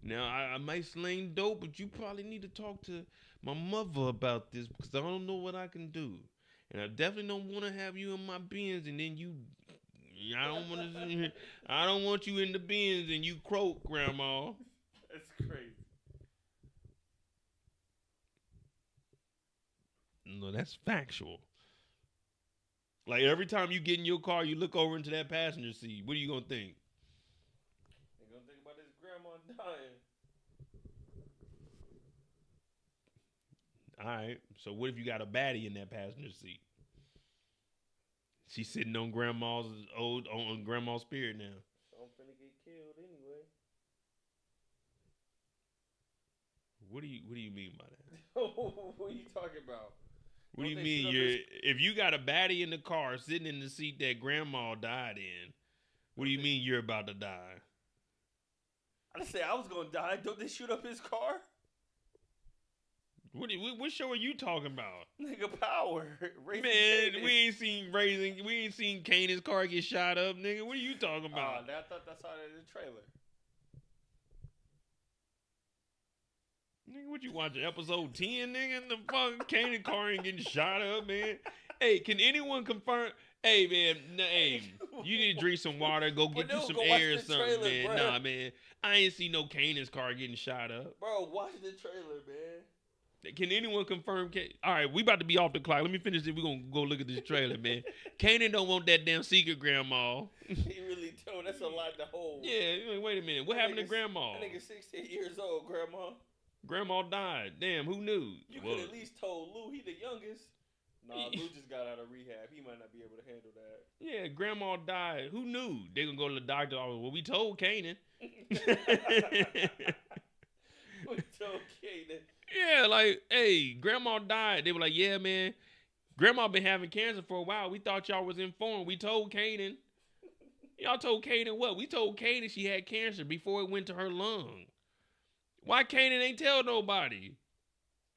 Now, I might sling dope, but you probably need to talk to my mother about this because I don't know what I can do. And I definitely don't want to have you in my bins and then you, I don't want you in the bins and you croak, Grandma. That's crazy. No, that's factual. Like every time you get in your car, you look over into that passenger seat. What are you going to think? They're going to think about this grandma dying. All right. So what if you got a baddie in that passenger seat? She's sitting on Grandma's on Grandma's spirit now. So I'm finna get killed anyway. What do you mean by that? What are you talking about? What do you mean? If you got a baddie in the car sitting in the seat that Grandma died in, what do you mean you're about to die? I didn't say I was gonna die. Don't they shoot up his car? What show are you talking about? Nigga, Power. Man, we ain't seen Kanan's car get shot up, nigga. What are you talking about? I thought that's how in the trailer. Nigga, what you watching? Episode 10, nigga? The fucking Kanan car ain't getting shot up, man. Hey, can anyone confirm? Hey, man, hey, you need to drink some water. Go get you some air or something, man. Bro. Nah, man. I ain't see no Kanan's car getting shot up. Bro, watch the trailer, man. Can anyone confirm? All right, we about to be off the clock. Let me finish it. We're going to go look at this trailer, man. Kanan don't want that damn secret grandma. He really don't. That's a lot to hold. Yeah, wait a minute. What happened to grandma? That nigga 16 years old, grandma. Grandma died. Damn, who knew? You could at least told Lou he the youngest. Nah, Lou just got out of rehab. He might not be able to handle that. Yeah, grandma died. Who knew? They gonna go to the doctor. Well, we told Kanan. We told Kanan. Yeah, like, hey, grandma died. They were like, yeah, man. Grandma been having cancer for a while. We thought y'all was informed. We told Kanan. Y'all told Kanan what? We told Kanan she had cancer before it went to her lung. Why Kanan ain't tell nobody?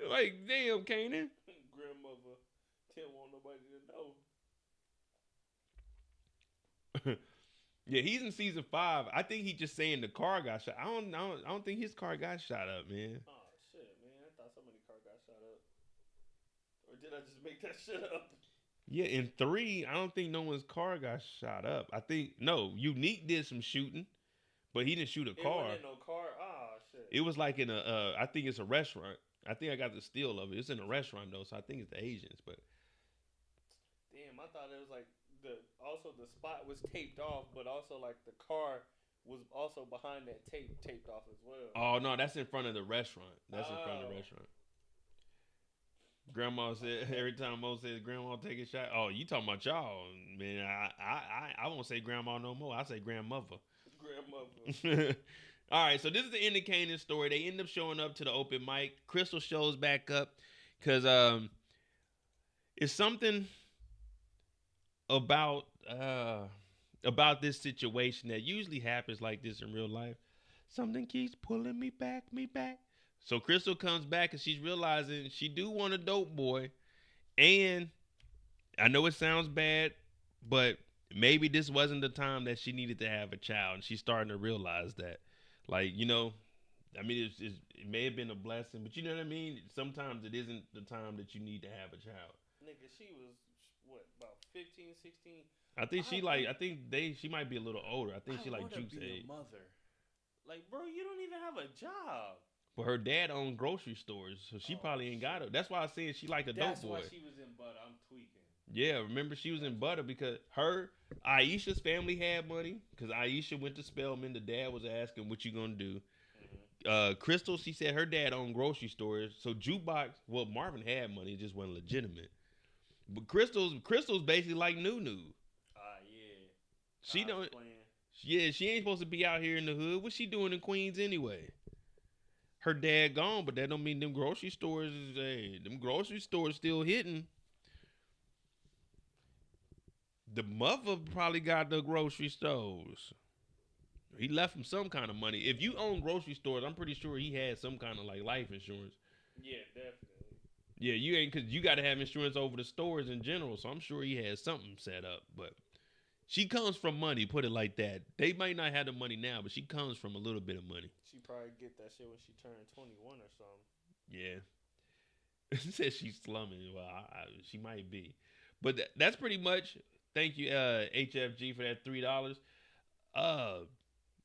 Like, damn, Kanan. Grandmother didn't want nobody to know. Yeah, he's in season 5. I think he just saying the car got shot. I don't think his car got shot up, man. Oh shit, man! I thought somebody's car got shot up. Or did I just make that shit up? Yeah, in 3, I don't think no one's car got shot up. I think Unique did some shooting, but he didn't shoot a car. It wasn't in no car. Ah, shit. It was like in a, I think it's a restaurant. I think I got the steal of it. It's in a restaurant though, so I think it's the Asians. But damn, I thought it was like the spot was taped off, but also like the car was also behind that taped off as well. Oh no, that's in front of the restaurant. That's in front of the restaurant. Grandma said every time Mo says grandma take a shot. Oh, you talking about y'all, man? I won't say grandma no more. I say grandmother. Grandmother. All right, so this is the end of Kanan's story. They end up showing up to the open mic. Crystal shows back up because it's something about this situation that usually happens like this in real life. Something keeps pulling me back. So Crystal comes back and she's realizing she do want a dope boy. And I know it sounds bad, but maybe this wasn't the time that she needed to have a child. And she's starting to realize that. Like, I mean, it may have been a blessing, but you know what I mean? Sometimes it isn't the time that you need to have a child. Nigga, she was, what, about 15, 16? I think she might be a little older. I think she like Juke's age. Mother. Like, bro, you don't even have a job. But her dad owned grocery stores, so she probably ain't got it. That's why I said she like a dope boy. That's why she was in butter. I'm tweaking. Yeah, remember she was in butter because Aisha's family had money because Aisha went to Spelman. The dad was asking, what you gonna do? Mm-hmm. Crystal, she said her dad owned grocery stores. So Jukebox, well, Marvin had money, it just wasn't legitimate. But Crystal's basically like Nunu. Yeah. She don't. Yeah, she ain't supposed to be out here in the hood. What's she doing in Queens anyway? Her dad gone, but that don't mean them grocery stores still hitting. The mother probably got the grocery stores. He left him some kind of money. If you own grocery stores, I'm pretty sure he had some kind of like life insurance. Yeah, definitely. Yeah, you ain't, because you got to have insurance over the stores in general. So I'm sure he has something set up. But she comes from money, put it like that. They might not have the money now, but she comes from a little bit of money. She probably get that shit when she turned 21 or something. Yeah. Says she's slumming. Well, she might be. But that's pretty much. Thank you, HFG, for that $3.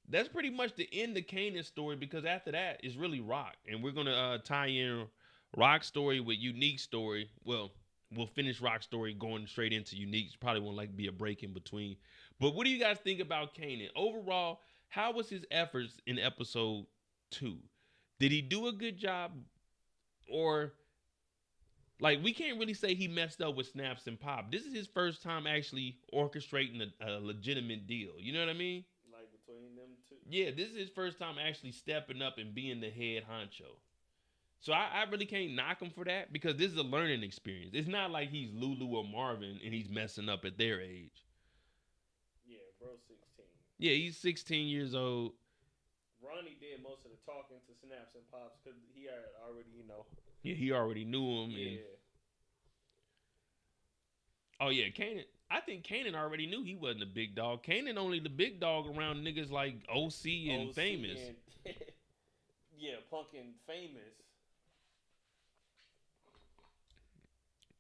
That's pretty much the end of Kanan's story, because after that it's really Rock, and we're gonna tie in Rock's story with Unique's story. Well, we'll finish Rock's story going straight into Unique's. Probably won't be a break in between. But what do you guys think about Kanan overall? How was his efforts in episode 2? Did he do a good job, or? Like, we can't really say he messed up with Snaps and Pop. This is his first time actually orchestrating a legitimate deal. You know what I mean? Like between them two? Yeah, this is his first time actually stepping up and being the head honcho. So I really can't knock him for that, because this is a learning experience. It's not like he's Lulu or Marvin and he's messing up at their age. Yeah, bro, 16. Yeah, he's 16 years old. Ronnie did most of the talking to Snaps and Pops because he had already, Yeah, he already knew him. Yeah. And... Oh, yeah, Kanan. I think Kanan already knew he wasn't a big dog. Kanan only the big dog around niggas like OC and Famous. Yeah, Punk and Famous.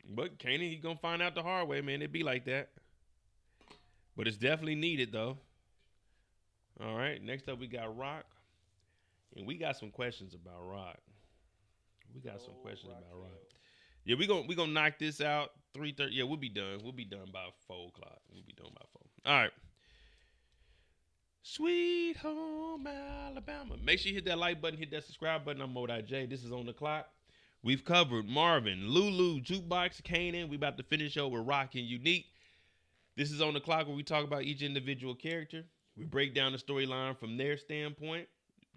But Kanan, he gonna find out the hard way, man. It be like that. But it's definitely needed, though. All right. Next up, we got Rock. And we got some questions about Rock. Yeah, we gonna knock this out 3:30. Yeah, we'll be done. We'll be done by 4:00. All right. Sweet home Alabama. Make sure you hit that like button, hit that subscribe button. I'm Mo J. This is On the Clock. We've covered Marvin, Lulu, Jukebox, Kanan. We about to finish up with Rock and Unique. This is On the Clock where we talk about each individual character. We break down the storyline from their standpoint,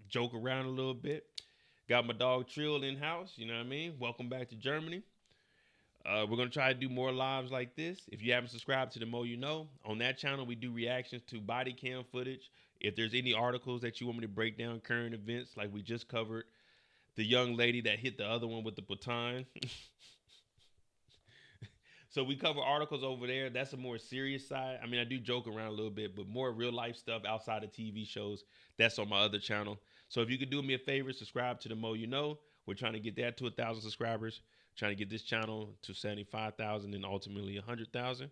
joke around a little bit. Got my dog Trill in house, you know what I mean? Welcome back to Germany. We're going to try to do more lives like this. If you haven't subscribed to the Mo You Know, on that channel we do reactions to body cam footage. If there's any articles that you want me to break down, current events, like we just covered the young lady that hit the other one with the baton. So we cover articles over there. That's a more serious side. I mean, I do joke around a little bit, but more real life stuff outside of TV shows, that's on my other channel. So if you could do me a favor, subscribe to the Mo You Know. We're trying to get that to 1,000 subscribers. Trying to get this channel to 75,000 and ultimately 100,000.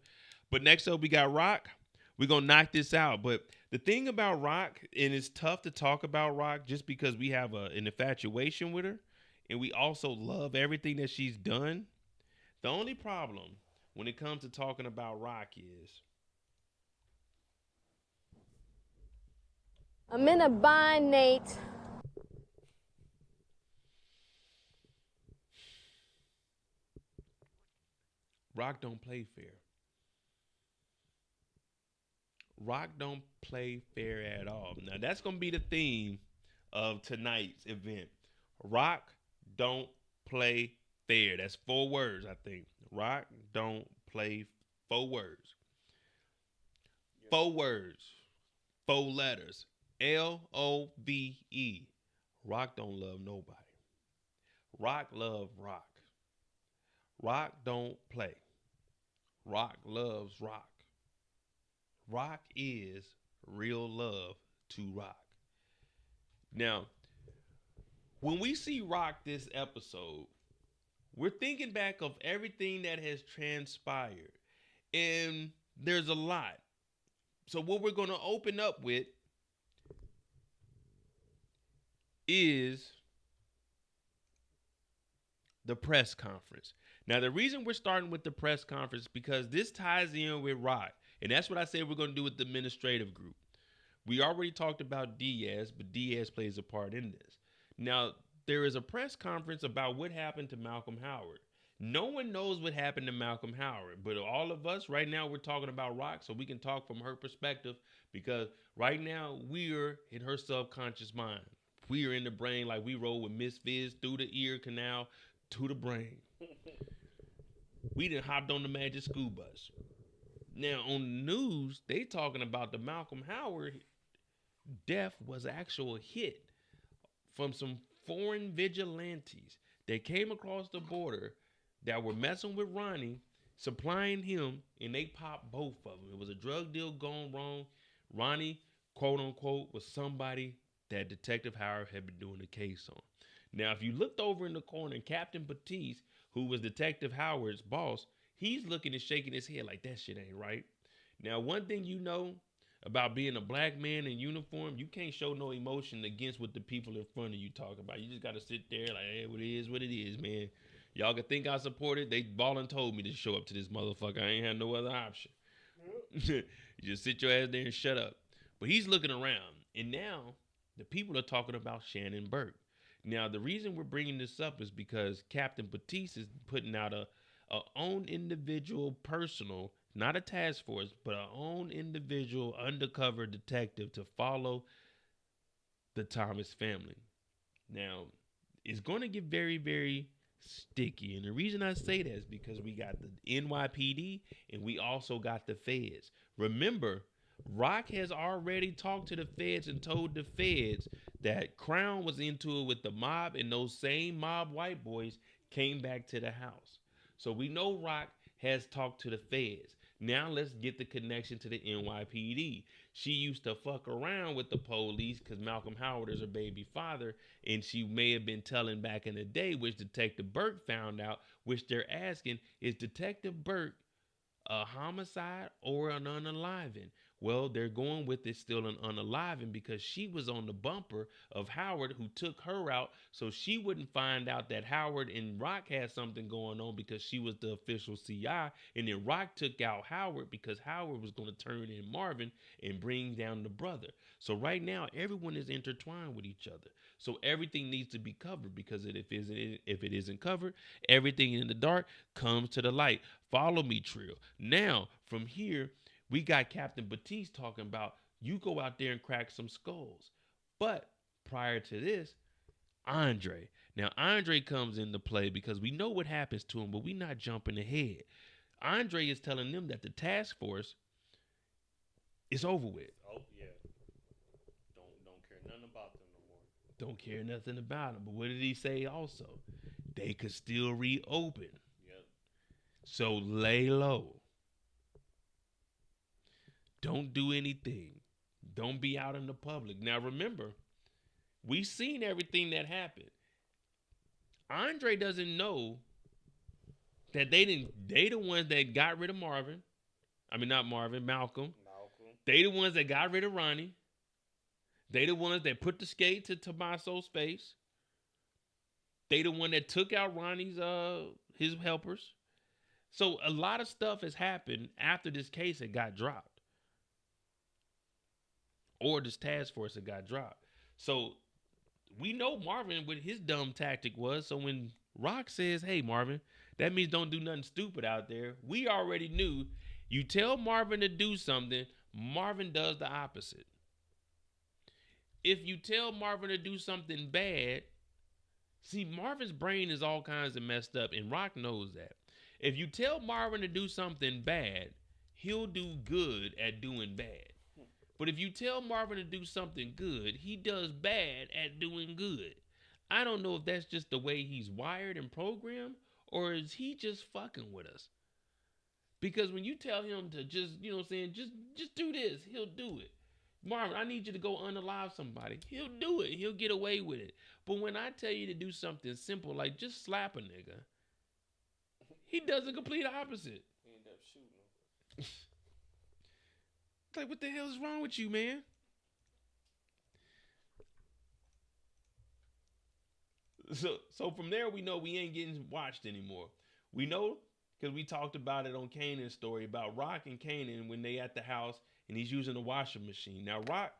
But next up, we got Rock. We're going to knock this out. But the thing about Rock, and it's tough to talk about Rock just because we have an infatuation with her. And we also love everything that she's done. The only problem when it comes to talking about Rock is I'm in a bind, Nate. Rock don't play fair. Rock don't play fair at all. Now, that's going to be the theme of tonight's event. Rock don't play fair. That's 4 words, I think. Rock don't play 4 words. 4 words. 4 letters. LOVE. Rock don't love nobody. Rock love Rock. Rock don't play. Rock loves Rock. Rock is real love to Rock. Now, when we see Rock this episode, we're thinking back of everything that has transpired. And there's a lot. So what we're going to open up with is the press conference. Now, the reason we're starting with the press conference is because this ties in with Rock. And that's what I said we're going to do with the administrative group. We already talked about Diaz, but Diaz plays a part in this. Now, there is a press conference about what happened to Malcolm Howard. No one knows what happened to Malcolm Howard, but all of us right now, we're talking about Rock, so we can talk from her perspective because right now we're in her subconscious mind. We are in the brain like we roll with Miss Fizz through the ear canal to the brain. We done hopped on the Magic School Bus. Now, on the news, they talking about the Malcolm Howard death was an actual hit from some foreign vigilantes that came across the border that were messing with Ronnie, supplying him, and they popped both of them. It was a drug deal gone wrong. Ronnie, quote unquote, was somebody that Detective Howard had been doing a case on. Now, if you looked over in the corner, Captain Batiste, who was Detective Howard's boss, he's looking and shaking his head like that shit ain't right. Now, one thing you know about being a black man in uniform, you can't show no emotion against what the people in front of you talk about. You just got to sit there like, hey, what it is, man. Y'all can think I support it. They balling told me to show up to this motherfucker. I ain't had no other option. You just sit your ass there and shut up. But he's looking around. And now the people are talking about Shannon Burke. Now, the reason we're bringing this up is because Captain Batiste is putting out a own individual personal, not a task force, but a own individual undercover detective to follow the Thomas family. Now, it's going to get very, very sticky. And the reason I say that is because we got the NYPD and we also got the feds. Remember, Rock has already talked to the feds and told the feds that Crown was into it with the mob, and those same mob white boys came back to the house. So we know Rock has talked to the feds. Now let's get the connection to the NYPD. She used to fuck around with the police because Malcolm Howard is her baby father, and she may have been telling back in the day, which Detective Burke found out, which they're asking, is Detective Burke a homicide or an unaliving? Well, they're going with it still an unaliving because she was on the bumper of Howard, who took her out so she wouldn't find out that Howard and Rock had something going on because she was the official CI. And then Rock took out Howard because Howard was going to turn in Marvin and bring down the brother. So right now, everyone is intertwined with each other. So everything needs to be covered because if it isn't covered, everything in the dark comes to the light. Follow me, Trill. Now, from here, we got Captain Batiste talking about you go out there and crack some skulls. But prior to this, Andre. Now, Andre comes into play because we know what happens to him, but we're not jumping ahead. Andre is telling them that the task force is over with. Oh yeah. Don't care nothing about them no more. Don't care nothing about them. But what did he say also? They could still reopen. Yep. So lay low. Don't do anything. Don't be out in the public. Now remember, we've seen everything that happened. Andre doesn't know that they the ones that got rid of Marvin. I mean, not Marvin, Malcolm. They the ones that got rid of Ronnie. They the ones that put the skate to Tommaso's face. They the one that took out Ronnie's his helpers. So a lot of stuff has happened after this case had got dropped. Or this task force that got dropped. So we know Marvin, what his dumb tactic was. So when Rock says, hey, Marvin, that means don't do nothing stupid out there. We already knew you tell Marvin to do something, Marvin does the opposite. If you tell Marvin to do something bad, see, Marvin's brain is all kinds of messed up, and Rock knows that. If you tell Marvin to do something bad, he'll do good at doing bad. But if you tell Marvin to do something good, he does bad at doing good. I don't know if that's just the way he's wired and programmed, or is he just fucking with us? Because when you tell him to just, you know what I'm saying, just do this, he'll do it. Marvin, I need you to go unalive somebody. He'll do it. He'll get away with it. But when I tell you to do something simple, like just slap a nigga, he does the complete opposite. He ended up shooting him. Like, what the hell is wrong with you, man? So from there, we know we ain't getting watched anymore. We know because we talked about it on Kanan's story about Rock and Kanan when they at the house and he's using the washing machine. Now, Rock,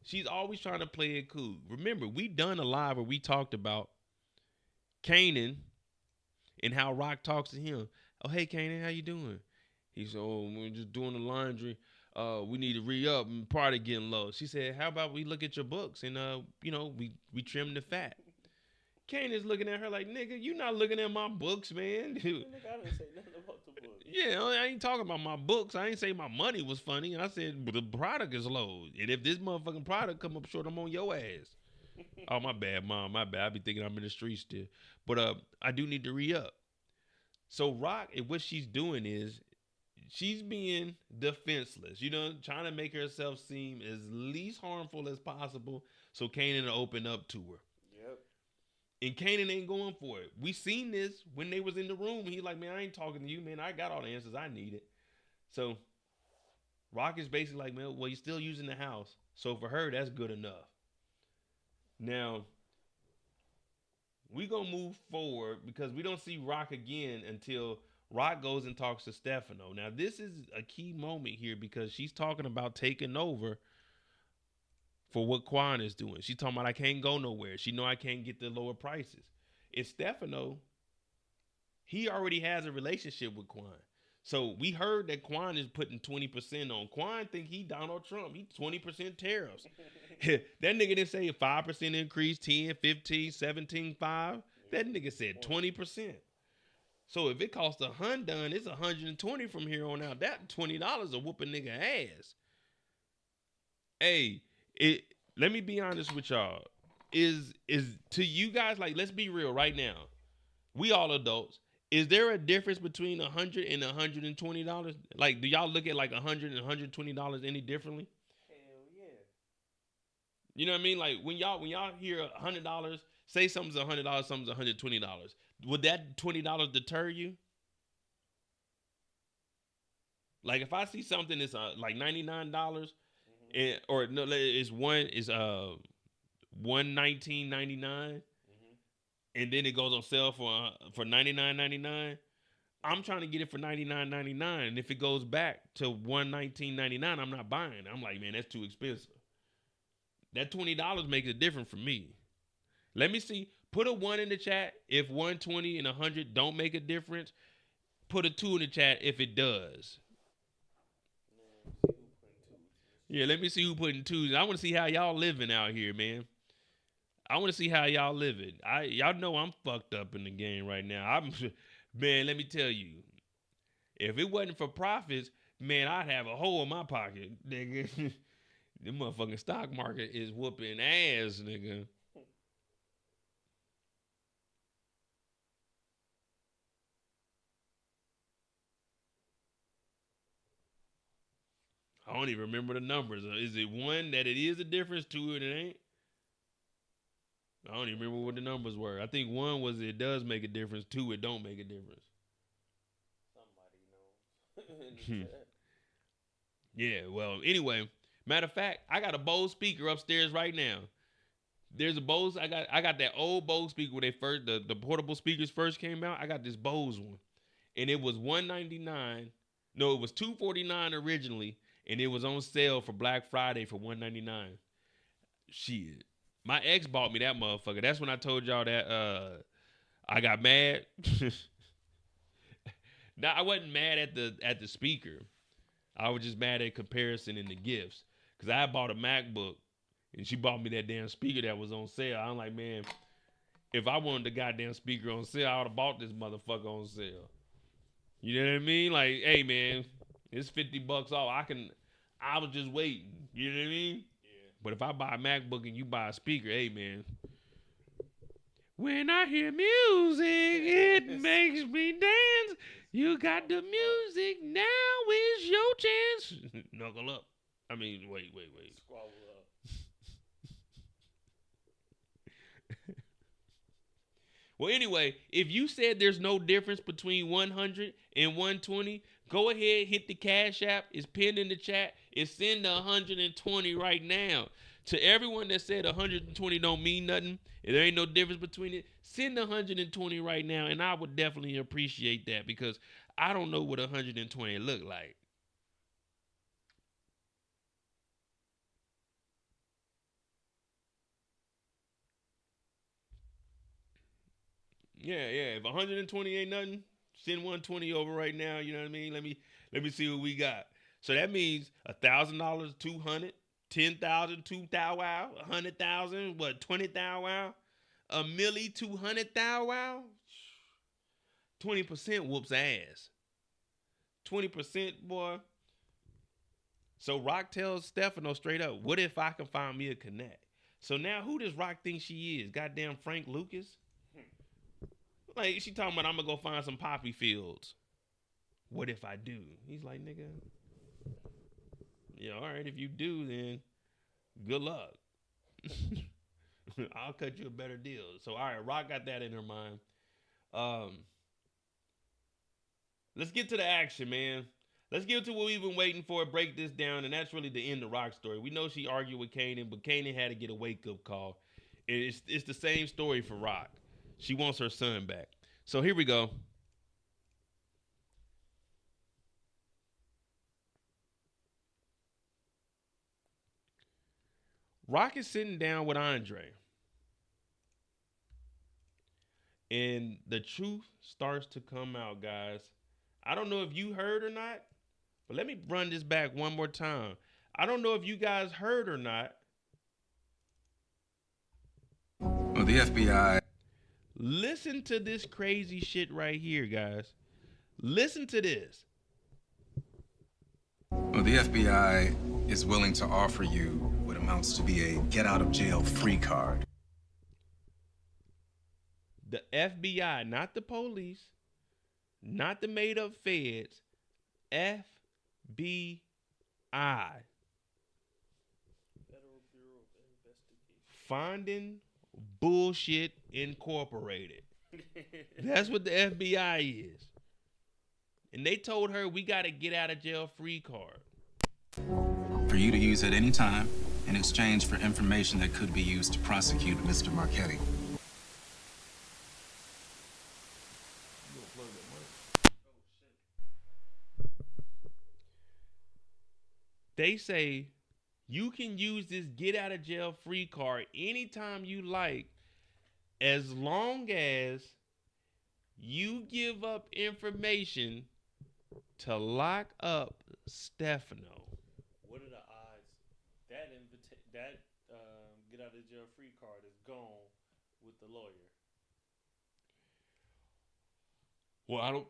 she's always trying to play it cool. Remember, we done a live where we talked about Kanan and how Rock talks to him. Oh, hey, Kanan, how you doing? He said, oh, we're just doing the laundry. We need to re-up and party getting low. She said, how about we look at your books and, we trim the fat. Kanan's looking at her like, nigga, you not looking at my books, man. Nigga, I didn't say nothing about the book. Yeah, I ain't talking about my books. I ain't say my money was funny. And I said, but the product is low. And if this motherfucking product come up short, I'm on your ass. Oh, my bad, Mom. My bad. I be thinking I'm in the streets still. But I do need to re-up. So Rock, what she's doing is, she's being defenseless, trying to make herself seem as least harmful as possible so Kanan will open up to her. Yep. And Kanan ain't going for it. We seen this when they was in the room. He's like, man, I ain't talking to you, man. I got all the answers I needed. So Rock is basically like, man, well, you're still using the house. So for her, that's good enough. Now, we going to move forward because we don't see Rock again until Rock goes and talks to Stefano. Now, this is a key moment here because she's talking about taking over for what Quan is doing. She's talking about I can't go nowhere. She know I can't get the lower prices. It's Stefano. He already has a relationship with Quan. So we heard that Quan is putting 20% on. Quan think he Donald Trump. He 20% tariffs. That nigga didn't say a 5% increase, 10, 15, 17, 5. That nigga said 20%. So if it costs $100, it's $120 from here on out. That $20 will whoop a nigga ass. Hey, let me be honest with y'all. Is to you guys, like, let's be real right now. We all adults. Is there a difference between $100 and $120? Like, do y'all look at like $100 and $120 any differently? Hell yeah. You know what I mean? Like when y'all hear $100, say something's $100, something's $120. Would that $20 deter you? Like if I see something that's like $99, or no, it's $119.99, and then it goes on sale for $99.99. I'm trying to get it for $99.99, and if it goes back to $119.99, I'm not buying it. I'm like, man, that's too expensive. That $20 makes it different for me. Let me see. Put a 1 in the chat if 120 and 100 don't make a difference. Put a 2 in the chat if it does. Yeah, let me see who putting 2s. I want to see how y'all living out here, man. I want to see how y'all living. Y'all know I'm fucked up in the game right now. Man, let me tell you. If it wasn't for profits, man, I'd have a hole in my pocket, nigga. The motherfucking stock market is whooping ass, nigga. I don't even remember the numbers. Is it 1 that it is a difference, 2 it ain't? I don't even remember what the numbers were. I think 1 was it does make a difference, 2 it don't make a difference. Somebody knows. Yeah, well, anyway, matter of fact, I got a Bose speaker upstairs right now. There's a Bose. I got that old Bose speaker when they first the portable speakers first came out. I got this Bose one, and it was $199. No, it was $249 originally, and it was on sale for Black Friday for $199. Shit, my ex bought me that motherfucker. That's when I told y'all that I got mad. Now I wasn't mad at the speaker. I was just mad at comparison in the gifts, because I bought a MacBook. And she bought me that damn speaker that was on sale. I'm like, man, if I wanted the goddamn speaker on sale, I would have bought this motherfucker on sale. You know what I mean? Like, hey, man, it's $50 off. I was just waiting. You know what I mean? Yeah. But if I buy a MacBook and you buy a speaker, hey, man. When I hear music, it makes me dance. You got the music, now is your chance. Knuckle up. I mean, wait. Squabble up. Well, anyway, if you said there's no difference between 100 and 120, go ahead, hit the Cash App. It's pinned in the chat. It's send the 120 right now. To everyone that said 120 don't mean nothing, and there ain't no difference between it, send the 120 right now, and I would definitely appreciate that, because I don't know what 120 look like. Yeah. If 120 ain't nothing, send 120 over right now. You know what I mean? Let me see what we got. So that means $1,000, 200, 10,000, 2,000, wow, 100,000, what, 20,000, wow, a milli, 200,000, wow. 20% whoops ass. 20%, boy. So Rock tells Stefano straight up, what if I can find me a connect? So now who does Rock think she is? Goddamn Frank Lucas? Like, she talking about, I'm going to go find some poppy fields. What if I do? He's like, nigga. Yeah, all right, if you do, then good luck. I'll cut you a better deal. So, all right, Rock got that in her mind. Let's get to the action, man. Let's get to what we've been waiting for, break this down, and that's really the end of Rock's story. We know she argued with Kanan, but Kanan had to get a wake-up call. It's the same story for Rock. She wants her son back. So here we go. Rock is sitting down with Andre. And the truth starts to come out, guys. I don't know if you heard or not, but let me run this back one more time. I don't know if you guys heard or not. Well, the FBI... Listen to this crazy shit right here, guys. Listen to this. Well, the FBI is willing to offer you what amounts to be a get-out-of-jail-free card. The FBI, not the police, not the made up feds, FBI. Federal Bureau of Investigation. Finding Bullshit Incorporated. That's what the FBI is. And they told her we got to get out of jail free card. For you to use at any time in exchange for information that could be used to prosecute Mr. Marchetti. They say you can use this get out of jail free card anytime you like, as long as you give up information to lock up Stefano. What are the odds that get out of jail free card is gone with the lawyer? Well,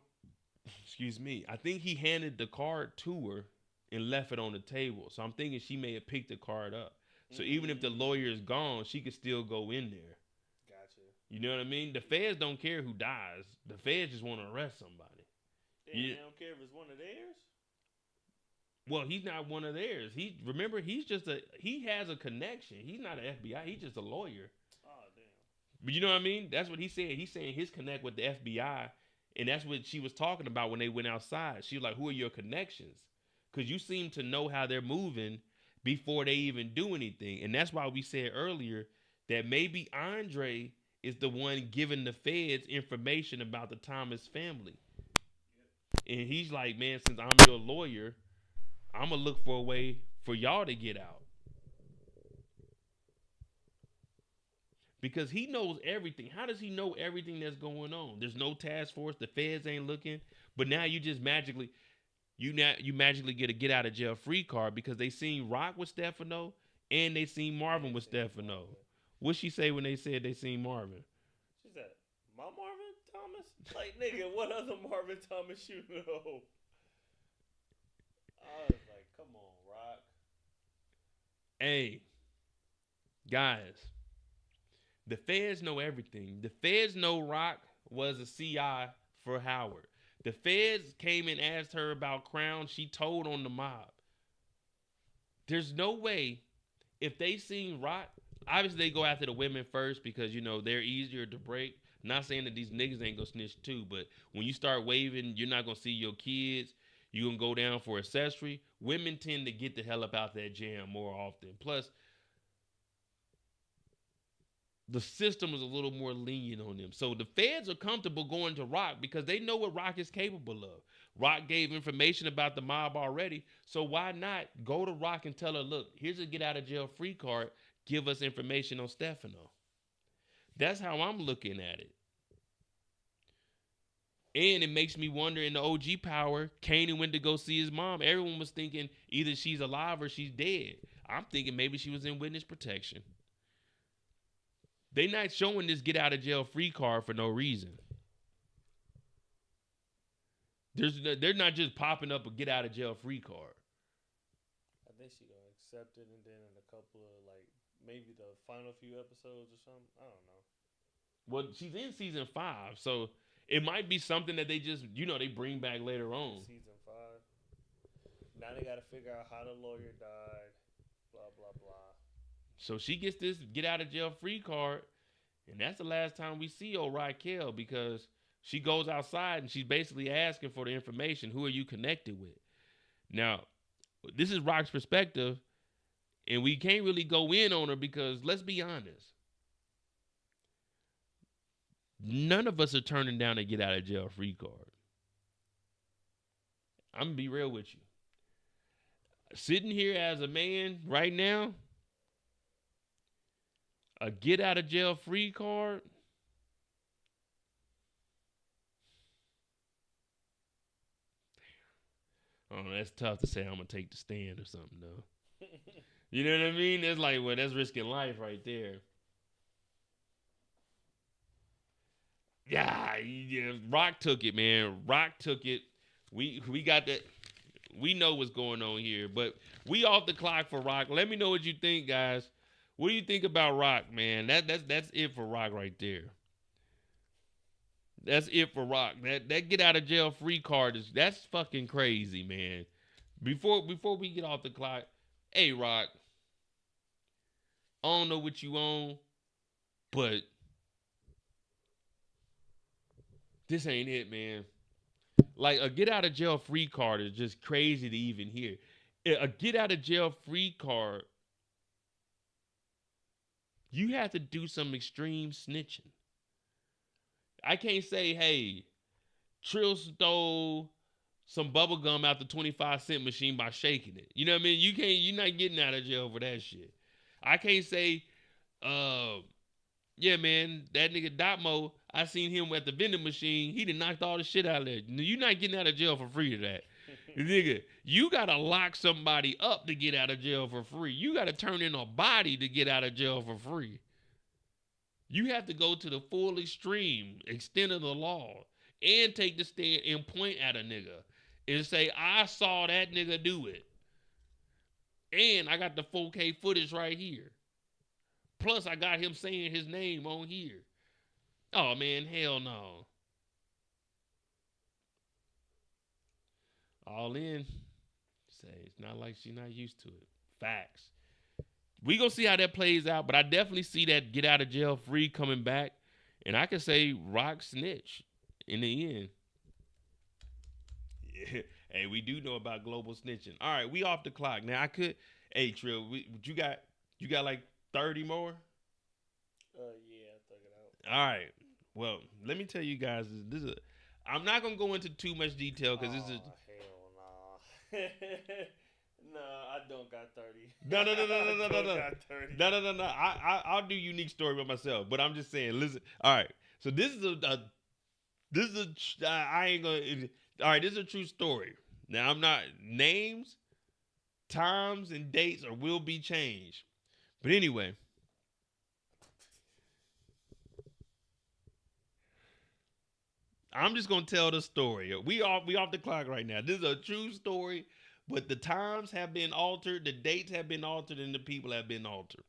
excuse me. I think he handed the card to her and left it on the table. So I'm thinking she may have picked the card up. So even if the lawyer is gone, she could still go in there. Gotcha. You know what I mean? The feds don't care who dies. The feds just want to arrest somebody. Damn, they don't care if it's one of theirs? Well, he's not one of theirs. He has a connection. He's not an FBI. He's just a lawyer. Oh, damn. But you know what I mean? That's what he said. He's saying his connect with the FBI. And that's what she was talking about when they went outside. She was like, who are your connections? Because you seem to know how they're moving before they even do anything. And that's why we said earlier that maybe Andre is the one giving the feds information about the Thomas family. And he's like, man, since I'm your lawyer, I'm going to look for a way for y'all to get out. Because he knows everything. How does he know everything that's going on? There's no task force. The feds ain't looking. But now you just magically get a get out of jail free card because they seen Rock with Stefano and they seen Marvin with Stefano. What'd she say when they said they seen Marvin? She said, my Marvin Thomas? Like, nigga, what other Marvin Thomas you know? I was like, come on, Rock. Hey, guys, the feds know everything. The feds know Rock was a CI for Howard. The feds came and asked her about Crown. She told on the mob. There's no way if they seen Rock, obviously they go after the women first because, you know, they're easier to break. Not saying that these niggas ain't gonna snitch too, but when you start waving, you're not gonna see your kids. You're gonna go down for accessory. Women tend to get the hell up out that jam more often. Plus, the system is a little more lenient on them. So the feds are comfortable going to Rock because they know what Rock is capable of. Rock gave information about the mob already. So why not go to Rock and tell her, look, here's a get out of jail free card. Give us information on Stefano. That's how I'm looking at it. And it makes me wonder in the OG power, Kanan went to go see his mom. Everyone was thinking either she's alive or she's dead. I'm thinking maybe she was in witness protection. They not showing this get out of jail free card for no reason. They're not just popping up a get out of jail free card. I think she gonna accept it, and then in a couple of maybe the final few episodes or something. I don't know. Well, she's in season 5, so it might be something that they just they bring back later on. Season 5. Now they got to figure out how the lawyer died. Blah blah blah. So she gets this get out of jail free card, and that's the last time we see old Raquel because she goes outside and she's basically asking for the information. Who are you connected with? Now, this is Rock's perspective, and we can't really go in on her because let's be honest. None of us are turning down a get out of jail free card. I'm going to be real with you. Sitting here as a man right now, a get out of jail free card. Oh, that's tough to say I'm going to take the stand or something, though. You know what I mean? It's like, well, that's risking life right there. Yeah, Rock took it, man. Rock took it. We got that. We know what's going on here, but we off the clock for Rock. Let me know what you think, guys. What do you think about Rock, man? That's it for Rock right there. That's it for Rock. That get out of jail free card that's fucking crazy, man. Before we get off the clock, hey Rock, I don't know what you own, but this ain't it, man. Like a get out of jail free card is just crazy to even hear. A get out of jail free card, you have to do some extreme snitching. I can't say, hey, Trill stole some bubble gum out the 25-cent machine by shaking it. You know what I mean? You're not getting out of jail for that shit. I can't say, yeah, man, that nigga Dotmo, I seen him at the vending machine. He done knocked all the shit out of there. You're not getting out of jail for free to that. Nigga, you got to lock somebody up to get out of jail for free. You got to turn in a body to get out of jail for free. You have to go to the full extent of the law and take the stand and point at a nigga and say, I saw that nigga do it. And I got the 4K footage right here. Plus, I got him saying his name on here. Oh, man, hell no. All in. Say, it's not like she's not used to it. Facts. We gonna see how that plays out, but I definitely see that get out of jail free coming back. And I can say Rock snitch in the end. Yeah. Hey, we do know about global snitching. All right, we off the clock. Now I could, hey Trill, you got like 30 more? Yeah, I took it out. All right. Well, let me tell you guys, I'm not gonna go into too much detail because this is hell nah. No, I don't got 30. No. Got 30. No. I'll do unique story by myself, but I'm just saying. Listen, all right. So this is I ain't gonna. All right, this is a true story. Now I'm not names, times, and dates will be changed. But anyway, I'm just gonna tell the story. We off the clock right now. This is a true story. But the times have been altered, the dates have been altered, and the people have been altered.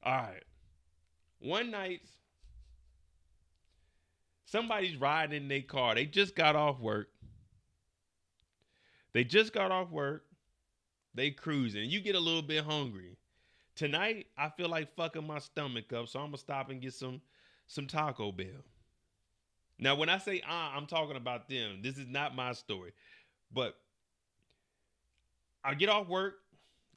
All right. One night, somebody's riding in their car. They just got off work. They cruising. You get a little bit hungry. Tonight, I feel like fucking my stomach up, so I'm going to stop and get some Taco Bell. Now, when I say I'm talking about them. This is not my story. But I get off work.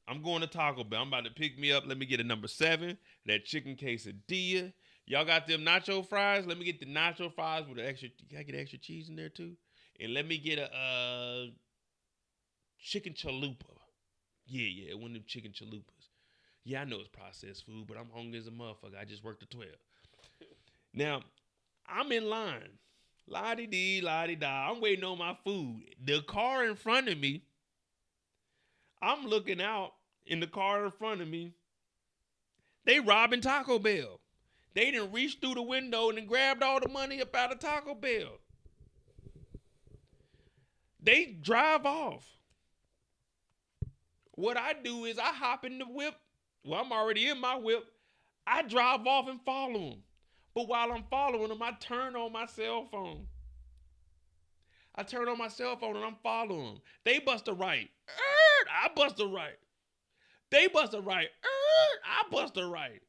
I'm going to Taco Bell. I'm about to pick me up. Let me get a number 7. That chicken quesadilla. Y'all got them nacho fries? Let me get the nacho fries with the extra. Can I get extra cheese in there too? And let me get a chicken chalupa. Yeah, one of them chicken chalupas. Yeah, I know it's processed food, but I'm hungry as a motherfucker. I just worked at 12. Now, I'm in line. La-di-dee, la-di-da. I'm waiting on my food. The car in front of me, I'm looking out in the car in front of me. They robbing Taco Bell. They done reached through the window and then grabbed all the money up out of Taco Bell. They drive off. What I do is I hop in the whip. Well, I'm already in my whip. I drive off and follow them. But while I'm following them, I turn on my cell phone. I turn on my cell phone and I'm following them. They bust a right. I bust a right. They bust a right. I bust a right.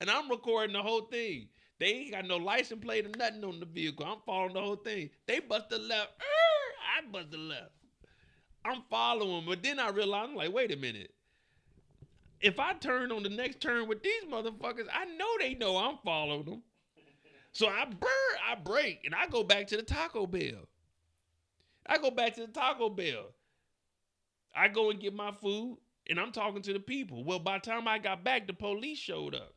And I'm recording the whole thing. They ain't got no license plate or nothing on the vehicle. I'm following the whole thing. They bust the left. I bust the left. I'm following, but then I realized, I'm like, wait a minute. If I turn on the next turn with these motherfuckers, I know they know I'm following them. So I break, and I go back to the Taco Bell. I go and get my food, and I'm talking to the people. Well, by the time I got back, the police showed up.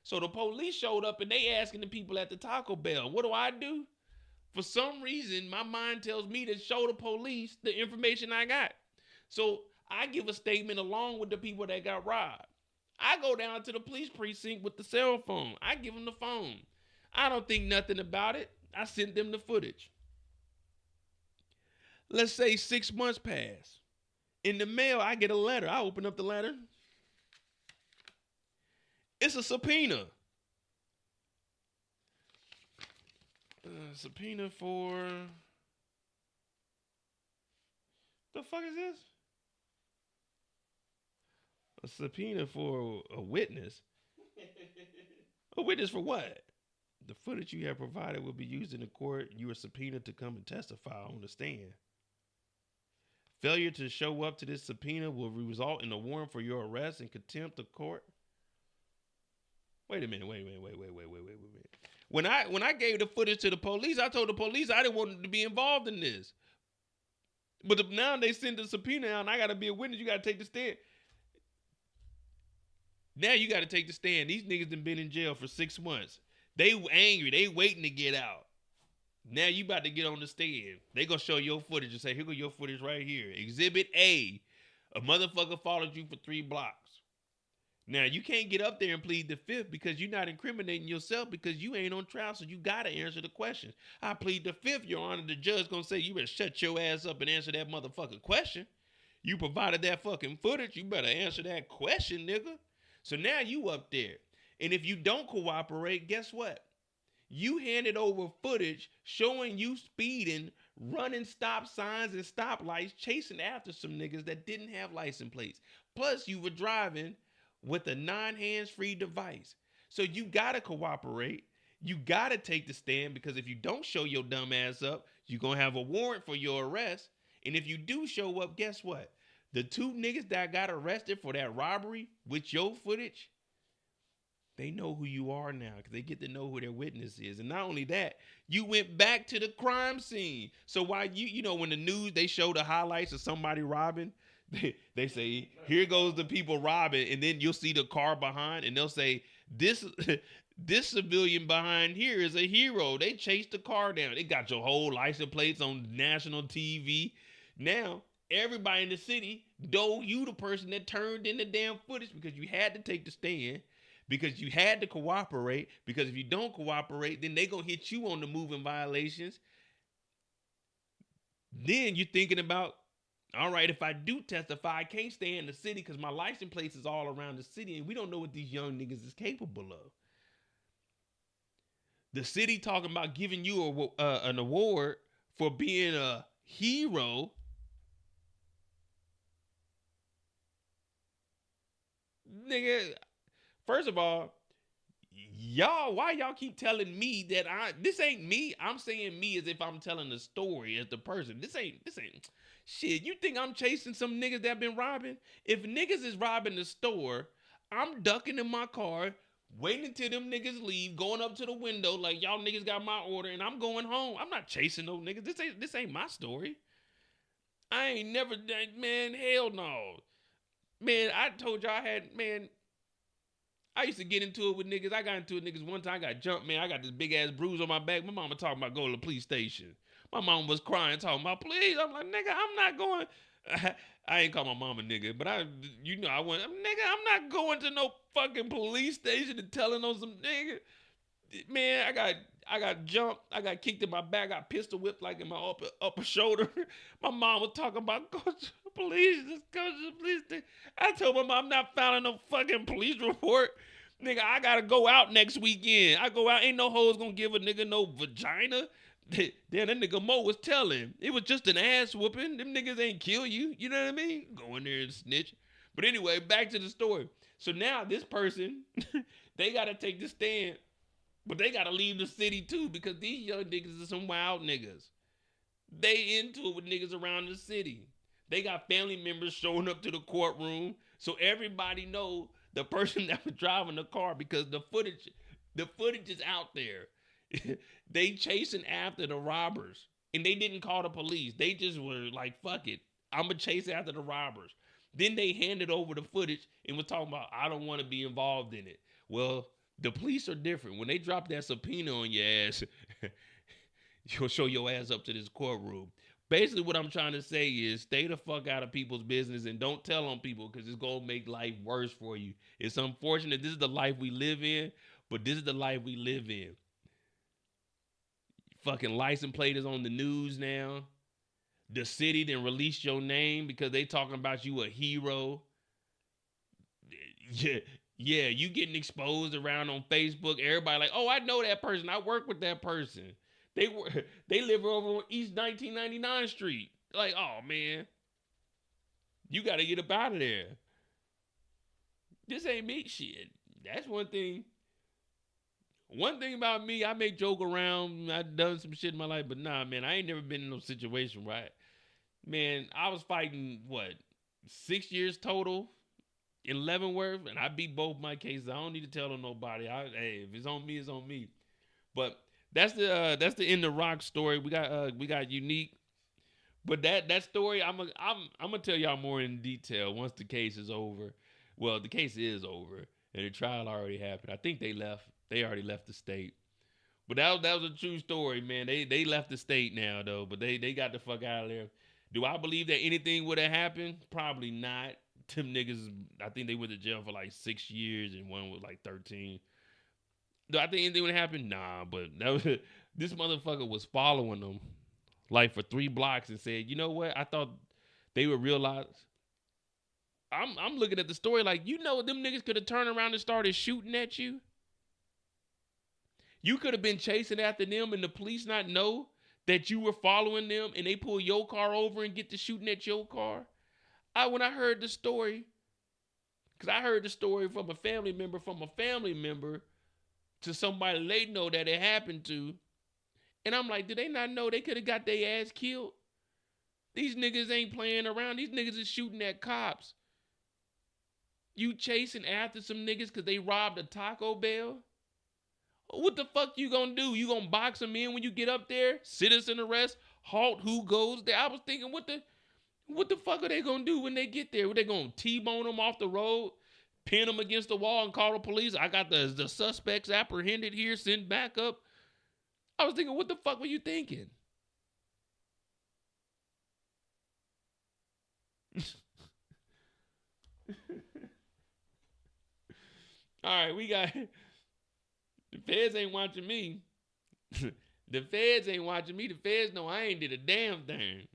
So the police showed up, and they asking the people at the Taco Bell, what do? For some reason, my mind tells me to show the police the information I got. So I give a statement along with the people that got robbed. I go down to the police precinct with the cell phone. I give them the phone. I don't think nothing about it. I sent them the footage. Let's say 6 months pass. In the mail, I get a letter. I open up the letter. It's a subpoena. Subpoena for... The fuck is this? A subpoena for a witness. A witness for what? The footage you have provided will be used in the court. You are subpoenaed to come and testify on the stand. Failure to show up to this subpoena will result in a warrant for your arrest and contempt of court. Wait a minute. Wait. When I gave the footage to the police, I told the police I didn't want to be involved in this. But now they send the subpoena out and I got to be a witness. You got to take the stand. Now you got to take the stand. These niggas done been in jail for 6 months. They angry. They waiting to get out. Now you about to get on the stand. They gonna show your footage and say, here go your footage right here. Exhibit A. A motherfucker followed you for 3 blocks. Now you can't get up there and plead the fifth because you're not incriminating yourself because you ain't on trial, so you gotta answer the questions. I plead the fifth, Your Honor. The judge gonna say you better shut your ass up and answer that motherfucking question. You provided that fucking footage. You better answer that question, nigga. So now you up there. And if you don't cooperate, guess what? You handed over footage showing you speeding, running stop signs and stoplights, chasing after some niggas that didn't have license plates. Plus, you were driving with a non-hands-free device. So you gotta cooperate. You gotta take the stand because if you don't show your dumb ass up, you're gonna have a warrant for your arrest. And if you do show up, guess what? The 2 niggas that got arrested for that robbery with your footage, they know who you are now because they get to know who their witness is. And not only that, you went back to the crime scene. So while you know, when the news, they show the highlights of somebody robbing, they say, here goes the people robbing. And then you'll see the car behind and they'll say, this civilian behind here is a hero. They chased the car down. They got your whole license plates on national TV. Now, everybody in the city know you the person that turned in the damn footage because you had to take the stand, because you had to cooperate, because if you don't cooperate, then they gonna hit you on the moving violations. Then you're thinking about, all right, if I do testify, I can't stay in the city because my license plates is all around the city and we don't know what these young niggas is capable of. The city talking about giving you an award for being a hero. Nigga, first of all, why y'all keep telling me that this ain't me? I'm saying me as if I'm telling the story as the person. This ain't shit. You think I'm chasing some niggas that been robbing? If niggas is robbing the store, I'm ducking in my car, waiting until them niggas leave, going up to the window like y'all niggas got my order, and I'm going home. I'm not chasing those niggas. This ain't my story. I ain't never, man, hell no. Man, I told y'all I used to get into it with niggas. I got into it niggas one time. I got jumped, man. I got this big ass bruise on my back. My mama talking about going to the police station. My mama was crying, talking about, please. I'm like, nigga, I'm not going. I ain't call my mama nigga, but I went, nigga, I'm not going to no fucking police station and telling on some nigga. Man, I got jumped. I got kicked in my back. I got pistol whipped like in my upper shoulder. My mom was talking about go to the police. Just go to the police station. I told my mom I'm not filing no fucking police report. Nigga, I gotta go out next weekend. I go out, ain't no hoes gonna give a nigga no vagina. Then that nigga Mo was telling. It was just an ass whooping. Them niggas ain't kill you. You know what I mean? Go in there and snitch. But anyway, back to the story. So now this person, they gotta take the stand. But they gotta leave the city too because these young niggas are some wild niggas. They into it with niggas around the city. They got family members showing up to the courtroom. So everybody know the person that was driving the car because the footage is out there. They chasing after the robbers and they didn't call the police. They just were like, fuck it. I'm going to chase after the robbers. Then they handed over the footage and was talking about, I don't want to be involved in it. Well, the police are different. When they drop that subpoena on your ass, you'll show your ass up to this courtroom. Basically, what I'm trying to say is stay the fuck out of people's business and don't tell on people because it's going to make life worse for you. It's unfortunate. This is the life we live in, but this is the life we live in. Fucking license plate is on the news now. The city then released your name because they talking about you a hero. Yeah, Yeah, you getting exposed around on Facebook. Everybody like, oh, I know that person. I work with that person. They live over on East 1999 Street. Like, oh man, you got to get up out of there. This ain't me shit. That's one thing. One thing about me, I may joke around. I've done some shit in my life, but nah, man, I ain't never been in no situation, right? Man, I was fighting, 6 years total in Leavenworth, and I beat both my cases. I don't need to tell on nobody. Hey, if it's on me, it's on me. But that's the end of Rock's story. We got Unique. But that story, I'm gonna tell y'all more in detail once the case is over. Well, the case is over, and the trial already happened. I think they left. They already left the state. But that was a true story, man. They left the state now, though. But they got the fuck out of there. Do I believe that anything would have happened? Probably not. Them niggas, I think they went to jail for like 6 years, and one was like 13. Do I think anything would have happened? Nah, but this motherfucker was following them like for 3 blocks and said, you know what? I thought they would realize. I'm looking at the story like, you know, them niggas could have turned around and started shooting at you. You could have been chasing after them and the police not know that you were following them and they pull your car over and get to shooting at your car. When I heard the story, because I heard the story from a family member to somebody they know that it happened to. And I'm like, did they not know they could have got their ass killed? These niggas ain't playing around. These niggas is shooting at cops. You chasing after some niggas because they robbed a Taco Bell? What the fuck you gonna do? You gonna box them in when you get up there? Citizen arrest? Halt who goes there? I was thinking, what the fuck are they gonna do when they get there? What, they gonna T-bone them off the road? Pin them against the wall and call the police? I got the suspects apprehended here, sent back up. I was thinking, what the fuck were you thinking? All right, we got... The feds ain't watching me. The feds ain't watching me. The feds know I ain't did a damn thing.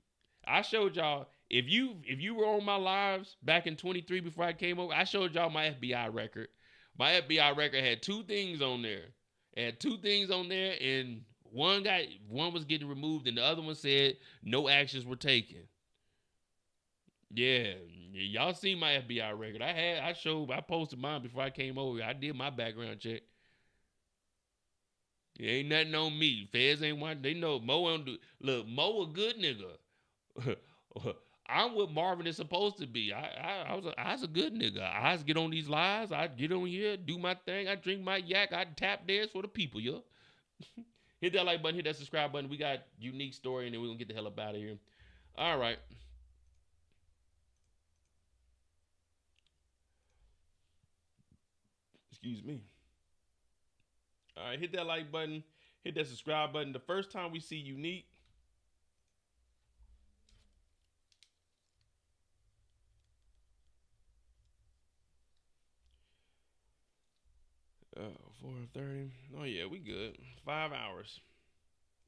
I showed y'all, if you were on my lives back in 23 before I came over, I showed y'all my FBI record. My FBI record had 2 things on there. It had 2 things on there, and one was getting removed, and the other one said no actions were taken. Yeah, y'all seen my FBI record. I posted mine before I came over. I did my background check. It ain't nothing on me. Feds ain't watching. They know Mo don't do. Look, Mo a good nigga. I'm what Marvin is supposed to be. I was a good nigga. I get on these lives. I get on here, do my thing. I drink my yak. I tap dance for the people, yo. Hit that like button. Hit that subscribe button. We got Unique story, and then we're gonna get the hell up out of here. All right. Excuse me. All right, hit that like button, hit that subscribe button. The first time we see Unique, oh, 4:30. Oh yeah, we good. 5 hours.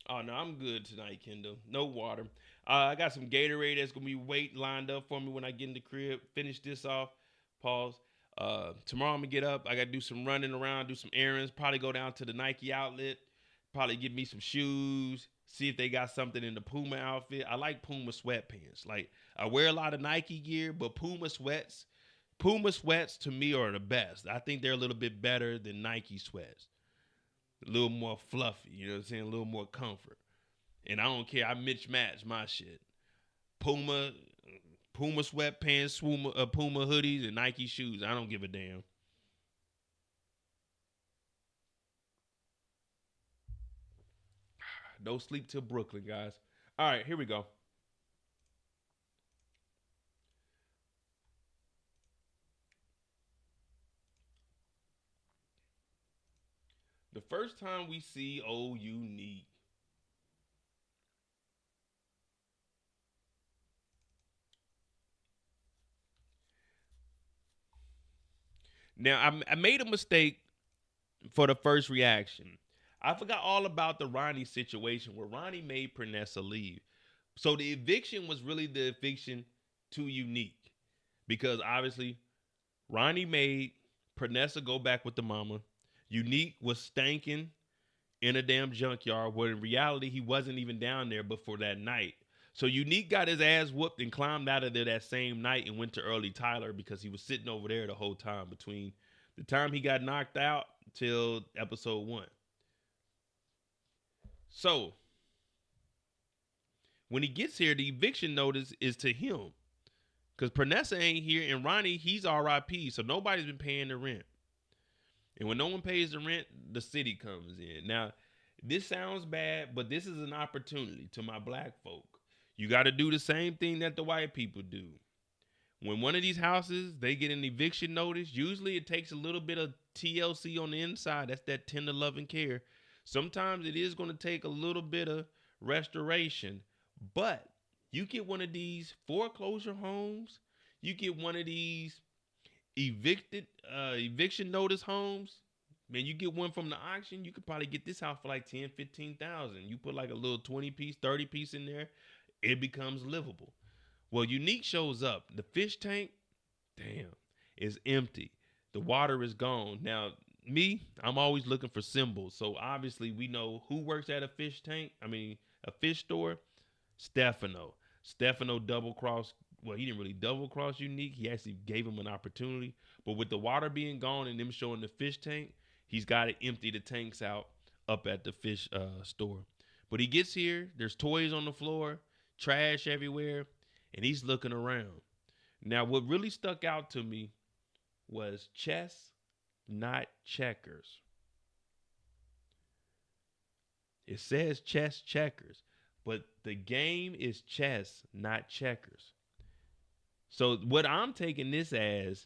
Oh no, I'm good tonight, Kendall. No water. I got some Gatorade that's gonna be lined up for me when I get in the crib. Finish this off. Pause. Tomorrow I'm gonna get up. I gotta do some running around, do some errands, probably go down to the Nike outlet, probably get me some shoes, see if they got something in the Puma outfit. I like Puma sweatpants. Like, I wear a lot of Nike gear, but Puma sweats to me are the best. I think they're a little bit better than Nike sweats. A little more fluffy, you know what I'm saying? A little more comfort. And I don't care. I match my shit. Puma sweatpants, Puma hoodies, and Nike shoes. I don't give a damn. Don't sleep till Brooklyn, guys. All right, here we go. The first time we see old Unique. Now, I made a mistake for the first reaction. I forgot all about the Ronnie situation where Ronnie made Pernessa leave. So the eviction was really the eviction to Unique. Because obviously, Ronnie made Pernessa go back with the mama. Unique was stanking in a damn junkyard where in reality he wasn't even down there before that night. So Unique got his ass whooped and climbed out of there that same night and went to early Tyler because he was sitting over there the whole time between the time he got knocked out till episode 1. So when he gets here, the eviction notice is to him because Pernessa ain't here and Ronnie, he's RIP, so nobody's been paying the rent. And when no one pays the rent, the city comes in. Now, this sounds bad, but this is an opportunity to my black folk. You got to do the same thing that the white people do. When one of these houses, they get an eviction notice, usually it takes a little bit of TLC on the inside. That's that tender love and care. Sometimes it is going to take a little bit of restoration. But you get one of these foreclosure homes, you get one of these eviction notice homes, man, you get one from the auction, you could probably get this house for like 10, 15,000. You put like a little 20 piece, 30 piece in there, it becomes livable. Well, Unique shows up. The fish tank, damn, is empty. The water is gone. Now, I'm always looking for symbols. So obviously we know who works at a fish store. Stefano double crossed. Well, he didn't really double cross Unique. He actually gave him an opportunity. But with the water being gone and them showing the fish tank, he's got to empty the tanks out up at the fish store. But he gets here. There's toys on the floor, trash everywhere, and he's looking around. Now, what really stuck out to me was chess, not checkers. It says chess, checkers, but the game is chess, not checkers. So what I'm taking this as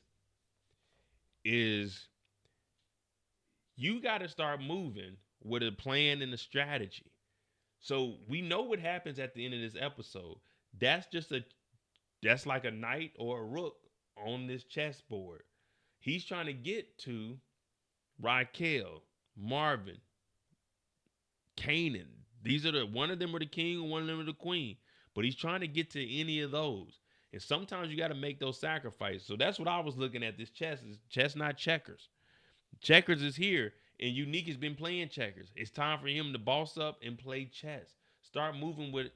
is you got to start moving with a plan and a strategy. So we know what happens at the end of this episode. That's like a knight or a rook on this chessboard. He's trying to get to Raquel, Marvin, Kanan. One of them are the king and one of them are the queen. But he's trying to get to any of those. And sometimes you got to make those sacrifices. So that's what I was looking at. This chess is chess, not checkers. Checkers is here, and Unique has been playing checkers. It's time for him to boss up and play chess. Start moving with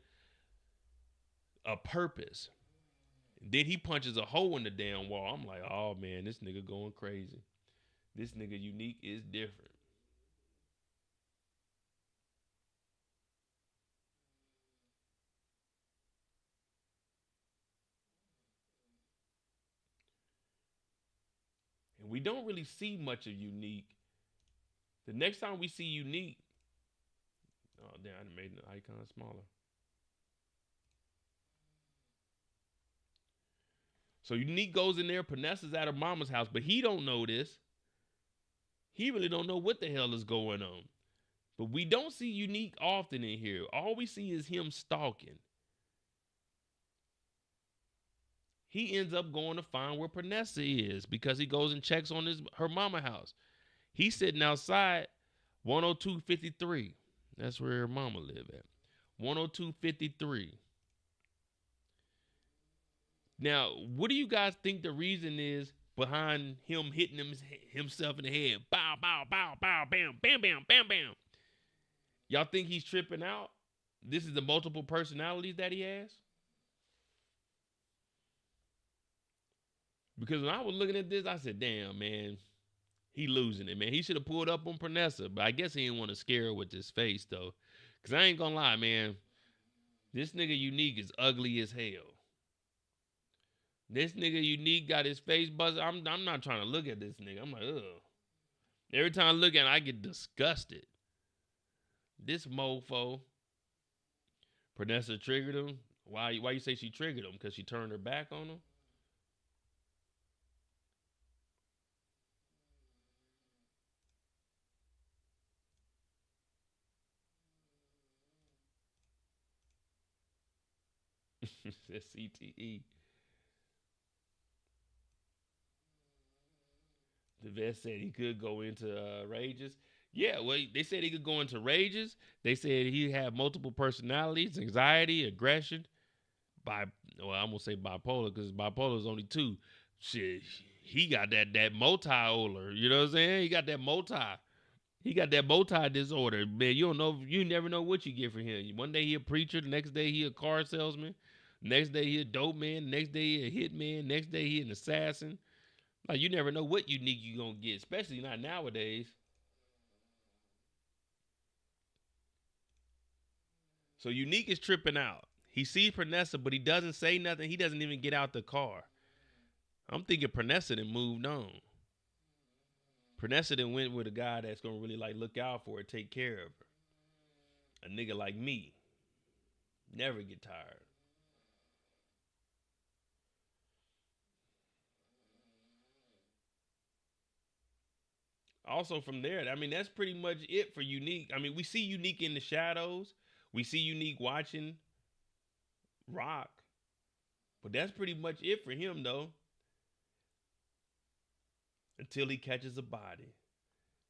a purpose. Then he punches a hole in the damn wall. I'm like, oh man, this nigga going crazy. This nigga Unique is different. And we don't really see much of Unique. The next time we see Unique, oh damn, I made the icon smaller. So Unique goes in there, Pernessa's at her mama's house, but he don't know this. He really don't know what the hell is going on. But we don't see Unique often in here. All we see is him stalking. He ends up going to find where Pernessa is because he goes and checks on her mama house. He's sitting outside 10253. That's where her mama live at. 10253. Now, what do you guys think the reason is behind him hitting himself in the head? Bow, bow, bow, bow, bam, bam, bam, bam, bam. Y'all think he's tripping out? This is the multiple personalities that he has? Because when I was looking at this, I said, damn, man, he losing it, man. He should have pulled up on Pernessa, but I guess he didn't want to scare her with his face, though. Because I ain't going to lie, man. This nigga Unique is ugly as hell. This nigga Unique got his face buzzed. I'm not trying to look at this nigga. I'm like, ugh. Every time I look at him, I get disgusted. This mofo. Pernessa triggered him. Why you say she triggered him? Because she turned her back on him? That's CTE. The vet said he could go into rages. Yeah, well, they said he could go into rages. They said he had multiple personalities, anxiety, aggression. I'm going to say bipolar because bipolar is only 2. Shit, he got that multi-oler. You know what I'm saying? He got that multi disorder. Man, you don't know, you never know what you get from him. One day he a preacher, the next day he a car salesman, next day he a dope man, next day he a hitman, next day he an assassin. Like, you never know what unique you gonna get, especially not nowadays. So Unique is tripping out. He sees Pernessa, but he doesn't say nothing. He doesn't even get out the car. I'm thinking Pernessa done moved on. Pernessa done went with a guy that's gonna really like look out for her, take care of her. A nigga like me. Never get tired. Also from there, I mean, that's pretty much it for Unique. I mean, we see Unique in the shadows. We see Unique watching Rock. But that's pretty much it for him, though. Until he catches a body.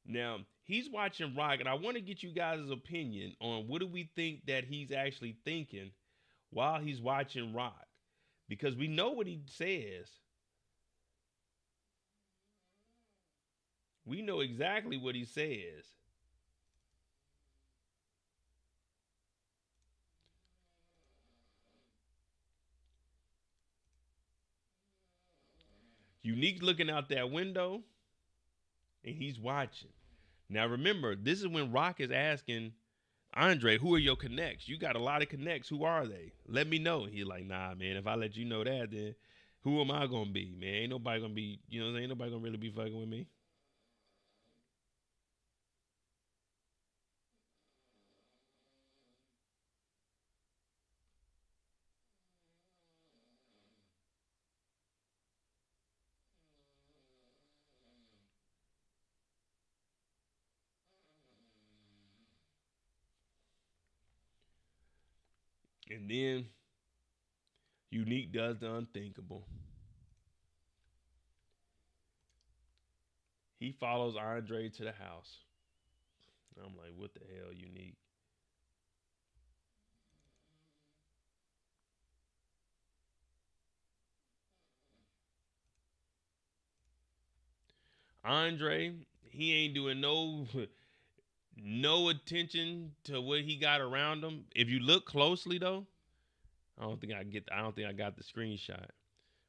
Now, he's watching Rock, and I want to get you guys' opinion on what do we think that he's actually thinking while he's watching Rock. Because we know what he says. We know exactly what he says. Unique looking out that window, and he's watching. Now remember, this is when Rock is asking Andre, who are your connects? You got a lot of connects. Who are they? Let me know. He's like, nah, man, if I let you know that, then who am I going to be, man? Ain't nobody going to be, you know what I'm saying? Ain't nobody going to really be fucking with me. And then Unique does the unthinkable. He follows Andre to the house. I'm like, what the hell, Unique? Andre, he ain't doing no attention to what he got around him. If you look closely though, I don't think I got the screenshot.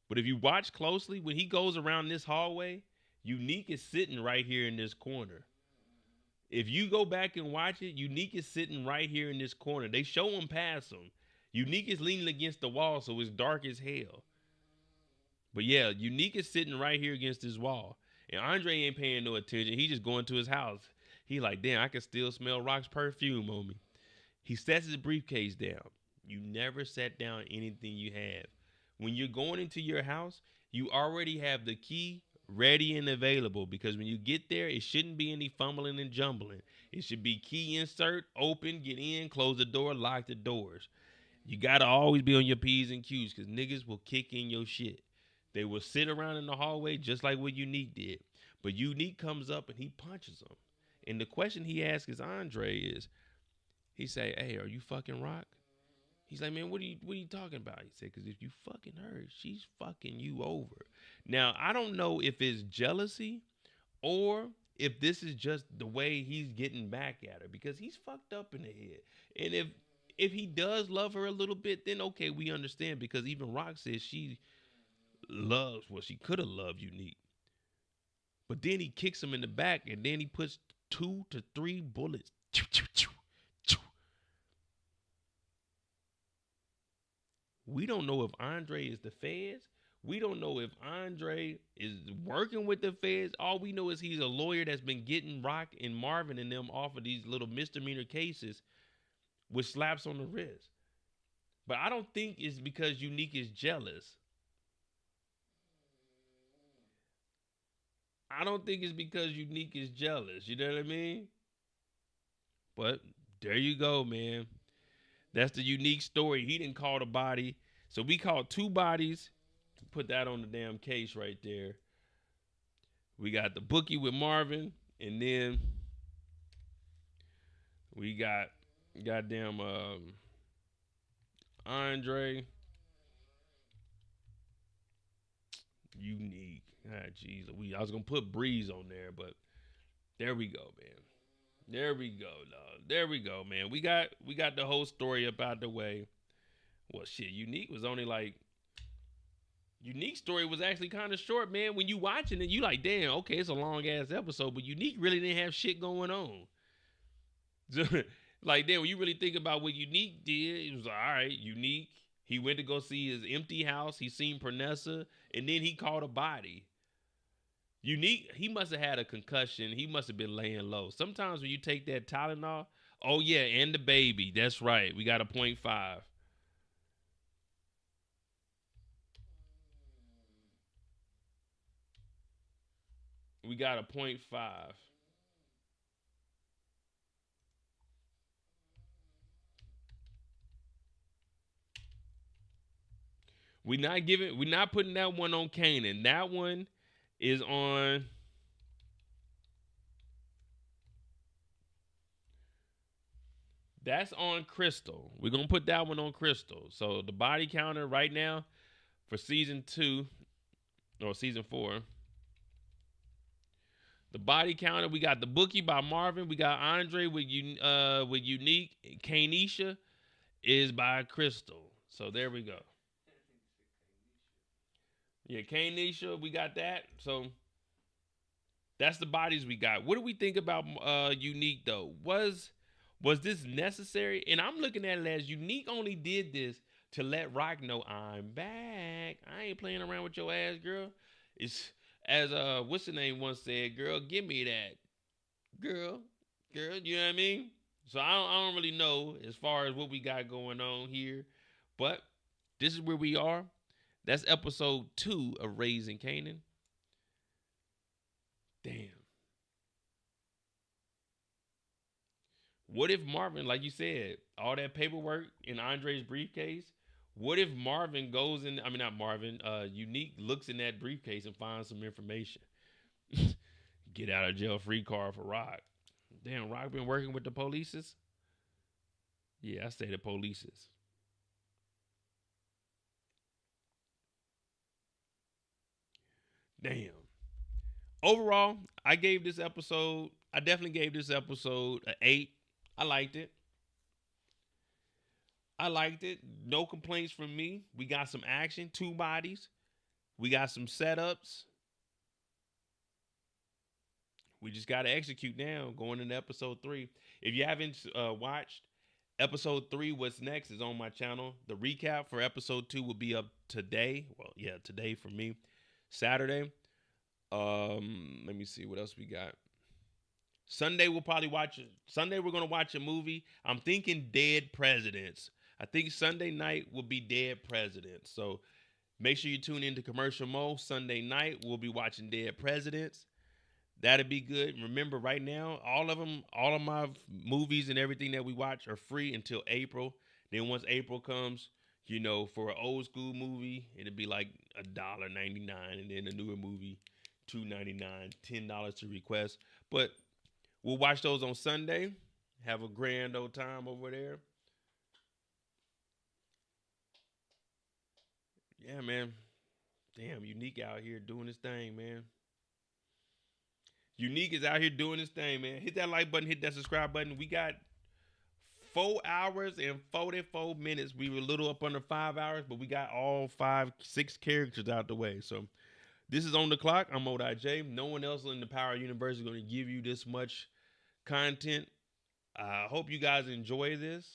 But if you watch closely, when he goes around this hallway, Unique is sitting right here in this corner. If you go back and watch it, Unique is sitting right here in this corner. They show him past him. Unique is leaning against the wall, so it's dark as hell. But yeah, Unique is sitting right here against this wall. And Andre ain't paying no attention. He just going to his house. He like, damn, I can still smell Rock's perfume on me. He sets his briefcase down. You never set down anything you have. When you're going into your house, you already have the key ready and available, because when you get there, it shouldn't be any fumbling and jumbling. It should be key insert, open, get in, close the door, lock the doors. You got to always be on your P's and Q's, because niggas will kick in your shit. They will sit around in the hallway just like what Unique did. But Unique comes up and he punches him. And the question he asks is Andre is, he say, hey, are you fucking Rock? He's like, man, what are you talking about? He said, because if you fucking her, she's fucking you over. Now, I don't know if it's jealousy or if this is just the way he's getting back at her, because he's fucked up in the head. And if he does love her a little bit, then okay, we understand, because even Rock says she could have loved Unique. But then he kicks him in the back, and then he puts 2 to 3 bullets. We don't know if Andre is the feds. We don't know if Andre is working with the feds. All we know is he's a lawyer that's been getting Rock and Marvin and them off of these little misdemeanor cases with slaps on the wrist. But I don't think it's because Unique is jealous. I don't think it's because Unique is jealous. You know what I mean? But there you go, man. That's the Unique story. He didn't call the body. So we called 2 bodies. Put that on the damn case right there. We got the bookie with Marvin. And then we got goddamn Andre. Unique. Ah, jeez. I was gonna put Breeze on there, but there we go, man. There we go, dog. There we go, man. We got the whole story up out the way. Well, shit, Unique was only like. Unique story was actually kind of short, man. When you watching it, you like, damn, okay, it's a long ass episode, but Unique really didn't have shit going on. Like, then when you really think about what Unique did, it was like, all right, Unique. He went to go see his empty house. He seen Pernessa, and then he caught a body. Unique, he must have had a concussion. He must have been laying low. Sometimes when you take that Tylenol, oh yeah, and the baby. That's right. We got a 0.5. We got a 0.5. We're not putting that one on Kanan. That one is on. That's on Crystal. We're gonna put that one on Crystal. So the body counter right now for season 2 or season 4. The body counter, we got The Bookie by Marvin. We got Andre with Unique. Kanisha is by Crystal. So there we go. Yeah, Kanisha, we got that. So that's the bodies we got. What do we think about Unique though? Was this necessary? And I'm looking at it as Unique only did this to let Rock know I'm back. I ain't playing around with your ass, girl. It's as what's the name once said, girl, give me that. Girl, you know what I mean? So I don't really know as far as what we got going on here. But this is where we are. That's episode 2 of Raising Kanan. Damn. What if Marvin, like you said, all that paperwork in Andre's briefcase, what if Marvin goes in, not Marvin, Unique looks in that briefcase and finds some information. Get out of jail free card for Rock. Damn, Rock been working with the polices? Yeah, I say the polices. Damn. Overall, I definitely gave this episode an 8. I liked it. No complaints from me. We got some action, 2 bodies. We got some setups. We just got to execute now going into episode 3. If you haven't watched episode 3, What's Next is on my channel. The recap for episode 2 will be up today. Well, yeah, today for me. Saturday. Let me see what else we got. Sunday we're going to watch a movie. I'm thinking Dead Presidents. I think Sunday night will be Dead Presidents. So make sure you tune into Commercial Mo. Sunday night we'll be watching Dead Presidents. That'd be good. Remember, right now, all of my movies and everything that we watch are free until April. Then once April comes, for an old school movie, it'd be like $1.99, and then a newer movie, $2.99, $10 to request. But we'll watch those on Sunday. Have a grand old time over there. Yeah, man. Damn, Unique out here doing his thing, man. Unique is out here doing his thing, man. Hit that like button, hit that subscribe button. We got 4 hours and 44 minutes. We were a little up under 5 hours, but we got all 6 characters out the way. So this is On the Clock. I'm ODJ. No one else in the Power Universe is going to give you this much content. I hope you guys enjoy this.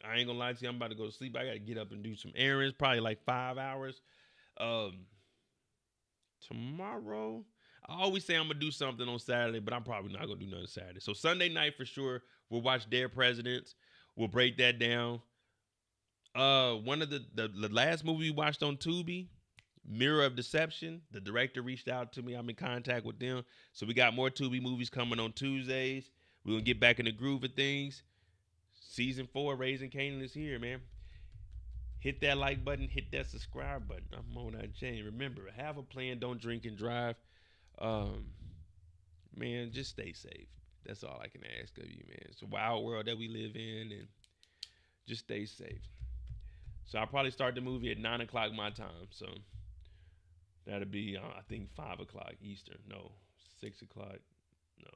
I ain't going to lie to you. I'm about to go to sleep. I got to get up and do some errands, probably like 5 hours. Tomorrow, I always say I'm going to do something on Saturday, but I'm probably not going to do nothing Saturday. So Sunday night for sure, we'll watch Dead Presidents. We'll break that down. One of the last movie we watched on Tubi, Mirror of Deception, the director reached out to me. I'm in contact with them. So we got more Tubi movies coming on Tuesdays. We're going to get back in the groove of things. Season 4, Raising Kanan is here, man. Hit that like button. Hit that subscribe button. I'm on that chain. Remember, have a plan. Don't drink and drive. Man, just stay safe. That's all I can ask of you, man. It's a wild world that we live in, and just stay safe. So I'll probably start the movie at 9 o'clock my time. So That'll be, I think, 5 o'clock Eastern. No, 6 o'clock. No.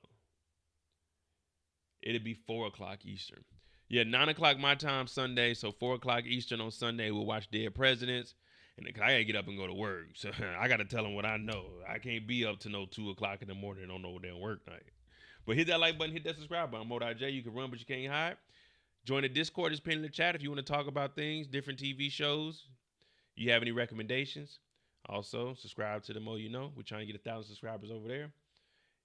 It'll be 4 o'clock Eastern. Yeah, 9 o'clock my time Sunday, so 4 o'clock Eastern on Sunday, we'll watch Dead Presidents. And I got to get up and go to work. So I got to tell them what I know. I can't be up to no 2 o'clock in the morning and don't know damn work night. But hit that like button, hit that subscribe button. I'm Mo.J. You can run, but you can't hide. Join the Discord. It's pinned in the chat if you want to talk about things, different TV shows. You have any recommendations? Also, subscribe to the Mo You Know. We're trying to get 1,000 subscribers over there.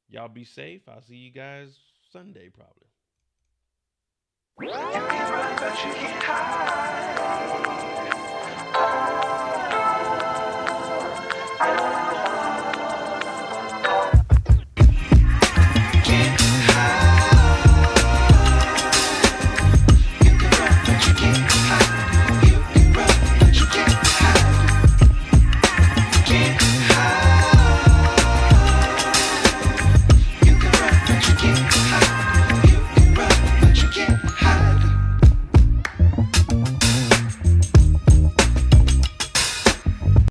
Y'all be safe. I'll see you guys Sunday probably.